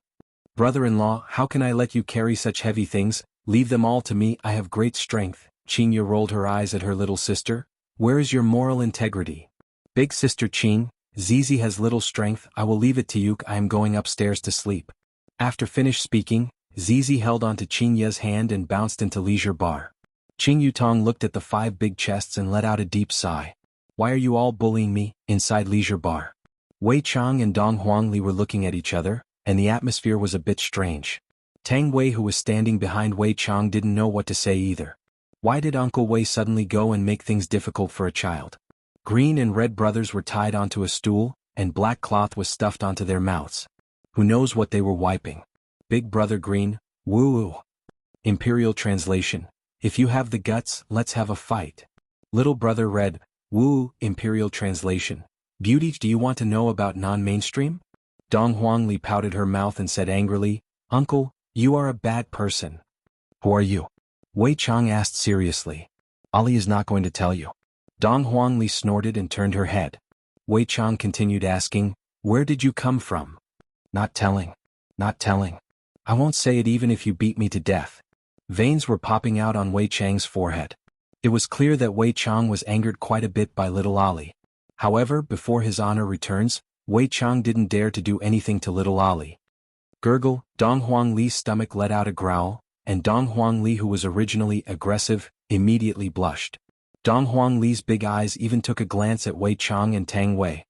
Brother-in-law, how can I let you carry such heavy things? Leave them all to me, I have great strength. Qingya rolled her eyes at her little sister. Where is your moral integrity? Big sister Qing, Zizi has little strength, I will leave it to you, I am going upstairs to sleep. After finished speaking, Zizi held onto Qingya's hand and bounced into Leisure Bar. Qing Yutong looked at the 5 big chests and let out a deep sigh. Why are you all bullying me? Inside Leisure Bar. Wei Chang and Dong Huangli were looking at each other, and the atmosphere was a bit strange. Tang Wei, who was standing behind Wei Chang, didn't know what to say either. Why did Uncle Wei suddenly go and make things difficult for a child? Green and Red brothers were tied onto a stool, and black cloth was stuffed onto their mouths. Who knows what they were wiping? Big brother Green, woo-woo. Imperial translation. If you have the guts, let's have a fight. Little brother Red, woo, Imperial translation. Beauty, do you want to know about non-mainstream? Dong Huangli pouted her mouth and said angrily, Uncle, you are a bad person. Who are you? Wei Chang asked seriously. Ali is not going to tell you. Dong Huangli snorted and turned her head. Wei Chang continued asking, where did you come from? Not telling. Not telling. I won't say it even if you beat me to death. Veins were popping out on Wei Chang's forehead. It was clear that Wei Chang was angered quite a bit by little Ali. However, before his honor returns, Wei Chang didn't dare to do anything to little Ali. Gurgle, Dong Huangli's stomach let out a growl, and Dong Huangli, who was originally aggressive, immediately blushed. Dong Huangli's big eyes even took a glance at Wei Chang and Tang Wei.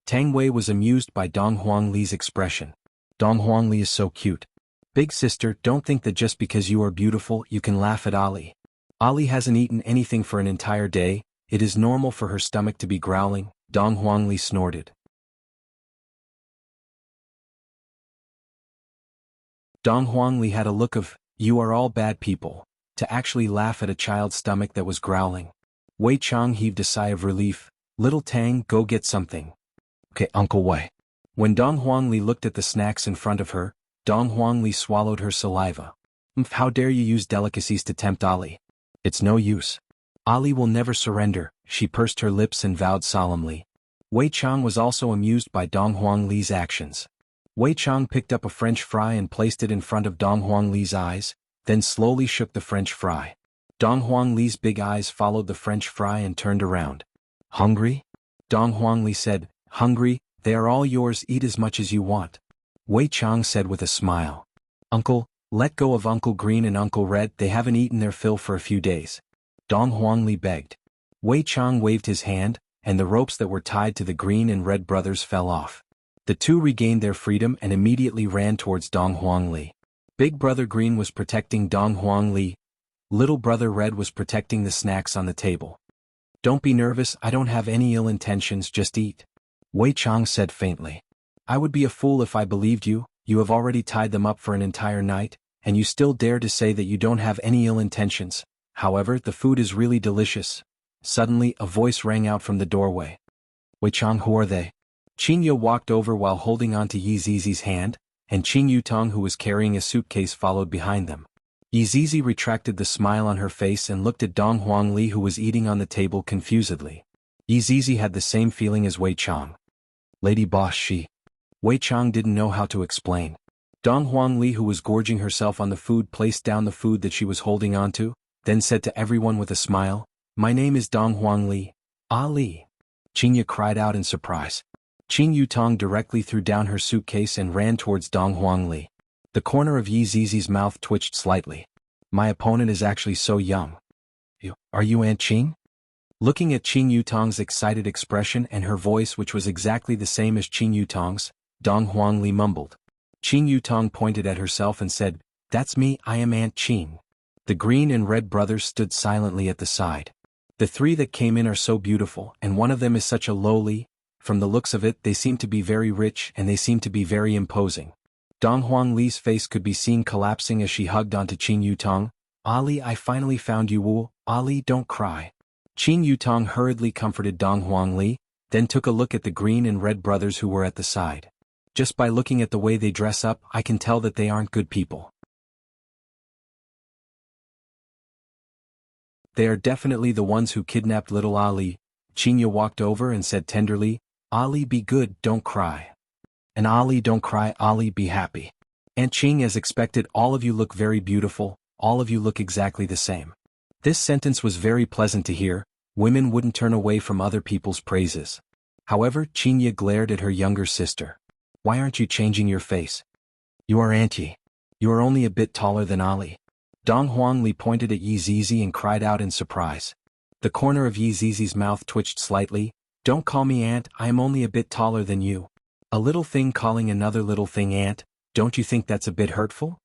Tang Wei was amused by Dong Huangli's expression. Dong Huangli is so cute. Big sister, don't think that just because you are beautiful you can laugh at Ali. Ali hasn't eaten anything for an entire day, it is normal for her stomach to be growling, Dong Huangli snorted. Dong Huangli had a look of, you are all bad people, to actually laugh at a child's stomach that was growling. Wei Chang heaved a sigh of relief. Little Tang, go get something. Okay, Uncle Wei. When Dong Huangli looked at the snacks in front of her, Dong Huangli swallowed her saliva. How dare you use delicacies to tempt Ali? It's no use. Ali will never surrender, she pursed her lips and vowed solemnly. Wei Chang was also amused by Dong Huangli's actions. Wei Chang picked up a French fry and placed it in front of Dong Huangli's eyes, then slowly shook the French fry. Dong Huangli's big eyes followed the French fry and turned around. Hungry? Dong Huangli said, hungry, they are all yours, eat as much as you want. Wei Chang said with a smile. Uncle, let go of Uncle Green and Uncle Red, they haven't eaten their fill for a few days. Dong Huangli begged. Wei Chang waved his hand, and the ropes that were tied to the Green and Red brothers fell off. The two regained their freedom and immediately ran towards Dong Huangli. Big brother Green was protecting Dong Huangli. Little brother Red was protecting the snacks on the table. Don't be nervous, I don't have any ill intentions, just eat. Wei Chang said faintly. I would be a fool if I believed you, you have already tied them up for an entire night, and you still dare to say that you don't have any ill intentions. However, the food is really delicious. Suddenly, a voice rang out from the doorway. Wei Chang, who are they? Qingya walked over while holding on to Yi Zizi's hand, and Qing Yutong, who was carrying a suitcase, followed behind them. Yi Zizi retracted the smile on her face and looked at Dong Huangli, who was eating on the table confusedly. Yi Zizi had the same feeling as Wei Chang. Lady boss, she. Wei Chang didn't know how to explain. Dong Huangli, who was gorging herself on the food, placed down the food that she was holding onto, then said to everyone with a smile, My name is Dong Huangli. Ali. Qingya cried out in surprise. Qing Yutong directly threw down her suitcase and ran towards Dong Huangli. The corner of Yi Zizi's mouth twitched slightly. My opponent is actually so young. Are you Aunt Qing? Looking at Qing Yutong's excited expression and her voice, which was exactly the same as Qing Yutong's, Dong Huangli mumbled. Qing Yutong pointed at herself and said, "That's me, I am Aunt Qing." The green and red brothers stood silently at the side. The three that came in are so beautiful, and one of them is such a lowly. From the looks of it, they seem to be very rich and they seem to be very imposing. Dong Huangli's face could be seen collapsing as she hugged onto Qing Yutong. "Ali, I finally found you, Wu. Ali, don't cry." Qing Yutong hurriedly comforted Dong Huangli, then took a look at the green and red brothers who were at the side. "Just by looking at the way they dress up, I can tell that they aren't good people. They are definitely the ones who kidnapped little Ali." Qingya walked over and said tenderly, "Ali, be good, don't cry. And Ali, don't cry, Ali, be happy. Aunt Qing, as expected, all of you look very beautiful, all of you look exactly the same." This sentence was very pleasant to hear. Women wouldn't turn away from other people's praises. However, Qingya glared at her younger sister. "Why aren't you changing your face? You are Auntie. You are only a bit taller than Ali." Dong Huangli pointed at Yi Zizi and cried out in surprise. The corner of Yi Zizi's mouth twitched slightly. "Don't call me aunt, I am only a bit taller than you. A little thing calling another little thing aunt, don't you think that's a bit hurtful?"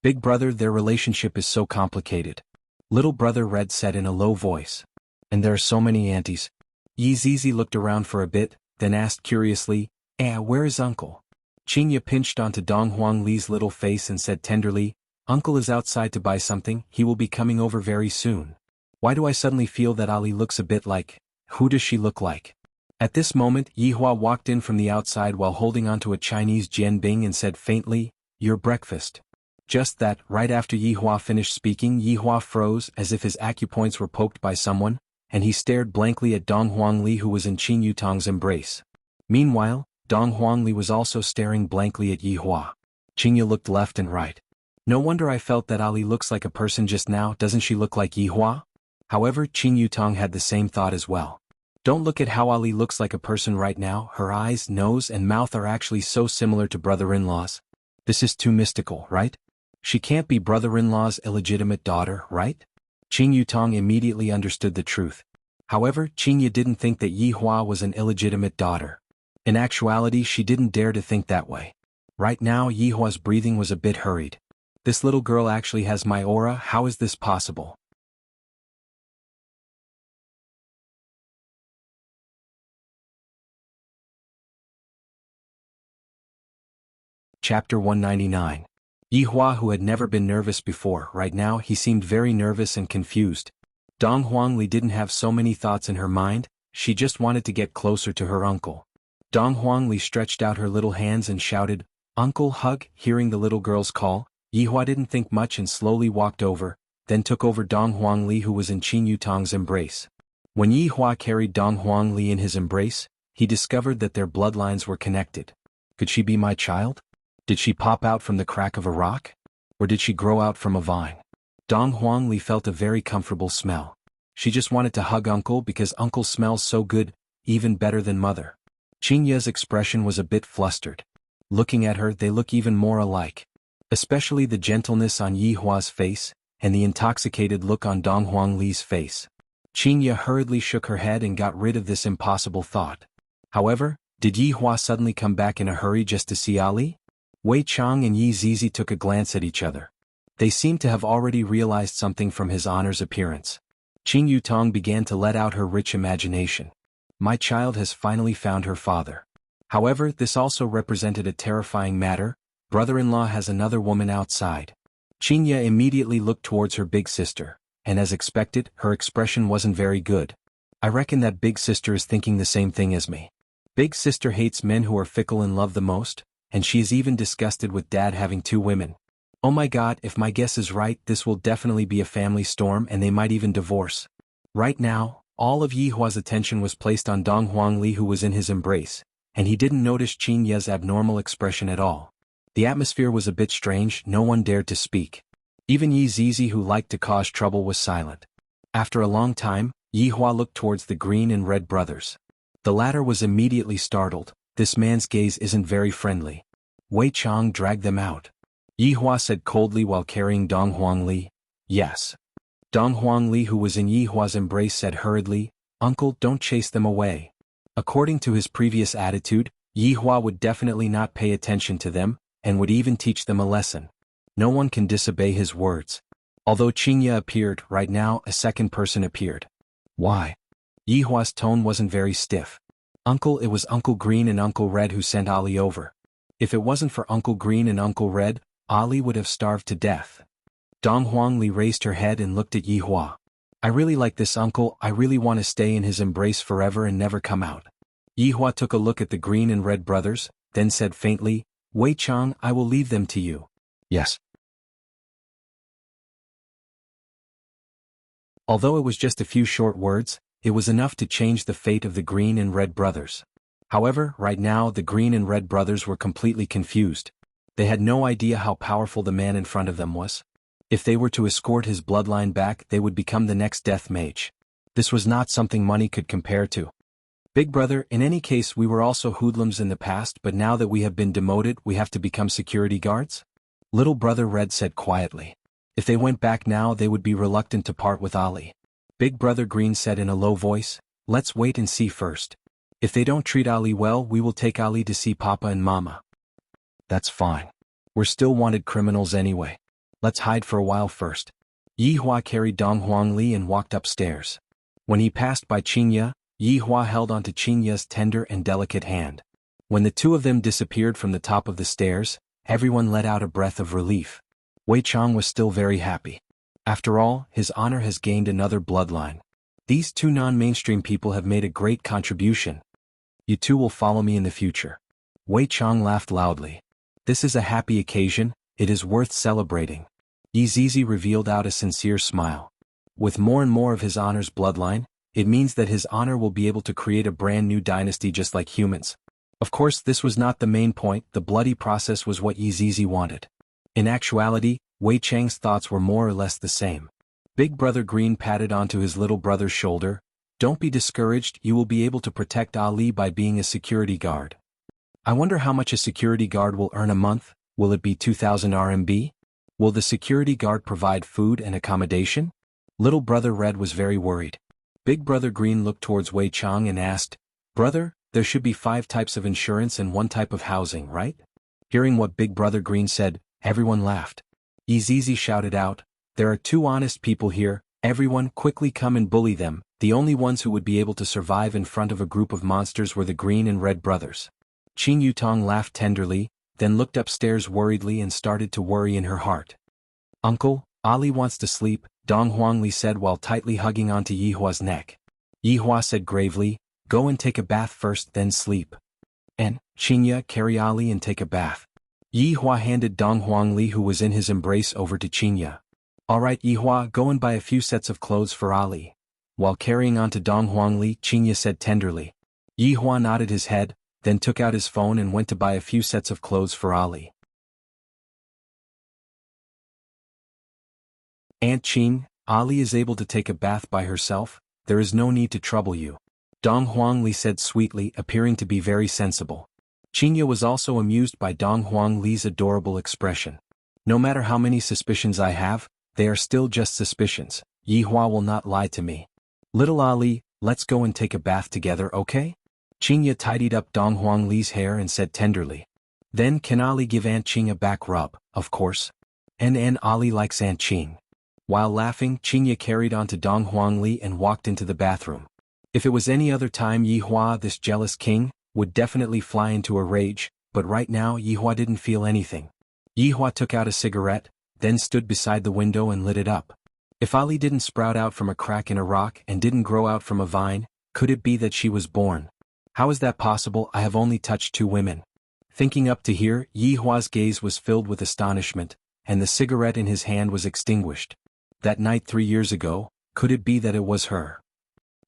"Big brother, their relationship is so complicated," little brother Red said in a low voice. "And there are so many aunties." Yi Zizi looked around for a bit, then asked curiously, where is Uncle?" Qingya pinched onto Dong Huangli's little face and said tenderly, "Uncle is outside to buy something, he will be coming over very soon." "Why do I suddenly feel that Ali looks a bit like... Who does she look like?" At this moment, Yihua walked in from the outside while holding onto a Chinese jianbing and said faintly, "Your breakfast." Just that, right after Yihua finished speaking, Yihua froze as if his acupoints were poked by someone, and he stared blankly at Dong Huangli who was in Qing Yutong's embrace. Meanwhile, Dong Huangli was also staring blankly at Yihua. Qingya looked left and right. "No wonder I felt that Ali looks like a person just now, doesn't she look like Yihua?" However, Qing Yutong had the same thought as well. "Don't look at how Ali looks like a person right now, her eyes, nose and mouth are actually so similar to brother-in-law's. This is too mystical, right? She can't be brother-in-law's illegitimate daughter, right?" Qing Yutong immediately understood the truth. However, Qingya didn't think that Yihua was an illegitimate daughter. In actuality, she didn't dare to think that way. Right now, Yihua's breathing was a bit hurried. "This little girl actually has my aura, how is this possible?" Chapter 199. Yihua, who had never been nervous before, right now he seemed very nervous and confused. Dong Huangli didn't have so many thoughts in her mind, she just wanted to get closer to her uncle. Dong Huangli stretched out her little hands and shouted, "Uncle, hug." Hearing the little girl's call, Yihua didn't think much and slowly walked over, then took over Dong Huangli who was in Qing Yutong's embrace. When Yihua carried Dong Huangli in his embrace, he discovered that their bloodlines were connected. Could she be my child? Did she pop out from the crack of a rock? Or did she grow out from a vine? Dong Huangli felt a very comfortable smell. She just wanted to hug Uncle because Uncle smells so good, even better than Mother. Qingya's expression was a bit flustered. Looking at her, they look even more alike. Especially the gentleness on Yihua's face, and the intoxicated look on Dong Huangli's face. Qingya hurriedly shook her head and got rid of this impossible thought. However, did Yihua suddenly come back in a hurry just to see Ali? Wei Chang and Yi Zizi took a glance at each other. They seemed to have already realized something from his honor's appearance. Qing Yutong began to let out her rich imagination. My child has finally found her father. However, this also represented a terrifying matter. Brother-in-law has another woman outside. Qingya immediately looked towards her big sister, and as expected, her expression wasn't very good. I reckon that big sister is thinking the same thing as me. Big sister hates men who are fickle in love the most, and she is even disgusted with dad having two women. Oh my god, if my guess is right, this will definitely be a family storm and they might even divorce. Right now, all of Yihua's attention was placed on Dong Huangli who was in his embrace, and he didn't notice Qingya's abnormal expression at all. The atmosphere was a bit strange, no one dared to speak. Even Yi Zizi who liked to cause trouble was silent. After a long time, Yihua looked towards the green and red brothers. The latter was immediately startled. This man's gaze isn't very friendly. Wei Chang dragged them out. Yihua said coldly while carrying Dong Huangli, "Yes." Dong Huangli who was in Yihua's embrace said hurriedly, "Uncle, don't chase them away." According to his previous attitude, Yihua would definitely not pay attention to them, and would even teach them a lesson. No one can disobey his words. Although Qingya appeared, right now a second person appeared. Why? Yihua's tone wasn't very stiff. Uncle, it was Uncle Green and Uncle Red who sent Ali over. If it wasn't for Uncle Green and Uncle Red, Ali would have starved to death. Dong Huangli raised her head and looked at Yihua. I really like this uncle, I really want to stay in his embrace forever and never come out. Yihua took a look at the Green and Red brothers, then said faintly, Wei Chang, I will leave them to you. Yes. Although it was just a few short words, it was enough to change the fate of the Green and Red brothers. However, right now the Green and Red brothers were completely confused. They had no idea how powerful the man in front of them was. If they were to escort his bloodline back, they would become the next death mage. This was not something money could compare to. Big brother, in any case we were also hoodlums in the past, but now that we have been demoted we have to become security guards? Little brother Red said quietly. If they went back now they would be reluctant to part with Ali. Big brother Green said in a low voice, let's wait and see first. If they don't treat Ali well we will take Ali to see Papa and Mama. That's fine. We're still wanted criminals anyway. Let's hide for a while first. Yihua carried Dong Huangli and walked upstairs. When he passed by Qingya, Yihua held onto Qingya's tender and delicate hand. When the two of them disappeared from the top of the stairs, everyone let out a breath of relief. Wei Chang was still very happy. After all, his honor has gained another bloodline. These two non-mainstream people have made a great contribution. You two will follow me in the future. Wei Chang laughed loudly. This is a happy occasion, it is worth celebrating. Yi Zizi revealed out a sincere smile. With more and more of his honor's bloodline, it means that his honor will be able to create a brand new dynasty just like humans. Of course this was not the main point, the bloody process was what Yi Zizi wanted. In actuality, Wei Chang's thoughts were more or less the same. Big brother Green patted onto his little brother's shoulder. Don't be discouraged, you will be able to protect Ali by being a security guard. I wonder how much a security guard will earn a month, will it be 2,000 RMB? Will the security guard provide food and accommodation? Little brother Red was very worried. Big brother Green looked towards Wei Chang and asked, Brother, there should be 5 types of insurance and 1 type of housing, right? Hearing what Big brother Green said, everyone laughed. Yi Zizi shouted out, there are 2 honest people here, everyone quickly come and bully them. The only ones who would be able to survive in front of a group of monsters were the Green and Red brothers. Qing Yutong laughed tenderly, then looked upstairs worriedly and started to worry in her heart. Uncle, Ali wants to sleep, Dong Huangli said while tightly hugging onto Yihua's neck. Yihua said gravely, go and take a bath first then sleep. And, Qingya, carry Ali and take a bath. Yihua handed Dong Huangli who was in his embrace over to Qingya. Alright Yihua, go and buy a few sets of clothes for Ali. While carrying on to Dong Huangli, Qingya said tenderly. Yihua nodded his head, then took out his phone and went to buy a few sets of clothes for Ali. Aunt Qing, Ali is able to take a bath by herself, there is no need to trouble you. Dong Huangli said sweetly, appearing to be very sensible. Qingya was also amused by Dong Huangli's adorable expression. No matter how many suspicions I have, they are still just suspicions. Yihua will not lie to me. Little Ali, let's go and take a bath together, okay? Qingya tidied up Dong Huangli's hair and said tenderly. Then can Ali give Aunt Qing a back rub, of course. And Ali likes Aunt Qing. While laughing, Qingya carried on to Dong Huangli and walked into the bathroom. If it was any other time Yihua, this jealous king, would definitely fly into a rage, but right now Yihua didn't feel anything. Yihua took out a cigarette, then stood beside the window and lit it up. If Ali didn't sprout out from a crack in a rock and didn't grow out from a vine, could it be that she was born? How is that possible? I have only touched 2 women. Thinking up to here, Yihua's gaze was filled with astonishment, and the cigarette in his hand was extinguished. That night 3 years ago, could it be that it was her?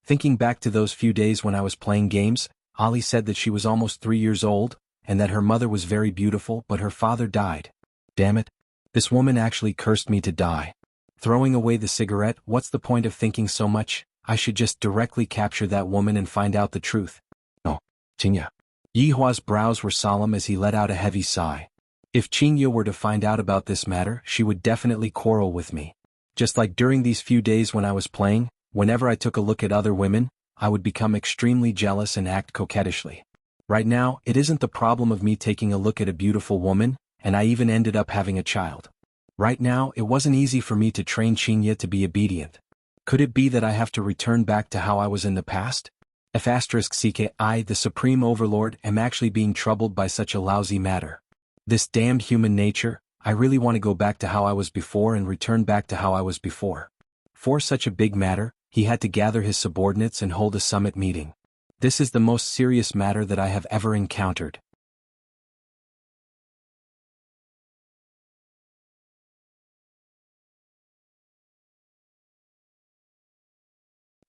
Thinking back to those few days when I was playing games, Ali said that she was almost 3 years old, and that her mother was very beautiful but her father died. Damn it. This woman actually cursed me to die. Throwing away the cigarette, what's the point of thinking so much? I should just directly capture that woman and find out the truth. No, Qingya. Yihua's brows were solemn as he let out a heavy sigh. If Qingya were to find out about this matter, she would definitely quarrel with me. Just like during these few days when I was playing, whenever I took a look at other women, I would become extremely jealous and act coquettishly. Right now, it isn't the problem of me taking a look at a beautiful woman, and I even ended up having a child. Right now, it wasn't easy for me to train Qinya to be obedient. Could it be that I have to return back to how I was in the past? If *ck I, the Supreme Overlord, am actually being troubled by such a lousy matter. This damned human nature, I really want to go back to how I was before and return back to how I was before. For such a big matter, he had to gather his subordinates and hold a summit meeting. This is the most serious matter that I have ever encountered.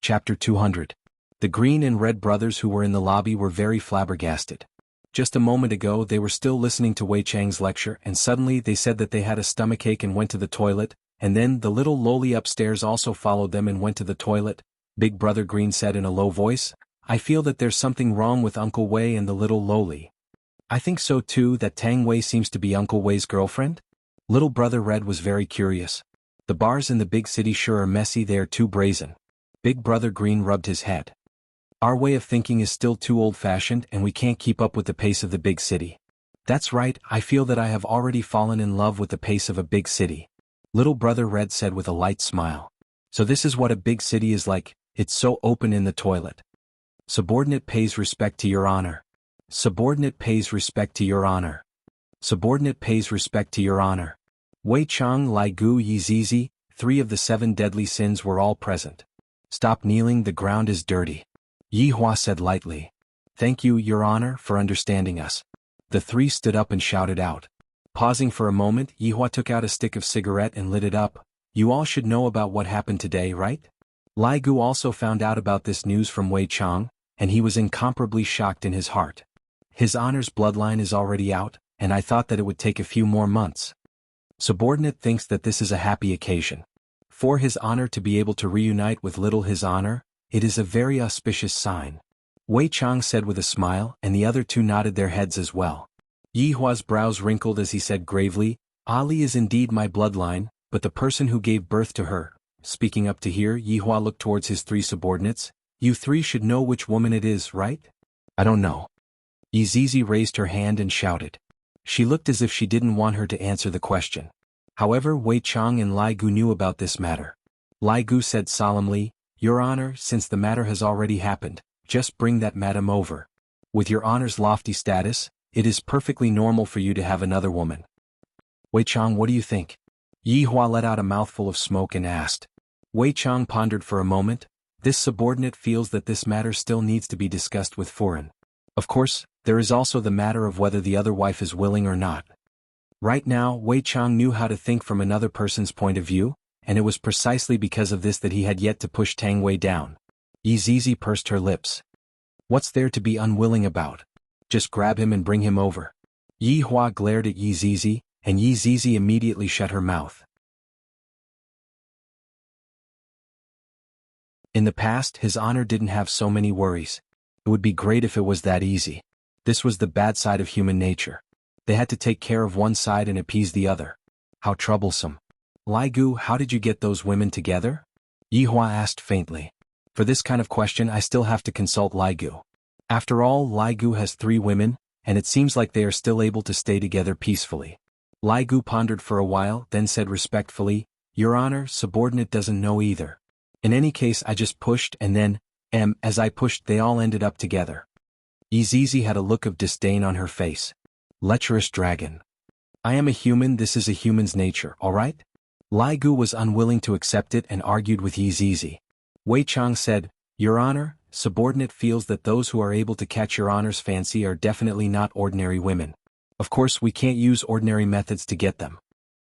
Chapter 200. The green and red brothers who were in the lobby were very flabbergasted. Just a moment ago they were still listening to Wei Chang's lecture and suddenly they said that they had a stomachache and went to the toilet, and then the little loli upstairs also followed them and went to the toilet. Big Brother Green said in a low voice, "I feel that there's something wrong with Uncle Wei and the little loli." "I think so too, that Tang Wei seems to be Uncle Wei's girlfriend?" Little Brother Red was very curious. "The bars in the big city sure are messy, they are too brazen." Big Brother Green rubbed his head. "Our way of thinking is still too old-fashioned and we can't keep up with the pace of the big city." "That's right, I feel that I have already fallen in love with the pace of a big city." Little Brother Red said with a light smile. "So this is what a big city is like, it's so open in the toilet." Subordinate pays respect to your honor. Subordinate pays respect to your honor. Subordinate pays respect to your honor. Wei Chang, Lai Gu, Yi Zizi, 3 of the 7 deadly sins were all present. "Stop kneeling, the ground is dirty." Yi Hua said lightly. "Thank you, Your Honor, for understanding us." The 3 stood up and shouted out. Pausing for a moment, Yi Hua took out a stick of cigarette and lit it up. "You all should know about what happened today, right?" Lai Gu also found out about this news from Wei Chang, and he was incomparably shocked in his heart. "His Honor's bloodline is already out, and I thought that it would take a few more months." Subordinate thinks that this is a happy occasion. For His Honor to be able to reunite with little His Honor, it is a very auspicious sign. Wei Chang said with a smile, and the other 2 nodded their heads as well. Yi Hua's brows wrinkled as he said gravely, "Ali is indeed my bloodline, but the person who gave birth to her." Speaking up to here, Yi Hua looked towards his 3 subordinates. "You 3 should know which woman it is, right?" "I don't know." Yi Zizi raised her hand and shouted. She looked as if she didn't want her to answer the question. However, Wei Chang and Lai Gu knew about this matter. Lai Gu said solemnly, "Your Honor, since the matter has already happened, just bring that madam over. With your Honor's lofty status, it is perfectly normal for you to have another woman." "Wei Chang, what do you think?" Yi Hua let out a mouthful of smoke and asked. Wei Chang pondered for a moment. This subordinate feels that this matter still needs to be discussed with Furen. Of course, there is also the matter of whether the other wife is willing or not. Right now, Wei Chang knew how to think from another person's point of view, and it was precisely because of this that he had yet to push Tang Wei down. Yi Zizi pursed her lips. "What's there to be unwilling about? Just grab him and bring him over." Yi Hua glared at Yi Zizi, and Yi Zizi immediately shut her mouth. In the past, His Honor didn't have so many worries. It would be great if it was that easy. This was the bad side of human nature. They had to take care of one side and appease the other. How troublesome. "Lai Gu, how did you get those women together?" Yi Hua asked faintly. For this kind of question I still have to consult Lai Gu. After all, Lai Gu has 3 women, and it seems like they are still able to stay together peacefully. Lai Gu pondered for a while, then said respectfully, "Your Honor, subordinate doesn't know either. In any case I just pushed and then, as I pushed they all ended up together." Yi Zizi had a look of disdain on her face. Lecherous dragon. "I am a human, this is a human's nature, alright?" Lai Gu was unwilling to accept it and argued with Yi Zizi. Wei Chang said, "Your Honor, subordinate feels that those who are able to catch Your Honor's fancy are definitely not ordinary women. Of course we can't use ordinary methods to get them."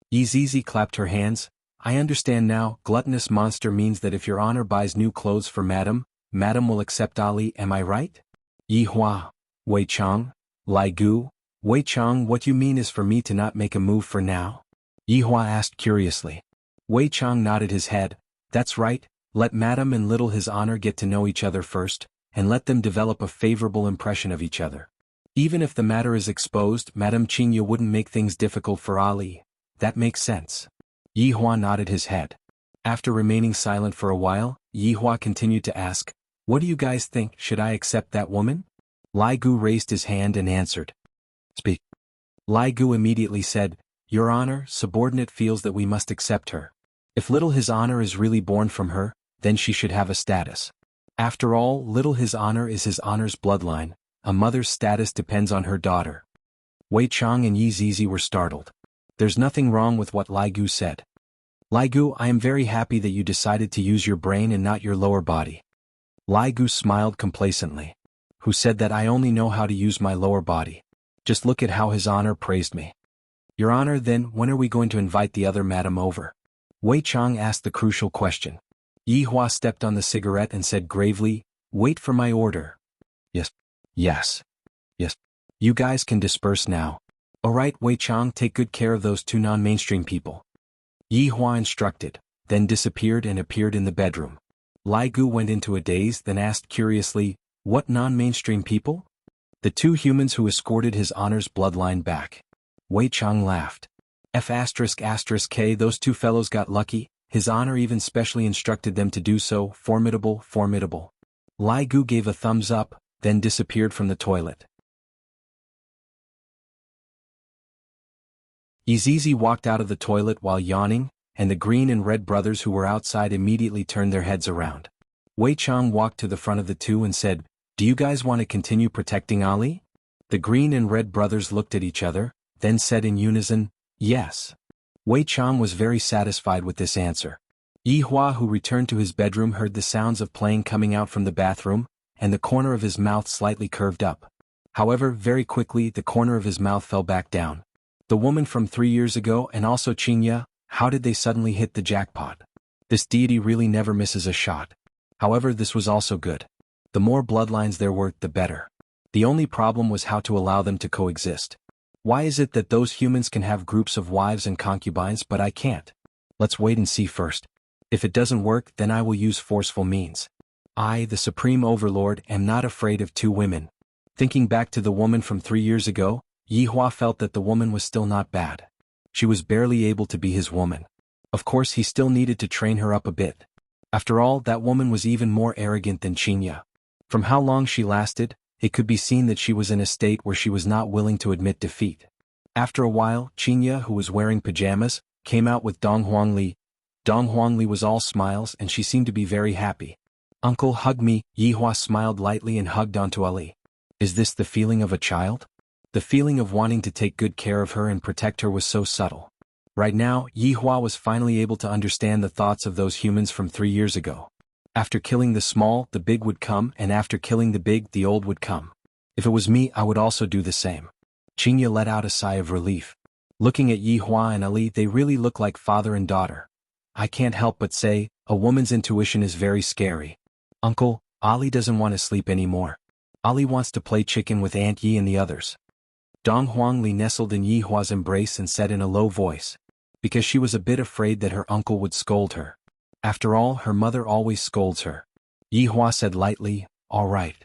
Yi Zizi clapped her hands. "I understand now, gluttonous monster means that if Your Honor buys new clothes for Madam, Madam will accept Ali, am I right?" Yi Hua, Wei Chang, Lai Gu. "Wei Chang, what you mean is for me to not make a move for now?" Yi Hua asked curiously. Wei Chang nodded his head. "That's right, let Madam and little His Honor get to know each other first, and let them develop a favorable impression of each other. Even if the matter is exposed, Madam Qinya wouldn't make things difficult for Ali. That makes sense." Yi Hua nodded his head. After remaining silent for a while, Yi Hua continued to ask, "What do you guys think, should I accept that woman?" Lai Gu raised his hand and answered. "Speak." Lai Gu immediately said, Your Honor, subordinate feels that we must accept her. If little His Honor is really born from her, then she should have a status. After all, little His Honor is His Honor's bloodline. A mother's status depends on her daughter. Wei Chang and Yi Zizi were startled. There's nothing wrong with what Lai Gu said. Lai Gu, I am very happy that you decided to use your brain and not your lower body. Lai Gu smiled complacently. Who said that I only know how to use my lower body? Just look at how His Honor praised me. Your Honor, then, when are we going to invite the other madam over? Wei Chang asked the crucial question. Yi Hua stepped on the cigarette and said gravely, Wait for my order. Yes. Yes. Yes. You guys can disperse now. Alright, Wei Chang, take good care of those two non-mainstream people. Yi Hua instructed, then disappeared and appeared in the bedroom. Lai Gu went into a daze, then asked curiously, What non-mainstream people? The two humans who escorted His Honor's bloodline back. Wei Chang laughed. F***K, those two fellows got lucky. His Honor even specially instructed them to do so. Formidable, formidable. Lai Gu gave a thumbs up, then disappeared from the toilet. Izizi walked out of the toilet while yawning, and the green and red brothers who were outside immediately turned their heads around. Wei Chang walked to the front of the two and said, Do you guys want to continue protecting Ali? The green and red brothers looked at each other, then said in unison, Yes. Wei Chang was very satisfied with this answer. Yi Hua, who returned to his bedroom, heard the sounds of playing coming out from the bathroom, and the corner of his mouth slightly curved up. However, very quickly the corner of his mouth fell back down. The woman from 3 years ago and also Qingya, how did they suddenly hit the jackpot? This deity really never misses a shot. However, this was also good. The more bloodlines there were, the better. The only problem was how to allow them to coexist. Why is it that those humans can have groups of wives and concubines but I can't? Let's wait and see first. If it doesn't work, then I will use forceful means. I, the Supreme Overlord, am not afraid of two women. Thinking back to the woman from 3 years ago, Yi Hua felt that the woman was still not bad. She was barely able to be his woman. Of course, he still needed to train her up a bit. After all, that woman was even more arrogant than Qingya. From how long she lasted, it could be seen that she was in a state where she was not willing to admit defeat. After a while, Qingya, who was wearing pajamas, came out with Dong Huangli. Dong Huangli was all smiles and she seemed to be very happy. Uncle, hug me. Yi Hua smiled lightly and hugged onto Ali. Is this the feeling of a child? The feeling of wanting to take good care of her and protect her was so subtle. Right now, Yi Hua was finally able to understand the thoughts of those humans from 3 years ago. After killing the small, the big would come, and after killing the big, the old would come. If it was me, I would also do the same. Qingya let out a sigh of relief. Looking at Yi Hua and Ali, they really look like father and daughter. I can't help but say, a woman's intuition is very scary. Uncle, Ali doesn't want to sleep anymore. Ali wants to play chicken with Aunt Yi and the others. Dong Huangli nestled in Yi Hua's embrace and said in a low voice, because she was a bit afraid that her uncle would scold her. After all, her mother always scolds her. Yi Hua said lightly, All right.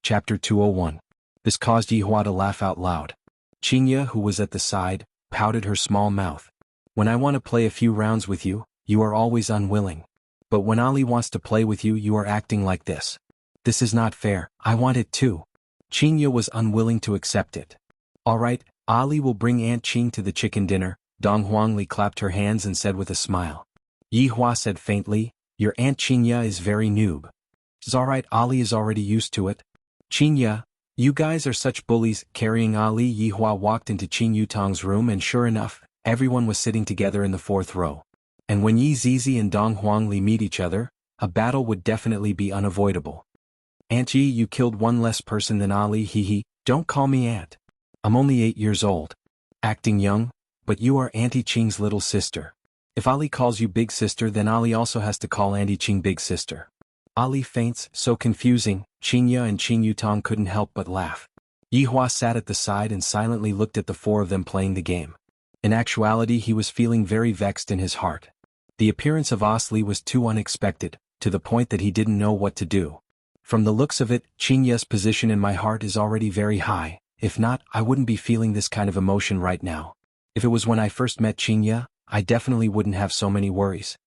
Chapter 201. This caused Yi Hua to laugh out loud. Qingya, who was at the side, pouted her small mouth. When I want to play a few rounds with you, you are always unwilling. But when Ali wants to play with you, you are acting like this. This is not fair, I want it too. Qingya was unwilling to accept it. All right, Ali will bring Aunt Qing to the chicken dinner. Dong Huangli clapped her hands and said with a smile. Yi Hua said faintly, Your Aunt Qingya is very noob. It's all right, Ali is already used to it. Qingya, you guys are such bullies. Carrying Ali, Yi Hua walked into Qing Yutong's room and sure enough, everyone was sitting together in the 4th row. And when Yi Zizi and Dong Huangli meet each other, a battle would definitely be unavoidable. Aunt Yi, you killed one less person than Ali, hee. Don't call me Aunt. I'm only 8 years old. Acting young, but you are Auntie Qing's little sister. If Ali calls you big sister, then Ali also has to call Auntie Qing big sister. Ali faints, so confusing. Qingya and Qing Yutong couldn't help but laugh. Yi Hua sat at the side and silently looked at the 4 of them playing the game. In actuality, he was feeling very vexed in his heart. The appearance of Osli was too unexpected, to the point that he didn't know what to do. From the looks of it, Qingya's position in my heart is already very high. If not, I wouldn't be feeling this kind of emotion right now. If it was when I first met Qingya, I definitely wouldn't have so many worries.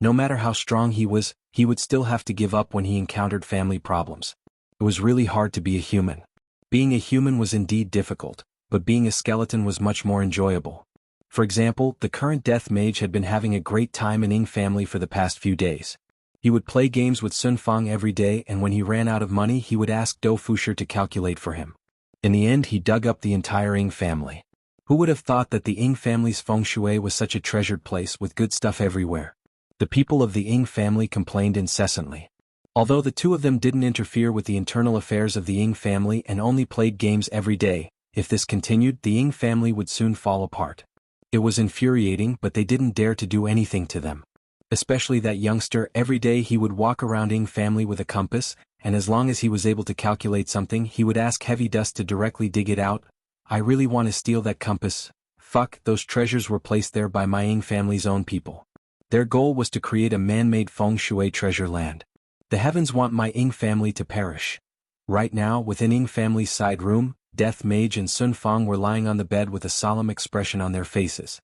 No matter how strong he was, he would still have to give up when he encountered family problems. It was really hard to be a human. Being a human was indeed difficult, but being a skeleton was much more enjoyable. For example, the current death mage had been having a great time in Ying family for the past few days. He would play games with Sun Fang every day, and when he ran out of money he would ask Do Fusher to calculate for him. In the end he dug up the entire Ying family. Who would have thought that the Ying family's feng shui was such a treasured place with good stuff everywhere? The people of the Ying family complained incessantly. Although the two of them didn't interfere with the internal affairs of the Ying family and only played games every day, if this continued the Ying family would soon fall apart. It was infuriating, but they didn't dare to do anything to them. Especially that youngster. Every day he would walk around Ying family with a compass, and as long as he was able to calculate something he would ask Heavy Dust to directly dig it out. I really want to steal that compass. Fuck, those treasures were placed there by my Ying family's own people. Their goal was to create a man-made feng shui treasure land. The heavens want my Ying family to perish. Right now, within Ying family's side room, Death Mage and Sun Fang were lying on the bed with a solemn expression on their faces.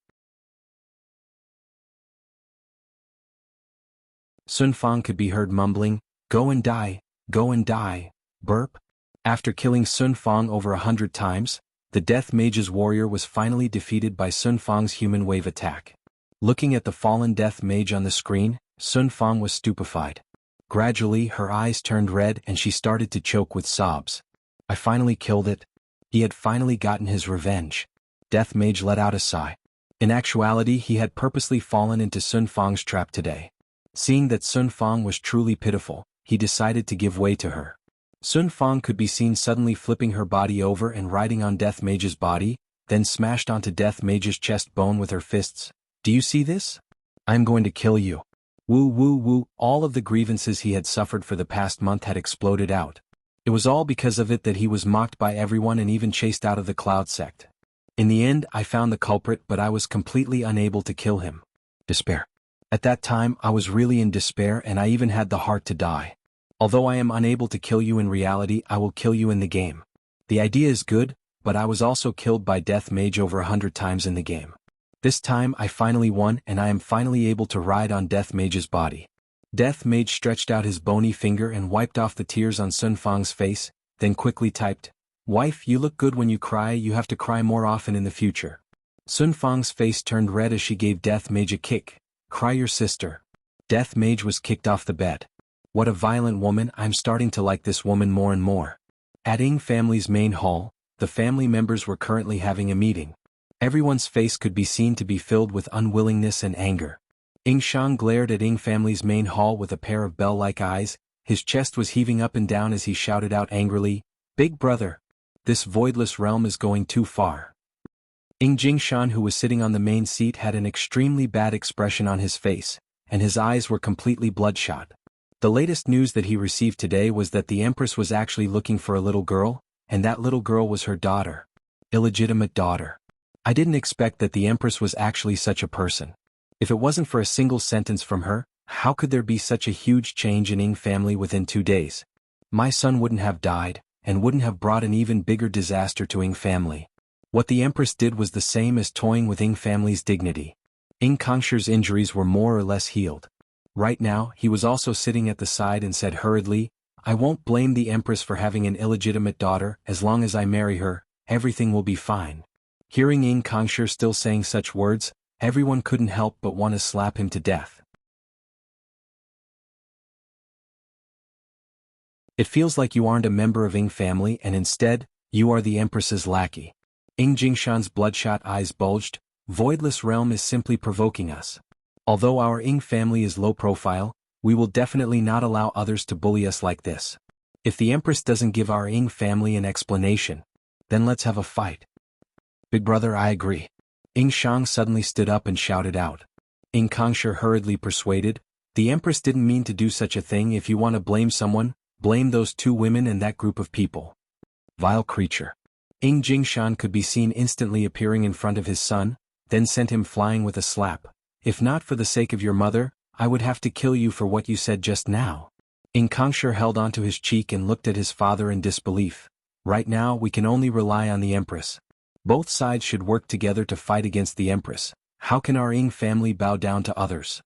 Sun Fang could be heard mumbling, "Go and die, go and die, burp." After killing Sun Fang over 100 times, the Death Mage's warrior was finally defeated by Sun Fang's human wave attack. Looking at the fallen Death Mage on the screen, Sun Fang was stupefied. Gradually her eyes turned red and she started to choke with sobs. I finally killed it. He had finally gotten his revenge. Death Mage let out a sigh. In actuality he had purposely fallen into Sun Fang's trap today. Seeing that Sun Fang was truly pitiful, he decided to give way to her. Sun Fang could be seen suddenly flipping her body over and riding on Death Mage's body, then smashed onto Death Mage's chest bone with her fists. "Do you see this? I'm going to kill you." Woo woo woo, all of the grievances he had suffered for the past month had exploded out. It was all because of it that he was mocked by everyone and even chased out of the Cloud sect. In the end I found the culprit, but I was completely unable to kill him. Despair. At that time I was really in despair and I even had the heart to die. Although I am unable to kill you in reality, I will kill you in the game. The idea is good, but I was also killed by Death Mage over 100 times in the game. This time I finally won and I am finally able to ride on Death Mage's body. Death Mage stretched out his bony finger and wiped off the tears on Sun Fang's face, then quickly typed, "Wife, you look good when you cry, you have to cry more often in the future." Sun Fang's face turned red as she gave Death Mage a kick. "Cry your sister." Death Mage was kicked off the bed. What a violent woman. I'm starting to like this woman more and more. At Ying family's main hall, the family members were currently having a meeting. Everyone's face could be seen to be filled with unwillingness and anger. Ying Shang glared at Ying family's main hall with a pair of bell-like eyes. His chest was heaving up and down as he shouted out angrily, "Big brother! This voidless realm is going too far." Ying Jingshan, who was sitting on the main seat, had an extremely bad expression on his face, and his eyes were completely bloodshot. The latest news that he received today was that the Empress was actually looking for a little girl, and that little girl was her daughter. Illegitimate daughter. I didn't expect that the Empress was actually such a person. If it wasn't for a single sentence from her, how could there be such a huge change in Ying family within 2 days? My son wouldn't have died, and wouldn't have brought an even bigger disaster to Ying family. What the Empress did was the same as toying with Ying family's dignity. Ying Kongshi's injuries were more or less healed. Right now, he was also sitting at the side and said hurriedly, "I won't blame the Empress for having an illegitimate daughter. As long as I marry her, everything will be fine." Hearing Ying Kongshi still saying such words, everyone couldn't help but want to slap him to death. It feels like you aren't a member of Ying family and instead, you are the Empress's lackey. Ying Jingshan's bloodshot eyes bulged. "Voidless realm is simply provoking us. Although our Ying family is low profile, we will definitely not allow others to bully us like this. If the Empress doesn't give our Ying family an explanation, then let's have a fight." "Big brother, I agree." Ying Shang suddenly stood up and shouted out. Ying Kongshi hurriedly persuaded, "The Empress didn't mean to do such a thing. If you want to blame someone, blame those 2 women and that group of people." Vile creature. Ying Jingshan could be seen instantly appearing in front of his son, then sent him flying with a slap. "If not for the sake of your mother, I would have to kill you for what you said just now." Ying Kongshi held onto his cheek and looked at his father in disbelief. "Right now we can only rely on the Empress. Both sides should work together to fight against the Empress. How can our Ying family bow down to others?"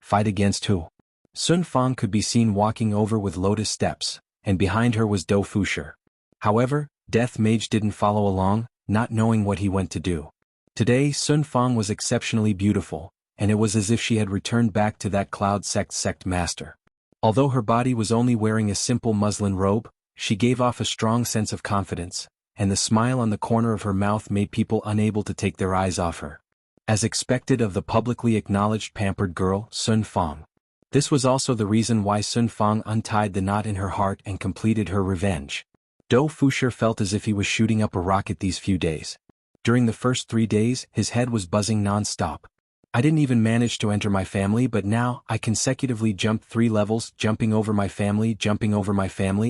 Fight against who? Sun Fang could be seen walking over with lotus steps, and behind her was Dou Fushi. However, Death Mage didn't follow along, not knowing what he went to do. Today Sun Fang was exceptionally beautiful, and it was as if she had returned back to that Cloud sect master. Although her body was only wearing a simple muslin robe, she gave off a strong sense of confidence, and the smile on the corner of her mouth made people unable to take their eyes off her. As expected of the publicly acknowledged pampered girl, Sun Fang. This was also the reason why Sun Fang untied the knot in her heart and completed her revenge. Dou Fushi felt as if he was shooting up a rocket these few days. During the first 3 days, his head was buzzing non-stop. I didn't even manage to enter my family, but now I consecutively jumped 3 levels, jumping over my family,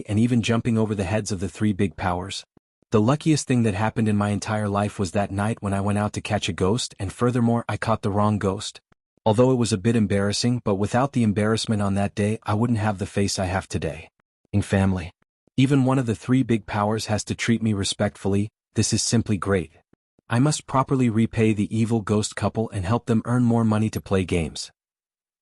and even jumping over the heads of the 3 big powers. The luckiest thing that happened in my entire life was that night when I went out to catch a ghost, and furthermore I caught the wrong ghost. Although it was a bit embarrassing, but without the embarrassment on that day I wouldn't have the face I have today. In family. Even one of the 3 big powers has to treat me respectfully. This is simply great. I must properly repay the evil ghost couple and help them earn more money to play games.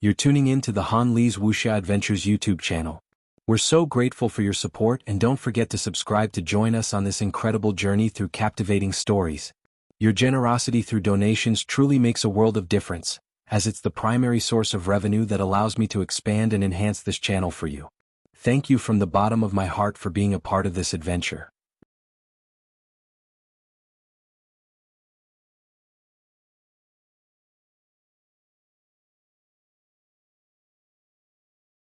You're tuning in to the Han Li's Wuxia Adventures YouTube channel. We're so grateful for your support, and don't forget to subscribe to join us on this incredible journey through captivating stories. Your generosity through donations truly makes a world of difference, as it's the primary source of revenue that allows me to expand and enhance this channel for you. Thank you from the bottom of my heart for being a part of this adventure.